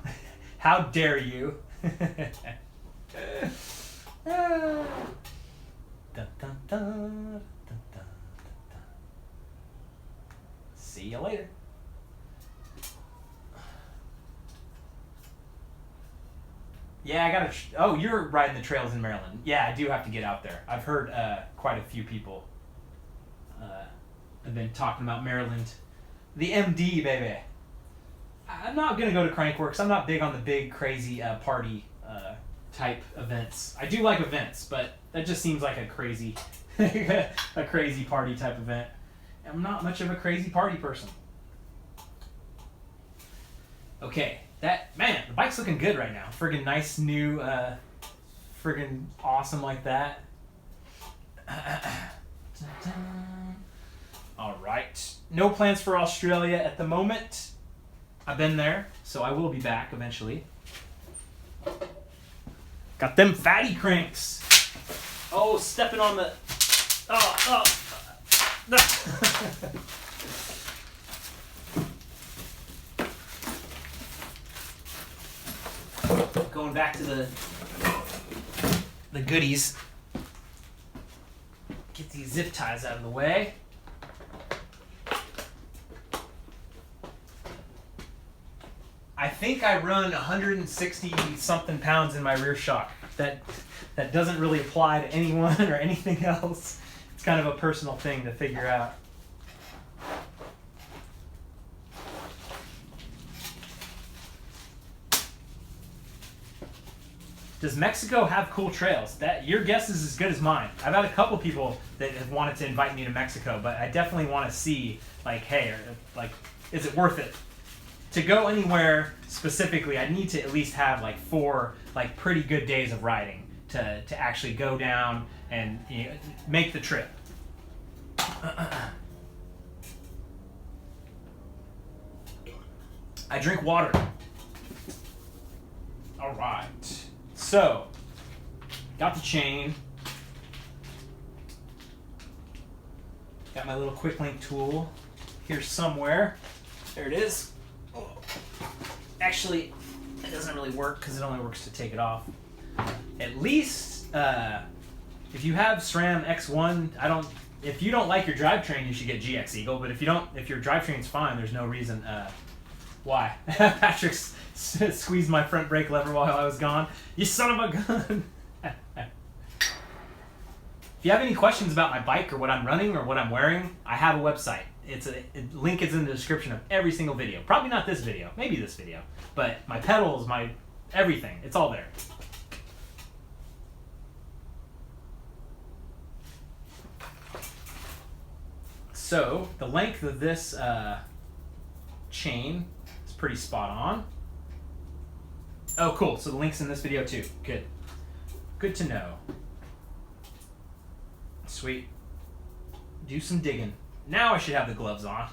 How dare you? Dun, dun, dun, dun, dun, dun. See you later. Yeah, I gotta. Oh, you're riding the trails in Maryland. Yeah, I do have to get out there. I've heard quite a few people have been talking about Maryland. The MD, baby. I'm not gonna go to Crankworks. I'm not big on the big, crazy party type events. I do like events, but that just seems like a crazy, a crazy party type event. I'm not much of a crazy party person. Okay, that man, the bike's looking good right now. Friggin' nice new, friggin' awesome like that. All right, no plans for Australia at the moment. I've been there, so I will be back eventually. Got them fatty cranks. Oh, stepping on the. Oh. Going back to the goodies. Get these zip ties out of the way. I think I run 160 something pounds in my rear shock. That doesn't really apply to anyone or anything else. It's kind of a personal thing to figure out. Does Mexico have cool trails? That your guess is as good as mine. I've had a couple people that have wanted to invite me to Mexico, but I definitely want to see, like, hey, like, is it worth it? To go anywhere specifically, I need to at least have like 4 like pretty good days of riding to actually go down and make the trip. I drink water. All right. So, got the chain. Got my little quick link tool here somewhere. There it is. Actually, it doesn't really work because it only works to take it off. At least, if you have SRAM X1, if you don't like your drivetrain, you should get GX Eagle. But if your drivetrain's fine, there's no reason why. Patrick squeezed my front brake lever while I was gone. You son of a gun! If you have any questions about my bike or what I'm running or what I'm wearing, I have a website. Link is in the description of every single video. Probably not this video, maybe this video, but my pedals, my everything, it's all there. So the length of this chain is pretty spot on. Oh, cool. So the link's in this video too. Good. Good to know. Sweet. Do some digging. Now I should have the gloves on.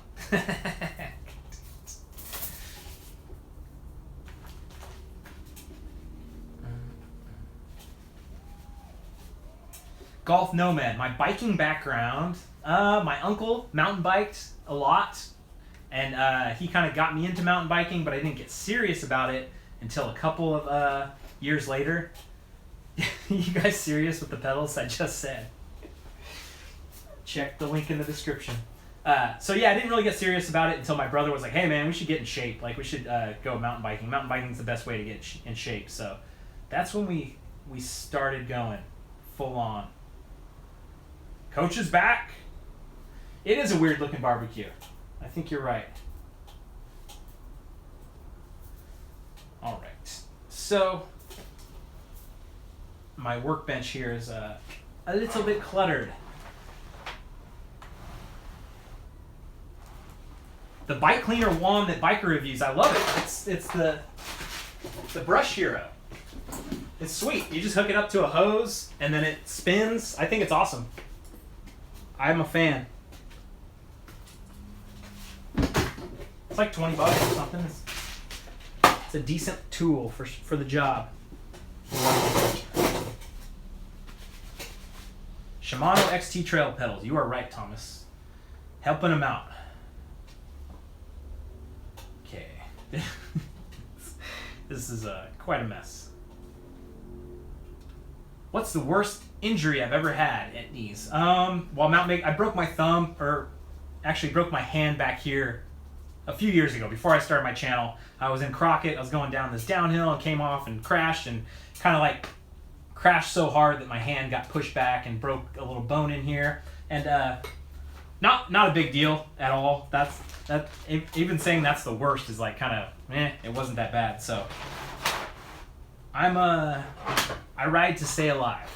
Golf Nomad. My biking background. My uncle mountain biked a lot. And he kind of got me into mountain biking, but I didn't get serious about it until a couple of years later. You guys serious with the pedals I just said? Check the link in the description. So yeah, I didn't really get serious about it until my brother was like, hey man, we should get in shape. Like we should go mountain biking. Mountain biking is the best way to get in shape. So that's when we started going full on. Coach is back. It is a weird looking barbecue. I think you're right. All right. So my workbench here is a little bit cluttered. The bike cleaner wand that Biker reviews, I love it. It's the Brush Hero. It's sweet. You just hook it up to a hose and then it spins. I think it's awesome. I'm a fan. It's like $20 or something. It's a decent tool for the job. Shimano XT trail pedals. You are right, Thomas. Helping them out. This is quite a mess. What's the worst injury I've ever had at knees? While mountain biking, I broke my thumb, or actually broke my hand back here a few years ago. Before I started my channel, I was in Crockett. I was going down this downhill and came off and crashed, and kind of like crashed so hard that my hand got pushed back and broke a little bone in here. And not a big deal at all. Even saying that's the worst is like kind of it wasn't that bad. So I ride to stay alive.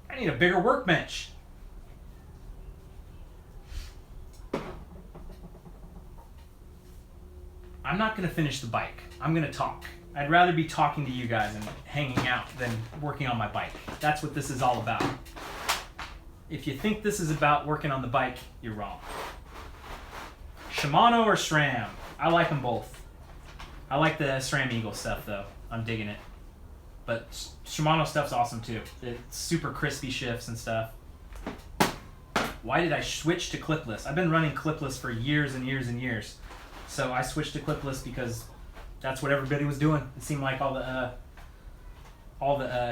I need a bigger workbench. I'm not going to finish the bike. I'm going to talk. I'd rather be talking to you guys and hanging out than working on my bike. That's what this is all about. If you think this is about working on the bike, you're wrong. Shimano or SRAM? I like them both. I like the SRAM Eagle stuff though. I'm digging it. But Shimano stuff's awesome too. It's super crispy shifts and stuff. Why did I switch to clipless? I've been running clipless for years and years and years. So I switched to clipless because that's what everybody was doing. It seemed like all the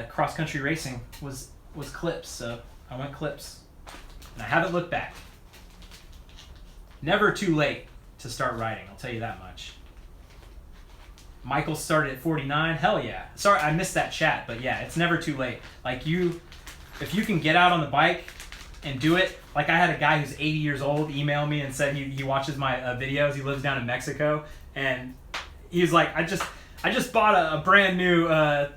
cross country racing was clips, so I went clips, and I haven't looked back. Never too late to start riding. I'll tell you that much. Michael started at 49. Hell yeah. Sorry, I missed that chat, but yeah, it's never too late. Like if you can get out on the bike and do it. Like I had a guy who's 80 years old email me and said he watches my videos. He lives down in Mexico, and he's like, I just bought a brand new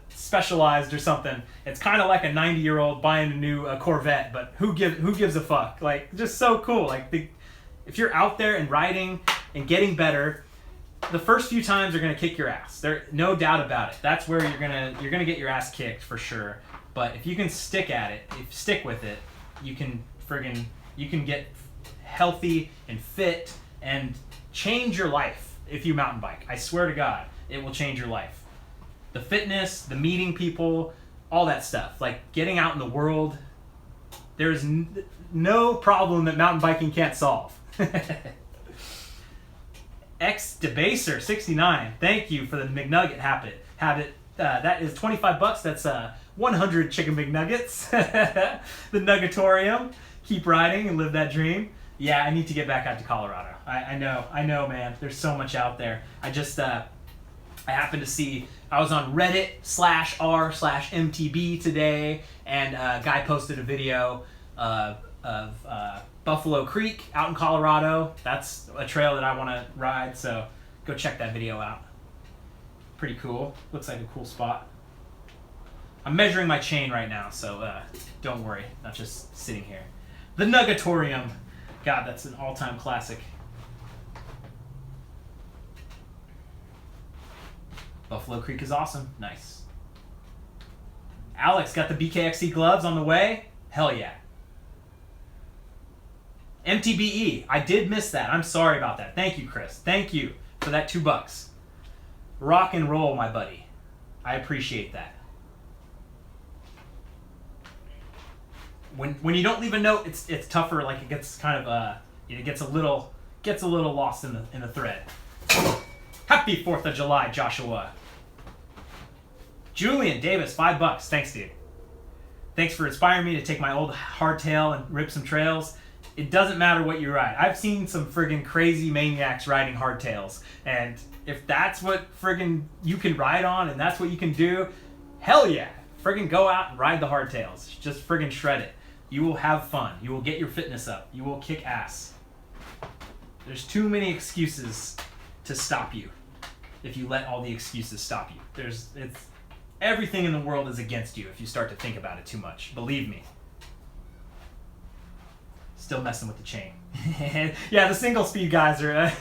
Socialize or something. It's kind of like a 90-year-old buying a new Corvette, but who gives a fuck? Like, just so cool. Like if you're out there and riding and getting better, the first few times are gonna kick your ass. There, no doubt about it. That's where you're gonna get your ass kicked for sure. But if you can stick at it, stick with it, you can get healthy and fit and change your life if you mountain bike. I swear to God, it will change your life. The fitness, the meeting people, all that stuff. Like getting out in the world, there's no problem that mountain biking can't solve. X Debaser 69, thank you for the McNugget habit. That is $25. That's 100 chicken McNuggets. The Nuggatorium. Keep riding and live that dream. Yeah, I need to get back out to Colorado. I know, man. There's so much out there. I happened to see, I was on Reddit/r/MTB today, and a guy posted a video of Buffalo Creek out in Colorado. That's a trail that I want to ride, so go check that video out. Pretty cool. Looks like a cool spot. I'm measuring my chain right now, so don't worry. Not just sitting here. The Nuggatorium. God, that's an all-time classic. Buffalo Creek is awesome. Nice. Alex got the BKXC gloves on the way. Hell yeah. MTBE. I did miss that. I'm sorry about that. Thank you, Chris. Thank you for that $2. Rock and roll, my buddy. I appreciate that. When you don't leave a note, it's tougher. Like it gets kind of it gets a little lost in the thread. Happy 4th of July, Joshua. Julian Davis, $5. Thanks, dude. Thanks for inspiring me to take my old hardtail and rip some trails. It doesn't matter what you ride. I've seen some friggin' crazy maniacs riding hardtails, and if that's what friggin' you can ride on and that's what you can do, hell yeah. Friggin' go out and ride the hardtails. Just friggin' shred it. You will have fun. You will get your fitness up. You will kick ass. There's too many excuses to stop you if you let all the excuses stop you. Everything in the world is against you if you start to think about it too much. Believe me. Still messing with the chain. Yeah, the single speed guys are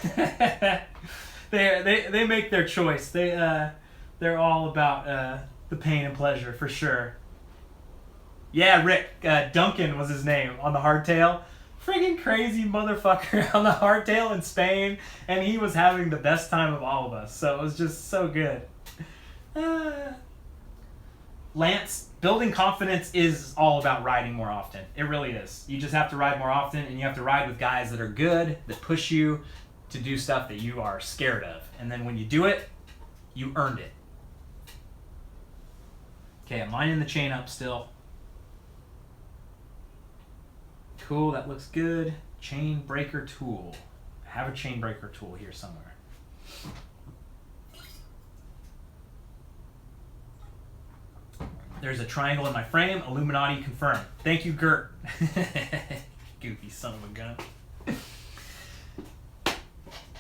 they make their choice. They're all about the pain and pleasure for sure. Yeah, Rick Duncan was his name on the hardtail. Friggin' crazy motherfucker on the hardtail in Spain, and he was having the best time of all of us. So it was just so good. Lance, building confidence is all about riding more often. It really is. You just have to ride more often, and you have to ride with guys that are good, that push you to do stuff that you are scared of. And then when you do it, you earned it. Okay, I'm lining the chain up still. Cool, that looks good. Chain breaker tool. I have a chain breaker tool here somewhere. There's a triangle in my frame. Illuminati confirmed. Thank you, Gert. Goofy son of a gun.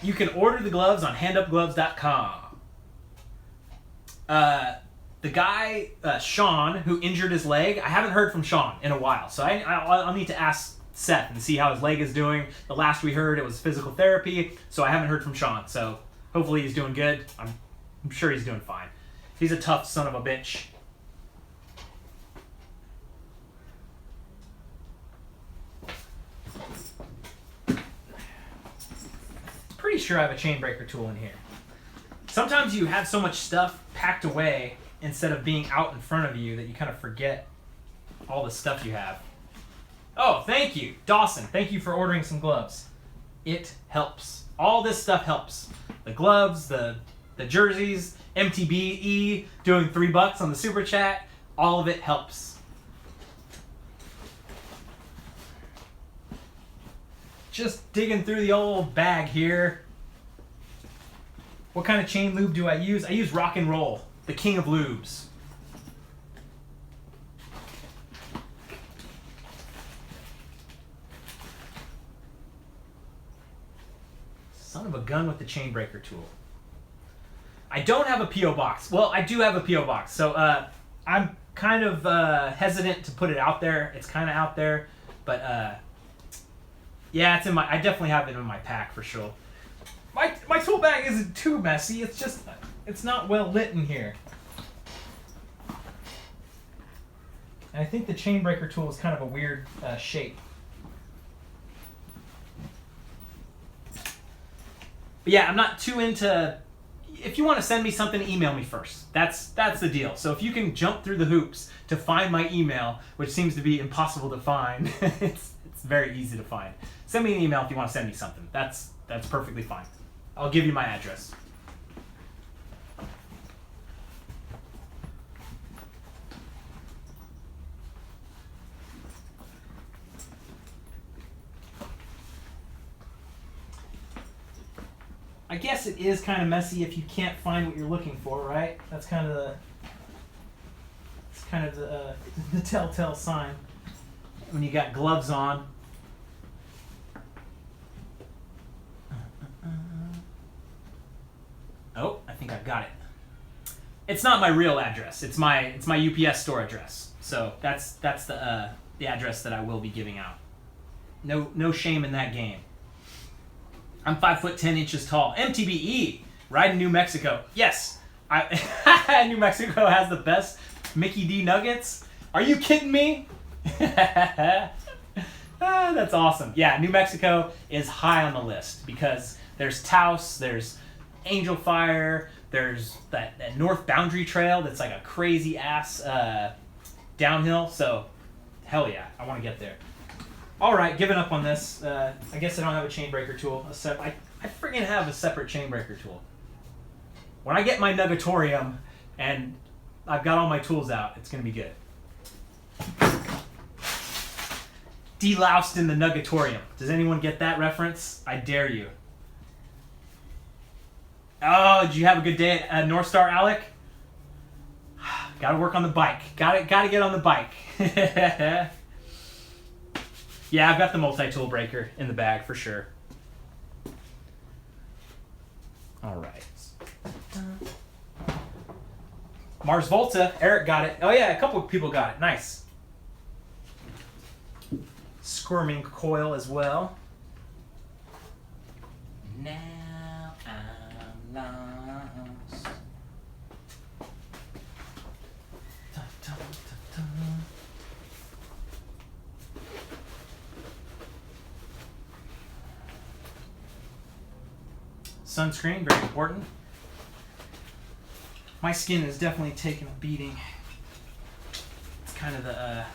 You can order the gloves on handupgloves.com. The guy, Sean, who injured his leg, I haven't heard from Sean in a while. So I'll need to ask Seth and see how his leg is doing. The last we heard, it was physical therapy. So I haven't heard from Sean. So hopefully he's doing good. I'm sure he's doing fine. He's a tough son of a bitch. Pretty sure I have a chain breaker tool in here. Sometimes you have so much stuff packed away instead of being out in front of you that you kind of forget all the stuff you have. Oh, thank you, Dawson. Thank you for ordering some gloves. It helps. All this stuff helps. The gloves, the jerseys, MTBE doing $3 on the super chat. All of it helps. Just digging through the old bag here. What kind of chain lube do I use? I use Rock and Roll, the king of lubes. Son of a gun with the chain breaker tool. I don't have a P.O. box. Well, I do have a P.O. box, so I'm kind of hesitant to put it out there. It's kind of out there, but yeah, it's in my. I definitely have it in my pack for sure. My tool bag isn't too messy. It's just it's not well lit in here. And I think the chain breaker tool is kind of a weird shape. But yeah, I'm not too into. If you want to send me something, email me first. That's the deal. So if you can jump through the hoops to find my email, which seems to be impossible to find, it's very easy to find. Send me an email if you want to send me something. That's perfectly fine. I'll give you my address. I guess it is kind of messy if you can't find what you're looking for, right? That's kind of the telltale sign when you got gloves on. Oh, I think I've got it. It's not my real address. It's my UPS store address. So that's the address that I will be giving out. No shame in that game. I'm 5'10" tall. MTBE, right in New Mexico. Yes, New Mexico has the best Mickey D nuggets. Are you kidding me? That's awesome. Yeah, New Mexico is high on the list because there's Taos, there's Angel Fire, there's that North Boundary Trail that's like a crazy ass downhill. So, hell yeah, I want to get there. All right, giving up on this. I guess I don't have a chain breaker tool. I freaking have a separate chain breaker tool. When I get my Nugatorium and I've got all my tools out, it's going to be good. Deloused in the Nugatorium. Does anyone get that reference? I dare you. Oh, did you have a good day at North Star, Alec? Gotta work on the bike. Gotta get on the bike. Yeah, I've got the multi-tool breaker in the bag for sure. All right. Mars Volta. Eric got it. Oh yeah, a couple of people got it. Nice. Squirming coil as well. Now I'm lost. Dun, dun, dun, dun. Sunscreen, very important. My skin is definitely taking a beating. It's kind of the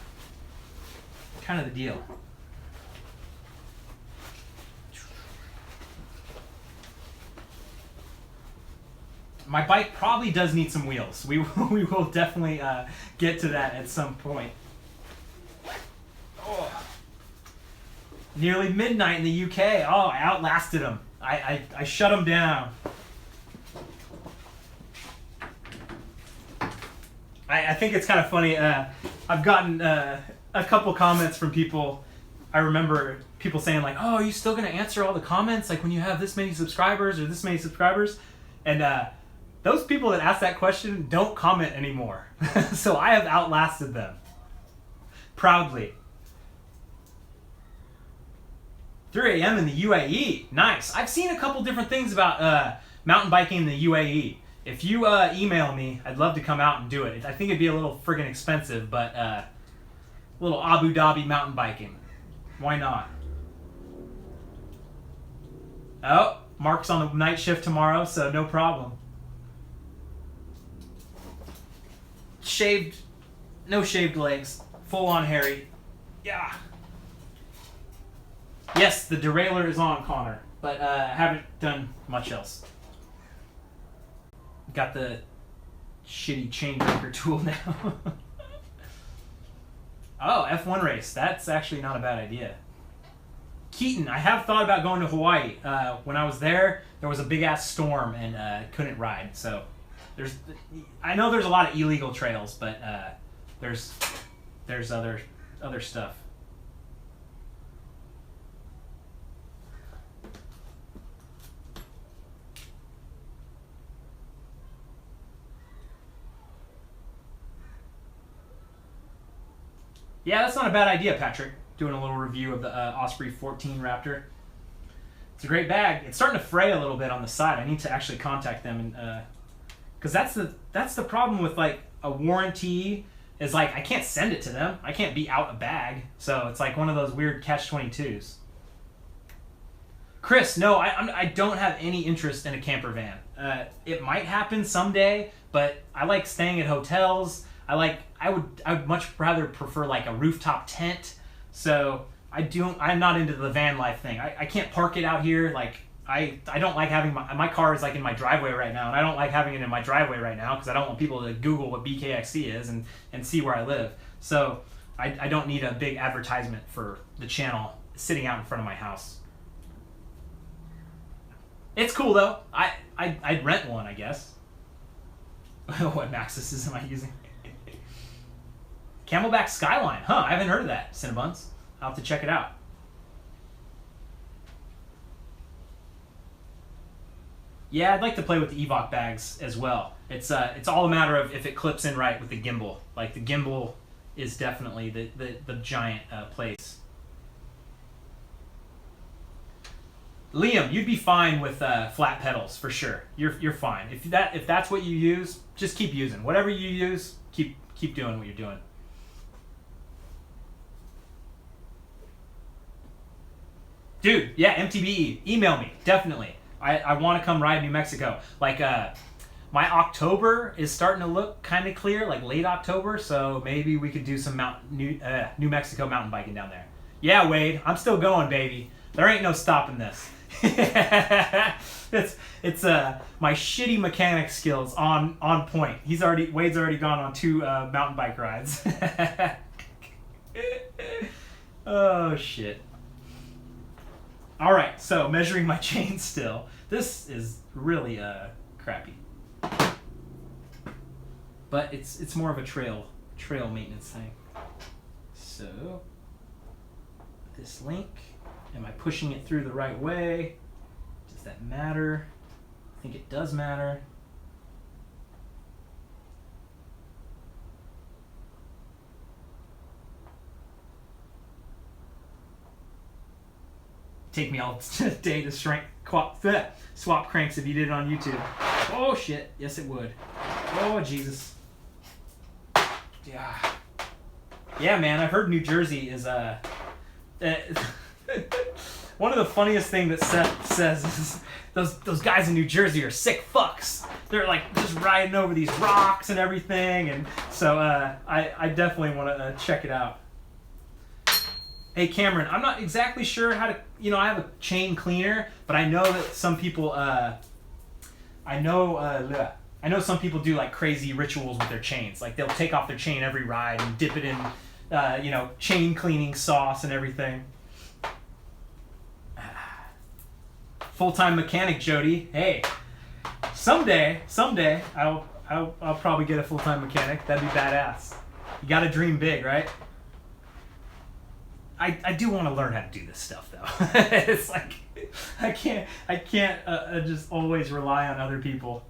deal. my bike probably does need some wheels. We will definitely get to that at some point. Oh. Nearly midnight in the UK. Oh, I outlasted them. I shut them down. I think it's kind of funny. I've gotten a couple comments from people. I remember people saying like, "Oh, are you still gonna answer all the comments like when you have this many subscribers or this many subscribers?" And those people that ask that question don't comment anymore. So I have outlasted them. Proudly. 3 a.m. in the UAE. Nice. I've seen a couple different things about mountain biking in the UAE. If you email me, I'd love to come out and do it. I think it'd be a little friggin' expensive, but a little Abu Dhabi mountain biking. Why not? Oh, Mark's on the night shift tomorrow, so no problem. No shaved legs. Full on hairy. Yeah. Yes, the derailleur is on, Connor, but I haven't done much else. Got the shitty chain breaker tool now. Oh, F1 race. That's actually not a bad idea. Keaton, I have thought about going to Hawaii. When I was there was a big ass storm and couldn't ride. So I know there's a lot of illegal trails, but there's other stuff. Yeah, that's not a bad idea, Patrick. Doing a little review of the Osprey 14 Raptor. It's a great bag. It's starting to fray a little bit on the side. I need to actually contact them, and because that's the problem with like a warranty is like I can't send it to them. I can't be out a bag, so it's like one of those weird catch-22s. Chris, no, I don't have any interest in a camper van. It might happen someday, but I like staying at hotels. I would much rather prefer like a rooftop tent. So I'm not into the van life thing. I can't park it out here. Like I don't like having my car is like in my driveway right now, and I don't like having it in my driveway right now because I don't want people to Google what BKXC is and see where I live. So I don't need a big advertisement for the channel sitting out in front of my house. It's cool though. I'd rent one, I guess. What Maxuses am I using? Camelback Skyline. Huh, I haven't heard of that, Cinnabons. I'll have to check it out. Yeah, I'd like to play with the Evoc bags as well. It's all a matter of if it clips in right with the gimbal. Like the gimbal is definitely the giant place. Liam, you'd be fine with flat pedals for sure. You're fine. If that's what you use, just keep using. Whatever you use, keep doing what you're doing. Dude, yeah, MTBE. Email me, definitely. I want to come ride New Mexico. Like, my October is starting to look kind of clear, like late October, so maybe we could do some New Mexico mountain biking down there. Yeah, Wade, I'm still going, baby. There ain't no stopping this. It's my shitty mechanic skills on point. Wade's already gone on 2 mountain bike rides. Oh shit. All right, so measuring my chain still. This is really crappy, but it's more of a trail maintenance thing. So this link, am I pushing it through the right way? Does that matter? I think it does matter. Take me all day to swap cranks if you did it on YouTube. Oh shit, yes it would. Oh Jesus. Yeah man, I've heard New Jersey is one of the funniest thing that Seth says is those guys in New Jersey are sick fucks. They're like just riding over these rocks and everything, and so I definitely want to check it out. Hey Cameron, I'm not exactly sure how to, I have a chain cleaner, but I know that some people, I I know some people do like crazy rituals with their chains. Like they'll take off their chain every ride and dip it in, chain cleaning sauce and everything. Full-time mechanic, Jody. Hey, someday, I'll probably get a full-time mechanic. That'd be badass. You gotta dream big, right? I do want to learn how to do this stuff though. It's like I can't just always rely on other people.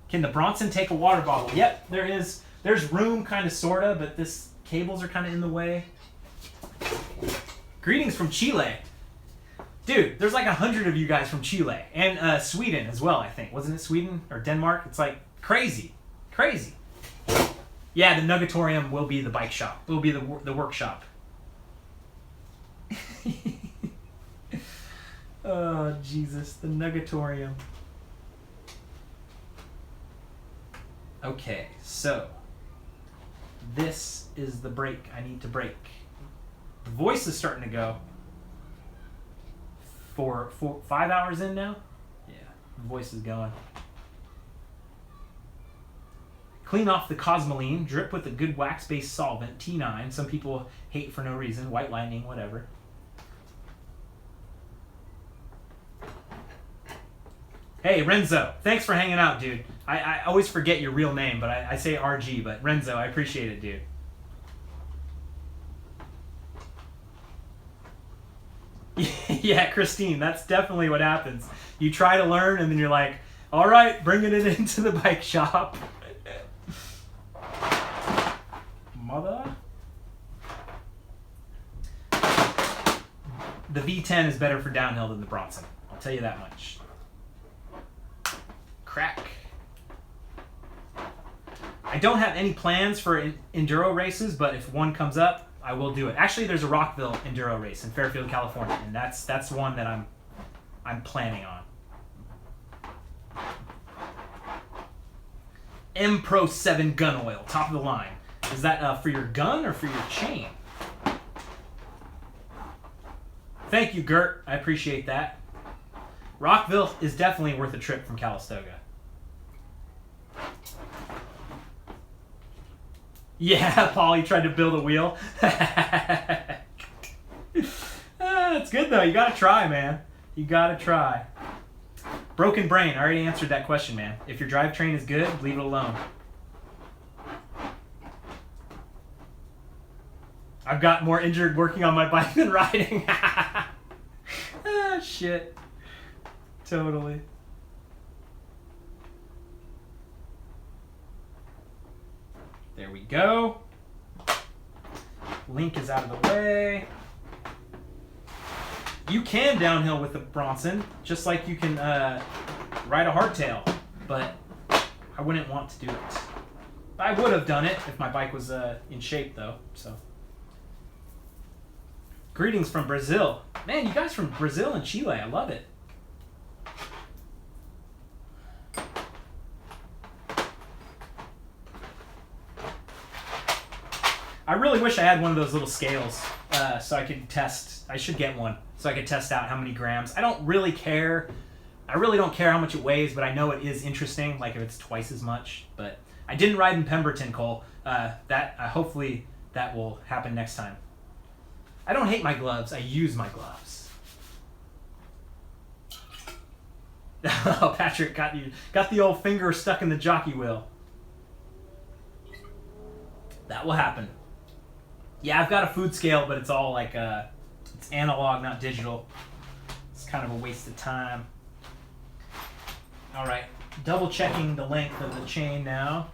Can the Bronson take a water bottle? Yep, there is. There's room, kind of, sorta, but this cables are kind of in the way. Greetings from Chile. Dude, there's like 100 of you guys from Chile and Sweden as well. I think wasn't it Sweden or Denmark? It's like crazy. Yeah, the Nugatorium will be the bike shop. Will be the workshop. Oh, Jesus, the Nugatorium. Okay, so this is the break I need to break. The voice is starting to go. 5 hours in now? Yeah, the voice is going. Clean off the Cosmoline, drip with a good wax-based solvent, T9. Some people hate for no reason, white lightning, whatever. Hey, Renzo, thanks for hanging out, dude. I always forget your real name, but I say RG, but Renzo, I appreciate it, dude. Yeah, Christine, that's definitely what happens. You try to learn, and then you're like, all right, bringing it into the bike shop. Mother? The V10 is better for downhill than the Bronson. I'll tell you that much. Crack. I don't have any plans for enduro races, but if one comes up, I will do it. Actually, there's a Rockville enduro race in Fairfield, California, and that's one that I'm planning on. M Pro 7 gun oil, top of the line. Is that for your gun or for your chain? Thank you, Gert. I appreciate that. Rockville is definitely worth a trip from Calistoga. Yeah, Paul, you tried to build a wheel. It's good, though. You gotta try, man. You gotta try. Broken brain. I already answered that question, man. If your drivetrain is good, leave it alone. I've got more injured working on my bike than riding. Ah, shit. Totally. There we go. Link is out of the way. You can downhill with the Bronson, just like you can ride a hardtail, but I wouldn't want to do it. I would have done it if my bike was in shape, though. So, greetings from Brazil. Man, you guys from Brazil and Chile, I love it. I really wish I had one of those little scales so I could test. I should get one so I could test out how many grams. I don't really care. I really don't care how much it weighs, but I know it is interesting, like if it's twice as much. But I didn't ride in Pemberton, Cole. Hopefully that will happen next time. I don't hate my gloves. I use my gloves. Oh, Patrick got the old finger stuck in the jockey wheel. That will happen. Yeah, I've got a food scale, but it's all like it's analog, not digital. It's kind of a waste of time. All right, double checking the length of the chain now.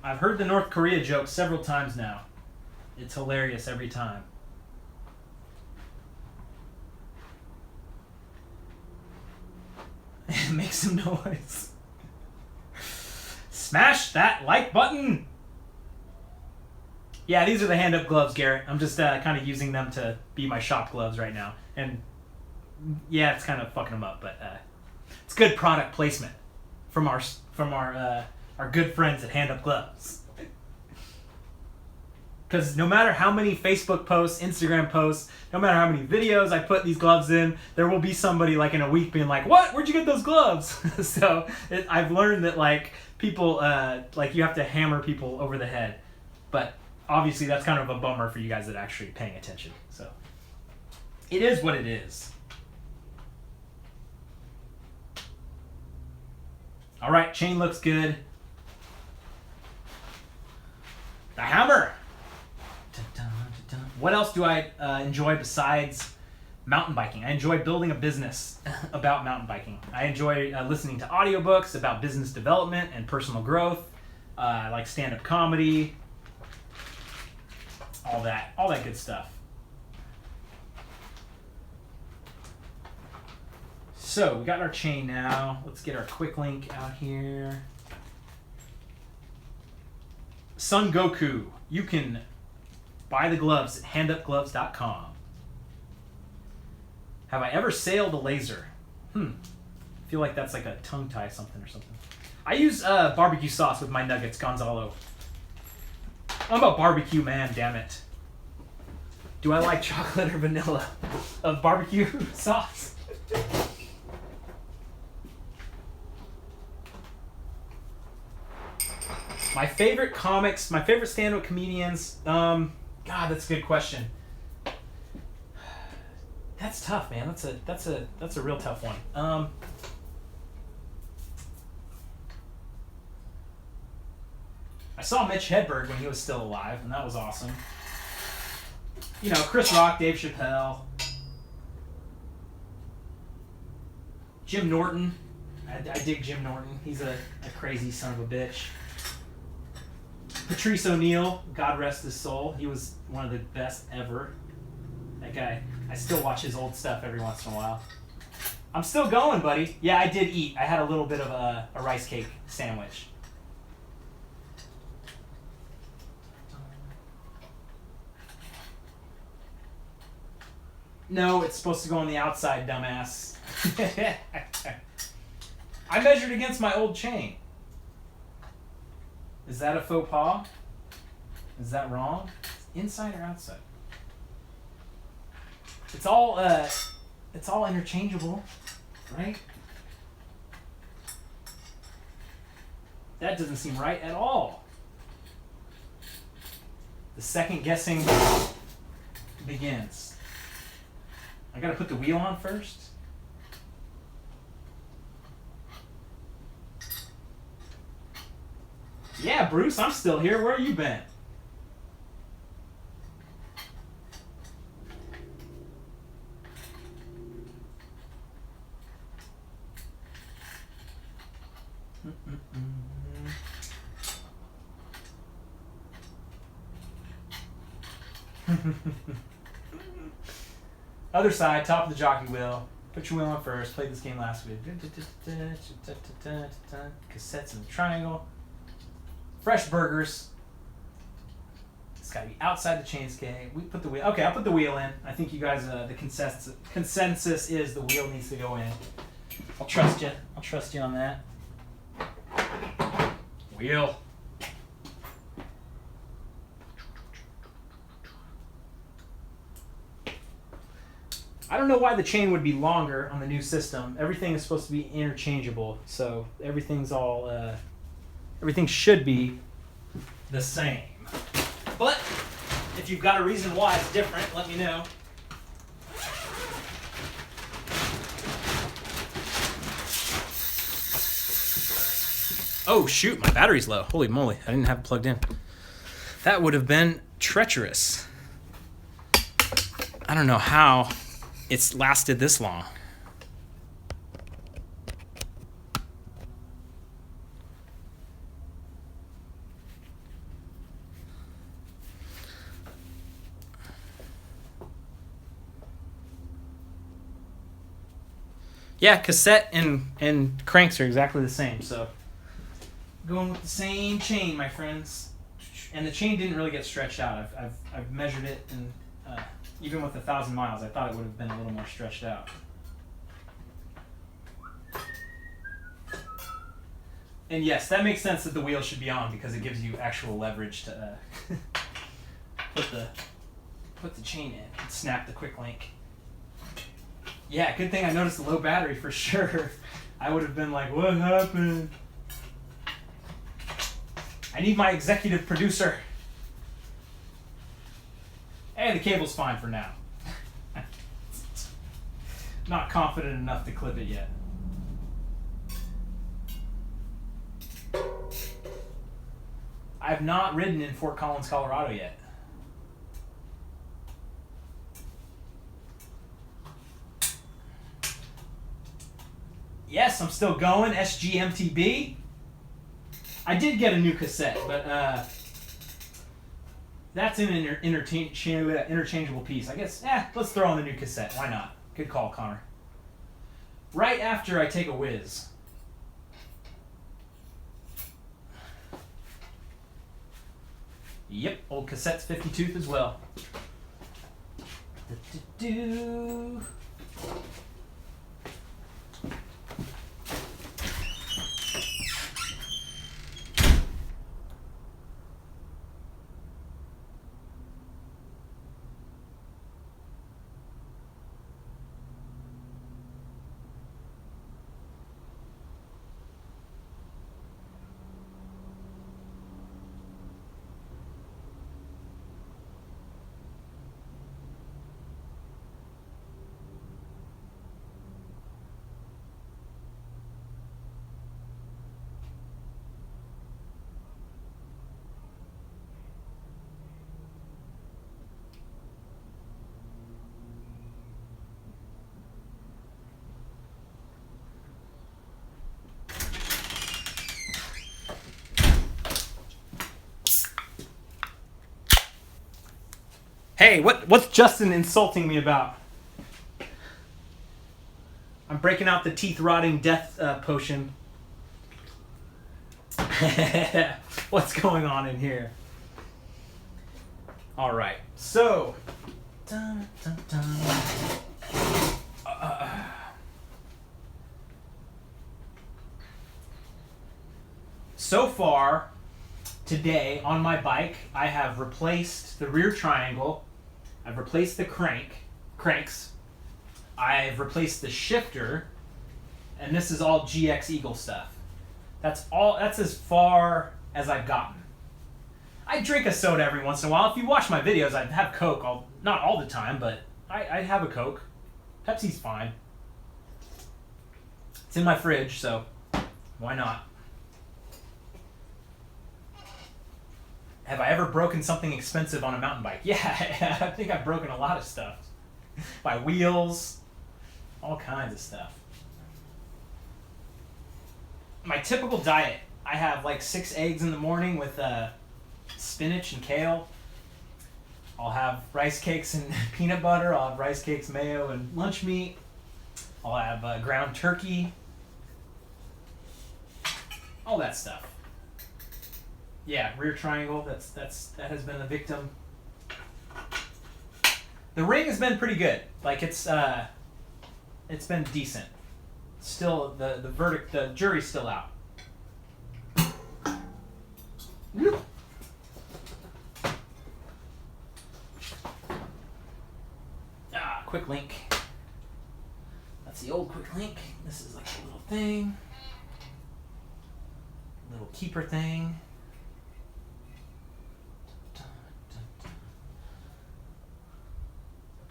I've heard the North Korea joke several times now. It's hilarious every time. Make some noise. Smash that like button. Yeah, these are the hand-up gloves, Garrett. I'm just kind of using them to be my shop gloves right now. And yeah, it's kind of fucking them up, but it's good product placement from our good friends at Hand Up Gloves. Because no matter how many Facebook posts, Instagram posts, no matter how many videos I put these gloves in, there will be somebody like in a week being like, "What? Where'd you get those gloves?" So I've learned that like people, like you have to hammer people over the head. But obviously that's kind of a bummer for you guys that are actually paying attention. So it is what it is. All right, chain looks good. The hammer. What else do I enjoy besides mountain biking? I enjoy building a business about mountain biking. I enjoy listening to audiobooks about business development and personal growth. I like stand-up comedy. All that good stuff. So we got our chain now. Let's get our quick link out here. Son Goku, you can buy the gloves at handupgloves.com. Have I ever sailed a laser? I feel like that's like a tongue tie something or something. I use barbecue sauce with my nuggets, Gonzalo. I'm about barbecue, man, damn it. Do I like chocolate or vanilla of barbecue sauce? My favorite comics, my favorite stand-up comedians. God, that's a good question. That's tough, man. That's a real tough one. I saw Mitch Hedberg when he was still alive, and that was awesome. You know, Chris Rock, Dave Chappelle, Jim Norton. I dig Jim Norton. He's a crazy son of a bitch. Patrice O'Neal, God rest his soul. He was one of the best ever. That guy, I still watch his old stuff every once in a while. I'm still going, buddy. Yeah, I did eat. I had a little bit of a rice cake sandwich. No, it's supposed to go on the outside, dumbass. I measured against my old chain. Is that a faux pas? Is that wrong? Inside or outside? It's all interchangeable, right? That doesn't seem right at all. The second guessing begins. I gotta put the wheel on first. Yeah, Bruce, I'm still here. Where have you been? Other side, top of the jockey wheel. Put your wheel on first. Played this game last week. Cassettes in the triangle. Fresh burgers. It's got to be outside the chain scale. We put the wheel. Okay, I'll put the wheel in. I think you guys, the consensus is the wheel needs to go in. I'll trust you. I'll trust you on that. Wheel. I don't know why the chain would be longer on the new system. Everything is supposed to be interchangeable, so everything's all, everything should be the same. But if you've got a reason why it's different, let me know. Oh shoot, my battery's low. Holy moly, I didn't have it plugged in. That would have been treacherous. I don't know how it's lasted this long. Yeah, cassette and cranks are exactly the same, so going with the same chain, my friends. And the chain didn't really get stretched out. I've measured it, and even with 1,000 miles, I thought it would have been a little more stretched out. And yes, that makes sense that the wheel should be on because it gives you actual leverage to put the chain in and snap the quick link. Yeah, good thing I noticed the low battery for sure. I would have been like, what happened? I need my executive producer. Hey, the cable's fine for now. Not confident enough to clip it yet. I have not ridden in Fort Collins, Colorado yet. Yes, I'm still going. SGMTB. I did get a new cassette, but that's an interchangeable piece. I guess, let's throw on the new cassette. Why not? Good call, Connor. Right after I take a whiz. Yep, old cassette's 50 tooth as well. Do-do-do. Hey, what's Justin insulting me about? I'm breaking out the teeth-rotting death potion. What's going on in here? All right, so. Dun, dun, dun. So far, today on my bike, I have replaced the rear triangle. I've replaced the cranks. I've replaced the shifter, and this is all GX Eagle stuff. That's as far as I've gotten. I drink a soda every once in a while. If you watch my videos, I have Coke. Not all the time, but I have a Coke. Pepsi's fine. It's in my fridge, so why not? Have I ever broken something expensive on a mountain bike? Yeah, I think I've broken a lot of stuff. My wheels, all kinds of stuff. My typical diet, I have like 6 eggs in the morning with spinach and kale. I'll have rice cakes and peanut butter. I'll have rice cakes, mayo, and lunch meat. I'll have ground turkey. All that stuff. Yeah, rear triangle. That has been a victim. The ring has been pretty good. Like it's been decent. Still, the jury's still out. Quick link. That's the old quick link. This is like a little thing, little keeper thing.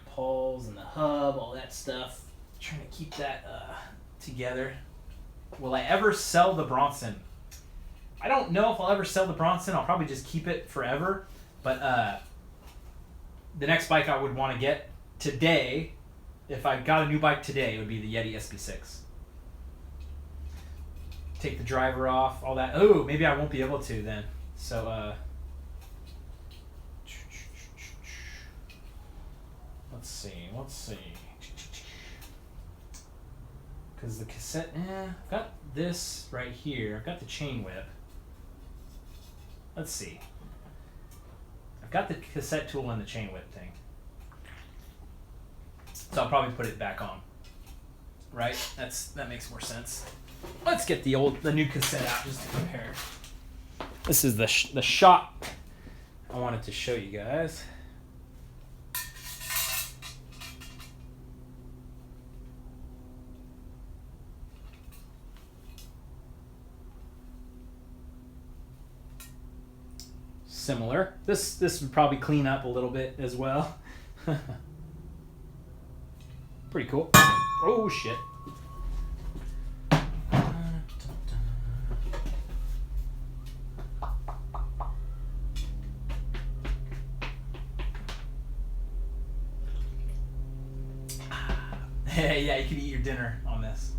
Poles and the hub, all that stuff. Trying to keep that together. Will I ever sell the Bronson? I don't know if I'll ever sell the Bronson. I'll probably just keep it forever. But the next bike I would want to get today, if I got a new bike today, it would be the Yeti SB6. Take the driver off, all that. Oh, maybe I won't be able to then. So, let's see. Because the cassette, I've got this right here. I've got the chain whip. Let's see. I've got the cassette tool and the chain whip thing. So I'll probably put it back on. Right? That makes more sense. Let's get the new cassette out just to compare. This is the shot. I wanted to show you guys. Similar. This would probably clean up a little bit as well. Pretty cool. Oh shit. Hey, yeah, you can eat your dinner on this.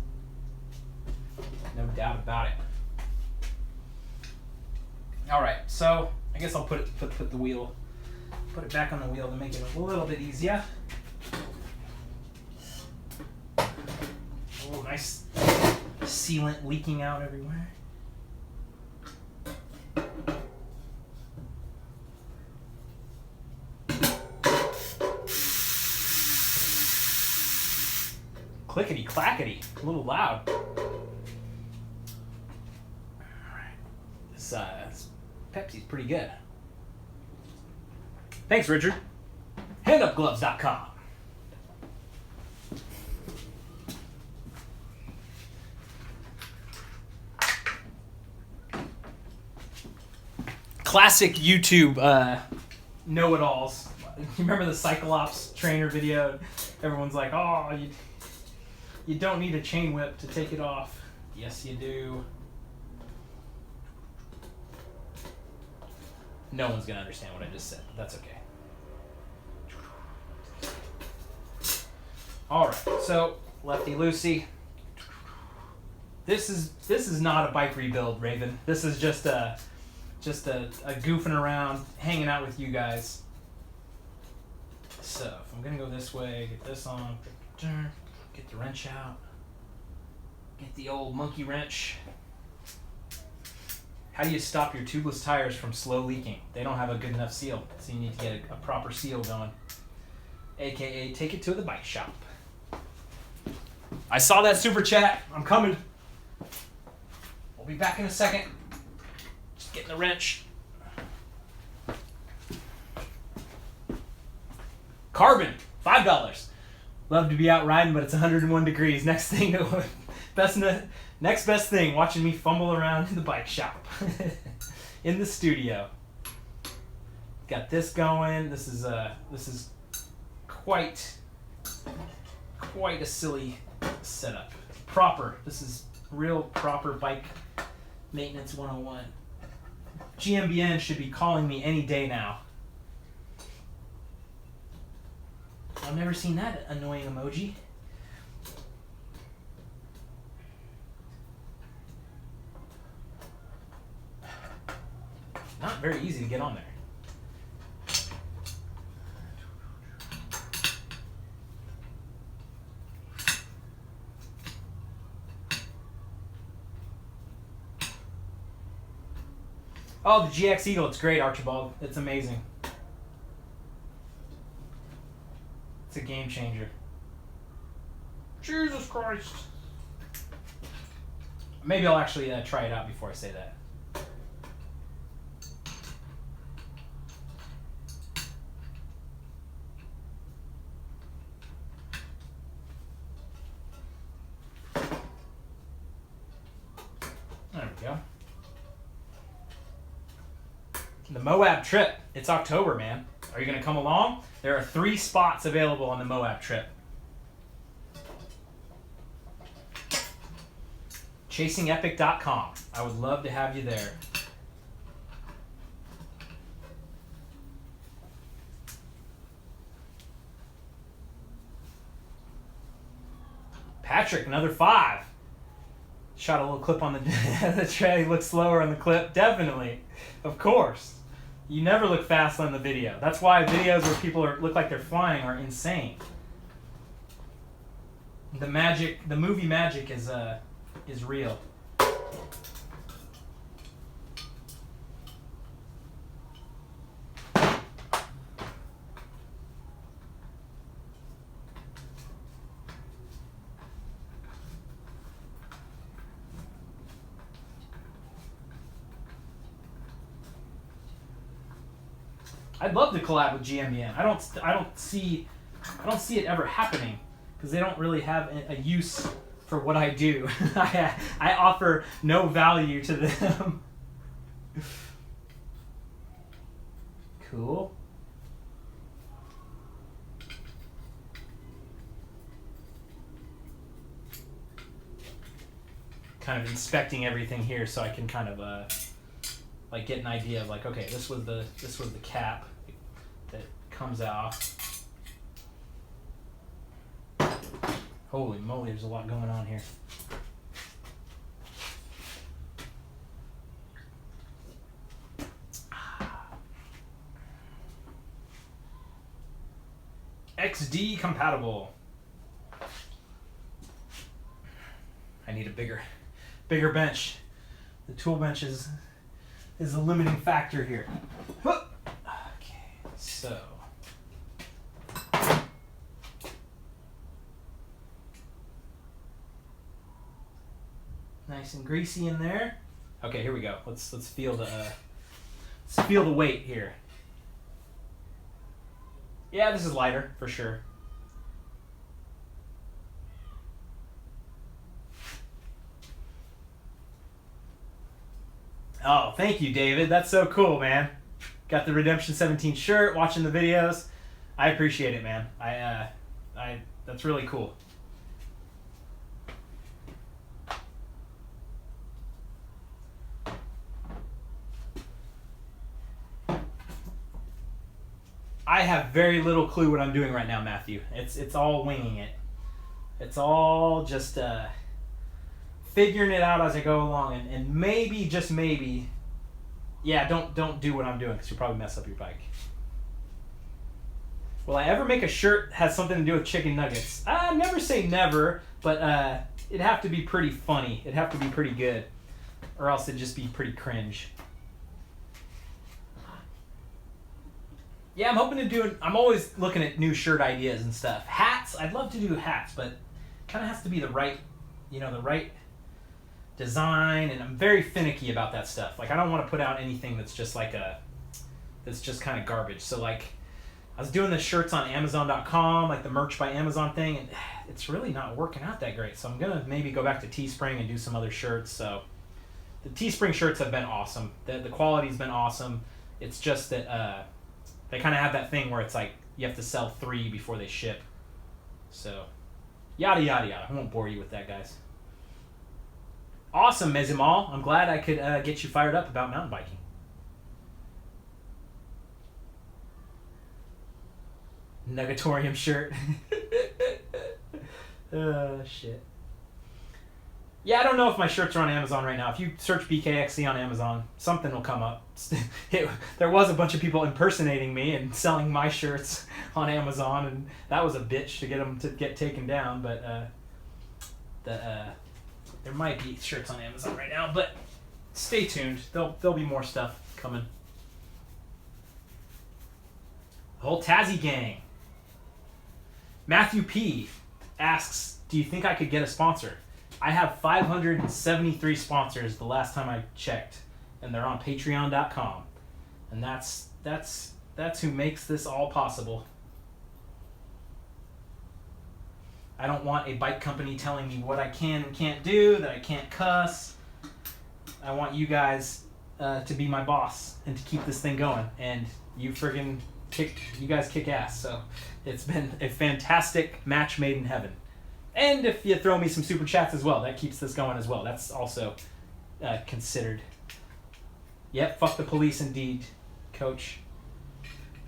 No doubt about it. All right, so I guess I'll put the wheel, put it back on the wheel to make it a little bit easier. Oh, nice sealant leaking out everywhere. Clickety clackety, a little loud. Alright, this Pepsi's pretty good. Thanks, Richard. Handupgloves.com. Classic YouTube know-it-alls. You remember the Cyclops trainer video? Everyone's like, oh, you don't need a chain whip to take it off. Yes, you do. No one's going to understand what I just said. That's okay. All right, so lefty loosey. This is not a bike rebuild, Raven. This is just a goofing around, hanging out with you guys. So if I'm gonna go this way, get this on, get the wrench out, get the old monkey wrench. How do you stop your tubeless tires from slow leaking? They don't have a good enough seal, so you need to get a proper seal going. AKA, take it to the bike shop. I saw that super chat. I'm coming. We'll be back in a second. Just getting the wrench. Carbon, $5. Love to be out riding, but it's 101 degrees. Next best thing, watching me fumble around in the bike shop. In the studio. Got this going. This is quite a silly setup. Proper. This is real proper bike maintenance 101. GMBN should be calling me any day now. I've never seen that annoying emoji. Not very easy to get on there. Oh, the GX Eagle, it's great, Archibald. It's amazing. It's a game changer. Jesus Christ. Maybe I'll actually try it out before I say that. There we go. The Moab trip. It's October, man. Are you going to come along? There are 3 spots available on the Moab trip. ChasingEpic.com. I would love to have you there. Patrick, another 5. Shot a little clip on the tray. Look slower on the clip. Definitely. Of course. You never look fast on the video. That's why videos where people look like they're flying are insane. The magic, the movie magic is real. I'd love to collab with GMBM. I don't see it ever happening because they don't really have a use for what I do. I offer no value to them. Cool. Kind of inspecting everything here so I can kind of like get an idea of like, okay, this was the cap that comes off. Holy moly, there's a lot going on here. XD compatible. I need a bigger bench. The tool bench is the limiting factor here. Okay, so nice and greasy in there. Okay, here we go. Let's feel the weight here. Yeah, this is lighter for sure. Oh, thank you, David. That's so cool, man. Got the Redemption 17 shirt, watching the videos. I appreciate it, man. That's really cool. I have very little clue what I'm doing right now, Matthew. It's all winging it. It's all just figuring it out as I go along, and maybe, just maybe, yeah, don't do what I'm doing because you'll probably mess up your bike. Will I ever make a shirt that has something to do with chicken nuggets? I never say never, but it'd have to be pretty funny. It'd have to be pretty good, or else it'd just be pretty cringe. Yeah, I'm hoping to do it. I'm always looking at new shirt ideas and stuff. Hats, I'd love to do hats, but kind of has to be the right design, and I'm very finicky about that stuff. Like, I don't want to put out anything that's just like that's just kind of garbage. So like, I was doing the shirts on Amazon.com, like the merch by Amazon thing, and it's really not working out that great. So I'm gonna maybe go back to Teespring and do some other shirts. So the Teespring shirts have been awesome. The quality's been awesome. It's just that they kind of have that thing where it's like you have to sell 3 before they ship. So yada yada yada. I won't bore you with that, guys. Awesome, Mezimal. I'm glad I could get you fired up about mountain biking. Nugatorium shirt. Shit. Yeah, I don't know if my shirts are on Amazon right now. If you search BKXC on Amazon, something will come up. There was a bunch of people impersonating me and selling my shirts on Amazon, and that was a bitch to get them to get taken down. But there might be shirts on Amazon right now, but stay tuned. There'll be more stuff coming. The whole Tazzy gang. Matthew P. asks, do you think I could get a sponsor? I have 573 sponsors the last time I checked, and they're on patreon.com. And that's who makes this all possible. I don't want a bike company telling me what I can and can't do, that I can't cuss. I want you guys to be my boss and to keep this thing going. And you guys kick ass. So it's been a fantastic match made in heaven. And if you throw me some super chats as well, that keeps this going as well. That's also considered. Yep, fuck the police indeed, coach.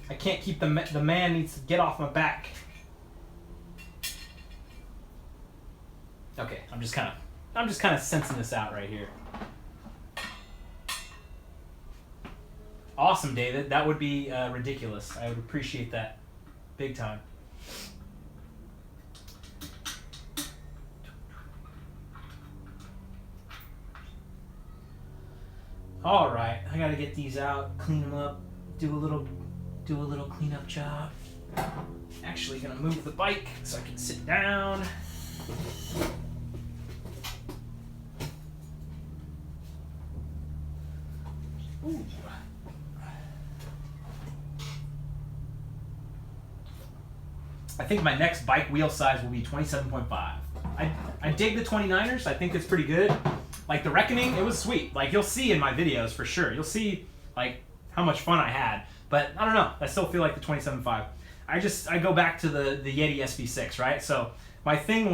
I can't keep the man needs to get off my back. Okay, I'm just kind of sensing this out right here. Awesome, David. That would be ridiculous. I would appreciate that big time. All right, I gotta get these out, clean them up, do a little cleanup job. Actually, gonna move the bike so I can sit down. Ooh. I think my next bike wheel size will be 27.5. I dig the 29ers. I think it's pretty good. Like the Reckoning, it was sweet. Like you'll see in my videos for sure. You'll see like how much fun I had. But I don't know. I still feel like the 27.5. I go back to the Yeti SV6, right? So my thing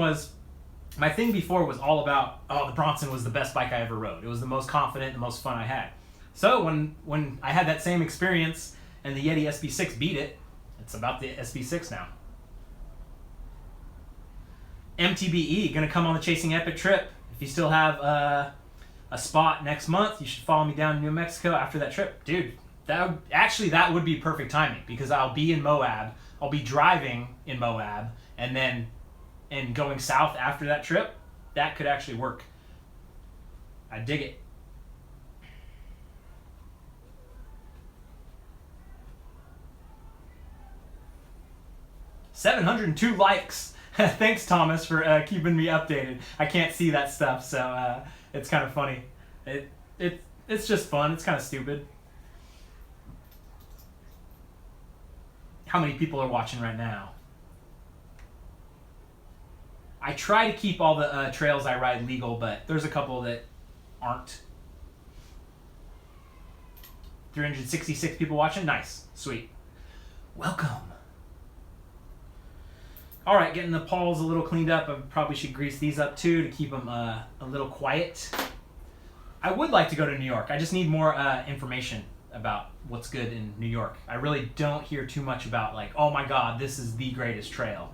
before was all about, oh, the Bronson was the best bike I ever rode. It was the most confident, the most fun I had. So when I had that same experience and the Yeti SB6 beat it, it's about the SB6 now. MTBE, gonna come on the Chasing Epic trip. If you still have a spot next month, you should follow me down to New Mexico after that trip. Dude, that would be perfect timing because I'll be in Moab. I'll be driving in Moab and going south after that trip. That could actually work. I dig it. #702 likes. Thanks, Thomas, for keeping me updated. I can't see that stuff, so it's kind of funny. It's just fun. It's kind of stupid. How many people are watching right now? I try to keep all the trails I ride legal, but there's a couple that aren't. 366 people watching? Nice. Sweet. Welcome. All right, getting the pawls a little cleaned up. I probably should grease these up too to keep them a little quiet. I would like to go to New York. I just need more information about what's good in New York. I really don't hear too much about like, oh my God, this is the greatest trail.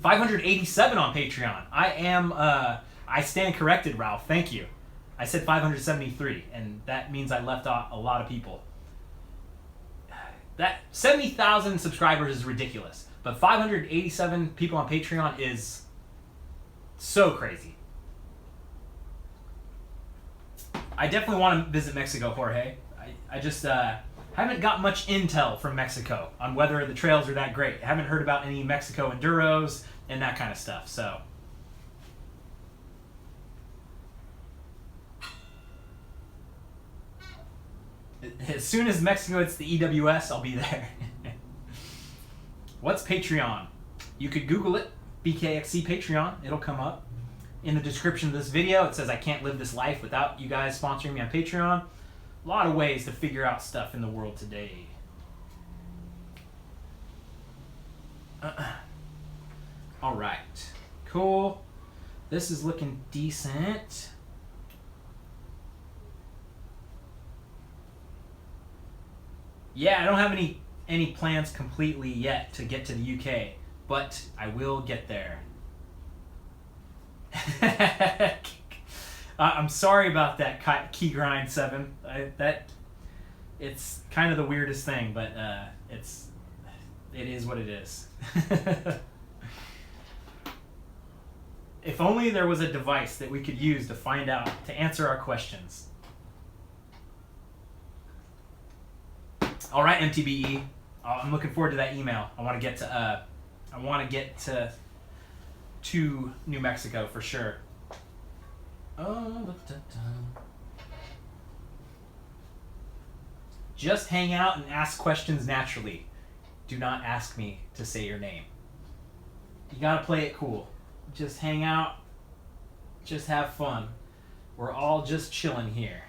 587 on Patreon. I stand corrected, Ralph. Thank you. I said 573, and that means I left out a lot of people. That 70,000 subscribers is ridiculous. But 587 people on Patreon is so crazy. I definitely want to visit Mexico, Jorge. I just haven't got much intel from Mexico on whether the trails are that great. I haven't heard about any Mexico enduros and that kind of stuff. So as soon as Mexico hits the EWS, I'll be there. What's Patreon? You could Google it, BKXC Patreon. It'll come up. In the description of this video, it says I can't live this life without you guys sponsoring me on Patreon. A lot of ways to figure out stuff in the world today. All right. Cool. This is looking decent. Yeah, I don't have any plans completely yet to get to the UK, but I will get there. I'm sorry about that, Key Grind 7. It's kind of the weirdest thing, but it is what it is. If only there was a device that we could use to find out, to answer our questions. All right, MTBE. I'm looking forward to that email. I want to get to New Mexico for sure. Just hang out and ask questions naturally. Do not ask me to say your name. You gotta play it cool. Just hang out. Just have fun. We're all just chilling here.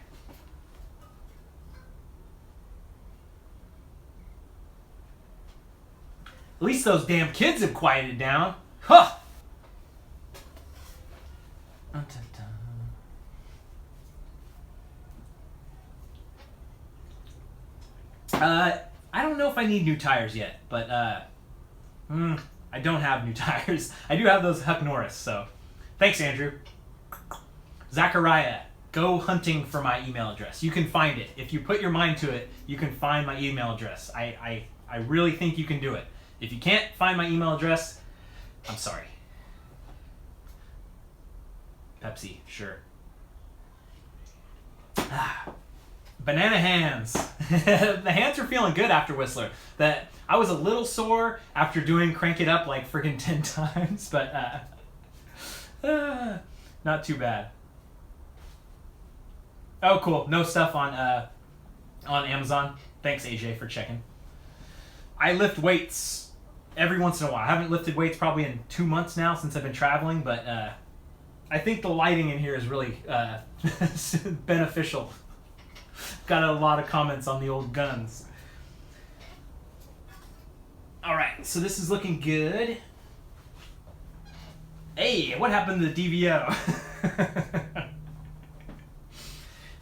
At least those damn kids have quieted down. Huh! I don't know if I need new tires yet, but I don't have new tires. I do have those Huck Norris, so thanks, Andrew. Zachariah, go hunting for my email address. You can find it. If you put your mind to it, you can find my email address. I really think you can do it. If you can't find my email address, I'm sorry. Pepsi, sure. Banana hands. The hands are feeling good after Whistler. I was a little sore after doing Crank It Up like friggin' 10 times, but not too bad. Oh, cool. No stuff on Amazon. Thanks, AJ, for checking. I lift weights every once in a while. I haven't lifted weights probably in 2 months now since I've been traveling, but I think the lighting in here is really beneficial. Got a lot of comments on the old guns. All right, so this is looking good. Hey, what happened to the DVO?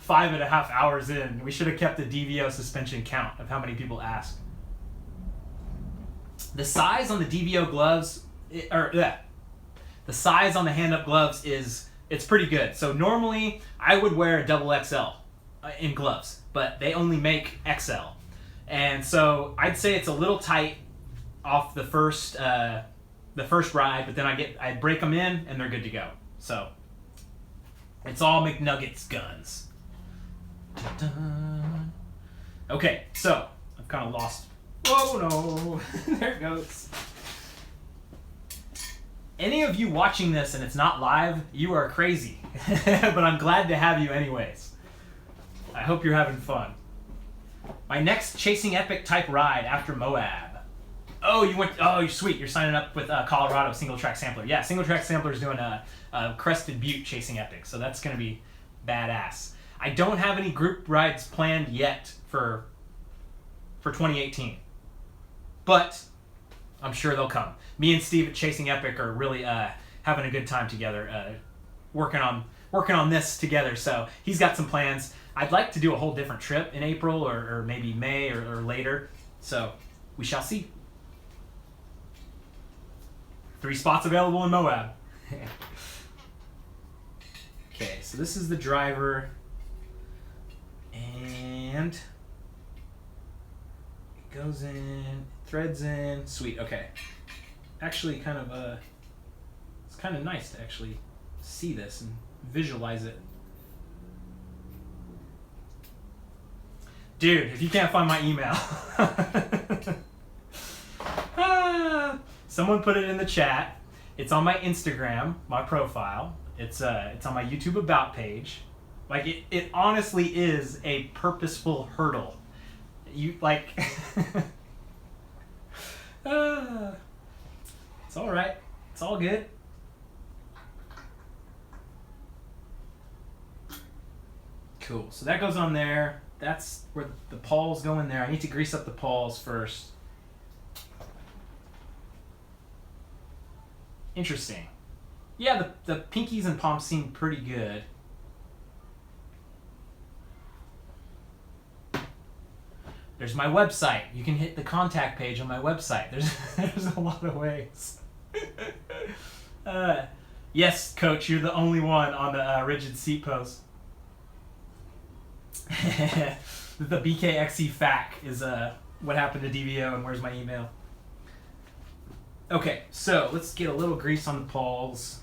5.5 hours in. We should have kept the DVO suspension count of how many people asked. The size on the DVO gloves, the size on the hand-up gloves it's pretty good. So normally I would wear a double XL in gloves, but they only make XL. And so I'd say it's a little tight off the first ride, but then I break them in and they're good to go. So it's all McNuggets guns. Dun-dun. Okay, so I've kind of lost. Oh no, there it goes. Any of you watching this and it's not live, you are crazy. But I'm glad to have you anyways. I hope you're having fun. My next Chasing Epic type ride after Moab. Oh, you're sweet. You're signing up with Colorado Single Track Sampler. Yeah, Single Track Sampler is doing a Crested Butte Chasing Epic, so that's going to be badass. I don't have any group rides planned yet for 2018, but I'm sure they'll come. Me and Steve at Chasing Epic are really having a good time together, working on this together. So he's got some plans. I'd like to do a whole different trip in April or maybe May or later. So we shall see. 3 spots available in Moab. Okay, so this is the driver. And it goes in, threads in. Sweet, okay. Actually, it's kind of nice to actually see this and visualize it. Dude, if you can't find my email. Someone put it in the chat. It's on my Instagram, my profile. It's on my YouTube About page. Like, it honestly is a purposeful hurdle. You, like... it's alright. It's all good. Cool. So that goes on there. That's where the pawls go in there. I need to grease up the pawls first. Interesting. Yeah, the pinkies and palms seem pretty good. There's my website. You can hit the contact page on my website. There's a lot of ways. Yes, Coach, you're the only one on the rigid seat post. The BKXC FAQ is what happened to DVO and where's my email. Okay, so let's get a little grease on the pawls.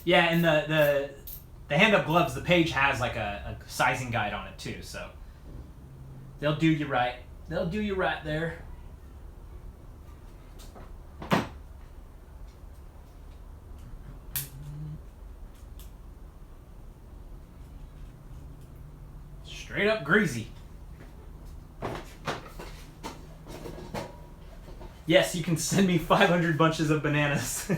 Yeah, and the hand-up gloves, the page has like a sizing guide on it too, so they'll do you right. They'll do you right there. Straight up greasy. Yes, you can send me 500 bunches of bananas.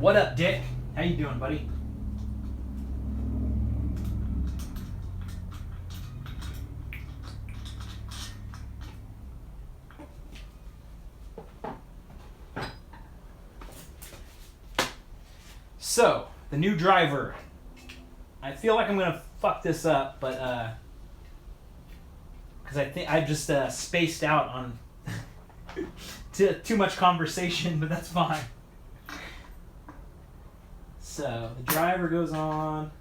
What up, Dick? How you doing, buddy? So, the new driver. I feel like I'm gonna fuck this up, but because I think I just spaced out on too much conversation, but that's fine. So the driver goes on.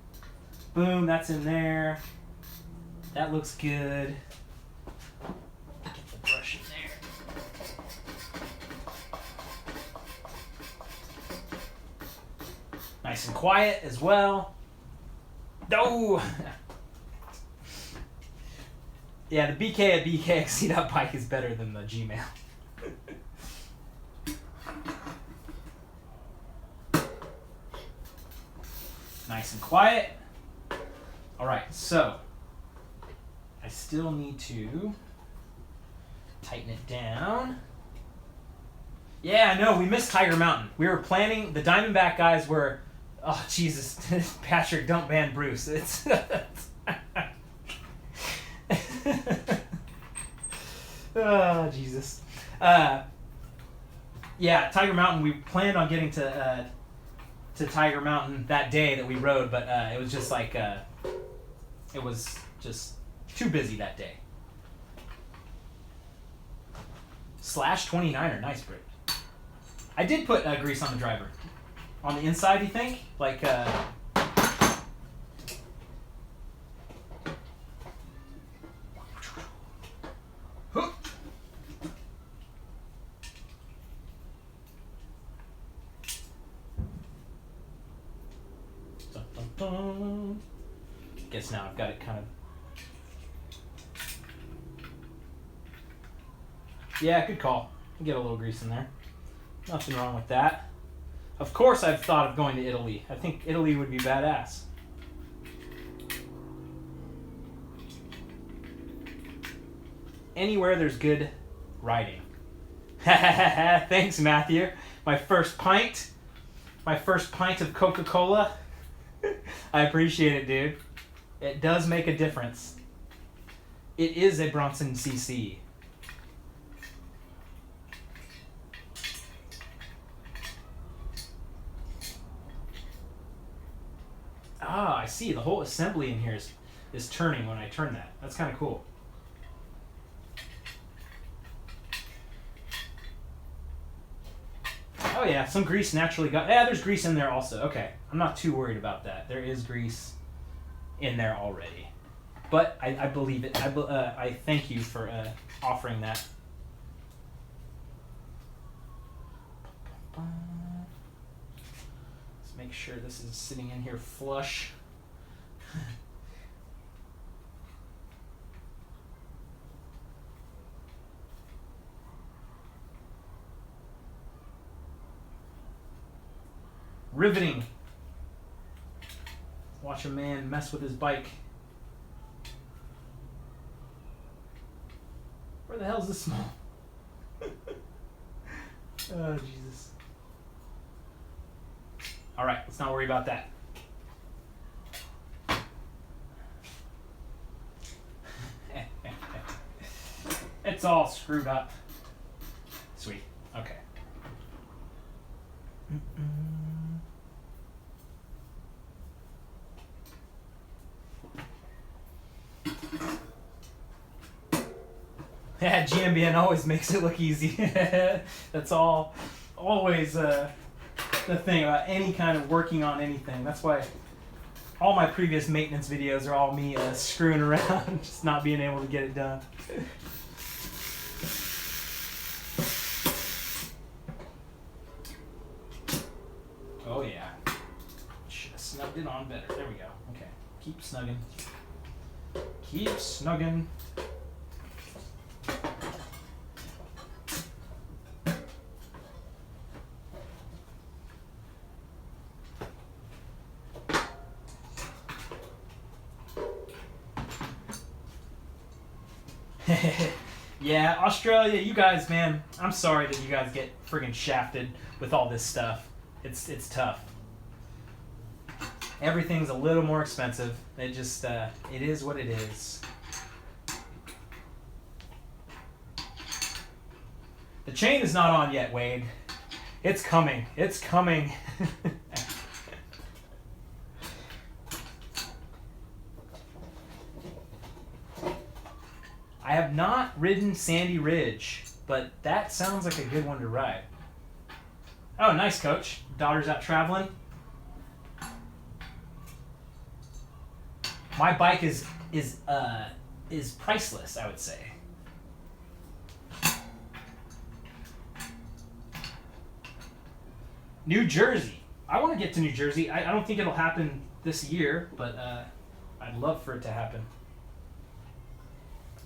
Boom, that's in there. That looks good. Get the brush in there. Nice and quiet as well. Oh! Yeah, the BK at BKXC.bike is better than the Gmail. Nice and quiet. Alright, so I still need to tighten it down. Yeah, no, we missed Tiger Mountain. We were planning, the Diamondback guys were, oh Jesus, Patrick, don't ban Bruce. It's oh Jesus. Yeah, Tiger Mountain. We planned on getting to Tiger Mountain that day that we rode, but it was just like it was just too busy that day. Slash 29er, nice break. I did put grease on the driver. On the inside, you think? Like guess now I've got it kind of. Yeah, good call. Get a little grease in there. Nothing wrong with that. Of course, I've thought of going to Italy. I think Italy would be badass. Anywhere there's good riding. Thanks, Matthew. My first pint of Coca-Cola. I appreciate it, dude. It does make a difference. It is a Bronson CC. Ah, I see. The whole assembly in here is turning when I turn that. That's kind of cool. Oh yeah, some grease naturally got... Yeah, there's grease in there also. Okay, I'm not too worried about that. There is grease in there already. But I believe it. I thank you for offering that. Let's make sure this is sitting in here flush. Riveting. Watch a man mess with his bike. Where the hell is this small? Oh, Jesus. Alright, let's not worry about that. It's all screwed up. Sweet. Okay. Yeah, GMBN always makes it look easy. That's always the thing about any kind of working on anything. That's why all my previous maintenance videos are all me screwing around, just not being able to get it done. Oh yeah. Should have snugged it on better. There we go. Okay. Keep snugging. Keep snugging. Yeah, Australia, you guys, man, I'm sorry that you guys get friggin' shafted with all this stuff. It's tough. Everything's a little more expensive. It just, it is what it is. The chain is not on yet, Wade. It's coming. It's coming. I have not ridden Sandy Ridge, but that sounds like a good one to ride. Oh, nice, Coach. Daughter's out traveling. My bike is priceless, I would say. New Jersey. I want to get to New Jersey. I don't think it'll happen this year, but I'd love for it to happen.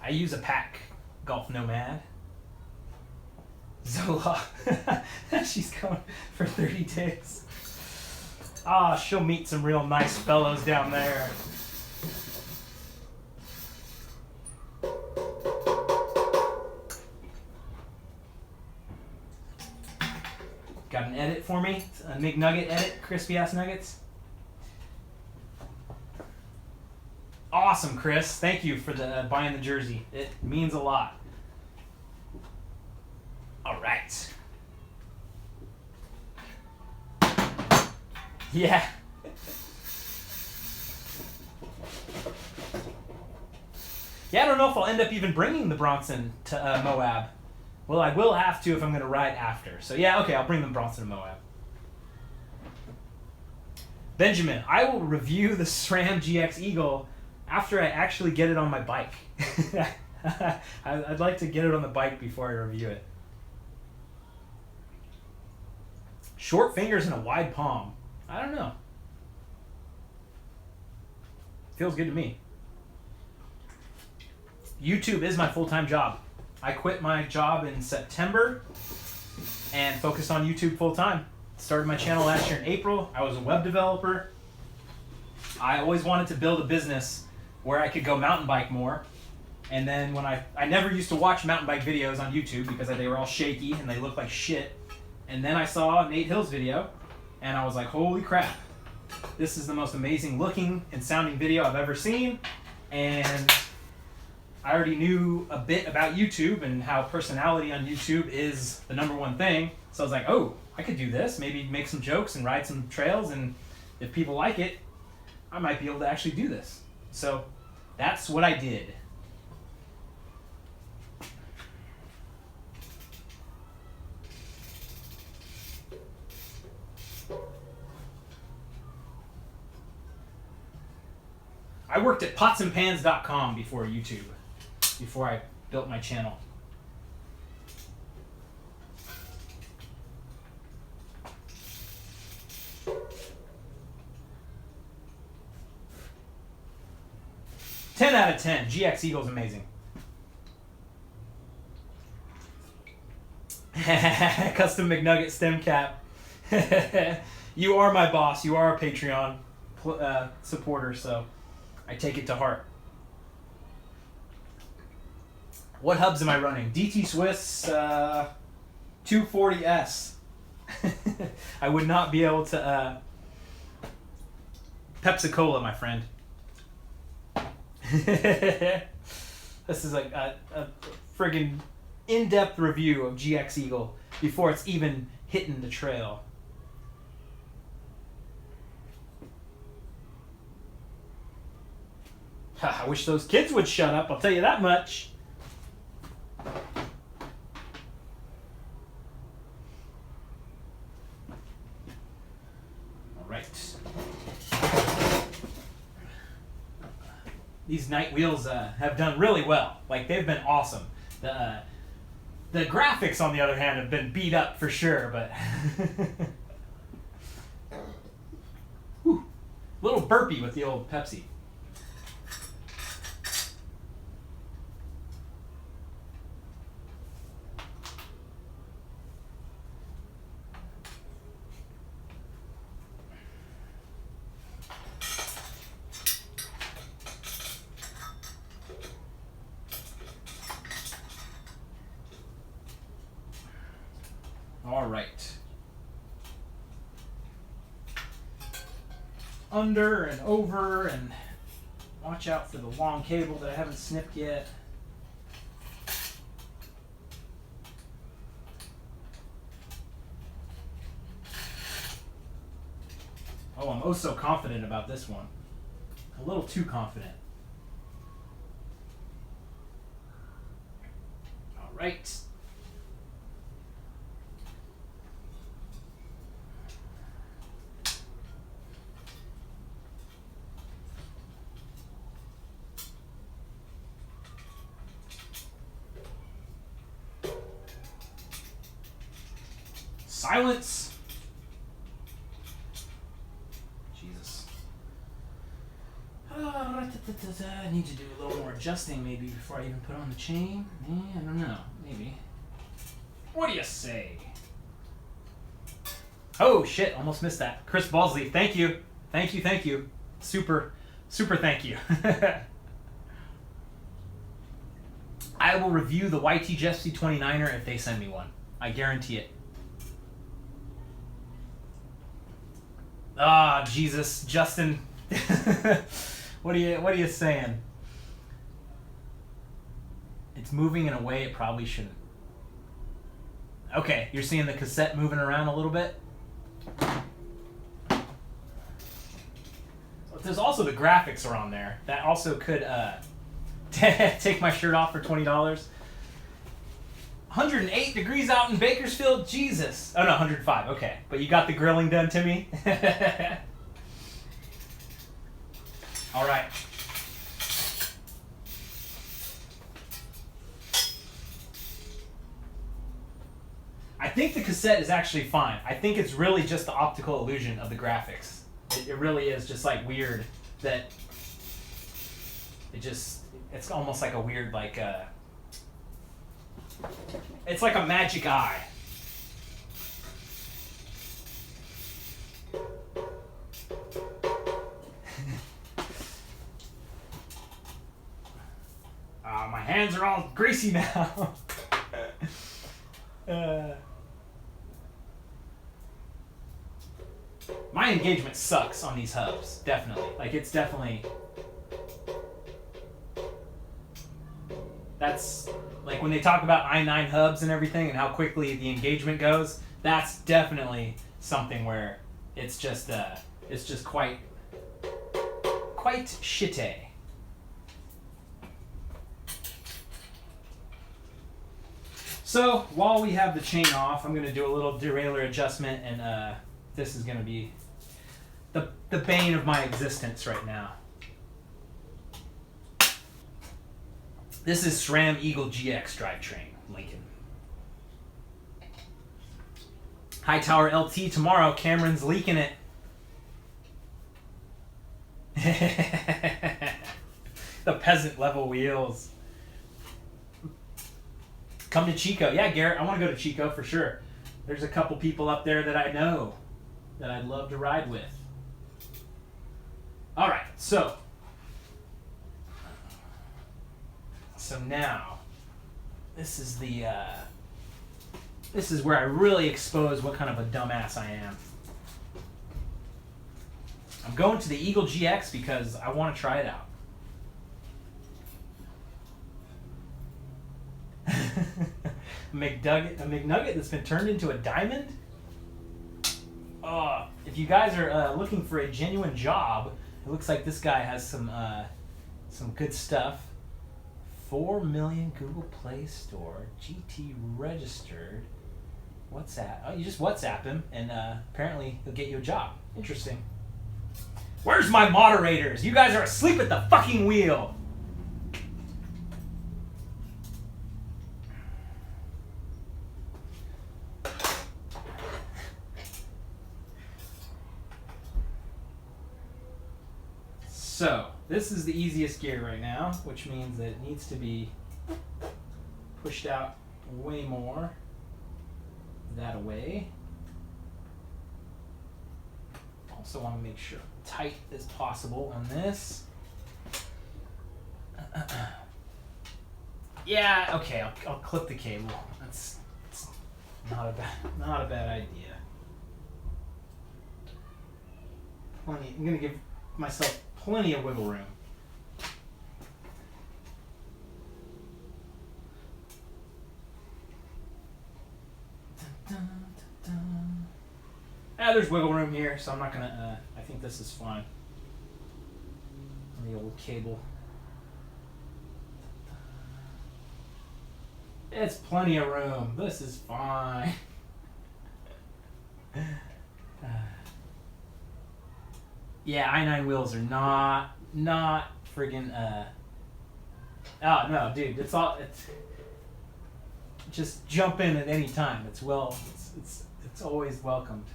I use a pack, Golf Nomad. Zola. She's going for 30 days. Ah, she'll meet some real nice fellows down there. Got an edit for me? A McNugget edit? Crispy ass nuggets? Awesome, Chris. Thank you for the buying the jersey. It means a lot. All right. Yeah. Yeah, I don't know if I'll end up even bringing the Bronson to Moab. Well, I will have to if I'm going to ride after. So yeah, okay, I'll bring the Bronson to Moab. Benjamin, I will review the SRAM GX Eagle after I actually get it on my bike. I'd like to get it on the bike before I review it. Short fingers and a wide palm. I don't know. Feels good to me. YouTube is my full-time job. I quit my job in September and focused on YouTube full-time. Started my channel last year in April. I was a web developer. I always wanted to build a business where I could go mountain bike more. And then when I never used to watch mountain bike videos on YouTube because they were all shaky and they looked like shit. And then I saw Nate Hill's video and I was like, holy crap. This is the most amazing looking and sounding video I've ever seen. And I already knew a bit about YouTube and how personality on YouTube is the #1 thing. So I was like, oh, I could do this. Maybe make some jokes and ride some trails. And if people like it, I might be able to actually do this. So that's what I did. I worked at potsandpans.com before YouTube, before I built my channel. Ten out of 10. GX Eagle's amazing. Custom McNugget stem cap. You are my boss. You are a Patreon supporter, so I take it to heart. What hubs am I running? DT Swiss 240S. I would not be able to Pepsi Cola, my friend. This is like a friggin' in-depth review of GX Eagle before it's even hitting the trail. I wish those kids would shut up, I'll tell you that much. All right. These night wheels have done really well. Like, they've been awesome. The graphics, on the other hand, have been beat up for sure, but... Whew. Little burpee with the old Pepsi. All right. Under and over, and watch out for the long cable that I haven't snipped yet. Oh, I'm oh so confident about this one. A little too confident. All right. Silence. I need to do a little more adjusting maybe before I even put on the chain. I don't know. Maybe. What do you say? Oh shit! Almost missed that. Chris Balsley, thank you, thank you, thank you. Super thank you. I will review the YT Jeffsy 29er if they send me one. I guarantee it. Ah, Jesus, Justin. What are you saying? It's moving in a way it probably shouldn't. Okay, you're seeing the cassette moving around a little bit? There's also the graphics are on there. That also could take my shirt off for $20. 108 degrees out in Bakersfield? Jesus. Oh no, 105. Okay. But you got the grilling done, Timmy? All right. I think the cassette is actually fine. I think it's really just the optical illusion of the graphics. It really is just like weird that it's almost like a weird it's like a magic eye. My hands are all greasy now. My engagement sucks on these hubs, definitely. Like, it's definitely... That's, like, when they talk about i9 hubs and everything and how quickly the engagement goes, that's definitely something where it's just quite shitty. So, while we have the chain off, I'm going to do a little derailleur adjustment, and this is going to be the bane of my existence right now. This is SRAM Eagle GX drivetrain, Lincoln. Hightower LT tomorrow. Cameron's leaking it. The peasant level wheels. Come to Chico. Yeah, Garrett, I want to go to Chico for sure. There's a couple people up there that I know that I'd love to ride with. All right, so now this is where I really expose what kind of a dumbass I am. I'm going to the Eagle GX because I want to try it out. A McNugget that's been turned into a diamond? If you guys are looking for a genuine job, it looks like this guy has some good stuff. 4 million Google Play Store, GT registered. WhatsApp. Oh, you just WhatsApp him, and apparently he'll get you a job. Interesting. Where's my moderators? You guys are asleep at the fucking wheel. So, this is the easiest gear right now, which means that it needs to be pushed out way more that away. Also want to make sure tight as possible on this. Yeah, okay, I'll clip the cable. That's not a bad idea. Plenty. I'm gonna give myself plenty of wiggle room. There's wiggle room here, so I'm not gonna. I think this is fine. The old cable. It's plenty of room. This is fine. Yeah, i9 wheels are not friggin' oh no, dude, it's just jump in at any time. It's always welcomed.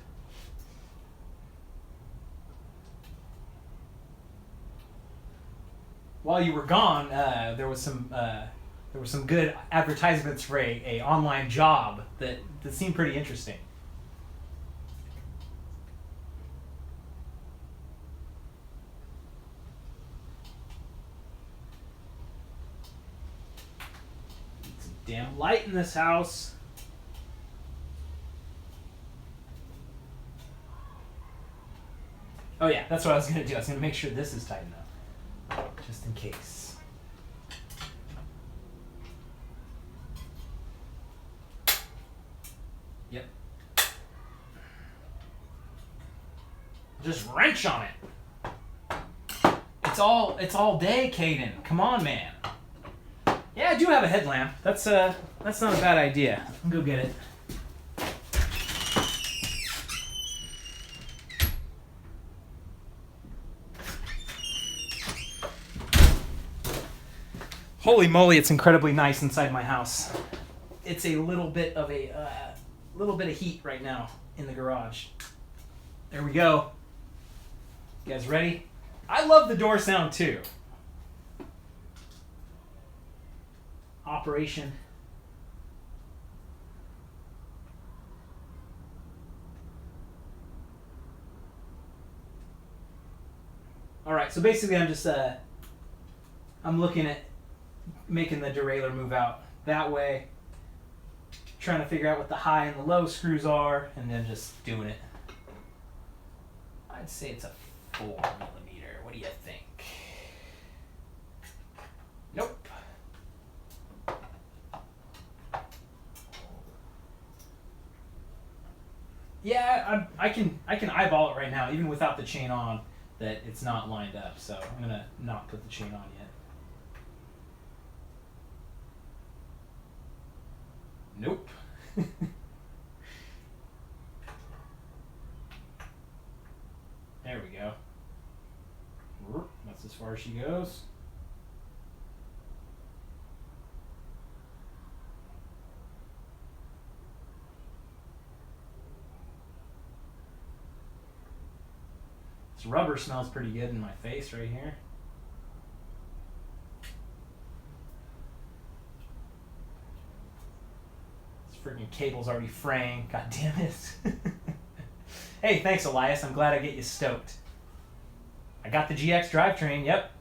while you were gone, there was some good advertisements for a online job that seemed pretty interesting. Need some damn light in this house. Oh yeah, that's what I was gonna do. I was gonna make sure this is tight enough, just in case. Yep. Just wrench on it. It's all day, Caden. Come on, man. Yeah, I do have a headlamp. That's not a bad idea. I'll go get it. Holy moly, it's incredibly nice inside my house. It's a little bit of heat right now in the garage. There we go. You guys ready? I love the door sound too. Operation. All right, so basically I'm looking at making the derailleur move out that way, trying to figure out what the high and the low screws are, and then just doing it. I'd say it's a 4mm. What do you think? Nope. Yeah, I can eyeball it right now, even without the chain on, that it's not lined up. So I'm gonna not put the chain on yet. Nope. There we go. That's as far as she goes. This rubber smells pretty good in my face right here. Freaking cable's already fraying. God damn it. Hey, thanks, Elias. I'm glad I get you stoked. I got the GX drivetrain, yep.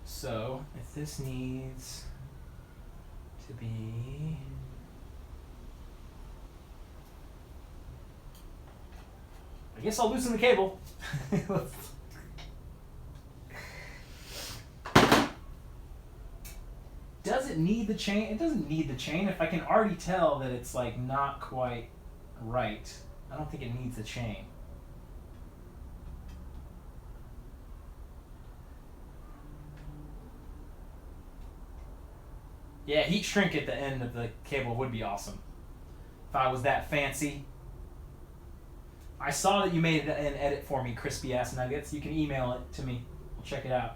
So, if this needs to be... I guess I'll loosen the cable. Does it need the chain? It doesn't need the chain. If I can already tell that it's like not quite right, I don't think it needs the chain. Yeah, heat shrink at the end of the cable would be awesome. If I was that fancy. I saw that you made an edit for me, Crispy Ass Nuggets. You can email it to me. I'll check it out.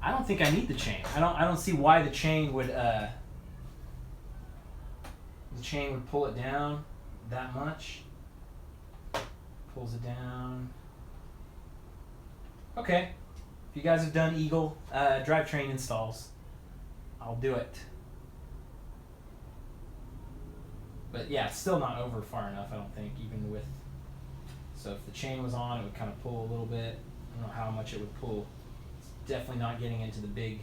I don't think I need the chain. I don't see why the chain would pull it down that much. Pulls it down. Okay. If you guys have done Eagle drivetrain installs, I'll do it. But yeah, it's still not over far enough, I don't think, even with... So if the chain was on, it would kind of pull a little bit. I don't know how much it would pull. It's definitely not getting into the big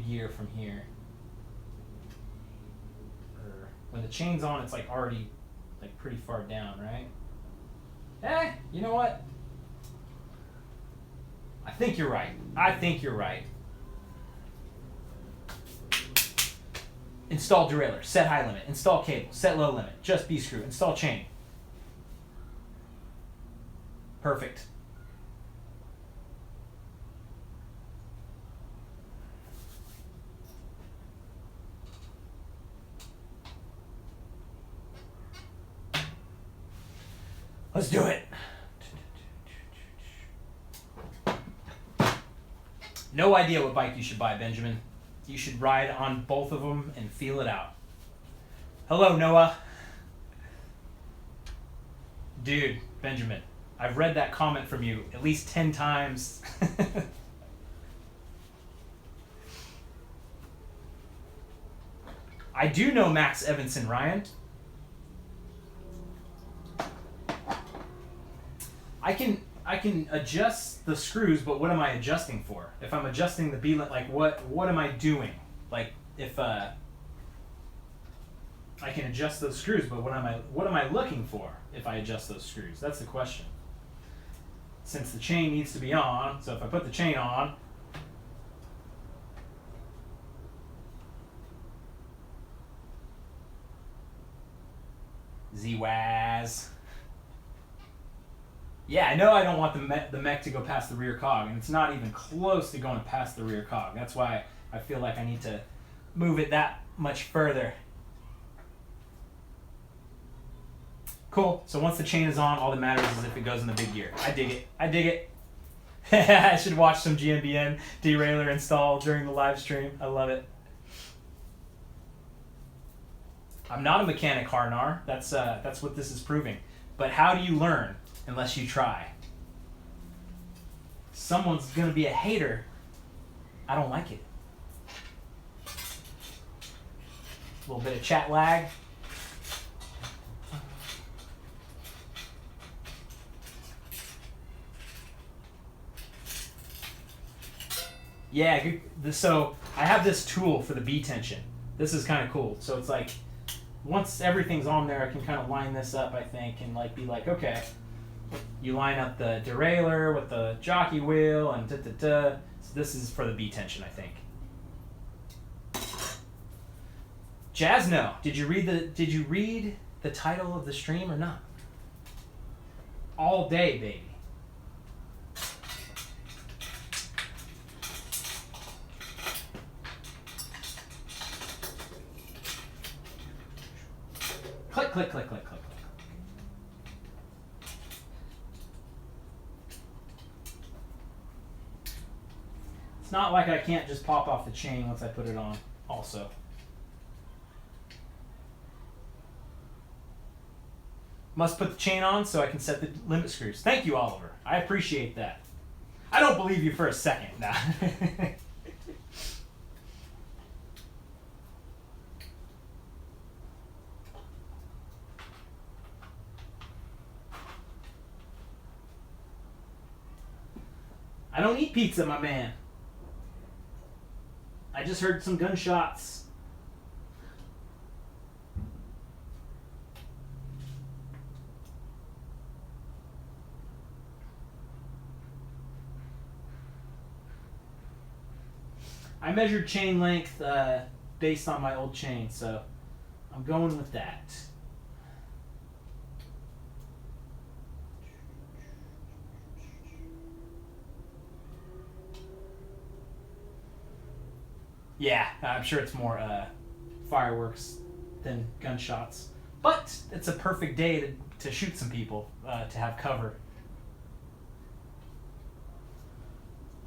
gear from here. Or when the chain's on, it's like already like pretty far down, right? You know what? I think you're right. Install derailleur, set high limit, install cable, set low limit, just B screw, install chain. Perfect. Let's do it. No idea what bike you should buy, Benjamin. You should ride on both of them and feel it out. Hello, Noah. Dude, Benjamin, I've read that comment from you at least 10 times. I do know Max Evanson, Ryan. I can adjust the screws, but what am I adjusting for? If I'm adjusting the B-link, like what am I doing? Like if I can adjust those screws, but what am I looking for if I adjust those screws? That's the question. Since the chain needs to be on, so if I put the chain on, Z-Waz. Yeah, I know I don't want the mech to go past the rear cog, and it's not even close to going past the rear cog. That's why I feel like I need to move it that much further. Cool. So once the chain is on, all that matters is if it goes in the big gear. I dig it. I dig it. I should watch some GMBN derailleur install during the live stream. I love it. I'm not a mechanic, Harnar. That's what this is proving. But how do you learn unless you try? Someone's going to be a hater. I don't like it. A little bit of chat lag. Yeah, so I have this tool for the B tension. This is kind of cool. So it's like, once everything's on there, I can kind of line this up, I think, and like be like, okay, you line up the derailleur with the jockey wheel and da-da-da. So this is for the B tension, I think. Jasno, did you read the title of the stream or not? All day, baby. Click, click, click, click, click. It's not like I can't just pop off the chain once I put it on also. Must put the chain on so I can set the limit screws. Thank you, Oliver. I appreciate that. I don't believe you for a second. Nah. I don't eat pizza, my man. I just heard some gunshots. I measured chain length based on my old chain, so I'm going with that. Yeah, I'm sure it's more fireworks than gunshots. But it's a perfect day to shoot some people, to have cover.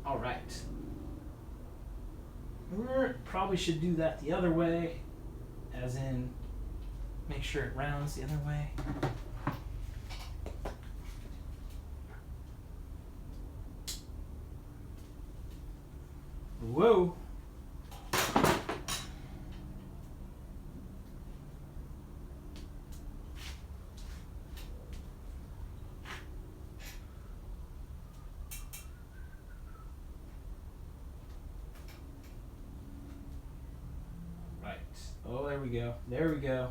All right. Probably should do that the other way, as in make sure it rounds the other way. Whoa. Oh, there we go. There we go.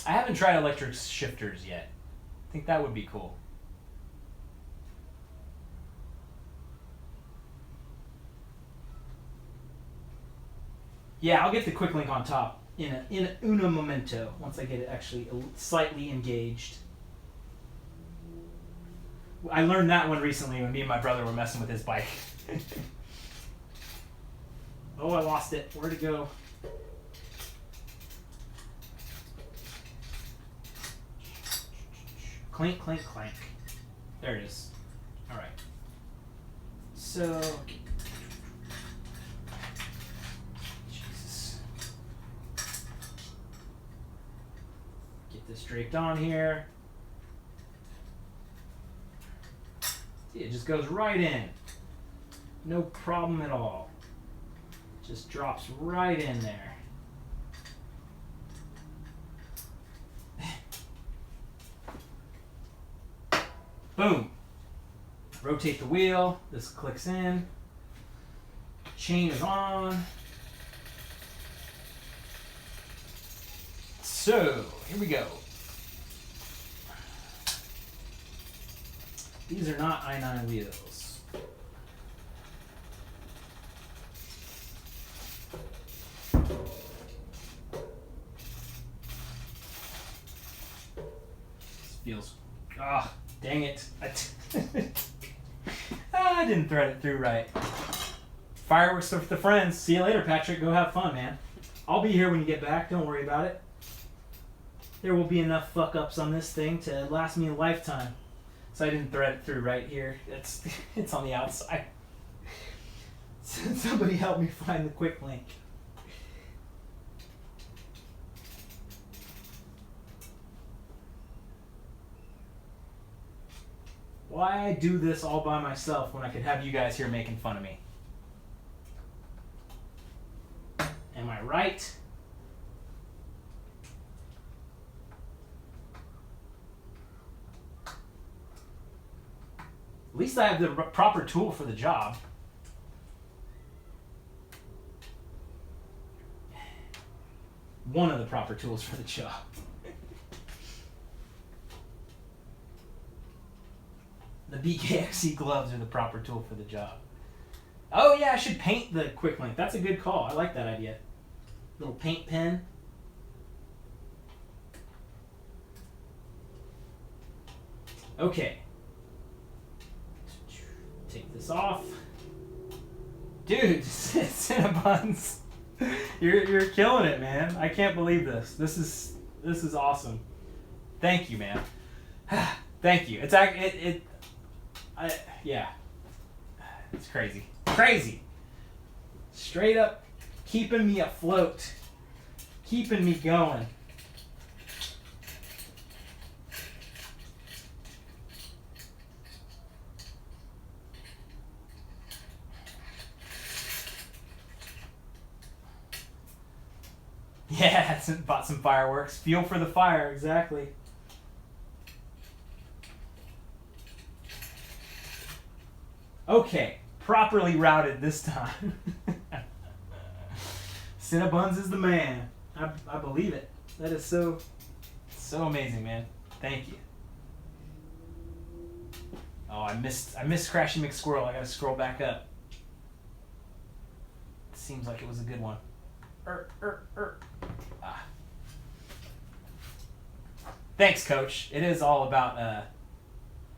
I haven't tried electric shifters yet. I think that would be cool. Yeah, I'll get the quick link on top in uno momento once I get it actually slightly engaged. I learned that one recently when me and my brother were messing with his bike. Oh, I lost it. Where'd it go? Clink, clink, clank. There it is. All right. So, Jesus. Get this draped on here. See, it just goes right in. No problem at all. Just drops right in there. Boom. Rotate the wheel. This clicks in. Chain is on. So, here we go. These are not i9 wheels. This feels... Ah, dang it. I didn't thread it through right. Fireworks with the friends. See you later, Patrick. Go have fun, man. I'll be here when you get back. Don't worry about it. There will be enough fuck-ups on this thing to last me a lifetime. So I didn't thread it through right here. It's on the outside. Somebody help me find the quick link. Why I do this all by myself when I could have you guys here making fun of me? Am I right? At least I have the proper tool for the job. One of the proper tools for the job. The BKXC gloves are the proper tool for the job. Oh yeah, I should paint the quick link. That's a good call. I like that idea. Little paint pen. Okay. Take this off. Dude, Cinnabuns. You're killing it, man. I can't believe this. This is awesome. Thank you, man. Thank you. Yeah. It's crazy. Crazy. Straight up keeping me afloat. Keeping me going. Yeah, bought some fireworks. Fuel for the fire, exactly. Okay, properly routed this time. Cinnabuns is the man. I believe it. That is so amazing, man. Thank you. Oh, I missed Crashy McSquirrel. I gotta scroll back up. Seems like it was a good one. Ah. Thanks, Coach. It is all about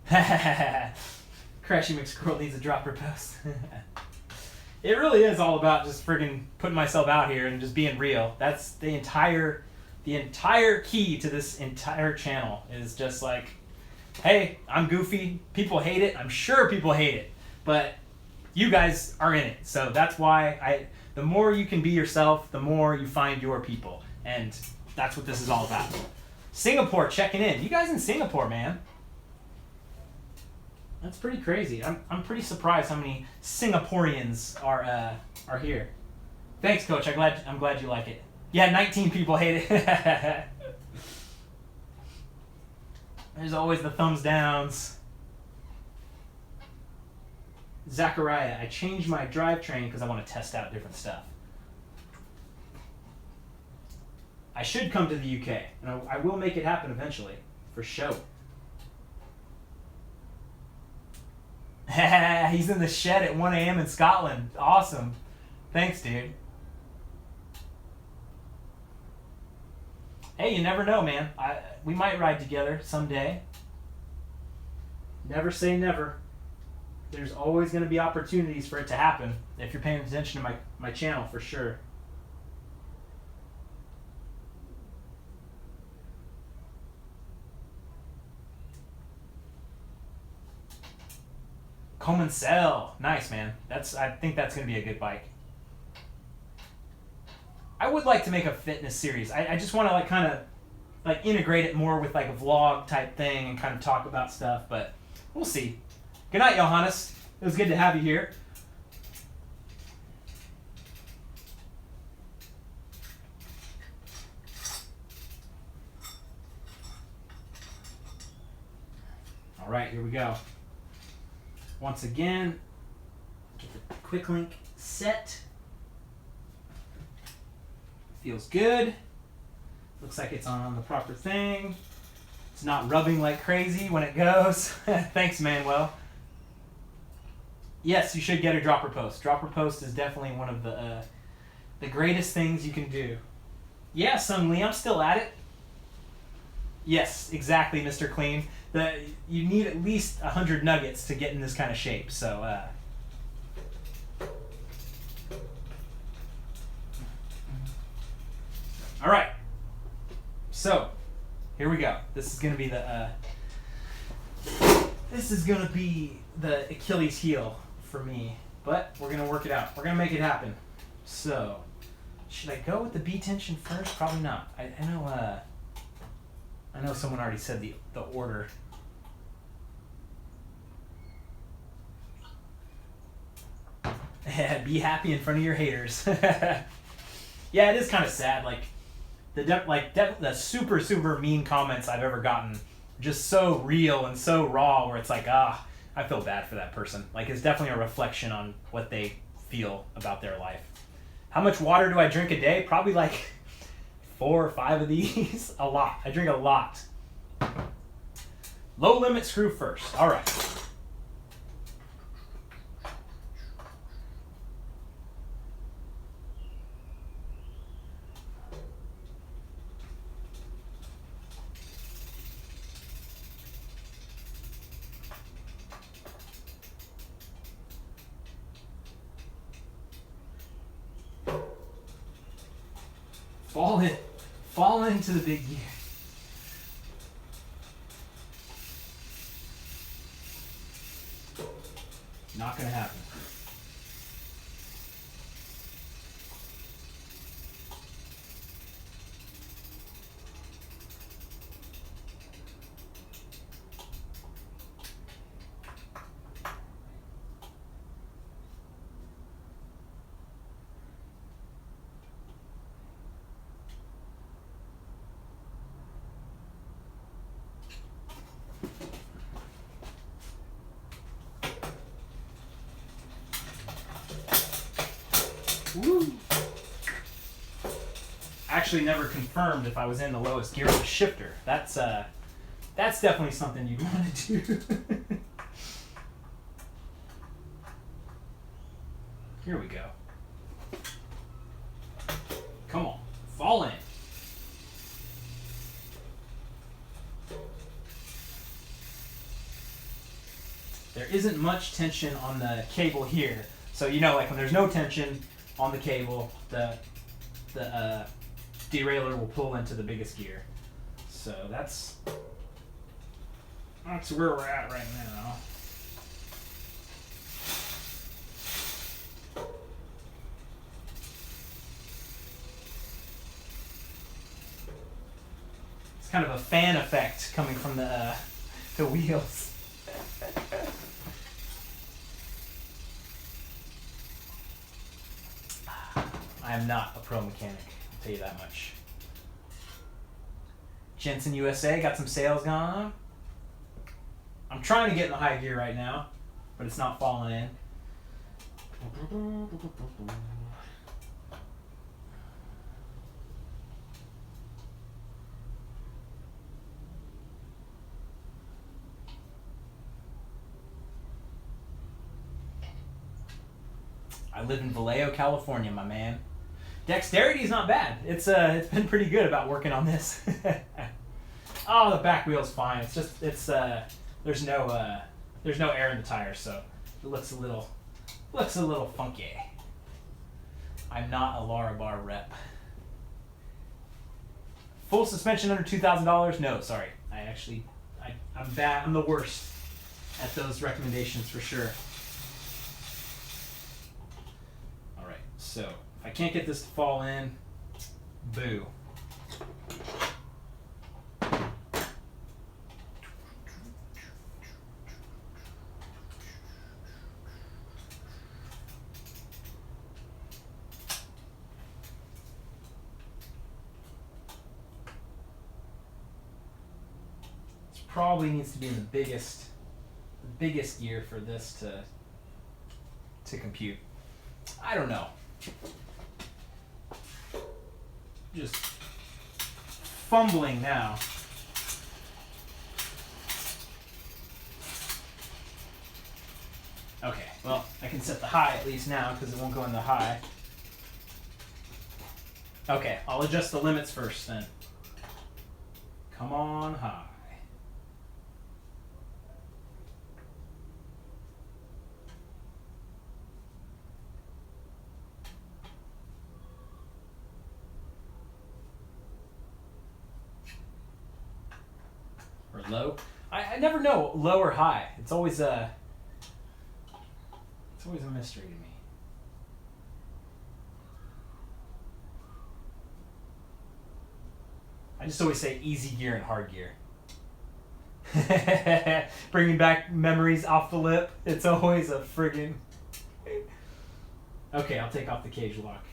Crashy McSquirrel needs a dropper post. It really is all about just friggin' putting myself out here and just being real. That's the entire key to this entire channel is just like, hey, I'm goofy. People hate it. I'm sure people hate it. But you guys are in it. So that's why the more you can be yourself, the more you find your people. And that's what this is all about. Singapore checking in. You guys in Singapore, man. That's pretty crazy. I'm pretty surprised how many Singaporeans are here. Thanks, Coach. I'm glad you like it. Yeah, 19 people hate it. There's always the thumbs downs. Zachariah, I changed my drivetrain because I want to test out different stuff. I should come to the UK, and I will make it happen eventually, for sure. He's in the shed at 1 a.m. in Scotland. Awesome. Thanks, dude. Hey, you never know, man. We might ride together someday. Never say never. there's always going to be opportunities for it to happen if you're paying attention to my channel, for sure. Comensal. Nice, man. I think that's going to be a good bike. I would like to make a fitness series. I just want to like kind of like integrate it more with like a vlog type thing and kind of talk about stuff, but we'll see. Good night, Johannes. It was good to have you here. All right, here we go. Once again, get the quick link set. Feels good. Looks like it's on the proper thing. It's not rubbing like crazy when it goes. Thanks, Manuel. Yes, you should get a dropper post. Dropper post is definitely one of the greatest things you can do. Yeah, Sung Lee, I'm still at it. Yes, exactly, Mr. Clean. You need at least 100 nuggets to get in this kind of shape. So, all right. So, here we go. This is gonna be the Achilles heel for me, but we're gonna work it out. We're gonna make it happen. So, should I go with the B tension first? Probably not. I know someone already said the order. Be happy in front of your haters. Yeah, it is kind of sad. Like the super mean comments I've ever gotten, just so real and so raw. Where it's like, I feel bad for that person. Like, it's definitely a reflection on what they feel about their life. How much water do I drink a day? Probably like 4 or 5 of these. A lot. I drink a lot. Low limit screw first. All right. Fall into the big gear. Not gonna happen. Woo. Actually never confirmed if I was in the lowest gear of the shifter. That's definitely something you'd want to do. Here we go. Come on, fall in. There isn't much tension on the cable here. So, you know, like when there's no tension on the cable, the derailleur will pull into the biggest gear. So that's where we're at right now. It's kind of a fan effect coming from the wheels. I am not a pro mechanic, I'll tell you that much. Jensen USA got some sales going on. I'm trying to get in the high gear right now, but it's not falling in. I live in Vallejo, California, my man. Dexterity is not bad. It's been pretty good about working on this. Oh, the back wheel's fine. It's just there's no air in the tires, so It looks a little funky. I'm not a Lara Bar rep. Full suspension under $2,000? No, sorry. I'm bad. I'm the worst at those recommendations for sure. All right, so if I can't get this to fall in, boo. Probably needs to be in the biggest gear for this to compute. I don't know. Just fumbling now. Okay, well, I can set the high at least now because it won't go in the high. Okay, I'll adjust the limits first then. Come on high. Or low. I never know low or high. It's always a mystery to me. I just always say easy gear and hard gear. Bringing back memories off the lip. It's always a friggin'. Okay, I'll take off the cage lock.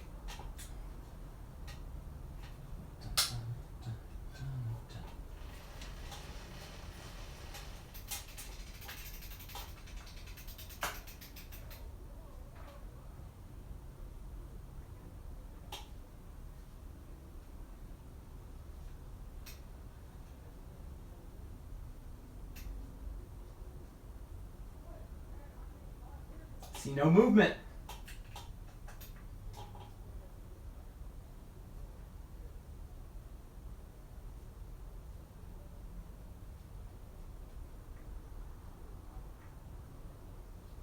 See no movement.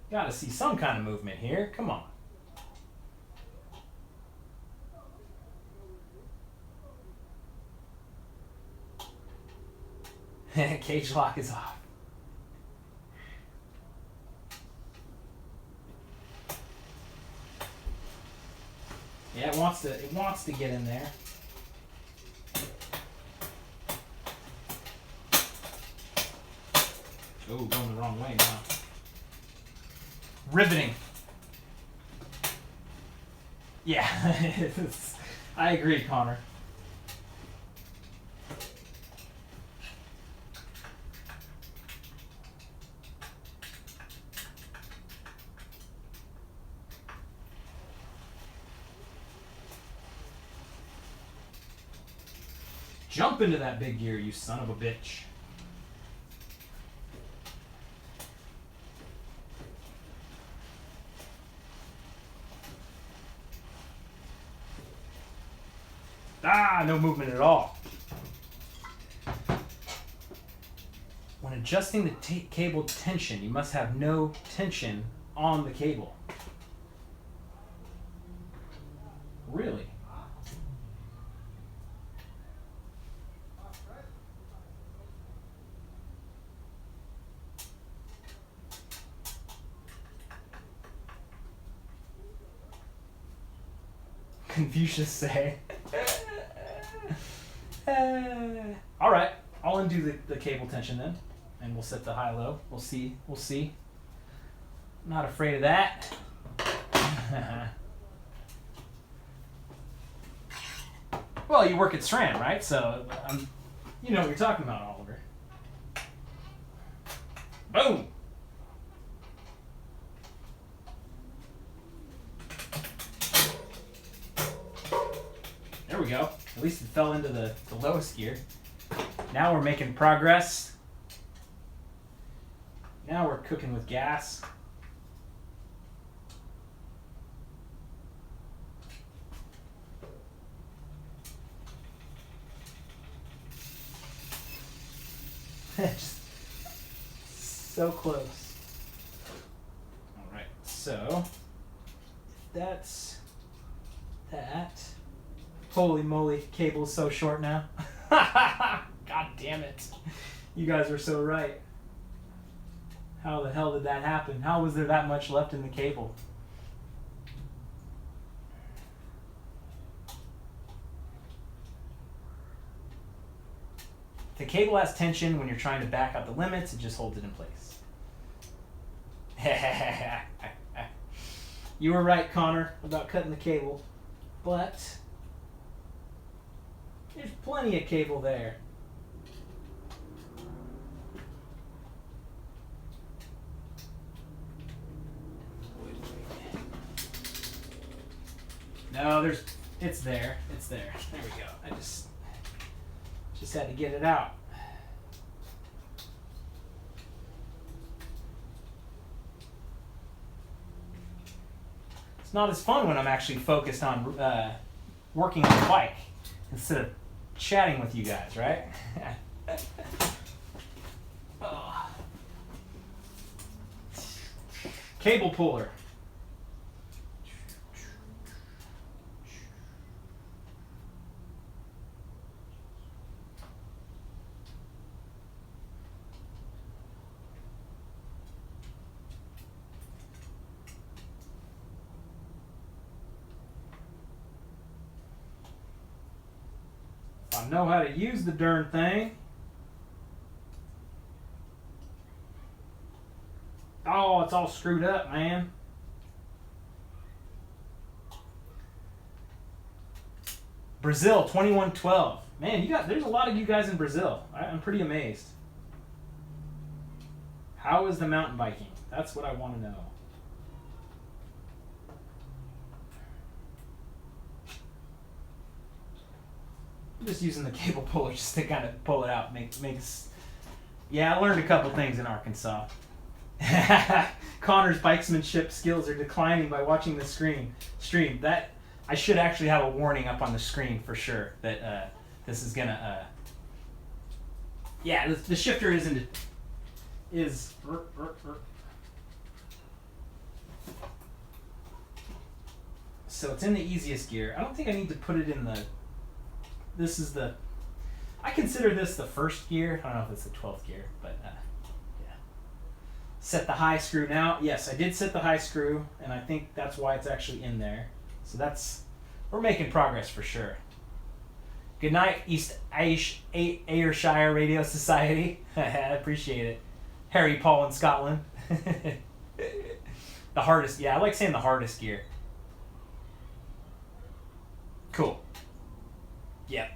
Gotta see some kind of movement here. Come on. Cage lock is off. Yeah, it wants to get in there. Oh, going the wrong way now. Riveting. Yeah, I agree, Connor. Jump into that big gear, you son of a bitch. Ah, no movement at all. When adjusting the cable tension, you must have no tension on the cable. Really? Confucius say. All right, I'll undo the cable tension then, and we'll set the high-low. We'll see. Not afraid of that. Well, you work at SRAM, right? So, you know what you're talking about, Oliver. Boom! There we go. At least it fell into the lowest gear. Now we're making progress. Now we're cooking with gas. Just so close. So that's that. Holy moly, cable's so short now. God damn it. You guys were so right. How the hell did that happen? How was there that much left in the cable? The cable has tension when you're trying to back out the limits, it just holds it in place. You were right, Connor, about cutting the cable, but there's plenty of cable there. No, it's there. It's there. There we go. I just had to get it out. It's not as fun when I'm actually focused on working on the bike instead of chatting with you guys, right? Oh. Cable puller. I know how to use the darn thing. Oh, it's all screwed up, man. Brazil 2112. Man, there's a lot of you guys in Brazil. I'm pretty amazed. How is the mountain biking? That's what I want to know. I'm just using the cable puller just to kind of pull it out. Makes. Yeah, I learned a couple things in Arkansas. Connor's bikesmanship skills are declining by watching the stream. That I should actually have a warning up on the screen for sure that this is gonna. Yeah, the shifter is. So it's in the easiest gear. I don't think I need to put it in the. This is the. I consider this the first gear. I don't know if it's the 12th gear, but yeah. Set the high screw now. Yes, I did set the high screw, and I think that's why it's actually in there. So we're making progress for sure. Good night, East Ayrshire Radio Society. I appreciate it. Harry Paul in Scotland. The hardest, yeah, I like saying the hardest gear. Cool.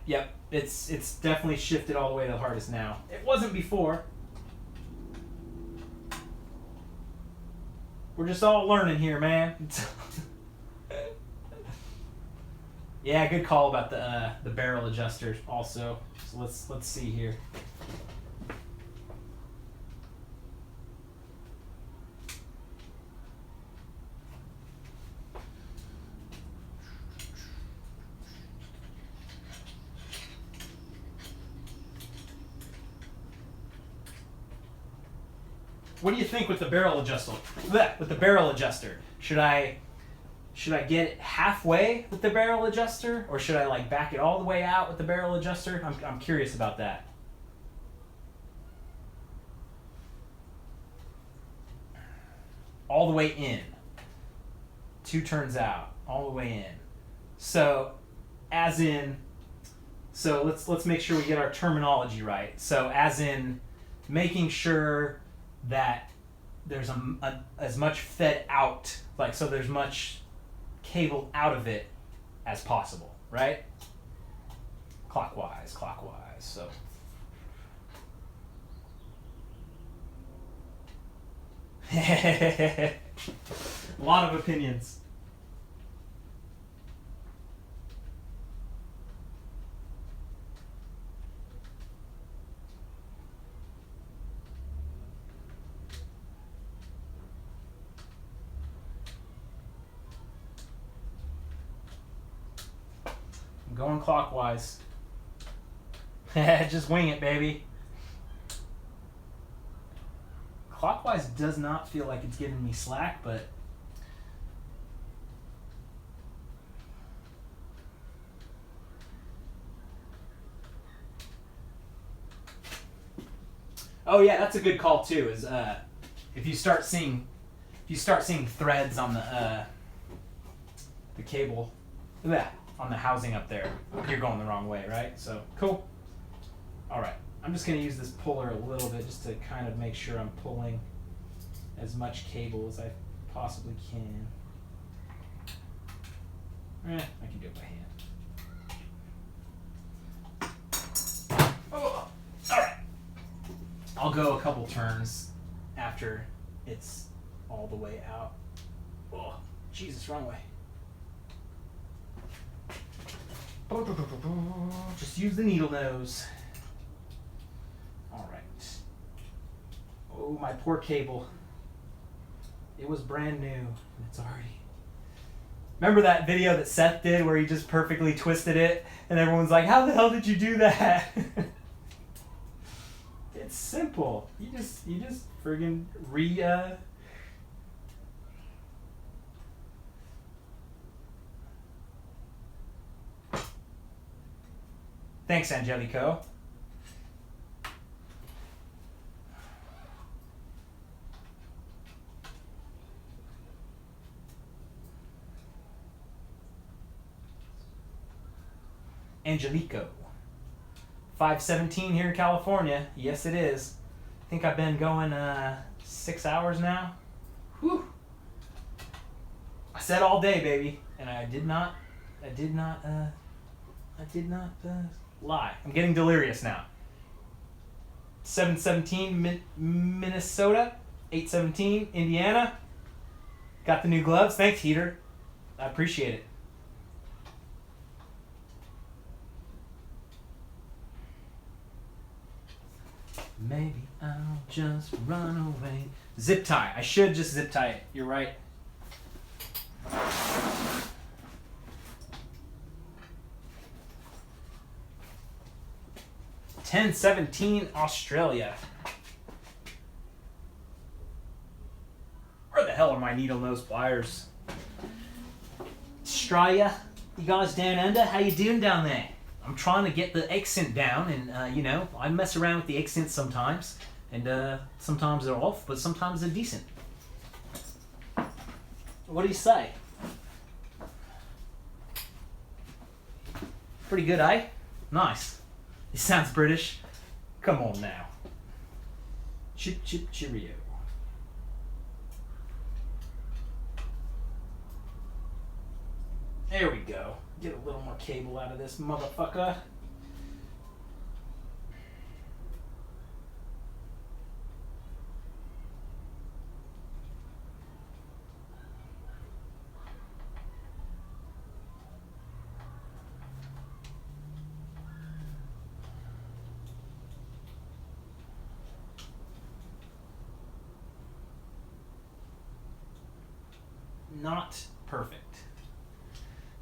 Yep. It's definitely shifted all the way to the hardest now. It wasn't before. We're just all learning here, man. Yeah, good call about the barrel adjuster also. So let's see here. What do you think with the barrel adjuster? With the barrel adjuster, should I get it halfway with the barrel adjuster, or should I like back it all the way out with the barrel adjuster? I'm curious about that. All the way in. 2 turns out, all the way in. So, as in, so let's make sure we get our terminology right. So, as in, making sure that there's as much fed out, like so there's much cable out of it as possible, right? Clockwise, so. A lot of opinions. Going clockwise. Just wing it, baby. Clockwise does not feel like it's giving me slack, but Oh yeah, that's a good call too. Is if you start seeing threads on the cable, on the housing up there, you're going the wrong way, right? So cool. All right, I'm just gonna use this puller a little bit just to kind of make sure I'm pulling as much cable as I possibly can. I can do it by hand. Oh, all right. I'll go a couple turns after it's all the way out. Oh, Jesus, wrong way. Just use the needle nose. All right. Oh, my poor cable. It was brand new, and it's already... Remember that video that Seth did where he just perfectly twisted it, and everyone's like, how the hell did you do that? It's simple. You just friggin' Thanks, Angelico. Angelico. 5:17 here in California. Yes, it is. I think I've been going 6 hours now. Whew. I said all day, baby, and I did not lie. I'm getting delirious now. 7:17 Minnesota, 8:17 Indiana. Got the new gloves. Thanks, Heater. I appreciate it. Maybe I'll just run away. Zip tie. I should just zip tie it. You're right. $10.17 Australia. Where the hell are my needle nose pliers? Australia, you guys down under? How you doing down there? I'm trying to get the accent down, and I mess around with the accents sometimes, and sometimes they're off, but sometimes they're decent. What do you say? Pretty good, eh? Nice. It sounds British. Come on now. Chip chip cheerio. There we go. Get a little more cable out of this motherfucker. Not perfect.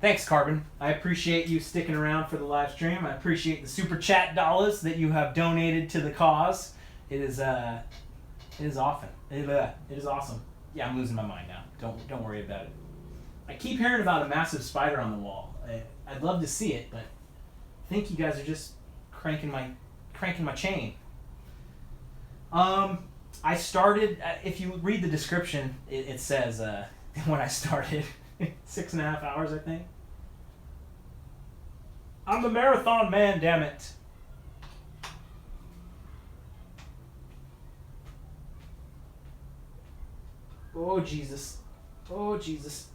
Thanks, Carbon. I appreciate you sticking around for the live stream. I appreciate the super chat dollars that you have donated to the cause. It is often. It is awesome. Yeah, I'm losing my mind now. Don't worry about it. I keep hearing about a massive spider on the wall. I'd love to see it, but I think you guys are just cranking my chain. I started. If you read the description, it says when I started 6.5 hours, I think. I'm a marathon man, damn it. Oh, Jesus. Oh, Jesus.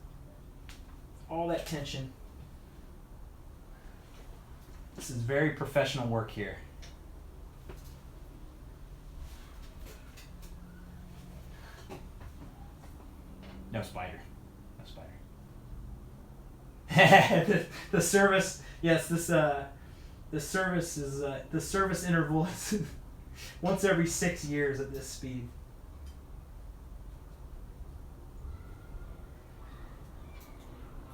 All that tension. This is very professional work here. No spider. No spider. The service, yes, the service is, the service interval is once every 6 years at this speed.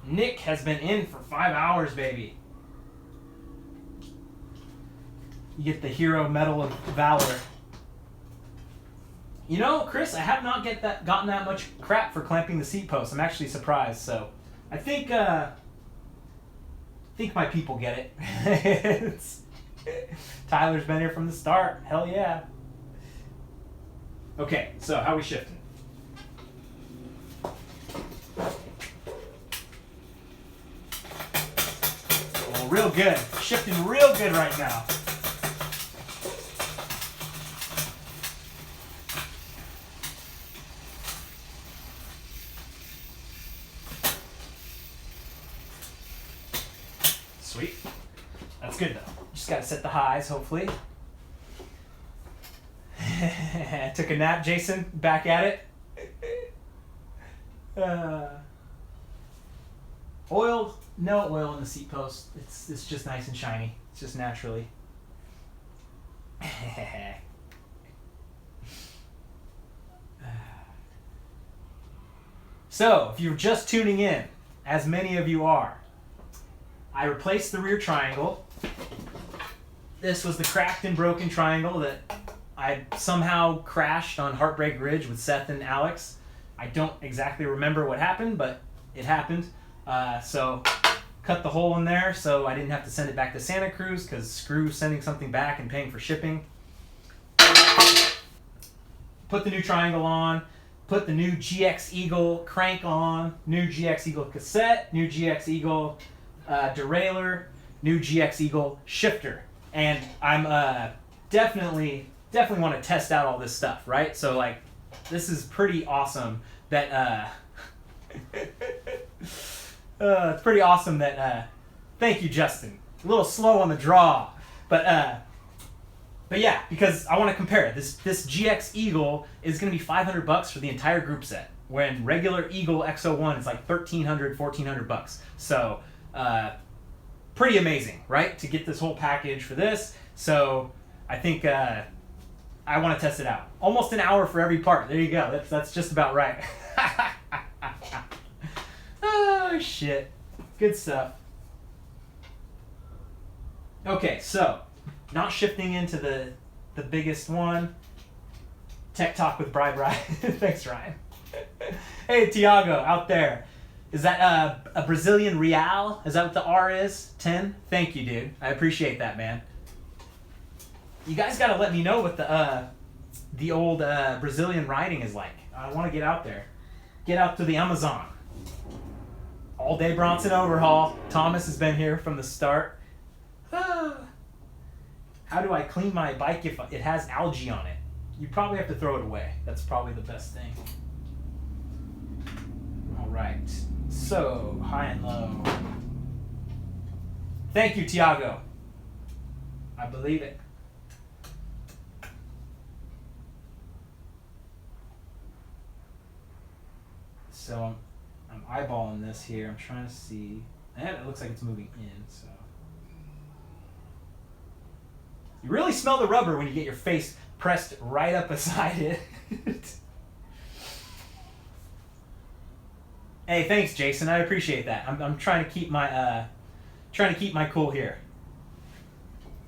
Nick has been in for 5 hours, baby. You get the Hero Medal of Valor. You know, Chris, I have not gotten that much crap for clamping the seat post. I'm actually surprised. So, I think my people get it. Tyler's been here from the start. Hell yeah. Okay, so how are we shifting? Oh, real good. Shifting real good right now. Sweet. That's good though. Just gotta set the highs, hopefully. Took a nap, Jason. Back at it. Oil, no oil in the seat post. It's just nice and shiny. It's just naturally. So, if you're just tuning in, as many of you are, I replaced the rear triangle. This was the cracked and broken triangle that I somehow crashed on Heartbreak Ridge with Seth and Alex. I don't exactly remember what happened, but it happened. So cut the hole in there so I didn't have to send it back to Santa Cruz, because screw sending something back and paying for shipping. Put the new triangle on. Put the new GX Eagle crank on. New GX Eagle cassette. New GX Eagle derailleur. New GX Eagle shifter. And I'm definitely want to test out all this stuff, right? So like, this is pretty awesome that it's pretty awesome that thank you, Justin. A little slow on the draw, but yeah, because I want to compare it. This GX Eagle is going to be $500 for the entire group set, when regular Eagle X01 is like $1,300, $1,400. So pretty amazing, right? To get this whole package for this. So I think I want to test it out. Almost an hour for every part. There you go. That's just about right. Oh shit. Good stuff. Okay, so not shifting into the biggest one. Tech Talk with Bri. Thanks, Ryan. Hey, Tiago, out there. Is that a Brazilian real? Is that what the R is? 10? Thank you, dude. I appreciate that, man. You guys got to let me know what the old Brazilian riding is like. I want to get out there. Get out to the Amazon. All day Bronson overhaul. Thomas has been here from the start. How do I clean my bike if it has algae on it? You probably have to throw it away. That's probably the best thing. All right. So, high and low. Thank you, Tiago. I believe it. So I'm eyeballing this here. I'm trying to see. And it looks like it's moving in, so. You really smell the rubber when you get your face pressed right up beside it. Hey, thanks, Jason. I appreciate that. I'm trying to keep my cool here.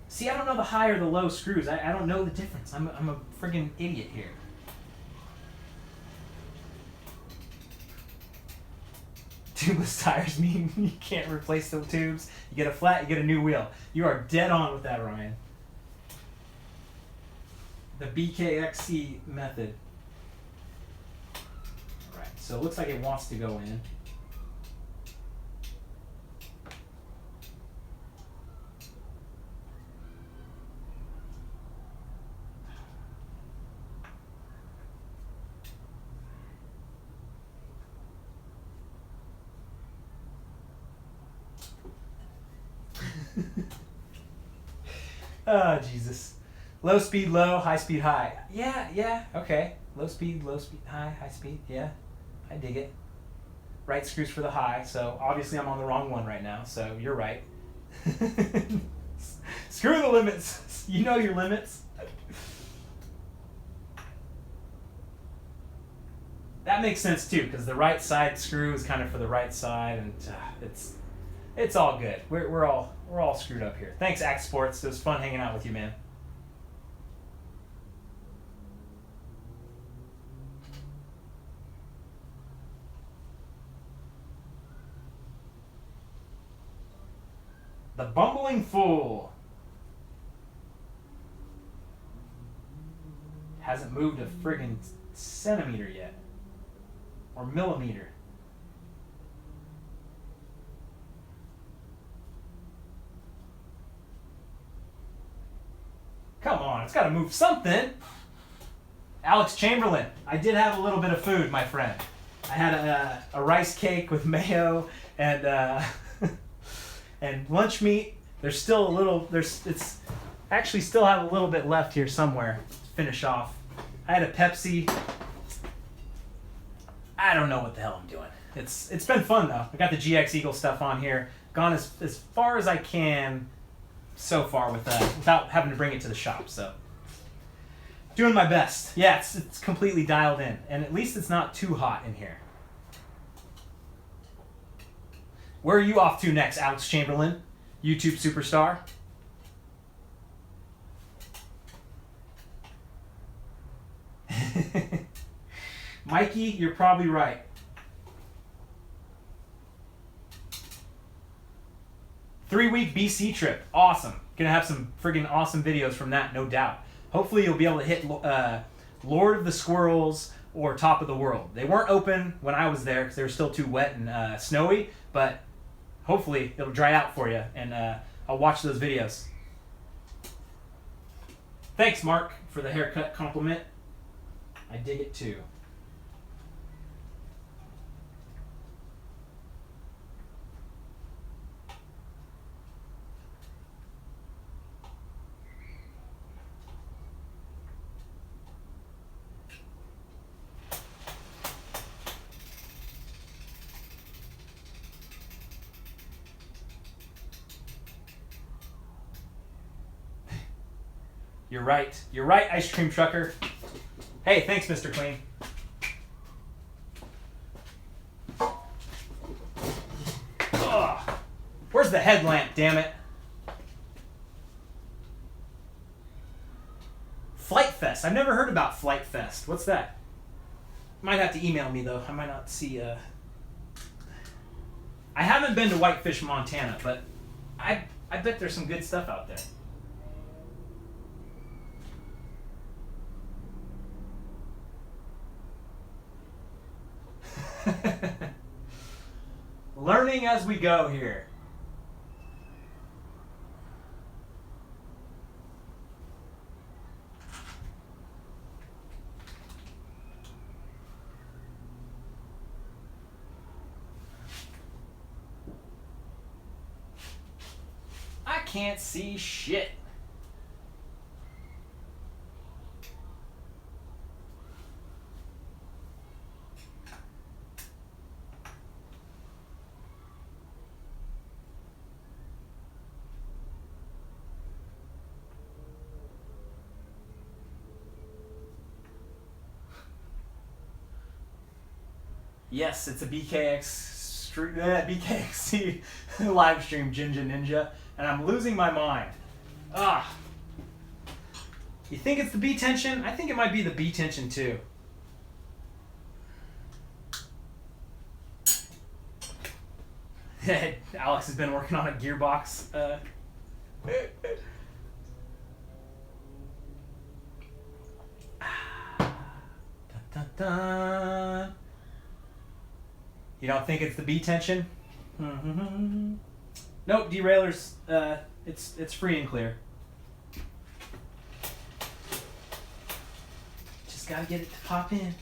See, I don't know the high or the low screws. I don't know the difference. I'm a friggin' idiot here. Tubeless tires mean you can't replace the tubes. You get a flat, you get a new wheel. You are dead on with that, Ryan. The BKXC method. Alright, so it looks like it wants to go in. Oh, Jesus. Low speed, low, high speed, high. Yeah, okay. Low speed, high speed, yeah. I dig it. Right screws for the high, so obviously I'm on the wrong one right now, so you're right. Screw the limits. You know your limits. That makes sense too, because the right side screw is kind of for the right side, and it's all good. We're all screwed up here. Thanks, Axe Sports. It was fun hanging out with you, man. The Bumbling Fool. Hasn't moved a friggin' centimeter yet. Or millimeter. Come on, it's got to move something. Alex Chamberlain, I did have a little bit of food, my friend. I had a rice cake with mayo and and lunch meat. There's still a little. It's actually still have a little bit left here somewhere to finish off. I had a Pepsi. I don't know what the hell I'm doing. It's been fun though. I got the GX Eagle stuff on here. Gone as far as I can so far with without having to bring it to the shop. So doing my best. Yeah, it's completely dialed in, and at least it's not too hot in here. Where are you off to next, Alex Chamberlain? YouTube superstar. Mikey, you're probably right. Three-week BC trip. Awesome. Gonna have some friggin' awesome videos from that, no doubt. Hopefully you'll be able to hit Lord of the Squirrels or Top of the World. They weren't open when I was there because they were still too wet and snowy, but hopefully it'll dry out for you, and I'll watch those videos. Thanks, Mark, for the haircut compliment. I dig it too. You're right. You're right, ice cream trucker. Hey, thanks, Mr. Clean. Ugh. Where's the headlamp, damn it? Flight Fest. I've never heard about Flight Fest. What's that? Might have to email me, though. I might not see... I haven't been to Whitefish, Montana, but I bet there's some good stuff out there. Learning as we go here. I can't see shit. Yes, it's a BKXC live stream, Jinja Ninja, and I'm losing my mind. Ah. You think it's the B tension? I think it might be the B tension too. Alex has been working on a gearbox. Dun, dun, dun. You don't think it's the B tension? Mm-hmm. Nope, deraillers. It's free and clear. Just gotta get it to pop in.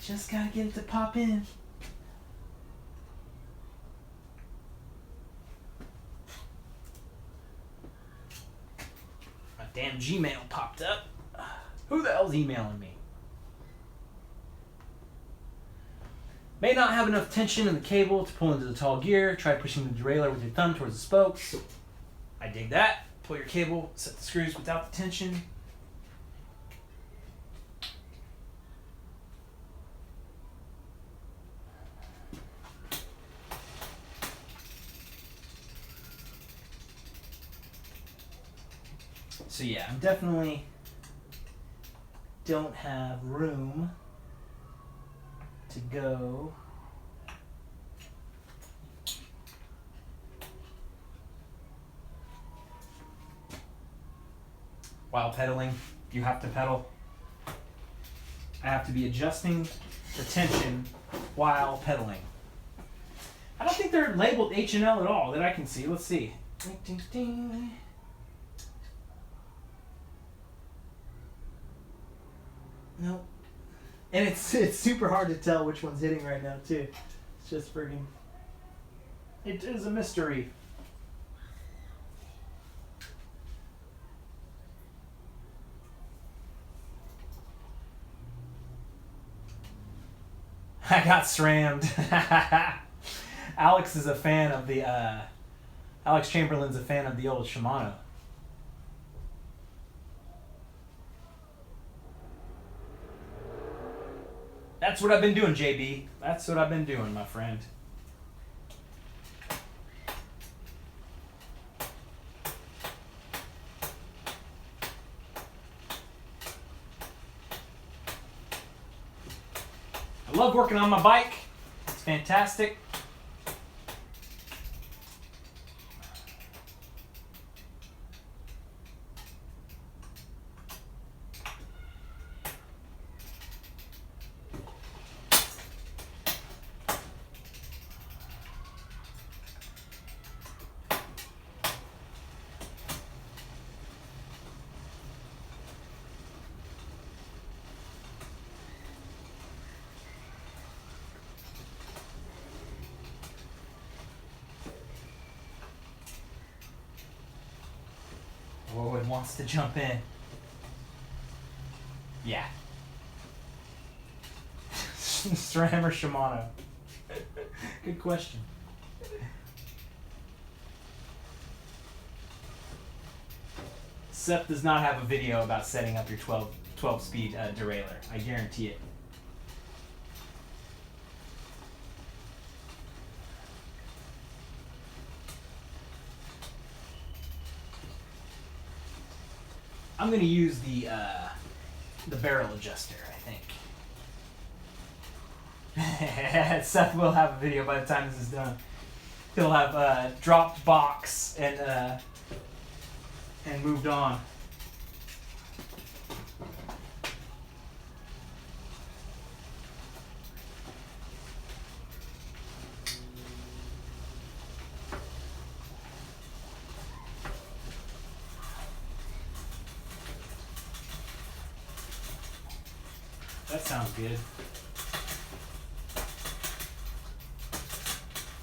Just gotta get it to pop in. My damn Gmail popped up. Who the hell's emailing me? May not have enough tension in the cable to pull into the tall gear. Try pushing the derailleur with your thumb towards the spokes. I dig that. Pull your cable, set the screws without the tension. So yeah, I'm definitely don't have room to go while pedaling. You have to pedal. I have to be adjusting the tension while pedaling. I don't think they're labeled H&L at all that I can see. Let's see. Ding, ding, ding. Nope. And it's super hard to tell which one's hitting right now too. It's just friggin'. It is a mystery. I got SRAMmed. Alex is a fan of the Alex Chamberlain's a fan of the old Shimano. That's what I've been doing, JB. That's what I've been doing, my friend. I love working on my bike. It's fantastic. Wood wants to jump in. Yeah. SRAM or Shimano? Good question. Seth does not have a video about setting up your 12 speed derailleur. I guarantee it. I'm going to use the barrel adjuster, I think. Seth will have a video by the time this is done. He'll have dropped box and moved on. That sounds good.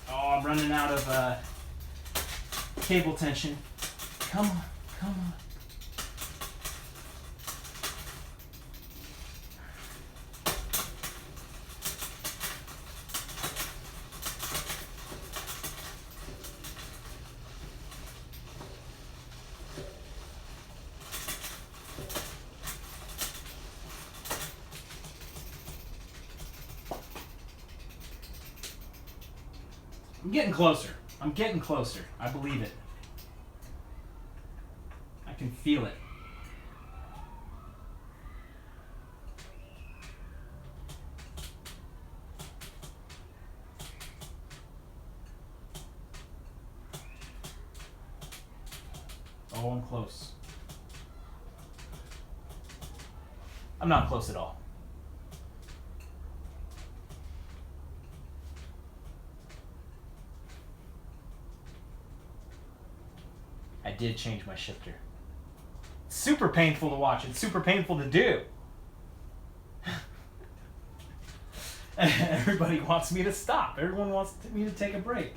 Oh, I'm running out of cable tension. Come on, come on. I'm getting closer. I'm getting closer. I believe it. I can feel it. Oh, I'm close. I'm not close at all. I did change my shifter. It's super painful to watch. It's super painful to do. Everybody wants me to stop. Everyone wants me to take a break.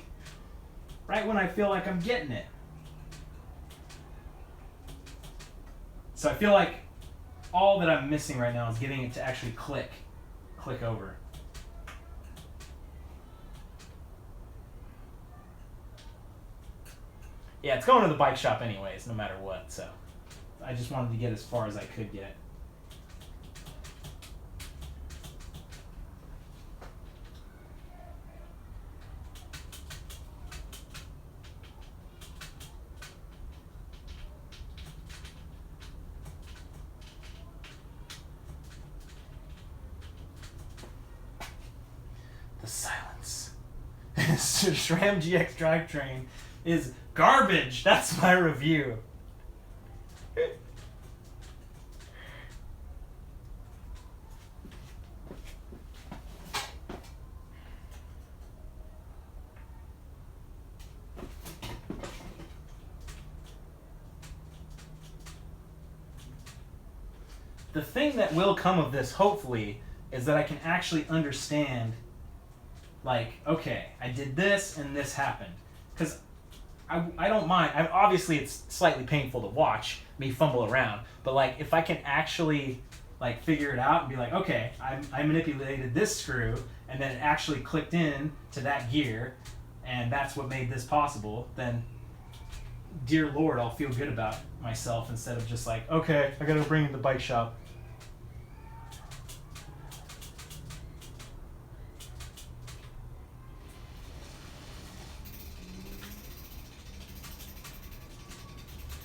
Right when I feel like I'm getting it. So I feel like all that I'm missing right now is getting it to actually click over. Yeah, it's going to the bike shop anyways, no matter what, so I just wanted to get as far as I could get. The silence. SRAM GX drivetrain is garbage. That's my review. the thing that will come of this, hopefully, is that I can actually understand, like, okay, I did this and this happened. Because I don't mind. Obviously, it's slightly painful to watch me fumble around. But, like, if I can actually, like, figure it out and be like, okay, I manipulated this screw and then it actually clicked in to that gear and that's what made this possible, then, dear Lord, I'll feel good about myself instead of just like, okay, I gotta bring it to the bike shop.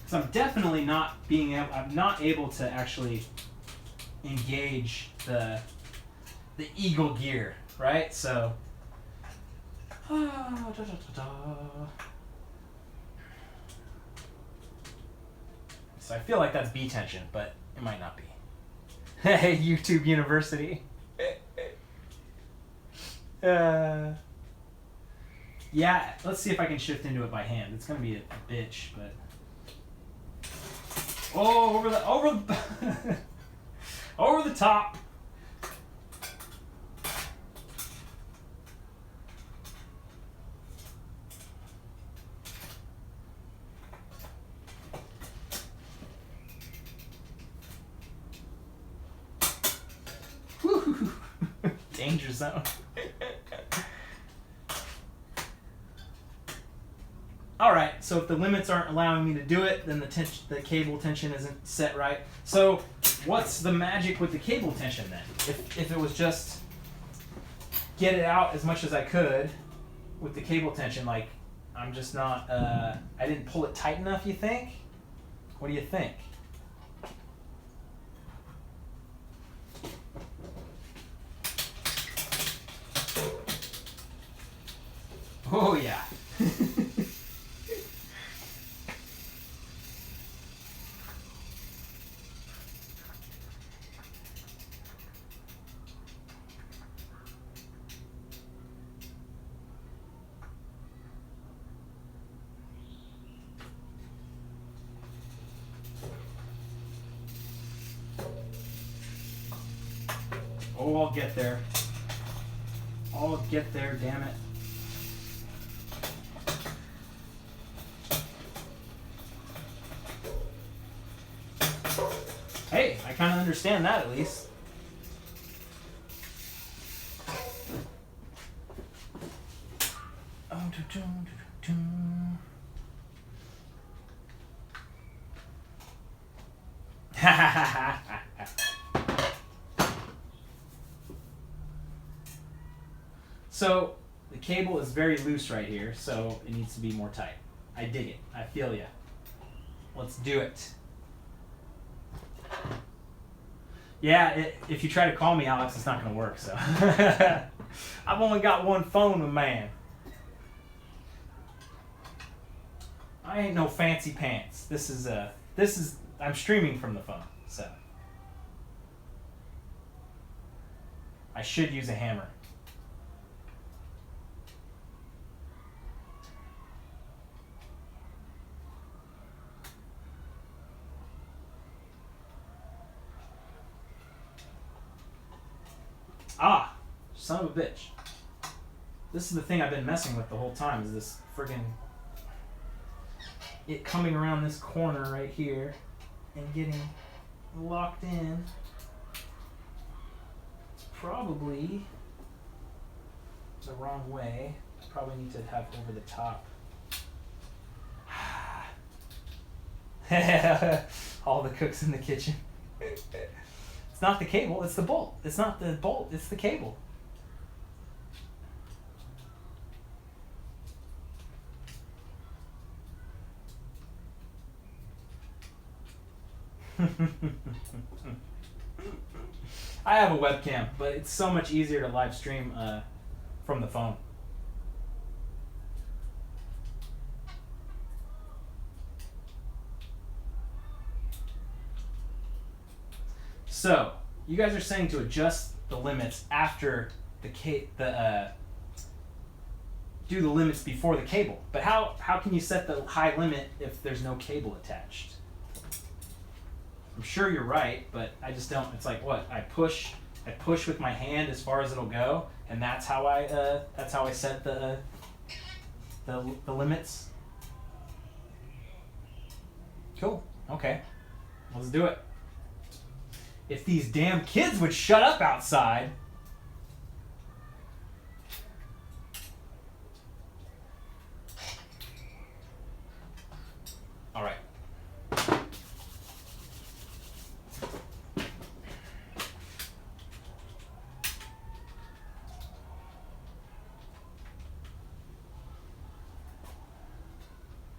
So I'm definitely I'm not able to actually engage the eagle gear, right? So, so I feel like that's B tension, but it might not be. Hey, YouTube University. Yeah, let's see if I can shift into it by hand. It's gonna be a bitch, but. Oh, over the over the top. Woo. Danger zone. Alright, so if the limits aren't allowing me to do it, then the cable tension isn't set right. So what's the magic with the cable tension then? If it was just get it out as much as I could with the cable tension, like I'm just not, I didn't pull it tight enough, you think? What do you think? Oh yeah. Oh, I'll get there. I'll get there, damn it. Hey, I kind of understand that at least. So the cable is very loose right here, so it needs to be more tight. I dig it. I feel ya. Let's do it. Yeah, if you try to call me, Alex, it's not going to work, so. I've only got one phone, man. I ain't no fancy pants. This is, I'm streaming from the phone, so. I should use a hammer. Ah, son of a bitch. This is the thing I've been messing with the whole time, is this friggin' it coming around this corner right here and getting locked in. It's probably the wrong way. Probably need to have over the top. All the cooks in the kitchen. It's not the cable, it's the bolt. It's not the bolt, it's the cable. I have a webcam, but it's so much easier to live stream from the phone. So, you guys are saying to adjust the limits after do the limits before the cable. But how can you set the high limit if there's no cable attached? I'm sure you're right, but I just don't. It's like what I push with my hand as far as it'll go, and that's how I set the limits. Cool. Okay. Let's do it. If these damn kids would shut up outside. All right.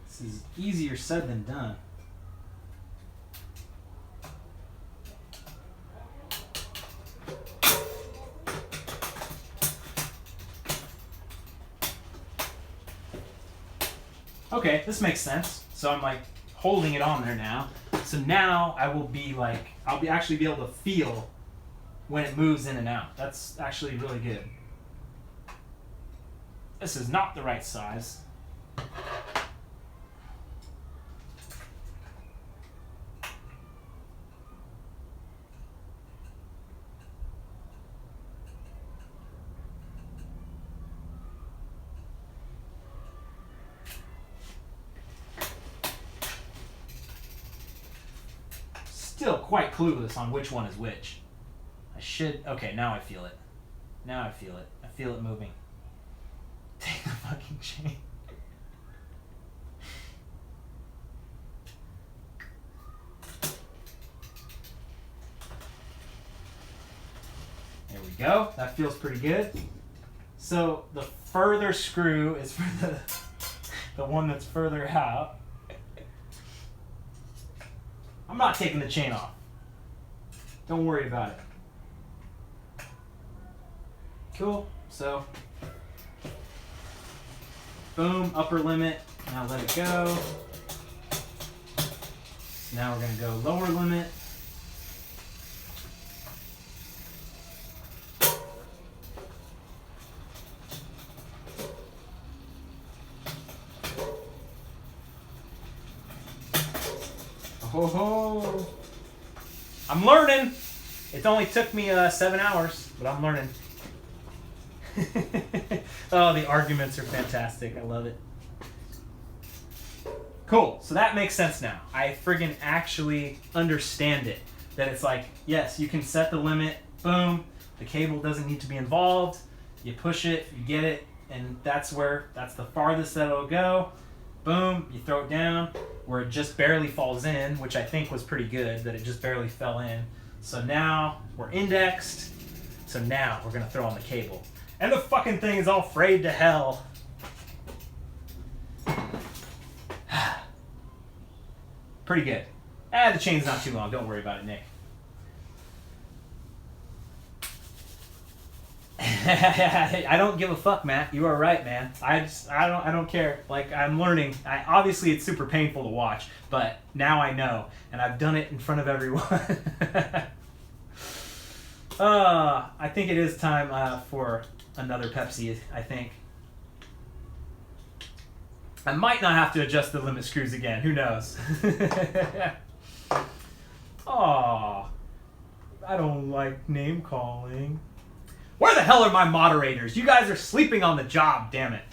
This is easier said than done. Okay, this makes sense. So I'm like holding it on there now. So now I will be like, actually be able to feel when it moves in and out. That's actually really good. This is not the right size. Still quite clueless on which one is which. Okay, now I feel it. Now I feel it. I feel it moving. Take the fucking chain. There we go. That feels pretty good. So the further screw is for the one that's further out. I'm not taking the chain off. Don't worry about it. Cool. So, boom, upper limit. Now let it go. Now we're going to go lower limit. Oh, I'm learning. It only took me 7 hours, but I'm learning. Oh, the arguments are fantastic. I love it. Cool. So that makes sense now. I friggin' actually understand it. That it's like, yes, you can set the limit. Boom. The cable doesn't need to be involved. You push it, you get it, and that's the farthest that it'll go. Boom. You throw it down where it just barely falls in, which I think was pretty good, that it just barely fell in. So now we're indexed. So now we're going to throw on the cable. And the fucking thing is all frayed to hell. Pretty good. The chain's not too long. Don't worry about it, Nick. I don't give a fuck, Matt. You are right, man. I don't care. Like, I'm learning. Obviously it's super painful to watch, but now I know, and I've done it in front of everyone. I think it is time for another Pepsi, I think. I might not have to adjust the limit screws again. Who knows? Aw. I don't like name calling. Where the hell are my moderators? You guys are sleeping on the job, damn it.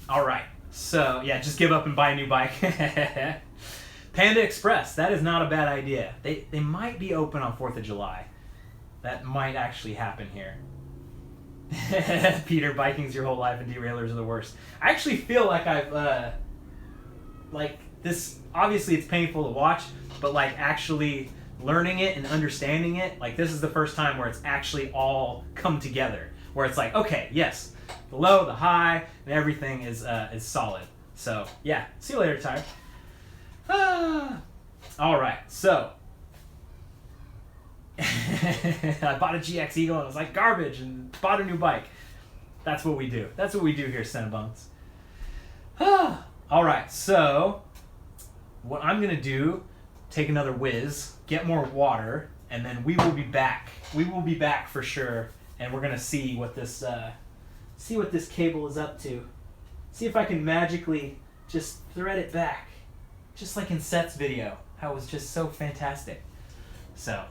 Alright. So, yeah, just give up and buy a new bike. Panda Express. That is not a bad idea. They might be open on 4th of July. That might actually happen here. Peter, biking's your whole life and derailers are the worst. I actually feel like I've, like, this, obviously it's painful to watch, but, like, actually learning it and understanding it, like, this is the first time where it's actually all come together. Where it's like, okay, yes, the low, the high, and everything is solid. So, yeah, see you later, Tyre. Alright, so. I bought a GX Eagle and it was like garbage and bought a new bike. That's what we do. That's what we do here, Cinnabons. Alright, so what I'm going to do, take another whiz, get more water, and then we will be back. We will be back for sure, and we're going to see what this cable is up to. See if I can magically just thread it back. just like in Seth's video. That was just so fantastic. So,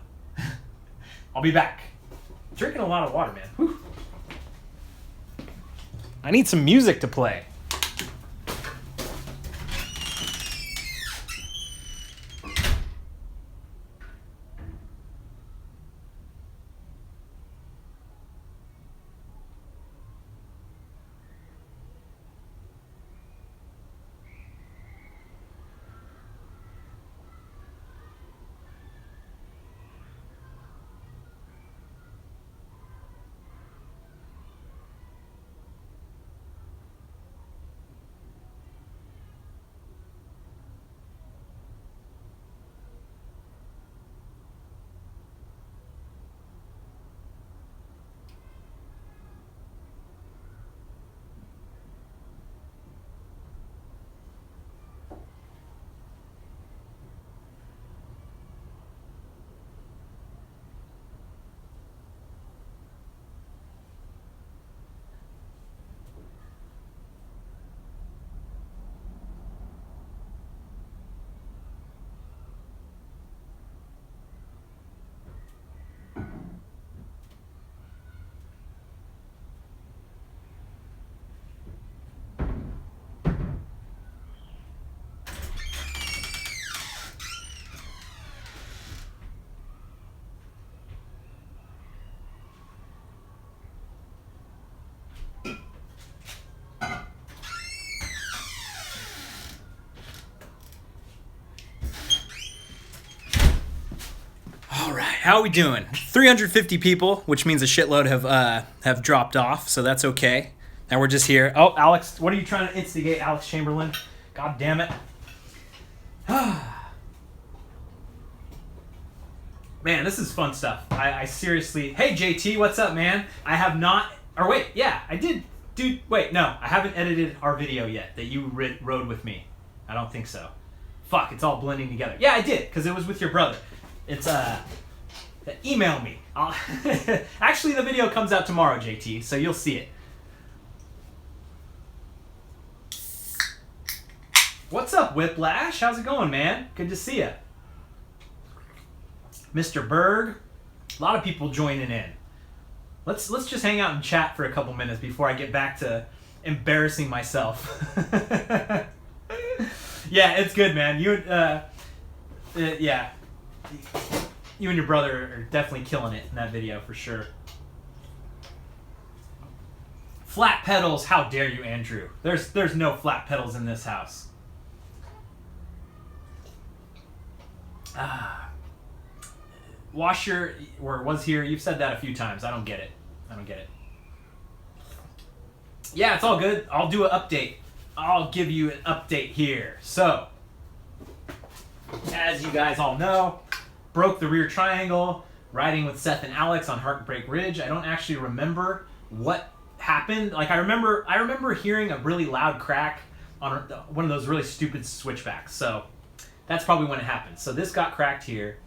I'll be back. Drinking a lot of water, man. Whew. I need some music to play. How are we doing? 350 people, which means a shitload have dropped off, so that's okay. Now we're just here. Oh, Alex, what are you trying to instigate, Alex Chamberlain? God damn it. Man, this is fun stuff. I seriously... Hey, JT, what's up, man? I have not... Or wait, yeah, I did... Dude, wait, no. I haven't edited our video yet that you rode with me. I don't think so. Fuck, it's all blending together. Yeah, I did, because it was with your brother. It's, email me. Actually, the video comes out tomorrow, JT, so you'll see it. What's up, Whiplash? How's it going, man? Good to see you. Mr. Berg. A lot of people joining in. Let's just hang out and chat for a couple minutes before I get back to embarrassing myself. Yeah, it's good, man. Yeah. You and your brother are definitely killing it in that video for sure. Flat pedals, how dare you, Andrew? There's no flat pedals in this house. Washer, or was here, you've said that a few times. I don't get it. Yeah, it's all good. I'll do an update. I'll give you an update here. So, as you guys all know, broke the rear triangle, riding with Seth and Alex on Heartbreak Ridge. I don't actually remember what happened. Like I remember hearing a really loud crack on one of those really stupid switchbacks. So that's probably when it happened. So this got cracked here,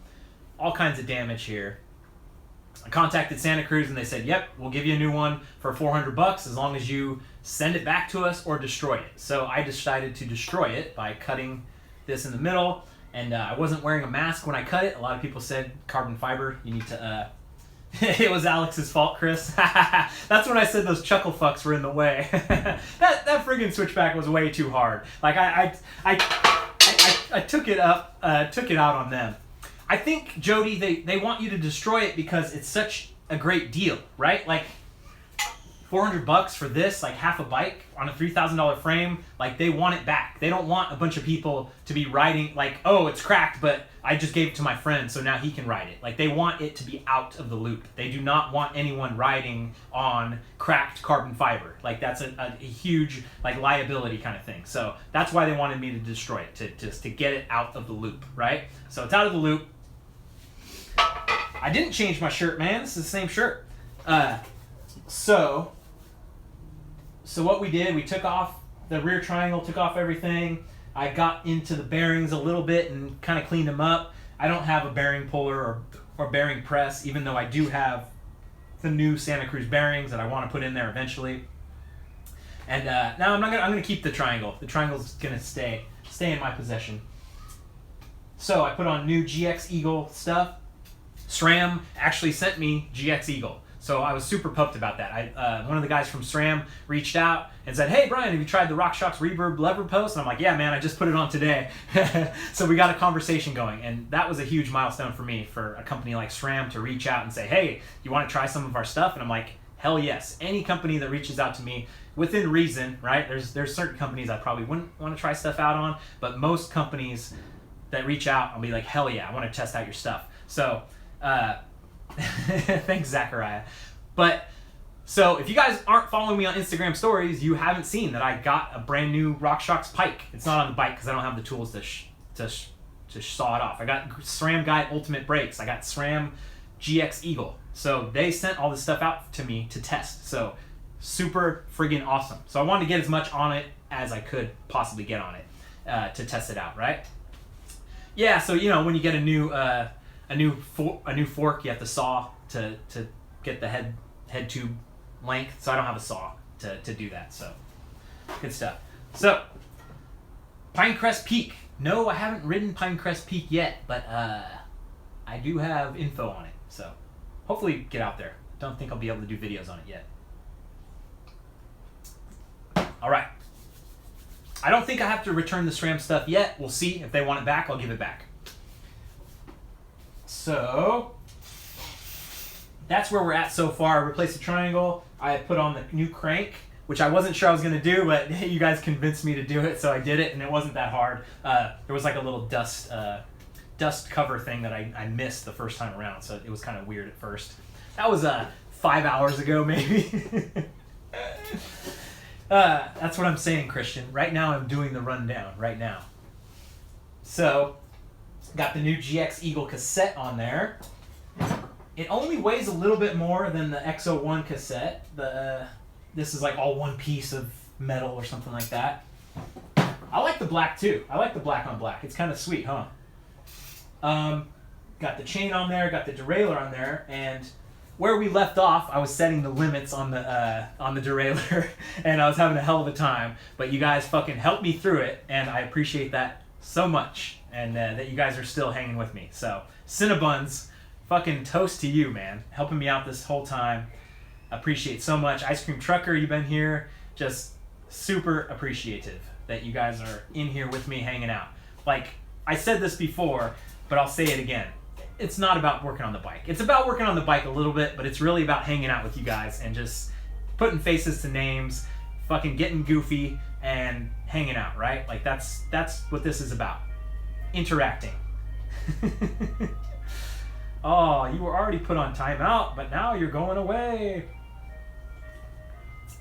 all kinds of damage here. I contacted Santa Cruz and they said, "Yep, we'll give you a new one for $400 as long as you send it back to us or destroy it." So I decided to destroy it by cutting this in the middle. And I wasn't wearing a mask when I cut it. A lot of people said carbon fiber. You need to. It was Alex's fault, Chris. That's when I said those chuckle fucks were in the way. that friggin' switchback was way too hard. Like I took it up, took it out on them. I think, Jody, they want you to destroy it because it's such a great deal, right? Like $400 for this, like half a bike on a $3,000 frame. Like they want it back. They don't want a bunch of people to be riding like, oh, it's cracked, but I just gave it to my friend, so now he can ride it. Like they want it to be out of the loop. They do not want anyone riding on cracked carbon fiber. Like that's a huge like liability kind of thing. So that's why they wanted me to destroy it, to get it out of the loop, right? So it's out of the loop. I didn't change my shirt, man. This is the same shirt. So what we did, we took off the rear triangle, took off everything. I got into the bearings a little bit and kind of cleaned them up. I don't have a bearing puller or bearing press, even though I do have the new Santa Cruz bearings that I want to put in there eventually. And now I'm gonna keep the triangle. The triangle's gonna stay in my possession. So I put on new GX Eagle stuff. SRAM actually sent me GX Eagle. So I was super pumped about that. One of the guys from SRAM reached out and said, "Hey Brian, have you tried the RockShox Reverb lever post?" And I'm like, "Yeah man, I just put it on today." So we got a conversation going, and that was a huge milestone for me, for a company like SRAM to reach out and say, "Hey, you want to try some of our stuff?" And I'm like, hell yes. Any company that reaches out to me within reason, right? There's certain companies I probably wouldn't want to try stuff out on, but most companies that reach out, I'll be like, hell yeah, I want to test out your stuff. So thanks, Zachariah. But so if you guys aren't following me on Instagram stories, you haven't seen that I got a brand new RockShox pike. It's not on the bike because I don't have the tools to saw it off. I got SRAM Guide Ultimate Brakes. I got SRAM GX Eagle. So they sent all this stuff out to me to test. So super friggin' awesome. So I wanted to get as much on it as I could possibly get on it to test it out, right? Yeah. So you know when you get a new fork, you have to saw to get the head tube length. So I don't have a saw to do that. So good stuff. So Pinecrest Peak. No, I haven't ridden Pinecrest Peak yet, but I do have info on it. So hopefully get out there. Don't think I'll be able to do videos on it yet. All right. I don't think I have to return the SRAM stuff yet. We'll see. If they want it back, I'll give it back. So that's where we're at so far. I replaced the triangle. I put on the new crank, which I wasn't sure I was going to do, but you guys convinced me to do it, so I did it, and it wasn't that hard. There was like a little dust cover thing that I missed the first time around, so it was kind of weird at first. That was 5 hours ago, maybe. That's what I'm saying, Christian. Right now I'm doing the rundown, right now. So, got the new GX Eagle cassette on there. It only weighs a little bit more than the X01 cassette. This is like all one piece of metal or something like that. I like the black too. I like the black on black. It's kind of sweet, huh? Got the chain on there, got the derailleur on there, and where we left off, I was setting the limits on the derailleur, and I was having a hell of a time. But you guys fucking helped me through it, and I appreciate that so much, and that you guys are still hanging with me. So, Cinnabons, fucking toast to you, man, helping me out this whole time. Appreciate so much. Ice Cream Trucker, you've been here. Just super appreciative that you guys are in here with me hanging out. Like, I said this before, but I'll say it again. It's not about working on the bike. It's about working on the bike a little bit, but it's really about hanging out with you guys and just putting faces to names, fucking getting goofy and hanging out, right? Like that's what this is about. Interacting. Oh, you were already put on timeout, but now you're going away.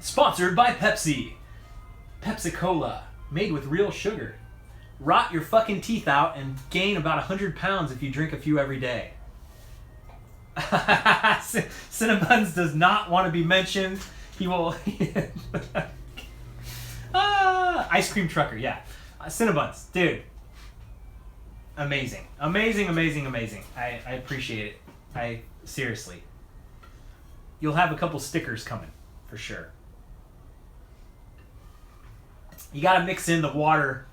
Sponsored by Pepsi. Pepsi-Cola, made with real sugar. Rot your fucking teeth out and gain about 100 pounds if you drink a few every day. Cinnabons does not want to be mentioned. He will... Ice Cream Trucker, yeah. Cinnabons, dude. Amazing. Amazing, amazing, amazing. I appreciate it. Seriously. You'll have a couple stickers coming, for sure. You gotta mix in the water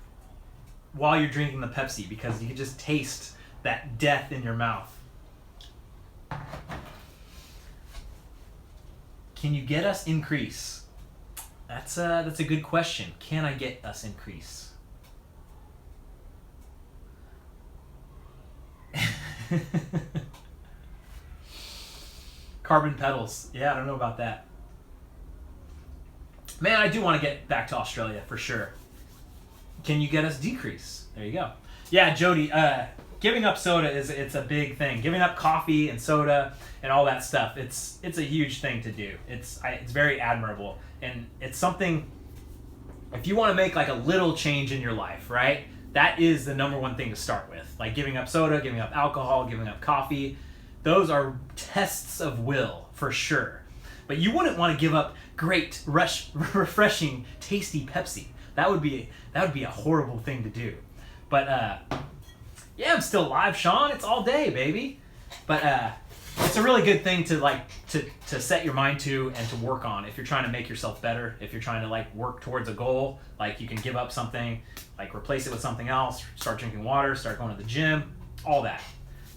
while you're drinking the Pepsi because you can just taste that death in your mouth. Can you get us increase? That's a good question. Can I get us increase? Carbon pedals. Yeah, I don't know about that. Man, I do want to get back to Australia for sure. Can you get us decrease? There you go. Yeah, Jody, giving up soda it's a big thing. Giving up coffee and soda and all that stuff. It's a huge thing to do. It's very admirable. And it's something, if you want to make like a little change in your life, right? That is the number one thing to start with. Like giving up soda, giving up alcohol, giving up coffee. Those are tests of will for sure. But you wouldn't want to give up great, refreshing, tasty Pepsi. That would be a horrible thing to do. But yeah, I'm still alive, Sean. It's all day, baby. But it's a really good thing to like to set your mind to and to work on if you're trying to make yourself better. If you're trying to like work towards a goal, like you can give up something, like replace it with something else, start drinking water, start going to the gym, all that.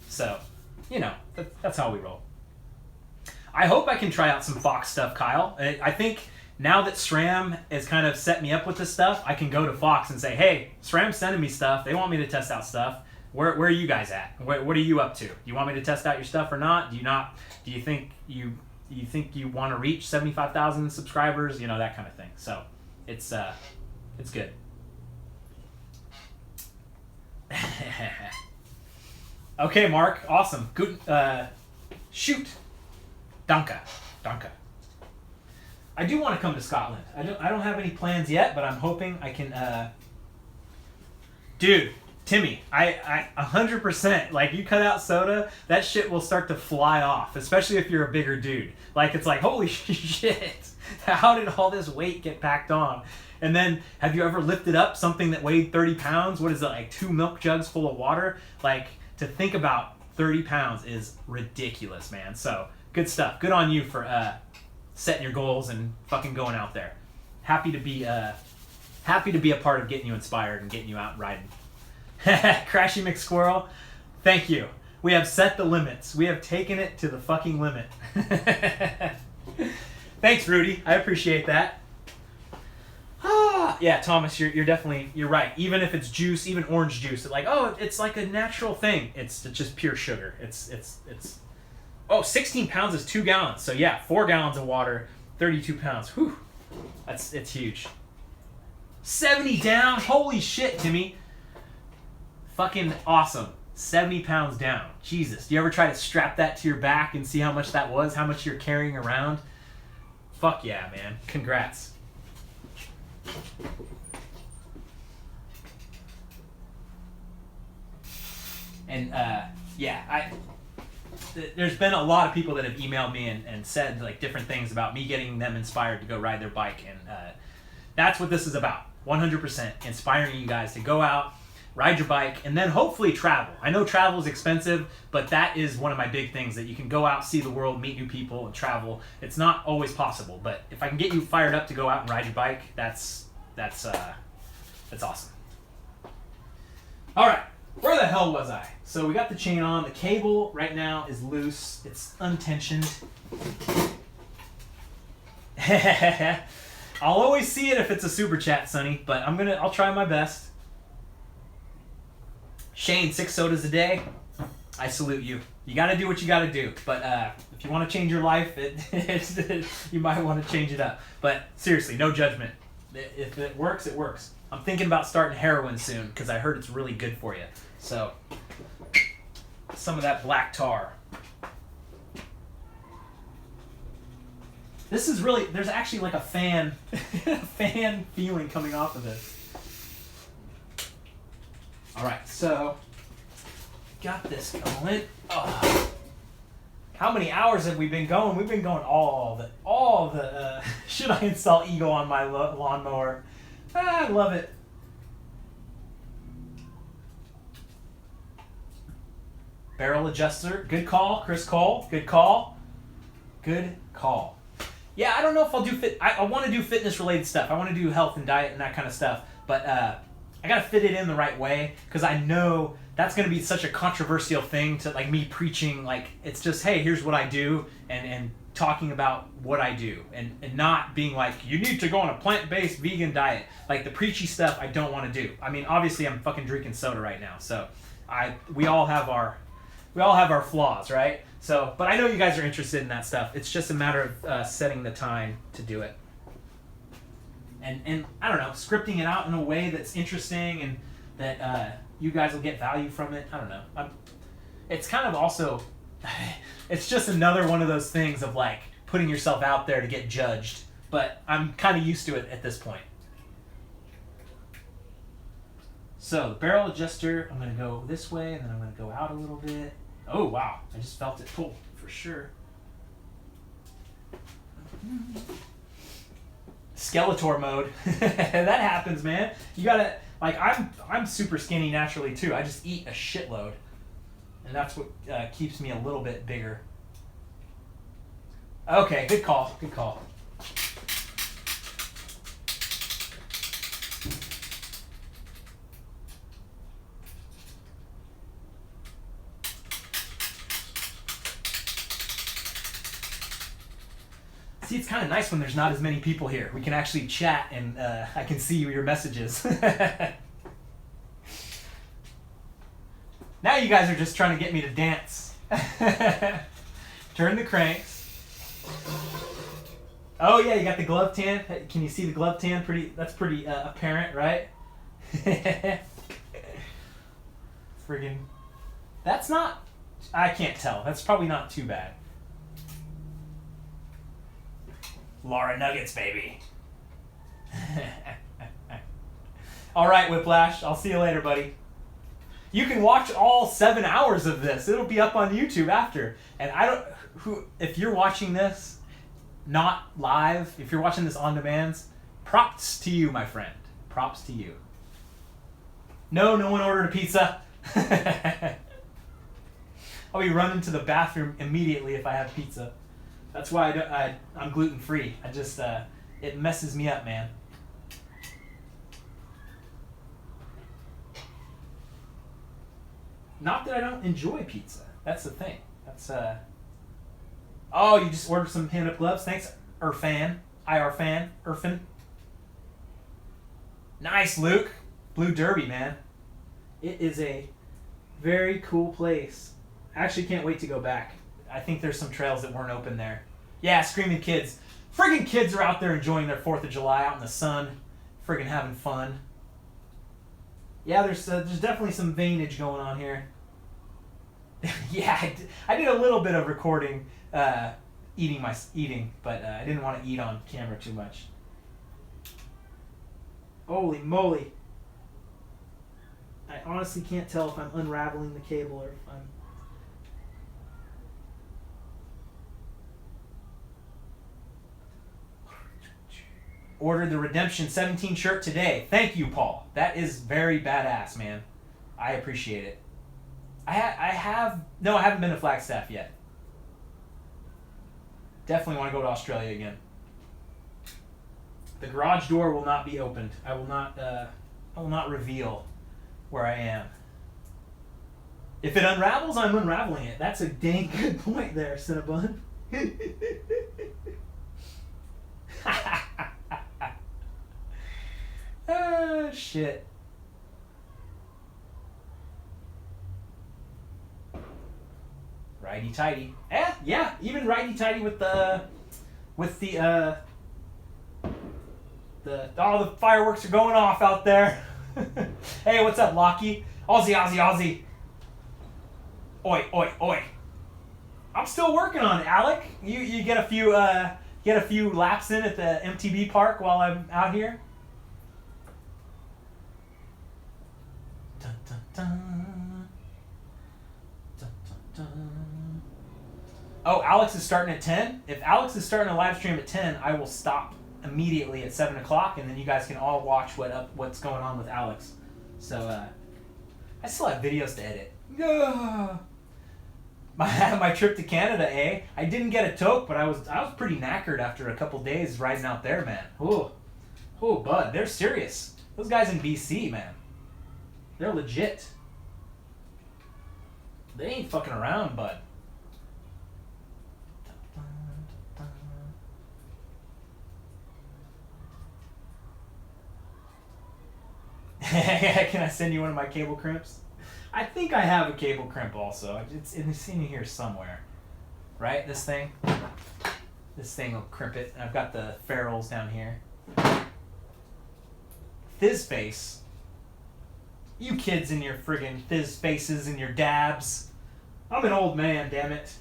So, you know, that's how we roll. I hope I can try out some Fox stuff, Kyle. I think now that SRAM has kind of set me up with this stuff, I can go to Fox and say, hey, SRAM's sending me stuff. They want me to test out stuff. Where are you guys at? What are you up to? You want me to test out your stuff or not? Do you not? Do you think you want to reach 75,000 subscribers? You know, that kind of thing. So it's good. Okay, Mark. Awesome. Good. Shoot. Danke. I do want to come to Scotland. I don't have any plans yet, but I'm hoping I can. Dude, Timmy, I 100%, like, you cut out soda, that shit will start to fly off, especially if you're a bigger dude. Like, it's like, holy shit, how did all this weight get packed on? And then, have you ever lifted up something that weighed 30 pounds? What is it, like 2 milk jugs full of water? Like, to think about 30 pounds is ridiculous, man. So, good stuff. Good on you for setting your goals and fucking going out there. Happy to be a part of getting you inspired and getting you out riding. Crashy McSquirrel, thank you. We have set the limits. We have taken it to the fucking limit. Thanks, Rudy. I appreciate that. Yeah, Thomas, you're right. Even if it's juice, even orange juice, it's like a natural thing. It's just pure sugar. It's 16 pounds is 2 gallons. So yeah, 4 gallons of water, 32 pounds. Whew. It's huge. 70 down. Holy shit, Timmy. Fucking awesome. 70 pounds down. Jesus. Do you ever try to strap that to your back and see how much that was? How much you're carrying around? Fuck yeah, man. Congrats. And, there's been a lot of people that have emailed me and said, like, different things about me getting them inspired to go ride their bike. And that's what this is about. 100% inspiring you guys to go out, ride your bike, and then hopefully travel. I know travel is expensive, but that is one of my big things, that you can go out, see the world, meet new people, and travel. It's not always possible, but if I can get you fired up to go out and ride your bike, that's awesome. All right, where the hell was I? So we got the chain on. The cable right now is loose. It's untensioned. I'll always see it if it's a super chat, Sonny, but I'll try my best. Shane, 6 sodas a day. I salute you. You got to do what you got to do. But if you want to change your life, you might want to change it up. But seriously, no judgment. If it works, it works. I'm thinking about starting heroin soon because I heard it's really good for you. So, some of that black tar. This is really, there's actually like a fan feeling coming off of this. All right, so got this going. Oh. How many hours have we been going? We've been going all the. Should I install Eagle on my lawnmower? I love it. Barrel adjuster, good call, Chris Cole. Good call. Yeah, I don't know if I'll do I want to do fitness related stuff. I want to do health and diet and that kind of stuff, but I gotta fit it in the right way because I know that's gonna be such a controversial thing to, like, me preaching. Like, it's just, hey, here's what I do, and talking about what I do, and not being like, you need to go on a plant-based vegan diet. Like, the preachy stuff I don't want to do. I mean, obviously I'm fucking drinking soda right now, so we all have our flaws, right? So, but I know you guys are interested in that stuff. It's just a matter of setting the time to do it. And I don't know, scripting it out in a way that's interesting and that you guys will get value from it. I don't know. It's kind of also, it's just another one of those things of, like, putting yourself out there to get judged. But I'm kind of used to it at this point. So the barrel adjuster, I'm going to go this way, and then I'm going to go out a little bit. Oh, wow. I just felt it pull for sure. Skeletor mode. That happens, man. You gotta, like, I'm super skinny naturally too. I just eat a shitload, and that's what keeps me a little bit bigger. Okay, good call. Good call. See, it's kind of nice when there's not as many people here. We can actually chat and I can see your messages. Now you guys are just trying to get me to dance. Turn the cranks. Oh yeah, you got the glove tan. Can you see the glove tan? That's pretty apparent, right? Friggin'. That's not... I can't tell. That's probably not too bad. Laura Nuggets, baby. All right, Whiplash. I'll see you later, buddy. You can watch all 7 hours of this. It'll be up on YouTube after. And I don't... If you're watching this not live, if you're watching this on demand, props to you, my friend. Props to you. No one ordered a pizza. I'll be running to the bathroom immediately if I have pizza. That's why I'm gluten free. I just it messes me up, man. Not that I don't enjoy pizza. That's the thing. That's Oh, you just ordered some hand up gloves. Thanks, Irfan. Irfan. Nice, Luke. Blue Derby, man. It is a very cool place. I actually can't wait to go back. I think there's some trails that weren't open there. Yeah, screaming kids. Friggin' kids are out there enjoying their 4th of July out in the sun. Friggin' having fun. Yeah, there's definitely some veinage going on here. Yeah, I did a little bit of recording eating, but I didn't want to eat on camera too much. Holy moly. I honestly can't tell if I'm unraveling the cable or if I'm... Ordered the Redemption 17 shirt today. Thank you, Paul. That is very badass, man. I appreciate it. I haven't been to Flagstaff yet. Definitely want to go to Australia again. The garage door will not be opened. I will not reveal where I am. If it unravels, I'm unraveling it. That's a dang good point there, Cinnabon. Ah, shit. Righty tighty. Yeah, even righty tighty with the fireworks are going off out there. Hey, what's up, Lockie? Aussie. Oi. I'm still working on it, Alec. You get a few laps in at the MTB park while I'm out here. Dun, dun, dun. Dun, dun, dun. Oh, Alex is starting at 10? If Alex is starting a live stream at 10, I will stop immediately at 7 o'clock, and then you guys can all watch what's going on with Alex. So, I still have videos to edit. My trip to Canada, eh? I didn't get a toke, but I was pretty knackered after a couple days riding out there, man. Oh, bud, they're serious. Those guys in BC, man. They're legit. They ain't fucking around, bud. Can I send you one of my cable crimps? I think I have a cable crimp also. It's in here somewhere. Right? This thing? This thing will crimp it. And I've got the ferrules down here. Fizz face. You kids in your friggin' fizz faces and your dabs. I'm an old man, damn it.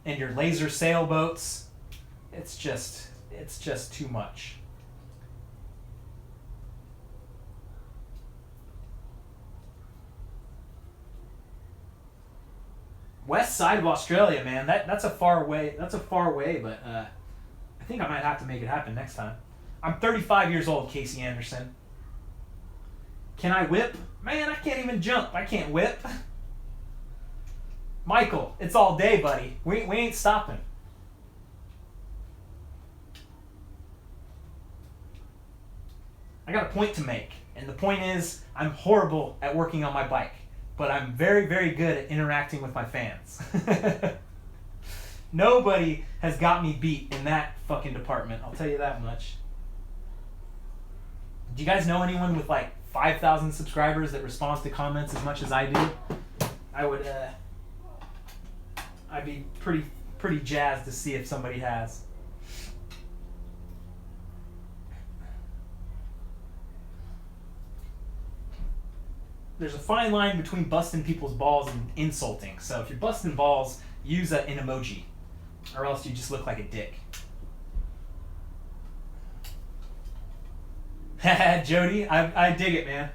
And your laser sailboats. It's just too much. West side of Australia, man. That's a far way. But I think I might have to make it happen next time. I'm 35 years old, Casey Anderson. Can I whip? Man, I can't even jump. I can't whip. Michael, it's all day, buddy. We ain't stopping. I got a point to make, and the point is I'm horrible at working on my bike, but I'm very, very good at interacting with my fans. Nobody has got me beat in that fucking department, I'll tell you that much. Do you guys know anyone with like 5,000 subscribers that responds to comments as much as I do? I'd be pretty jazzed to see if somebody has. There's a fine line between busting people's balls and insulting. So if you're busting balls, use an emoji, or else you just look like a dick. Jody, I dig it, man.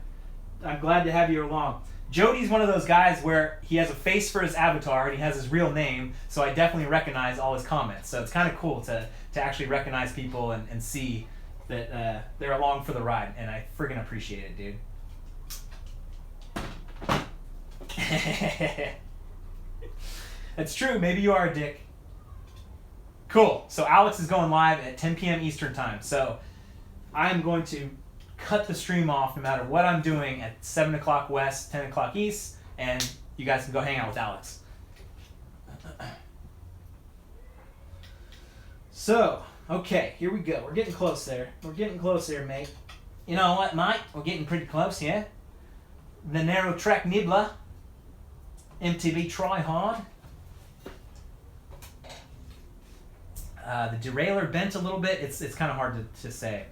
I'm glad to have you along. Jody's one of those guys where he has a face for his avatar and he has his real name, so I definitely recognize all his comments. So it's kind of cool to actually recognize people and see that they're along for the ride, and I friggin' appreciate it, dude. That's true. Maybe you are a dick. Cool. So Alex is going live at 10 p.m. Eastern time. So I'm going to cut the stream off no matter what I'm doing at 7 o'clock West, 10 o'clock East, and you guys can go hang out with Alex. So, okay, here we go. We're getting close there. We're getting close there, mate. You know what, mate? We're getting pretty close, yeah? The narrow track nibbler. MTB try hard. The derailleur bent a little bit. It's kind of hard to say.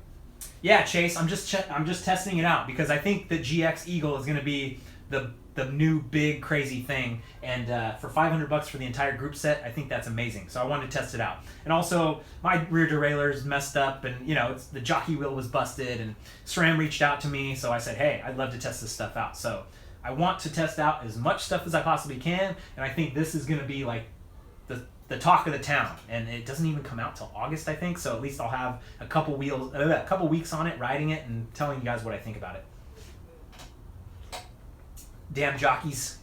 Yeah, Chase, I'm just testing it out because I think the GX Eagle is going to be the new big crazy thing, and for $500 for the entire group set, I think that's amazing. So I wanted to test it out. And also, my rear derailleur is messed up, and the jockey wheel was busted, and SRAM reached out to me, so I said, hey, I'd love to test this stuff out. So I want to test out as much stuff as I possibly can, and I think this is going to be like the talk of the town. And it doesn't even come out till August, I think, so at least I'll have a couple weeks on it, riding it, and telling you guys what I think about it. Damn jockeys.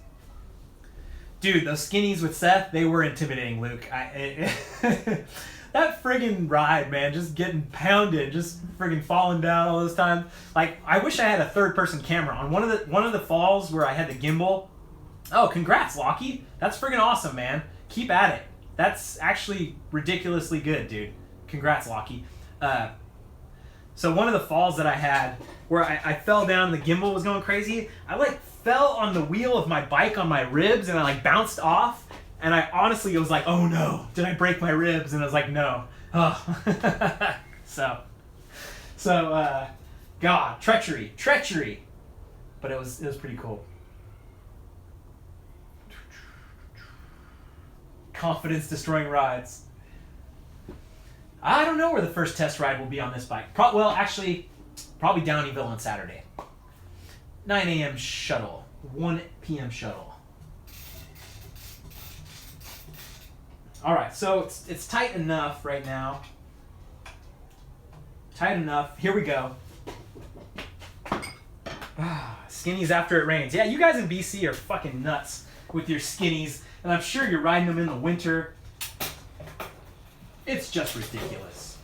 Dude, those skinnies with Seth, they were intimidating, Luke. That friggin' ride, man, just getting pounded, just friggin' falling down all this time. Like, I wish I had a third-person camera. On one of the falls where I had the gimbal. Oh, congrats, Lockie. That's friggin' awesome, man. Keep at it. That's actually ridiculously good, dude. Congrats, Lockie. So one of the falls that I had, where I fell down, the gimbal was going crazy, I fell on the wheel of my bike on my ribs, and I bounced off, and I honestly was like, oh no, did I break my ribs? And I was like, no. Oh. so God, treachery. But it was pretty cool. Confidence destroying rides. I don't know where the first test ride will be on this bike. Probably Downeyville on Saturday. 9 a.m. shuttle, 1 p.m. shuttle. All right, so it's tight enough right now. Tight enough. Here we go. Skinnies after it rains. Yeah, you guys in BC are fucking nuts with your skinnies, and I'm sure you're riding them in the winter. It's just ridiculous.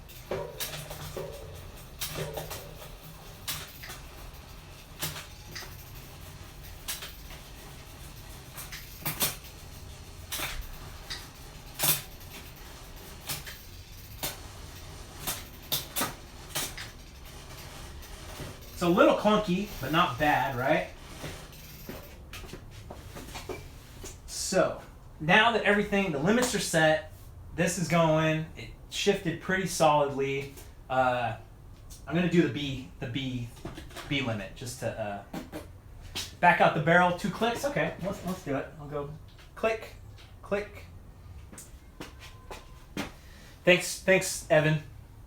It's a little clunky, but not bad, right? So, now that the limits are set, this is going, it shifted pretty solidly. I'm going to do the B limit, just to back out the barrel, 2 clicks. Okay, let's do it. I'll go click, click. Thanks, Evan.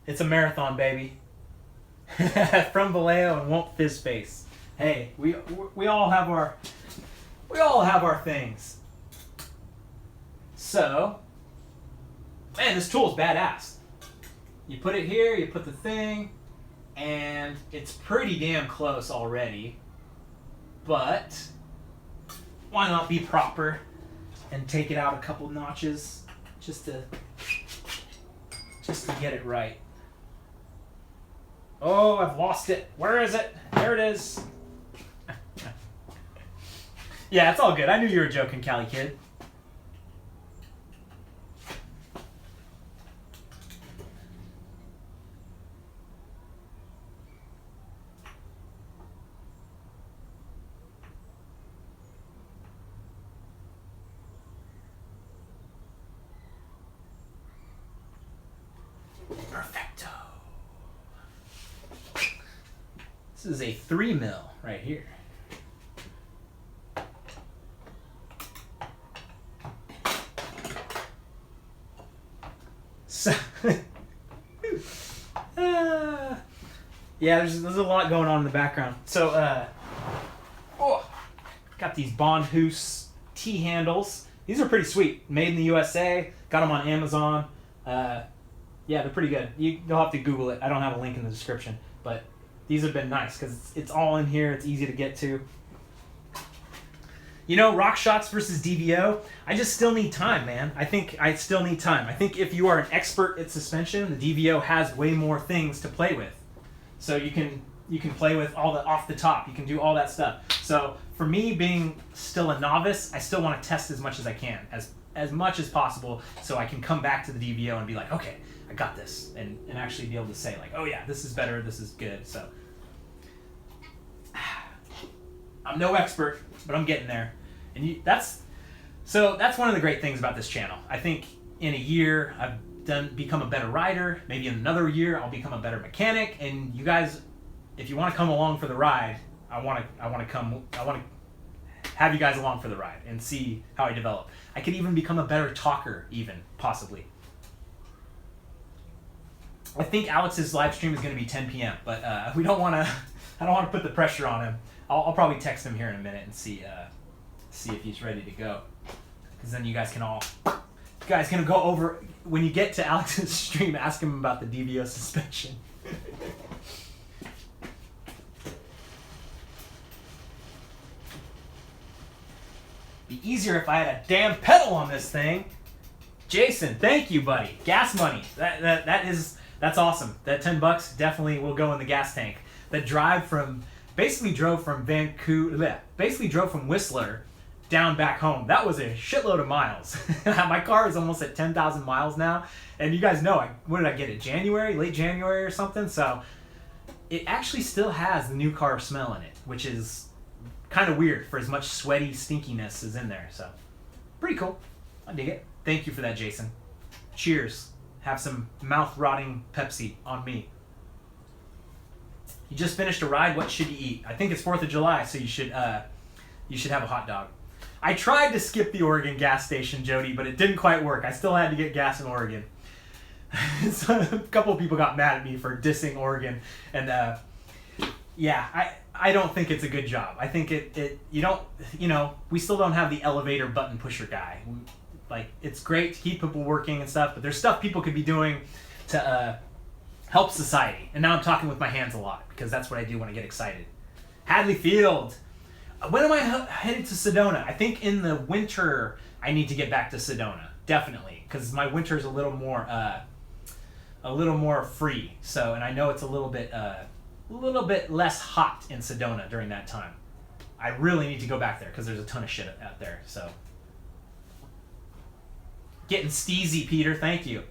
It's a marathon, baby. From Vallejo and Won't Fizz Face. Hey, we all have our things. So, man, this tool's badass. You put it here, you put the thing, and it's pretty damn close already. But why not be proper? and take it out a couple notches just to get it right. Oh, I've lost it. Where is it? There it is. Yeah, it's all good. I knew you were joking, Cali Kid. Perfecto. This is a 3 mil right here. So, yeah, there's a lot going on in the background. So, got these Bondhoos T-handles. These are pretty sweet. Made in the USA. Got them on Amazon. Yeah, they're pretty good. You'll have to Google it. I don't have a link in the description. But these have been nice because it's all in here. It's easy to get to. You know, rock shots versus DVO, I just still need time, man. I think I still need time. I think if you are an expert at suspension, the DVO has way more things to play with. So you can play with all the off the top. You can do all that stuff. So for me, being still a novice, I still want to test as much as I can, as much as possible, so I can come back to the DVO and be like, okay, I got this, and actually be able to say like, oh yeah, this is better, this is good. So I'm no expert, but I'm getting there. And that's one of the great things about this channel. I think in a year I've become a better rider. Maybe in another year I'll become a better mechanic. And you guys, if you want to come along for the ride, I want to have you guys along for the ride and see how I develop. I could even become a better talker, even possibly. I think Alex's live stream is going to be 10 p.m. But we don't want to. I don't want to put the pressure on him. I'll probably text him here in a minute and see if he's ready to go. Because then you guys can go over, when you get to Alex's stream, ask him about the DVO suspension. Be easier if I had a damn pedal on this thing. Jason, thank you, buddy. Gas money. That's awesome. That $10 definitely will go in the gas tank. That basically drove from Whistler down back home. That was a shitload of miles. My car is almost at 10,000 miles now. And you guys know, when did I get it? Late January or something? So it actually still has the new car smell in it, which is kind of weird for as much sweaty stinkiness is in there. So pretty cool. I dig it. Thank you for that, Jason. Cheers. Have some mouth-rotting Pepsi on me. You just finished a ride. What should you eat? I think it's 4th of July, so you should have a hot dog. I tried to skip the Oregon gas station, Jody, but it didn't quite work. I still had to get gas in Oregon. So a couple of people got mad at me for dissing Oregon, and yeah, I don't think it's a good job. I think we still don't have the elevator button pusher guy. Like, it's great to keep people working and stuff, but there's stuff people could be doing to help society. And now I'm talking with my hands a lot because that's what I do when I get excited. Hadley Field. When am I headed to Sedona? I think in the winter I need to get back to Sedona, definitely, because my winter is a little more free. So, and I know it's a little bit less hot in Sedona during that time. I really need to go back there because there's a ton of shit out there. So, getting steezy, Peter. Thank you.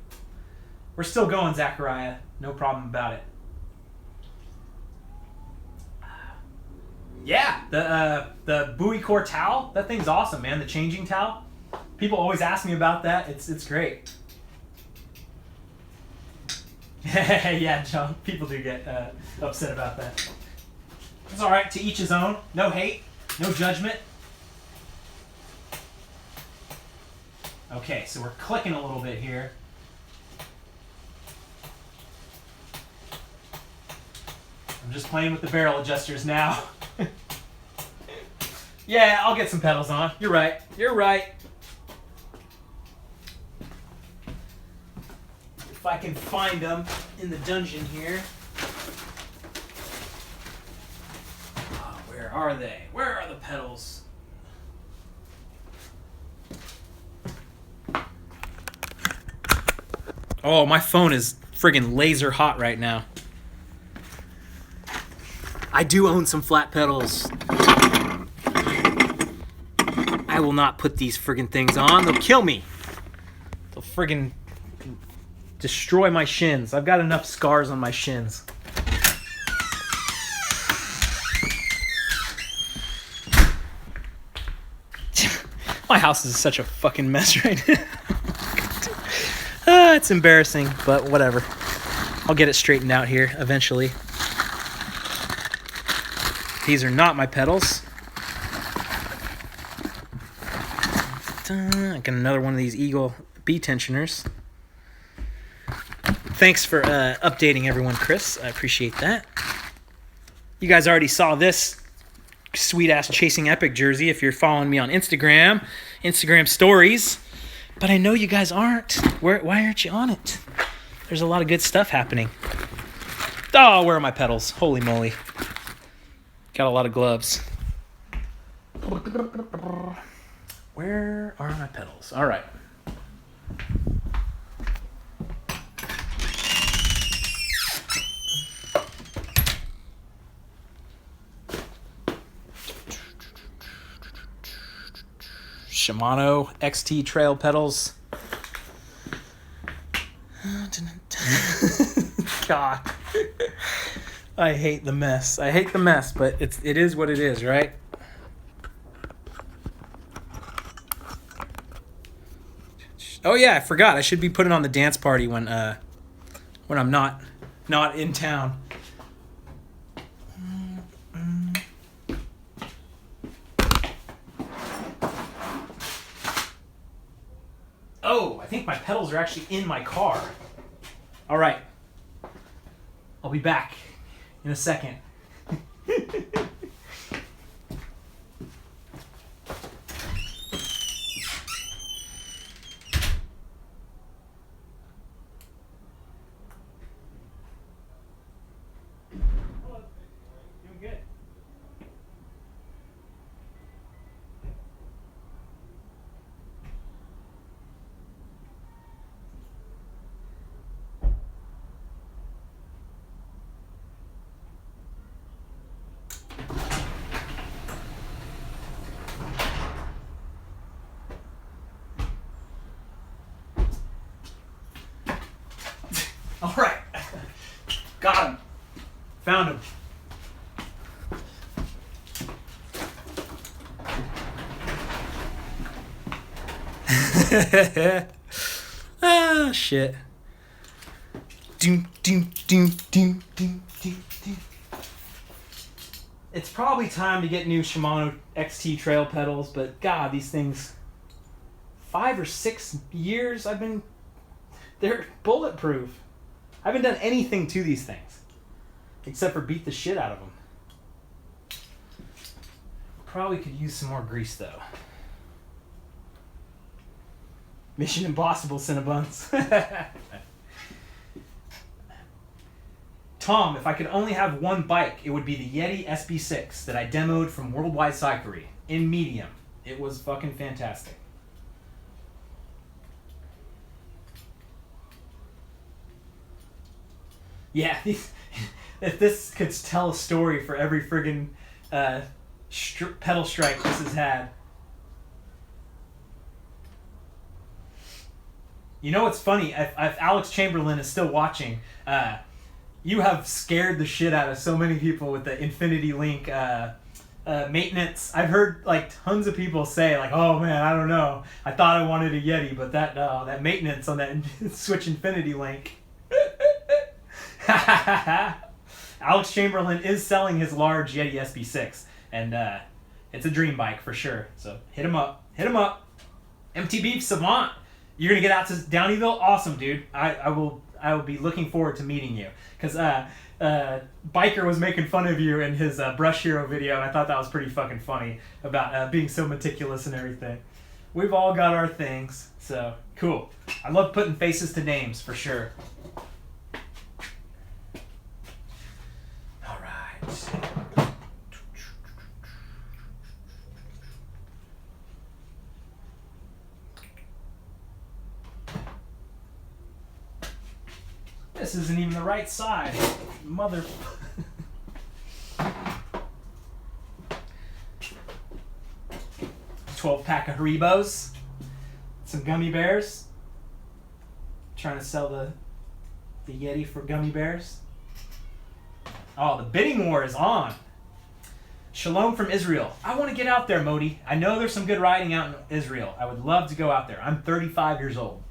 We're still going, Zachariah. No problem about it. Yeah, the buoy core towel. That thing's awesome, man. The changing towel. People always ask me about that. It's great. Yeah, John. People do get upset about that. It's all right. To each his own. No hate. No judgment. Okay, so we're clicking a little bit here. I'm just playing with the barrel adjusters now. Yeah, I'll get some pedals on. You're right. You're right. If I can find them in the dungeon here. Oh, where are they? Where are the pedals? Oh, my phone is friggin' laser hot right now. I do own some flat pedals. I will not put these friggin' things on. They'll kill me. They'll friggin' destroy my shins. I've got enough scars on my shins. My house is such a fucking mess right now. It's embarrassing, but whatever. I'll get it straightened out here eventually. These are not my pedals. I got another one of these Eagle B tensioners. Thanks for updating everyone, Chris. I appreciate that. You guys already saw this sweet-ass Chasing Epic jersey if you're following me on Instagram stories. But I know you guys aren't. Why aren't you on it? There's a lot of good stuff happening. Oh, where are my pedals? Holy moly. Got a lot of gloves. Where are my pedals? All right. Shimano XT trail pedals. God. I hate the mess. But it is what it is, right? Oh yeah, I forgot. I should be putting on the dance party when I'm not in town. Oh, I think my pedals are actually in my car. All right. I'll be back in a second. Doing good. All right. Got him. Found him. Ah, shit. It's probably time to get new Shimano XT trail pedals, but God, these things, 5 or 6 years they're bulletproof. I haven't done anything to these things except for beat the shit out of them. Probably could use some more grease though. Mission Impossible Cinnabons. Tom, if I could only have one bike, it would be the Yeti SB6 that I demoed from Worldwide Cyclery in medium. It was fucking fantastic. Yeah, if this could tell a story for every friggin' pedal strike this has had. You know what's funny? If Alex Chamberlain is still watching, you have scared the shit out of so many people with the Infinity Link maintenance. I've heard like tons of people say like, "Oh man, I don't know. I thought I wanted a Yeti, but that maintenance on that Switch Infinity Link." Alex Chamberlain is selling his large Yeti SB6, and it's a dream bike for sure. So hit him up. MTB Savant, you're gonna get out to Downeyville? Awesome, dude. I will be looking forward to meeting you, because Biker was making fun of you in his Brush Hero video, and I thought that was pretty fucking funny about being so meticulous and everything. We've all got our things, so cool. I love putting faces to names for sure. This isn't even the right side. Mother... 12-pack of Haribos. Some gummy bears. Trying to sell the Yeti for gummy bears. Oh, the bidding war is on. Shalom from Israel. I want to get out there, Modi. I know there's some good riding out in Israel. I would love to go out there. I'm 35 years old.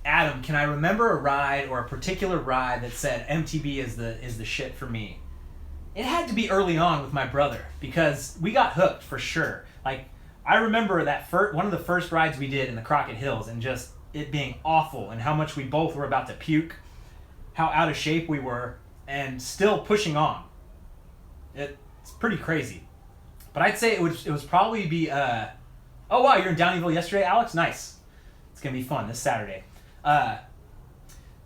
Adam, can I remember a ride or a particular ride that said MTB is the shit for me? It had to be early on with my brother because we got hooked for sure. Like I remember that one of the first rides we did in the Crockett Hills and just it being awful and how much we both were about to puke, how out of shape we were, and still pushing on. It's pretty crazy. But I'd say it was probably be oh wow, you're in Downeyville yesterday, Alex? Nice. It's gonna be fun this Saturday.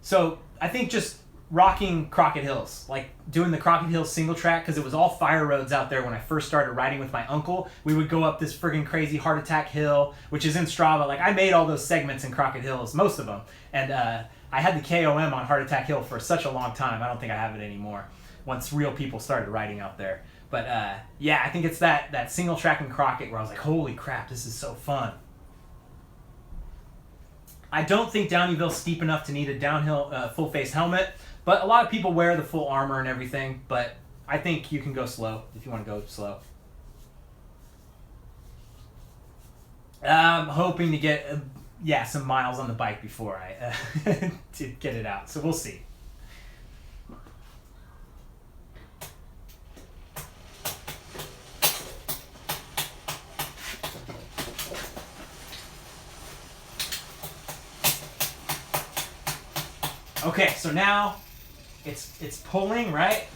So I think just rocking Crockett Hills, like doing the Crockett Hills single track, because it was all fire roads out there when I first started riding with my uncle. We would go up this friggin' crazy Heart Attack Hill, which is in Strava. Like I made all those segments in Crockett Hills, most of them. And I had the KOM on Heart Attack Hill for such a long time. I don't think I have it anymore once real people started riding out there. But yeah, I think it's that single track in Crockett where I was like, holy crap, this is so fun. I don't think Downeyville's steep enough to need a downhill full-face helmet, but a lot of people wear the full armor and everything, but I think you can go slow if you want to go slow. I'm hoping to get some miles on the bike before I to get it out, so we'll see. Okay, so now it's pulling, right?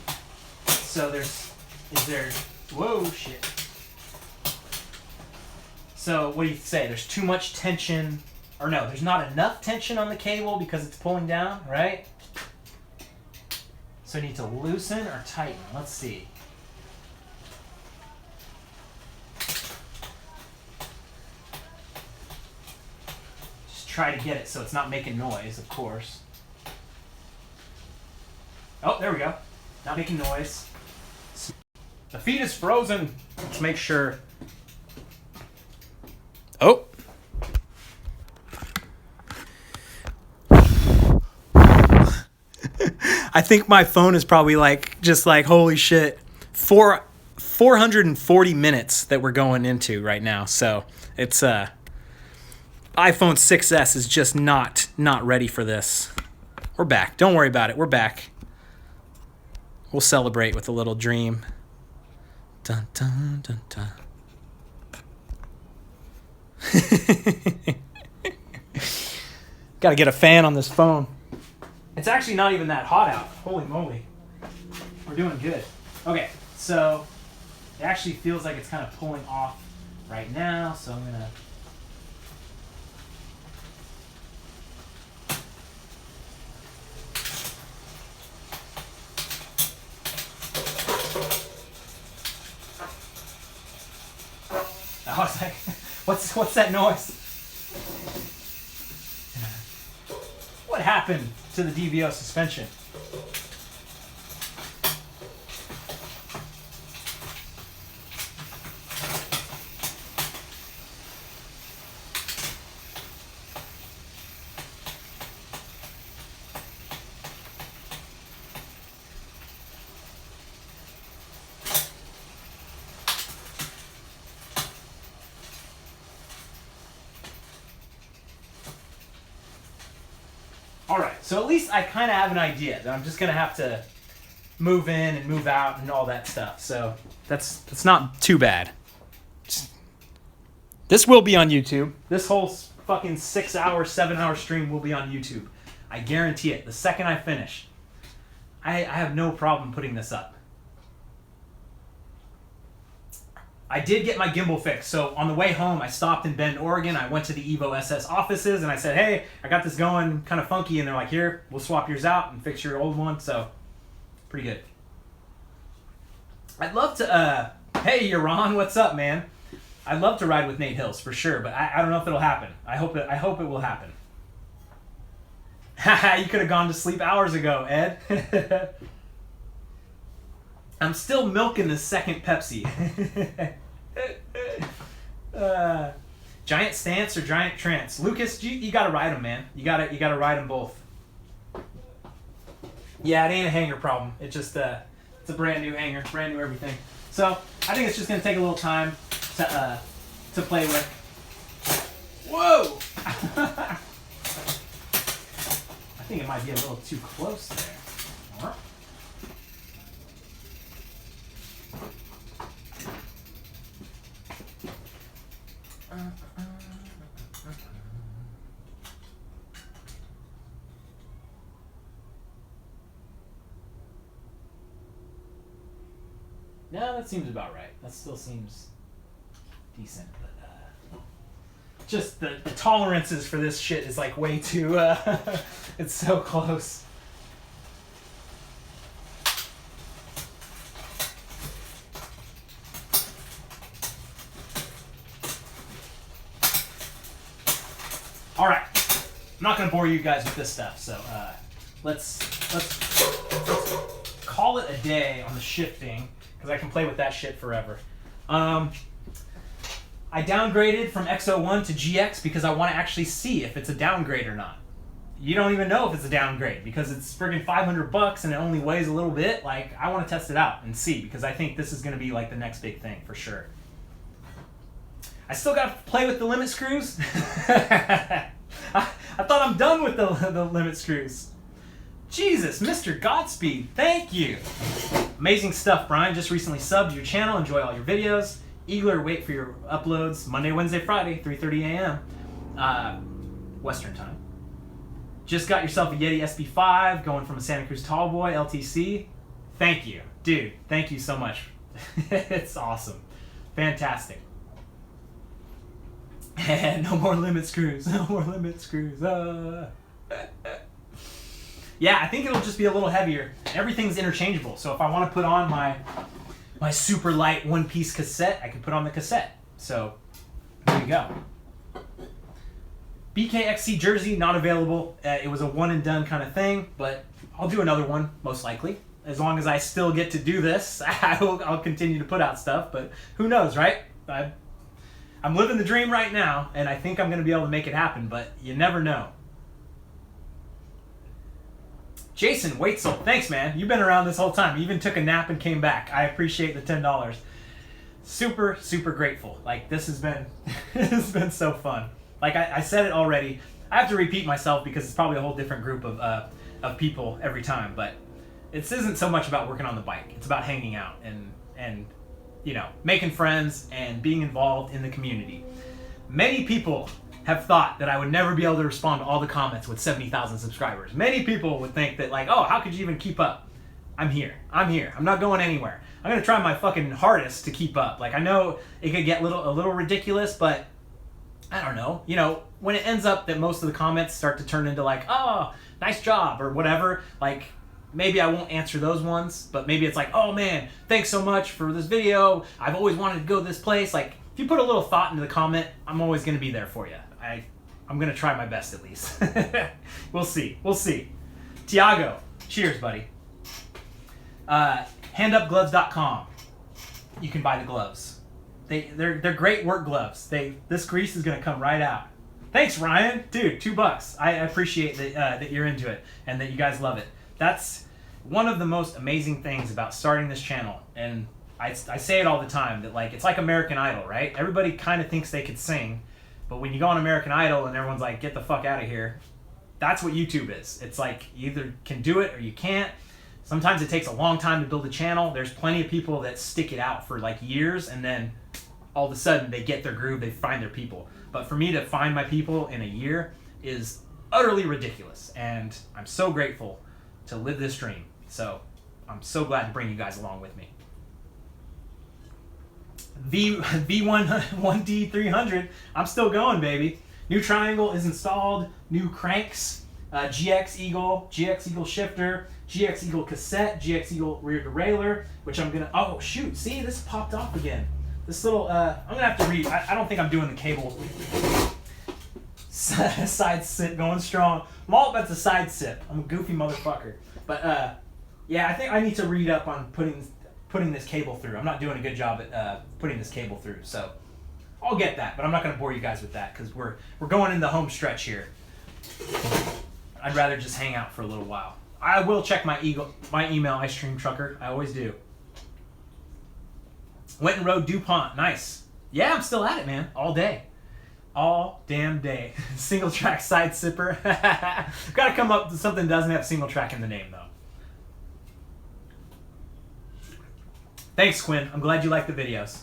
So whoa, shit. So what do you say? There's too much tension, or no, there's not enough tension on the cable because it's pulling down, right? So I need to loosen or tighten. Let's see. Just try to get it so it's not making noise, of course. Oh, there we go. Not making noise. The feed is frozen. Let's make sure. Oh. I think my phone is probably just holy shit. 440 minutes that we're going into right now. So it's iPhone 6S is just not ready for this. We're back. Don't worry about it. We're back. We'll celebrate with a little dream. Dun, dun, dun, dun. Gotta get a fan on this phone. It's actually not even that hot out. Holy moly. We're doing good. Okay, so it actually feels like it's kind of pulling off right now, so I'm gonna... I was like, what's that noise? What happened to the DVO suspension? Alright, so at least I kind of have an idea that I'm just going to have to move in and move out and all that stuff. So that's not too bad. This will be on YouTube. This whole fucking 6-hour, 7-hour stream will be on YouTube. I guarantee it. The second I finish, I have no problem putting this up. I did get my gimbal fixed. So on the way home, I stopped in Bend, Oregon. I went to the Evo SS offices and I said, hey, I got this going kind of funky. And they're like, here, we'll swap yours out and fix your old one. So pretty good. I'd love to, hey, Yaron, what's up, man? I'd love to ride with Nate Hills for sure, but I don't know if it'll happen. I hope it will happen. Haha, you could have gone to sleep hours ago, Ed. I'm still milking the second Pepsi. Giant stance or giant trance? Lucas, you gotta ride them, man. You gotta ride them both. Yeah, it ain't a hanger problem. It just it's a brand new hanger, brand new everything. So I think it's just gonna take a little time to play with. Whoa! I think it might be a little too close there. No, that seems about right. That still seems decent, but just the tolerances for this shit is like way too it's so close. All right, I'm not gonna bore you guys with this stuff, so let's call it a day on the shifting because I can play with that shit forever. I downgraded from X01 to GX because I want to actually see if it's a downgrade or not. You don't even know if it's a downgrade because it's friggin' $500 and it only weighs a little bit. Like, I want to test it out and see because I think this is going to be like the next big thing for sure. I still got to play with the limit screws. I thought I'm done with the limit screws. Jesus, Mr. Godspeed, thank you. Amazing stuff, Brian. Just recently subbed to your channel. Enjoy all your videos. Eager, wait for your uploads Monday, Wednesday, Friday, 3:30 a.m. Western time. Just got yourself a Yeti SB5 going from a Santa Cruz Tallboy LTC. Thank you. Dude, thank you so much. It's awesome. Fantastic. And no more limit screws. No more limit screws. Yeah, I think it'll just be a little heavier. Everything's interchangeable. So if I want to put on my super light one-piece cassette, I can put on the cassette. So there you go. BKXC jersey, not available. It was a one-and-done kind of thing, but I'll do another one, most likely. As long as I still get to do this, I'll continue to put out stuff, but who knows, right? I'm living the dream right now, and I think I'm going to be able to make it happen, but you never know. Jason Waitzel, thanks, man. You've been around this whole time. You even took a nap and came back. I appreciate the $10. Super, super grateful. Like, this has been, this has been so fun. Like, I said it already. I have to repeat myself because it's probably a whole different group of people every time. But this isn't so much about working on the bike. It's about hanging out and you know, making friends and being involved in the community. Many people have thought that I would never be able to respond to all the comments with 70,000 subscribers. Many people would think that, like, oh, how could you even keep up? I'm here. I'm here. I'm not going anywhere. I'm going to try my fucking hardest to keep up. Like, I know it could get a little ridiculous, but I don't know. You know, when it ends up that most of the comments start to turn into like, oh, nice job or whatever, like, maybe I won't answer those ones, but maybe it's like, oh man, thanks so much for this video. I've always wanted to go to this place. Like, if you put a little thought into the comment, I'm always going to be there for you. I'm going to try my best at least. We'll see. We'll see. Tiago, cheers, buddy. Handupgloves.com. You can buy the gloves. They're great work gloves. This grease is going to come right out. Thanks, Ryan. Dude, $2. I appreciate that you're into it and that you guys love it. That's one of the most amazing things about starting this channel. And I say it all the time that, like, it's like American Idol, right? Everybody kind of thinks they could sing, but when you go on American Idol and everyone's like, get the fuck out of here, that's what YouTube is. It's like, you either can do it or you can't. Sometimes it takes a long time to build a channel. There's plenty of people that stick it out for like years and then all of a sudden they get their groove, they find their people. But for me to find my people in a year is utterly ridiculous. And I'm so grateful to live this dream. So I'm so glad to bring you guys along with me. V1D300. I'm still going, baby. New triangle is installed. New cranks. GX Eagle shifter. GX Eagle cassette. GX Eagle rear derailleur. Which I'm gonna. Oh shoot! See, this popped off again. This little. I'm gonna have to read. I don't think I'm doing the cable. Side sip going strong. I'm all about the side sip. I'm a goofy motherfucker. But yeah, I think I need to read up on putting this cable through. I'm not doing a good job at putting this cable through, so I'll get that. But I'm not going to bore you guys with that because we're going in the home stretch here. I'd rather just hang out for a little while. I will check my email, Ice Cream Trucker. I always do. Went and rode DuPont. Nice. Yeah, I'm still at it, man. All day. All damn day. Single track side sipper. Gotta come up with something that doesn't have single track in the name, though. Thanks, Quinn. I'm glad you like the videos.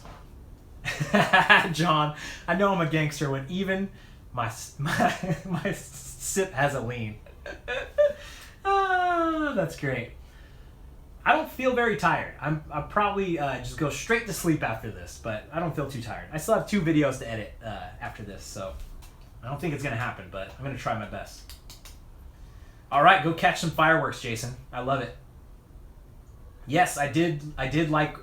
John, I know I'm a gangster when even my sip has a lean. That's great. I don't feel very tired. I'll probably just go straight to sleep after this, but I don't feel too tired. I still have 2 videos to edit after this, so I don't think it's going to happen, but I'm going to try my best. All right, go catch some fireworks, Jason. I love it. Yes, I did like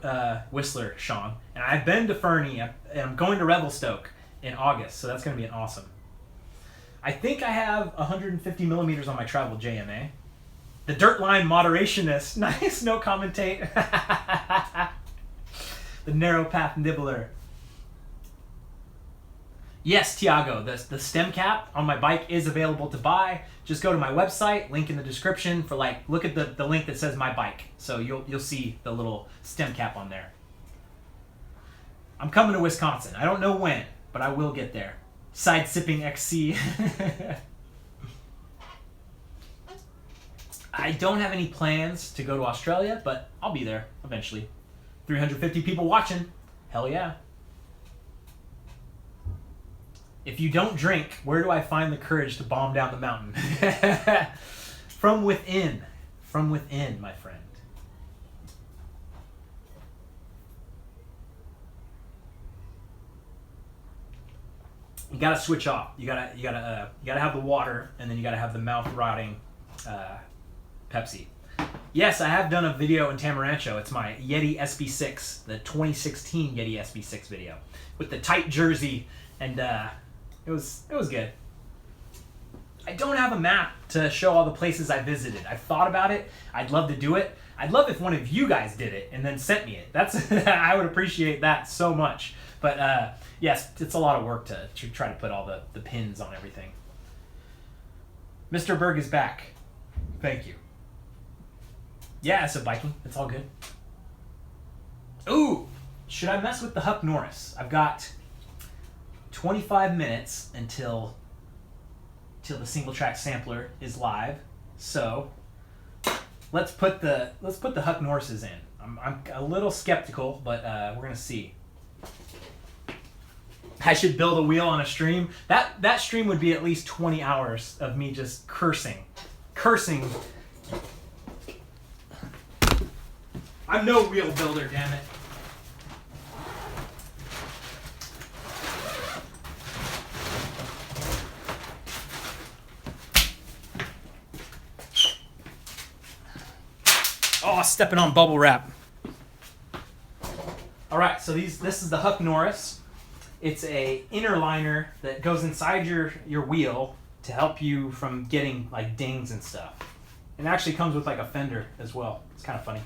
Whistler, Sean, and I've been to Fernie, and I'm going to Revelstoke in August, so that's going to be awesome. I think I have 150 millimeters on my travel JMA. The Dirt Line Moderationist. Nice, no commentate. The Narrow Path Nibbler. Yes, Tiago, the stem cap on my bike is available to buy. Just go to my website, link in the description for look at the link that says my bike. So you'll see the little stem cap on there. I'm coming to Wisconsin. I don't know when, but I will get there. Side sipping XC. I don't have any plans to go to Australia, but I'll be there eventually. 350 people watching. Hell yeah. If you don't drink, where do I find the courage to bomb down the mountain? From within. From within, my friend. You gotta switch off. You gotta have the water, and then you gotta have the mouth rotting Pepsi. Yes, I have done a video in Tamarancho. It's my Yeti SB6, the 2016 Yeti SB6 video with the tight jersey, and it was good. I don't have a map to show all the places I visited. I've thought about it. I'd love to do it. I'd love if one of you guys did it and then sent me it. That's I would appreciate that so much. But yes, it's a lot of work to try to put all the pins on everything. Mr. Berg is back. Thank you. Yeah, it's a biking. It's all good. Ooh, should I mess with the Huck Norris? I've got 25 minutes until the single track sampler is live. So let's put the Huck Norrises in. I'm a little skeptical, but we're gonna see. I should build a wheel on a stream. That stream would be at least 20 hours of me just cursing. I'm no wheel builder, damn it. Oh, stepping on bubble wrap. All right, so this is the Huck Norris. It's a inner liner that goes inside your wheel to help you from getting like dings and stuff. It actually comes with like a fender as well. It's kind of funny.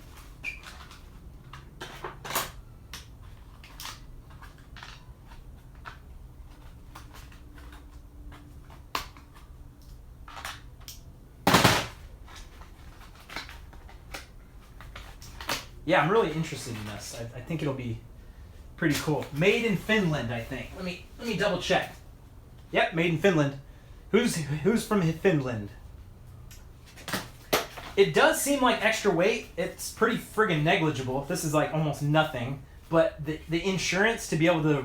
Yeah, I'm really interested in this. I think it'll be pretty cool. Made in Finland, I think. Let me double check. Yep, made in Finland. Who's from Finland? It does seem like extra weight. It's pretty friggin' negligible. This is like almost nothing. But the insurance to be able to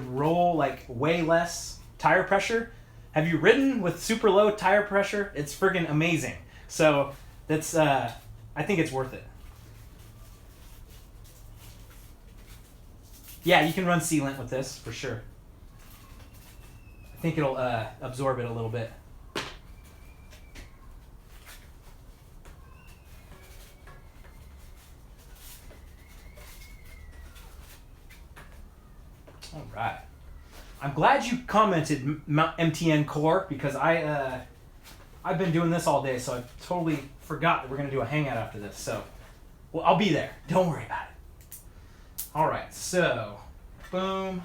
roll like way less tire pressure. Have you ridden with super low tire pressure? It's friggin' amazing. So that's I think it's worth it. Yeah, you can run sealant with this for sure. I think it'll absorb it a little bit. All right. I'm glad you commented MTN Core because I've been doing this all day, so I totally forgot that we're gonna do a hangout after this. So, well, I'll be there. Don't worry about it. All right. So, boom.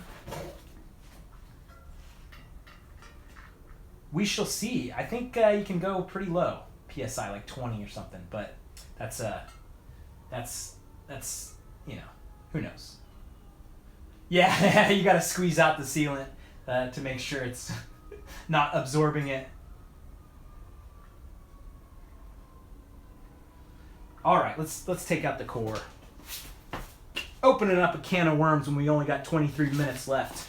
We shall see. I think you can go pretty low, PSI like 20 or something, but that's you know, who knows. Yeah, you got to squeeze out the sealant to make sure it's not absorbing it. All right, let's take out the core. Opening up a can of worms when we only got 23 minutes left.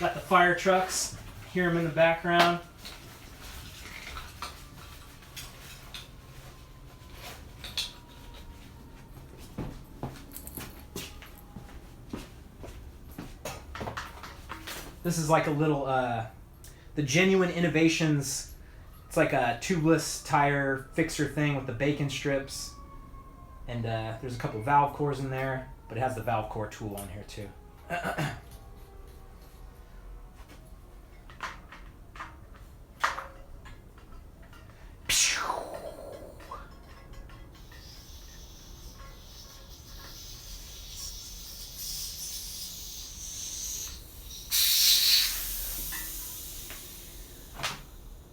Got the fire trucks. Hear them in the background. This is like a little, the Genuine Innovations. It's like a tubeless tire fixer thing with the bacon strips. And there's a couple valve cores in there, but it has the valve core tool on here too.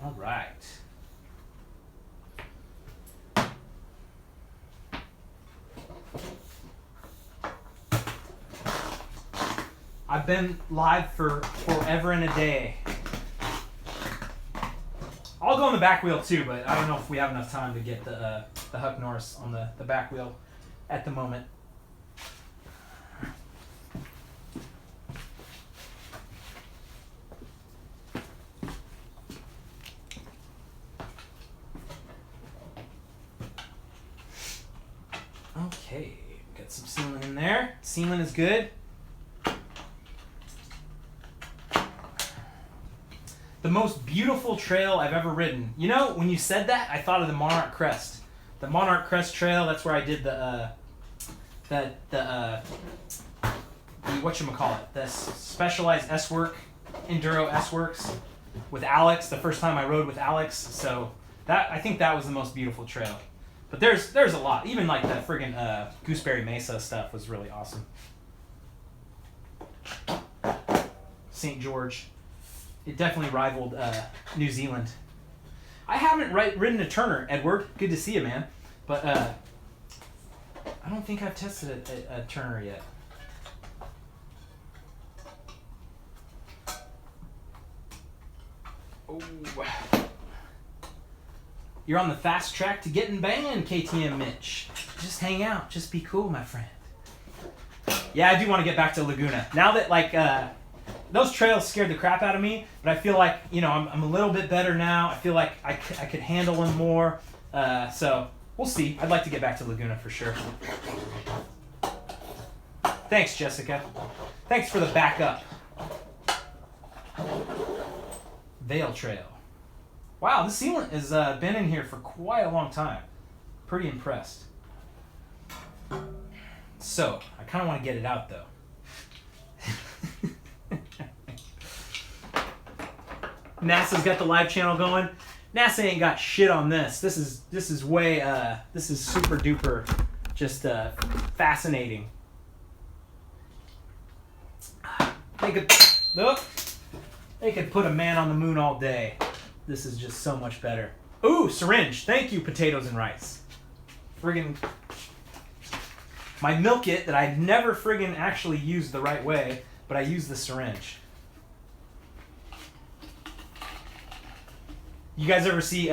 All right. I've been live for forever and a day. I'll go on the back wheel too, but I don't know if we have enough time to get the Huck Norris on the back wheel at the moment. Okay, got some sealant in there. Sealant is good. The most beautiful trail I've ever ridden. You know, when you said that, I thought of the Monarch Crest. The Monarch Crest Trail, that's where I did the whatchamacallit, the Socialize S-Work, Enduro S-Works with Alex, the first time I rode with Alex. So I think that was the most beautiful trail. But there's a lot. Even like the friggin' Gooseberry Mesa stuff was really awesome. St. George. It definitely rivaled New Zealand. I haven't ridden a Turner, Edward. Good to see you, man. But I don't think I've tested a Turner yet. Oh. You're on the fast track to getting banned, KTM Mitch. Just hang out. Just be cool, my friend. Yeah, I do want to get back to Laguna. Now that, like, those trails scared the crap out of me, but I feel like, you know, I'm a little bit better now. I feel like I could handle them more. So, we'll see. I'd like to get back to Laguna for sure. Thanks, Jessica. Thanks for the backup. Vale Trail. Wow, this sealant has been in here for quite a long time. Pretty impressed. So, I kind of want to get it out, though. NASA's got the live channel going. NASA ain't got shit on this. This is way this is super duper just fascinating. They could put a man on the moon all day. This is just so much better. Ooh, syringe. Thank you, potatoes and rice. Friggin' my milk it that I've never friggin' actually used the right way, but I use the syringe. You guys ever see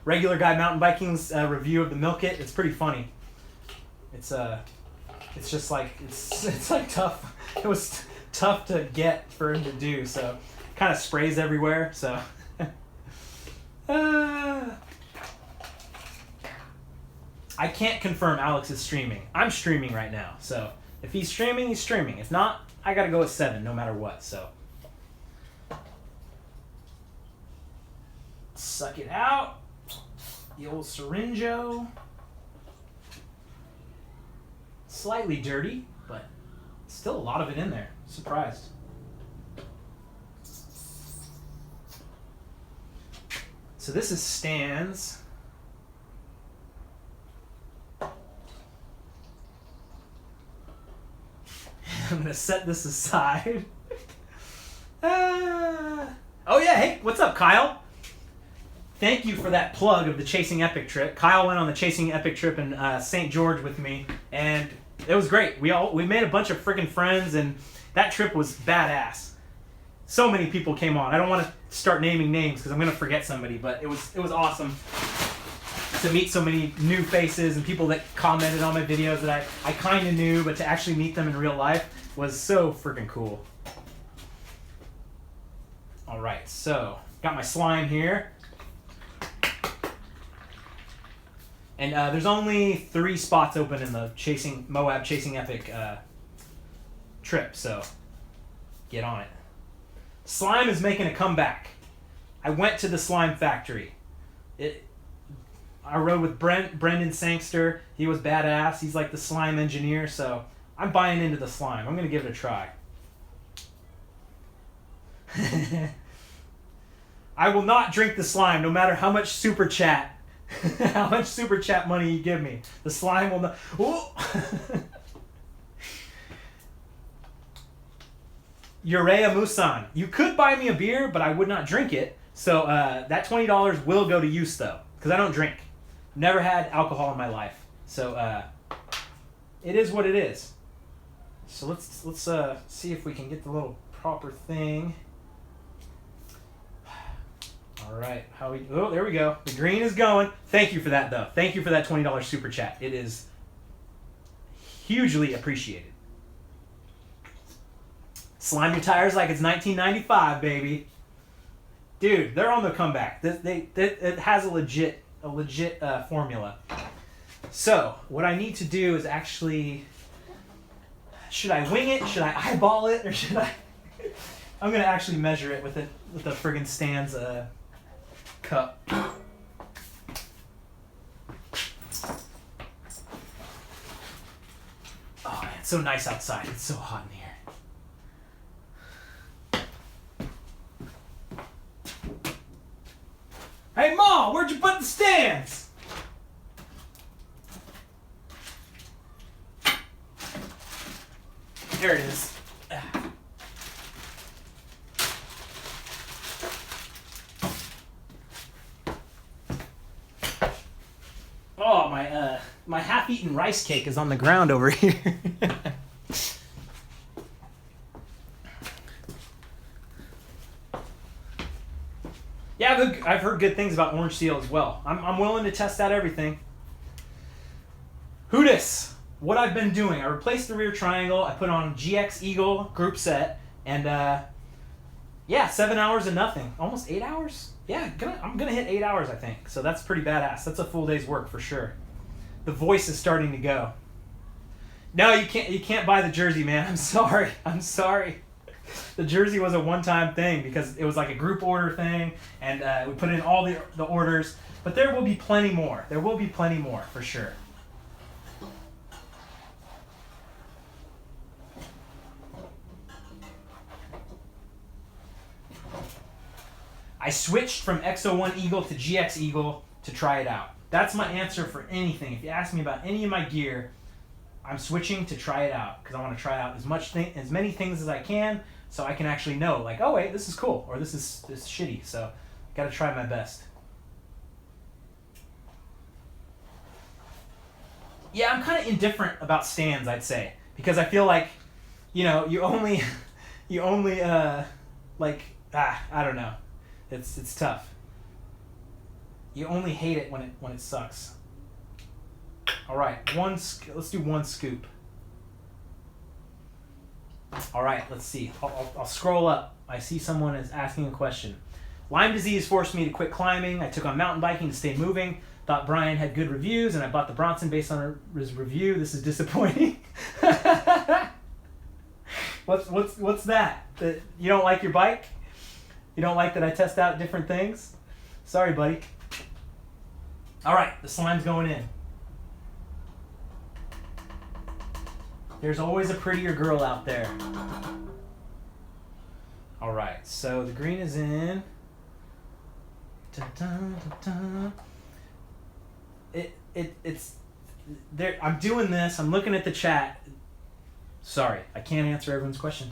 Regular Guy Mountain Biking's review of the milk it? It's pretty funny. It's just like it's like tough. It was tough to get for him to do, so kind of sprays everywhere. So I can't confirm Alex is streaming. I'm streaming right now, so if he's streaming, he's streaming. If not, I gotta go with 7 no matter what, so. Suck it out. The old syringo. Slightly dirty, but still a lot of it in there. Surprised. So this is Stan's. I'm gonna set this aside. Oh yeah, hey, what's up, Kyle? Thank you for that plug of the Chasing Epic trip. Kyle went on the Chasing Epic trip in St. George with me, and it was great. We made a bunch of freaking friends, and that trip was badass. So many people came on. I don't want to start naming names because I'm gonna forget somebody, but it was awesome to meet so many new faces and people that commented on my videos that I kind of knew, but to actually meet them in real life was so freaking cool. All right, so got my slime here. And there's only 3 spots open in the Moab Chasing Epic trip, so get on it. Slime is making a comeback. I went to the slime factory. I rode with Brendan Sangster. He was badass. He's like the slime engineer, so I'm buying into the slime. I'm going to give it a try. I will not drink the slime no matter how much super chat money you give me. The slime will not. Urea Musan. You could buy me a beer, but I would not drink it. So that $20 will go to use though, because I don't drink. Never had alcohol in my life. So it is what it is. So let's see if we can get the little proper thing. All right, oh, there we go. The green is going. Thank you for that, though. Thank you for that $20 super chat. It is hugely appreciated. Slime your tires like it's 1995, baby. Dude, they're on the comeback. It has a legit formula. So what I need to do is actually, should I wing it? Should I eyeball it? Or should I? I'm gonna actually measure it with the friggin' Stan's cup. Oh man, it's so nice outside. It's so hot in here. Hey Ma, where'd you put the Stans? There it is. Oh, my half-eaten rice cake is on the ground over here. Yeah, I've heard good things about Orange Seal as well. I'm willing to test out everything. Hootis, what I've been doing, I replaced the rear triangle, I put on GX Eagle group set, and yeah, 7 hours and nothing. Almost 8 hours? Yeah, I'm gonna hit 8 hours, I think. So that's pretty badass. That's a full day's work for sure. The voice is starting to go. No, you can't buy the jersey, man. I'm sorry. The jersey was a one-time thing because it was like a group order thing, and we put in all the orders. But there will be plenty more. There will be plenty more for sure. I switched from XO1 Eagle to GX Eagle to try it out. That's my answer for anything. If you ask me about any of my gear, I'm switching to try it out because I want to try out as many things as I can so I can actually know, like, oh wait, this is cool or this is shitty. So got to try my best. Yeah, I'm kind of indifferent about stands, I'd say, because I feel like, you only like, I don't know. It's tough. You only hate it when it sucks. All right, let's do one scoop. All right, let's see. I'll scroll up. I see someone is asking a question. Lyme disease forced me to quit climbing. I took on mountain biking to stay moving. Thought Brian had good reviews, and I bought the Bronson based on his review. This is disappointing. What's that? That you don't like your bike? You don't like that I test out different things? Sorry, buddy. All right, the slime's going in. There's always a prettier girl out there. All right, so the green is in. Dun, dun, dun, dun. It's there. I'm doing this. I'm looking at the chat. Sorry, I can't answer everyone's question.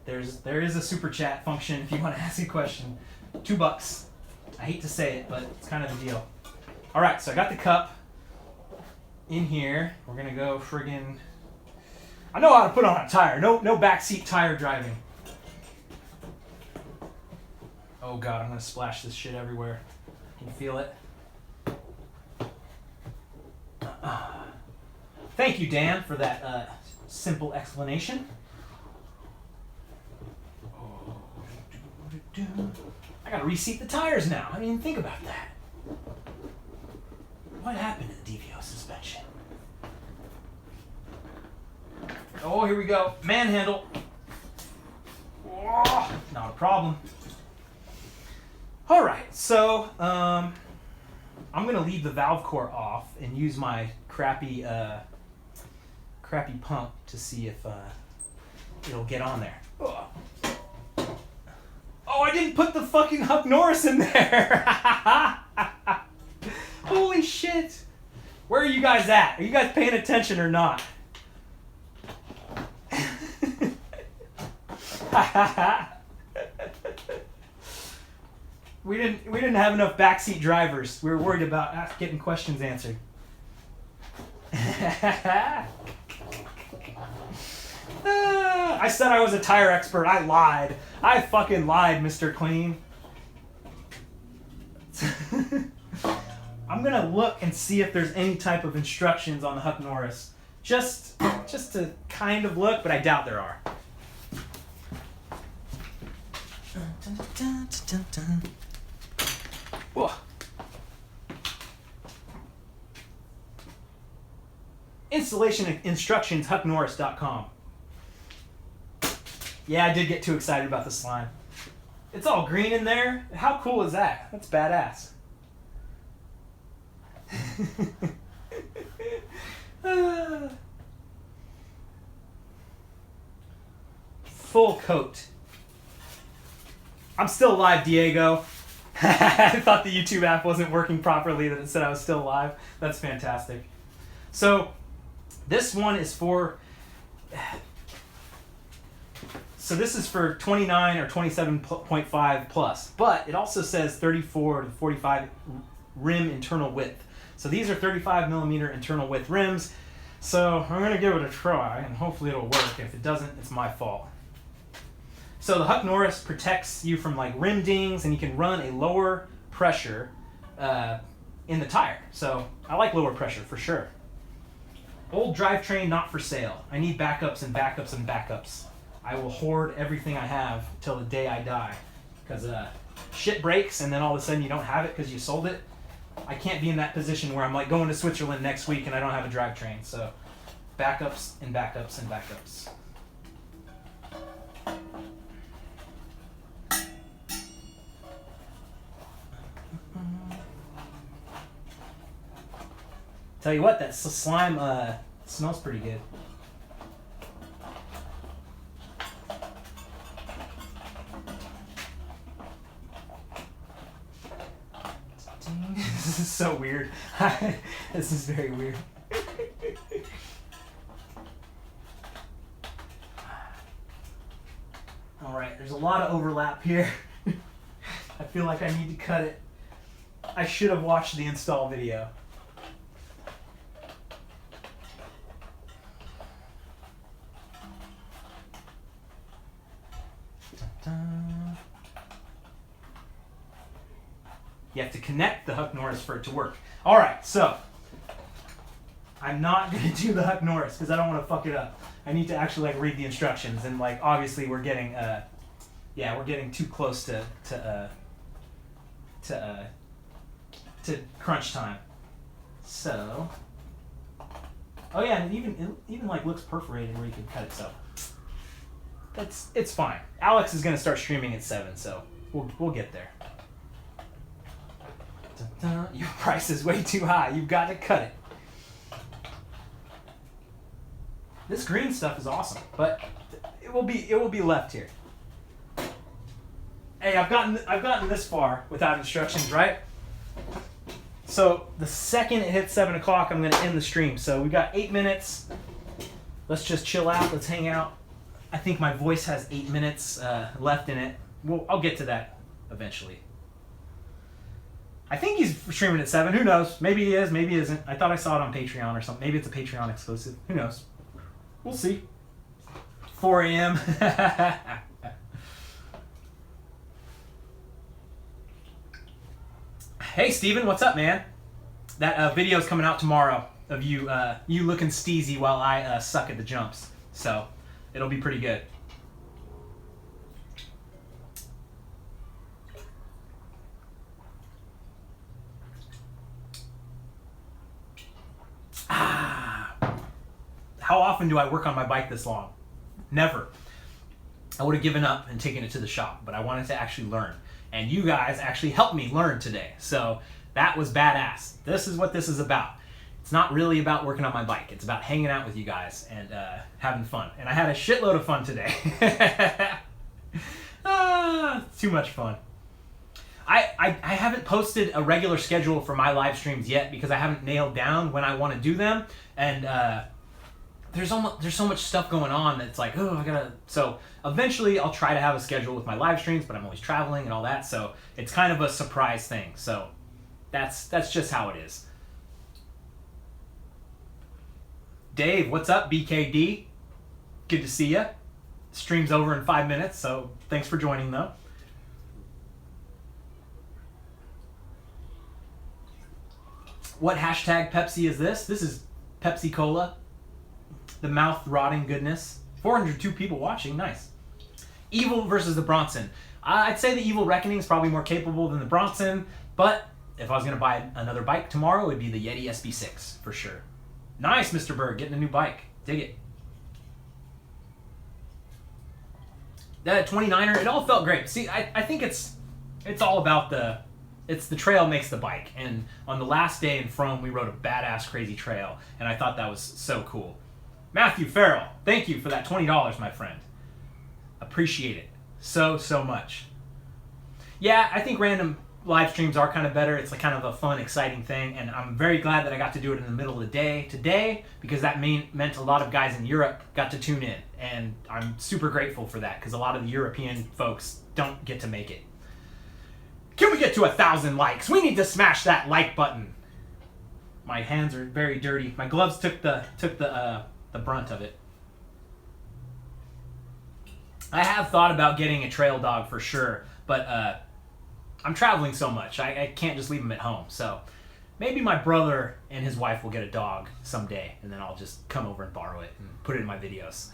There is a super chat function if you want to ask a question. $2. I hate to say it, but it's kind of the deal. All right, so I got the cup in here. We're gonna go friggin'. I know how to put on a tire. No backseat tire driving. Oh God, I'm gonna splash this shit everywhere. Can you feel it? Thank you, Dan, for that simple explanation. I gotta reseat the tires now. I mean, think about that. What happened to the DVO suspension? Oh, here we go. Manhandle. Oh, not a problem. All right, so I'm gonna leave the valve core off and use my crappy pump to see if it'll get on there. Oh, I didn't put the fucking Huck Norris in there. Holy shit. Where are you guys at? Are you guys paying attention or not? We didn't have enough backseat drivers. We were worried about getting questions answered. I said I was a tire expert. I lied. I fucking lied, Mr. Clean. I'm gonna look and see if there's any type of instructions on the Huck Norris. Just to kind of look, but I doubt there are. Whoa. Installation instructions, hucknorris.com. Yeah, I did get too excited about the slime. It's all green in there. How cool is that? That's badass. Full coat. I'm still live, Diego. I thought the YouTube app wasn't working properly, that it said I was still live. That's fantastic. So this one is for... So this is for 29 or 27.5 plus, but it also says 34 to 45 rim internal width. So these are 35 millimeter internal width rims. So I'm gonna give it a try and hopefully it'll work. If it doesn't, it's my fault. So the Huck Norris protects you from like rim dings, and you can run a lower pressure in the tire. So I like lower pressure for sure. Old drivetrain not for sale. I need backups and backups and backups. I will hoard everything I have till the day I die, because shit breaks and then all of a sudden you don't have it because you sold it. I can't be in that position where I'm like going to Switzerland next week and I don't have a drivetrain. So backups and backups and backups. Tell you what, that slime smells pretty good. This is so weird. This is very weird. Alright, there's a lot of overlap here. I feel like I need to cut it. I should have watched the install video. You have to connect the Huck Norris for it to work. All right, so I'm not gonna do the Huck Norris because I don't want to fuck it up. I need to actually like read the instructions, and like obviously we're getting Yeah, we're getting too close to crunch time. So, oh yeah, and it even like looks perforated where you can cut it. So it's fine. Alex is gonna start streaming at 7, so we'll get there. Dun, dun. Your price is way too high. You've got to cut it. This green stuff is awesome, but it will be left here. Hey, I've gotten this far without instructions, right? So the second it hits 7 o'clock, I'm gonna end the stream. So we got 8 minutes. Let's just chill out. Let's hang out. I think my voice has 8 minutes left in it. I'll get to that eventually. I think he's streaming at 7. Who knows? Maybe he is. Maybe he isn't. I thought I saw it on Patreon or something. Maybe it's a Patreon exclusive. Who knows? We'll see. 4 a.m. Hey, Steven, what's up, man? That video's coming out tomorrow of you looking steezy while I suck at the jumps. So it'll be pretty good. How often do I work on my bike this long? Never. I would have given up and taken it to the shop, but I wanted to actually learn. And you guys actually helped me learn today. So that was badass. This is what this is about. It's not really about working on my bike. It's about hanging out with you guys and having fun. And I had a shitload of fun today. Too much fun. I haven't posted a regular schedule for my live streams yet because I haven't nailed down when I want to do them. And there's so much stuff going on that it's like, oh, I gotta. So eventually I'll try to have a schedule with my live streams, but I'm always traveling and all that. So it's kind of a surprise thing. So that's just how it is. Dave, what's up, BKD? Good to see you. Stream's over in 5 minutes, so thanks for joining though. What hashtag Pepsi is this? This is Pepsi Cola. The mouth rotting goodness. 402 people watching, nice. Evil versus the Bronson. I'd say the Evil Reckoning is probably more capable than the Bronson, but if I was gonna buy another bike tomorrow, it'd be the Yeti SB6 for sure. Nice, Mr. Berg, getting a new bike. Dig it. That 29er, it all felt great. See, I think it's all about the trail makes the bike. And on the last day in Frome, we rode a badass crazy trail, and I thought that was so cool. Matthew Farrell, thank you for that $20, my friend. Appreciate it so much. Yeah, I think random live streams are kind of better. It's like kind of a fun, exciting thing, and I'm very glad that I got to do it in the middle of the day today because that meant a lot of guys in Europe got to tune in, and I'm super grateful for that because a lot of the European folks don't get to make it. Can we get to 1,000 likes? We need to smash that like button. My hands are very dirty. My gloves took the brunt of it. I have thought about getting a trail dog for sure, but I'm traveling so much. I can't just leave him at home. So maybe my brother and his wife will get a dog someday, and then I'll just come over and borrow it and put it in my videos.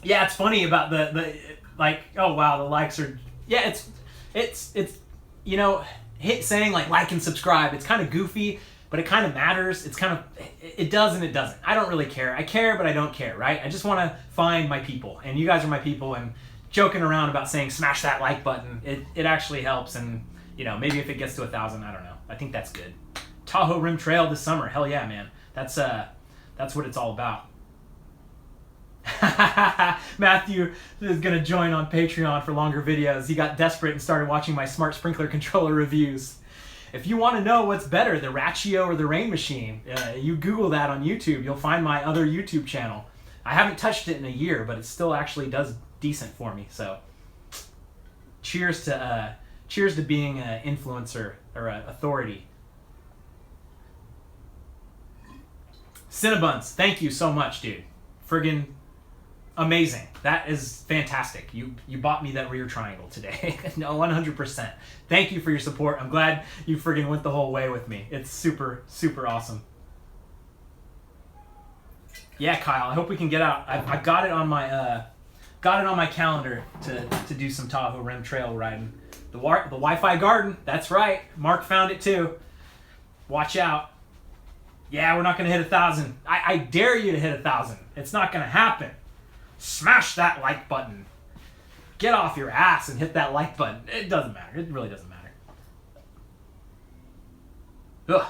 Yeah, it's funny about the like, oh wow, the likes are, yeah, it's you know, saying like and subscribe, it's kind of goofy, but it kind of matters. It's kind of, it does and it doesn't. I don't really care. I care, but I don't care, right? I just want to find my people, and you guys are my people, and joking around about saying smash that like button, it actually helps, and you know, maybe if it gets to 1,000, I don't know. I think that's good. Tahoe Rim Trail this summer, hell yeah, man. That's what it's all about. Matthew is gonna join on Patreon for longer videos. He got desperate and started watching my smart sprinkler controller reviews. If you want to know what's better, the Ratio or the Rain Machine, you Google that on YouTube. You'll find my other YouTube channel. I haven't touched it in a year, but it still actually does decent for me. So, cheers to being an influencer or an authority. Cinnabons, thank you so much, dude. Friggin' amazing. That is fantastic. You bought me that rear triangle today. No, 100%. Thank you for your support. I'm glad you friggin' went the whole way with me. It's super, super awesome. Yeah, Kyle. I hope we can get out. I got it on my calendar to do some Tahoe Rim Trail riding. The Wi-Fi Garden. That's right. Mark found it too. Watch out. Yeah, we're not gonna hit 1,000. I dare you to hit 1,000. It's not gonna happen. Smash that like button. Get off your ass and hit that like button. It doesn't matter. It really doesn't matter. Ugh.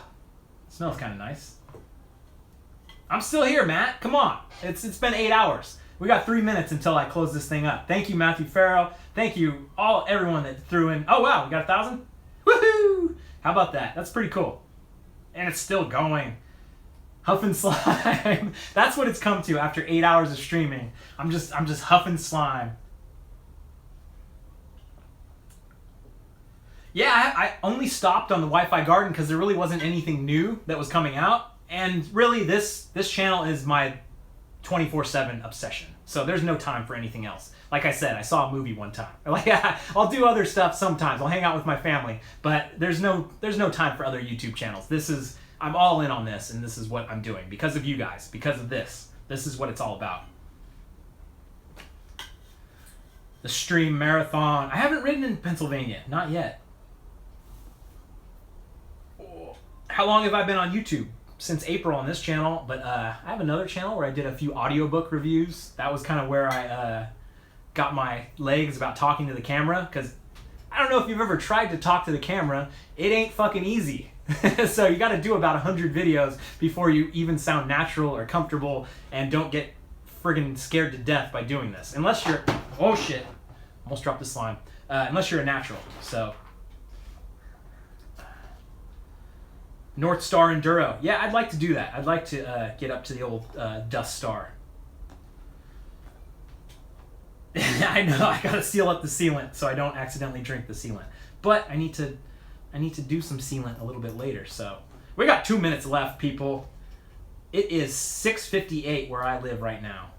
Smells kind of nice. I'm still here, Matt. Come on. It's been 8 hours. We got 3 minutes until I close this thing up. Thank you, Matthew Farrow. Thank you, everyone that threw in. Oh, wow. We got 1,000? Woohoo! How about that? That's pretty cool. And it's still going. Huff and slime. That's what it's come to after 8 hours of streaming. I'm just huffing slime. Yeah, I only stopped on the Wi-Fi Garden because there really wasn't anything new that was coming out. And really, this channel is my 24/7 obsession. So there's no time for anything else. Like I said, I saw a movie one time. Like I'll do other stuff sometimes. I'll hang out with my family, but there's no time for other YouTube channels. I'm all in on this, and this is what I'm doing because of you guys, because of this. This is what it's all about. The stream marathon. I haven't ridden in Pennsylvania, not yet. How long have I been on YouTube? Since April on this channel, but I have another channel where I did a few audiobook reviews. That was kind of where I got my legs about talking to the camera, because I don't know if you've ever tried to talk to the camera. It ain't fucking easy. So you got to do about 100 videos before you even sound natural or comfortable and don't get friggin' scared to death by doing this. Unless you're, oh shit, almost dropped the slime. Unless you're a natural, so. North Star Enduro. Yeah, I'd like to do that. I'd like to get up to the old Dust Star. I know, I gotta seal up the sealant so I don't accidentally drink the sealant. But I need to do some sealant a little bit later. So we got 2 minutes left, people. It is 6:58 where I live right now.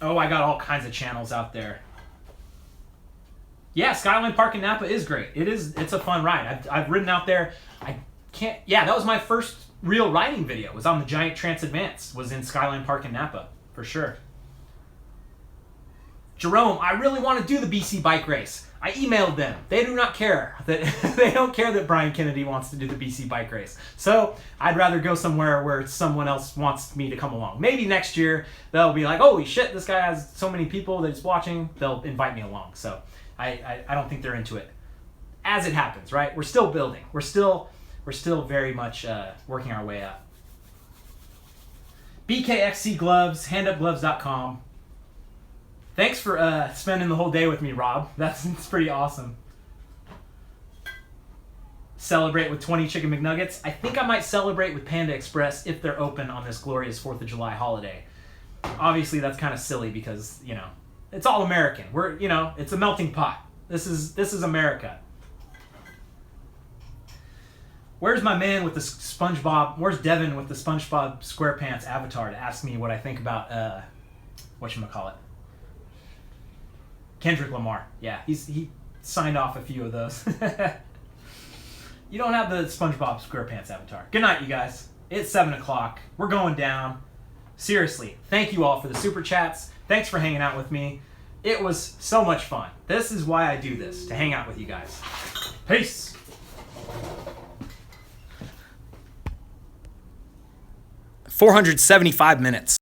Oh, I got all kinds of channels out there. Yeah, Skyline Park in Napa is great. It's a fun ride. I've ridden out there. That was my first real riding video. Was on the Giant Trans Advance. Was in Skyline Park in Napa, for sure. Jerome, I really want to do the BC bike race. I emailed them. They do not care. They don't care that Brian Kennedy wants to do the BC bike race. So I'd rather go somewhere where someone else wants me to come along. Maybe next year they'll be like, holy shit, this guy has so many people that's watching. They'll invite me along. So I don't think they're into it. As it happens, right? We're still building. We're still very much working our way up. BKXC gloves, handupgloves.com. Thanks for spending the whole day with me, Rob. That's pretty awesome. Celebrate with 20 chicken McNuggets. I think I might celebrate with Panda Express if they're open on this glorious 4th of July holiday. Obviously, that's kind of silly because, it's all American. It's a melting pot. This is America. Where's my man with the SpongeBob? Where's Devin with the SpongeBob SquarePants avatar to ask me what I think about whatchamacallit? Kendrick Lamar. Yeah, he signed off a few of those. You don't have the SpongeBob SquarePants avatar. Good night, you guys. It's 7 o'clock. We're going down. Seriously, thank you all for the super chats. Thanks for hanging out with me. It was so much fun. This is why I do this, to hang out with you guys. Peace. 475 minutes.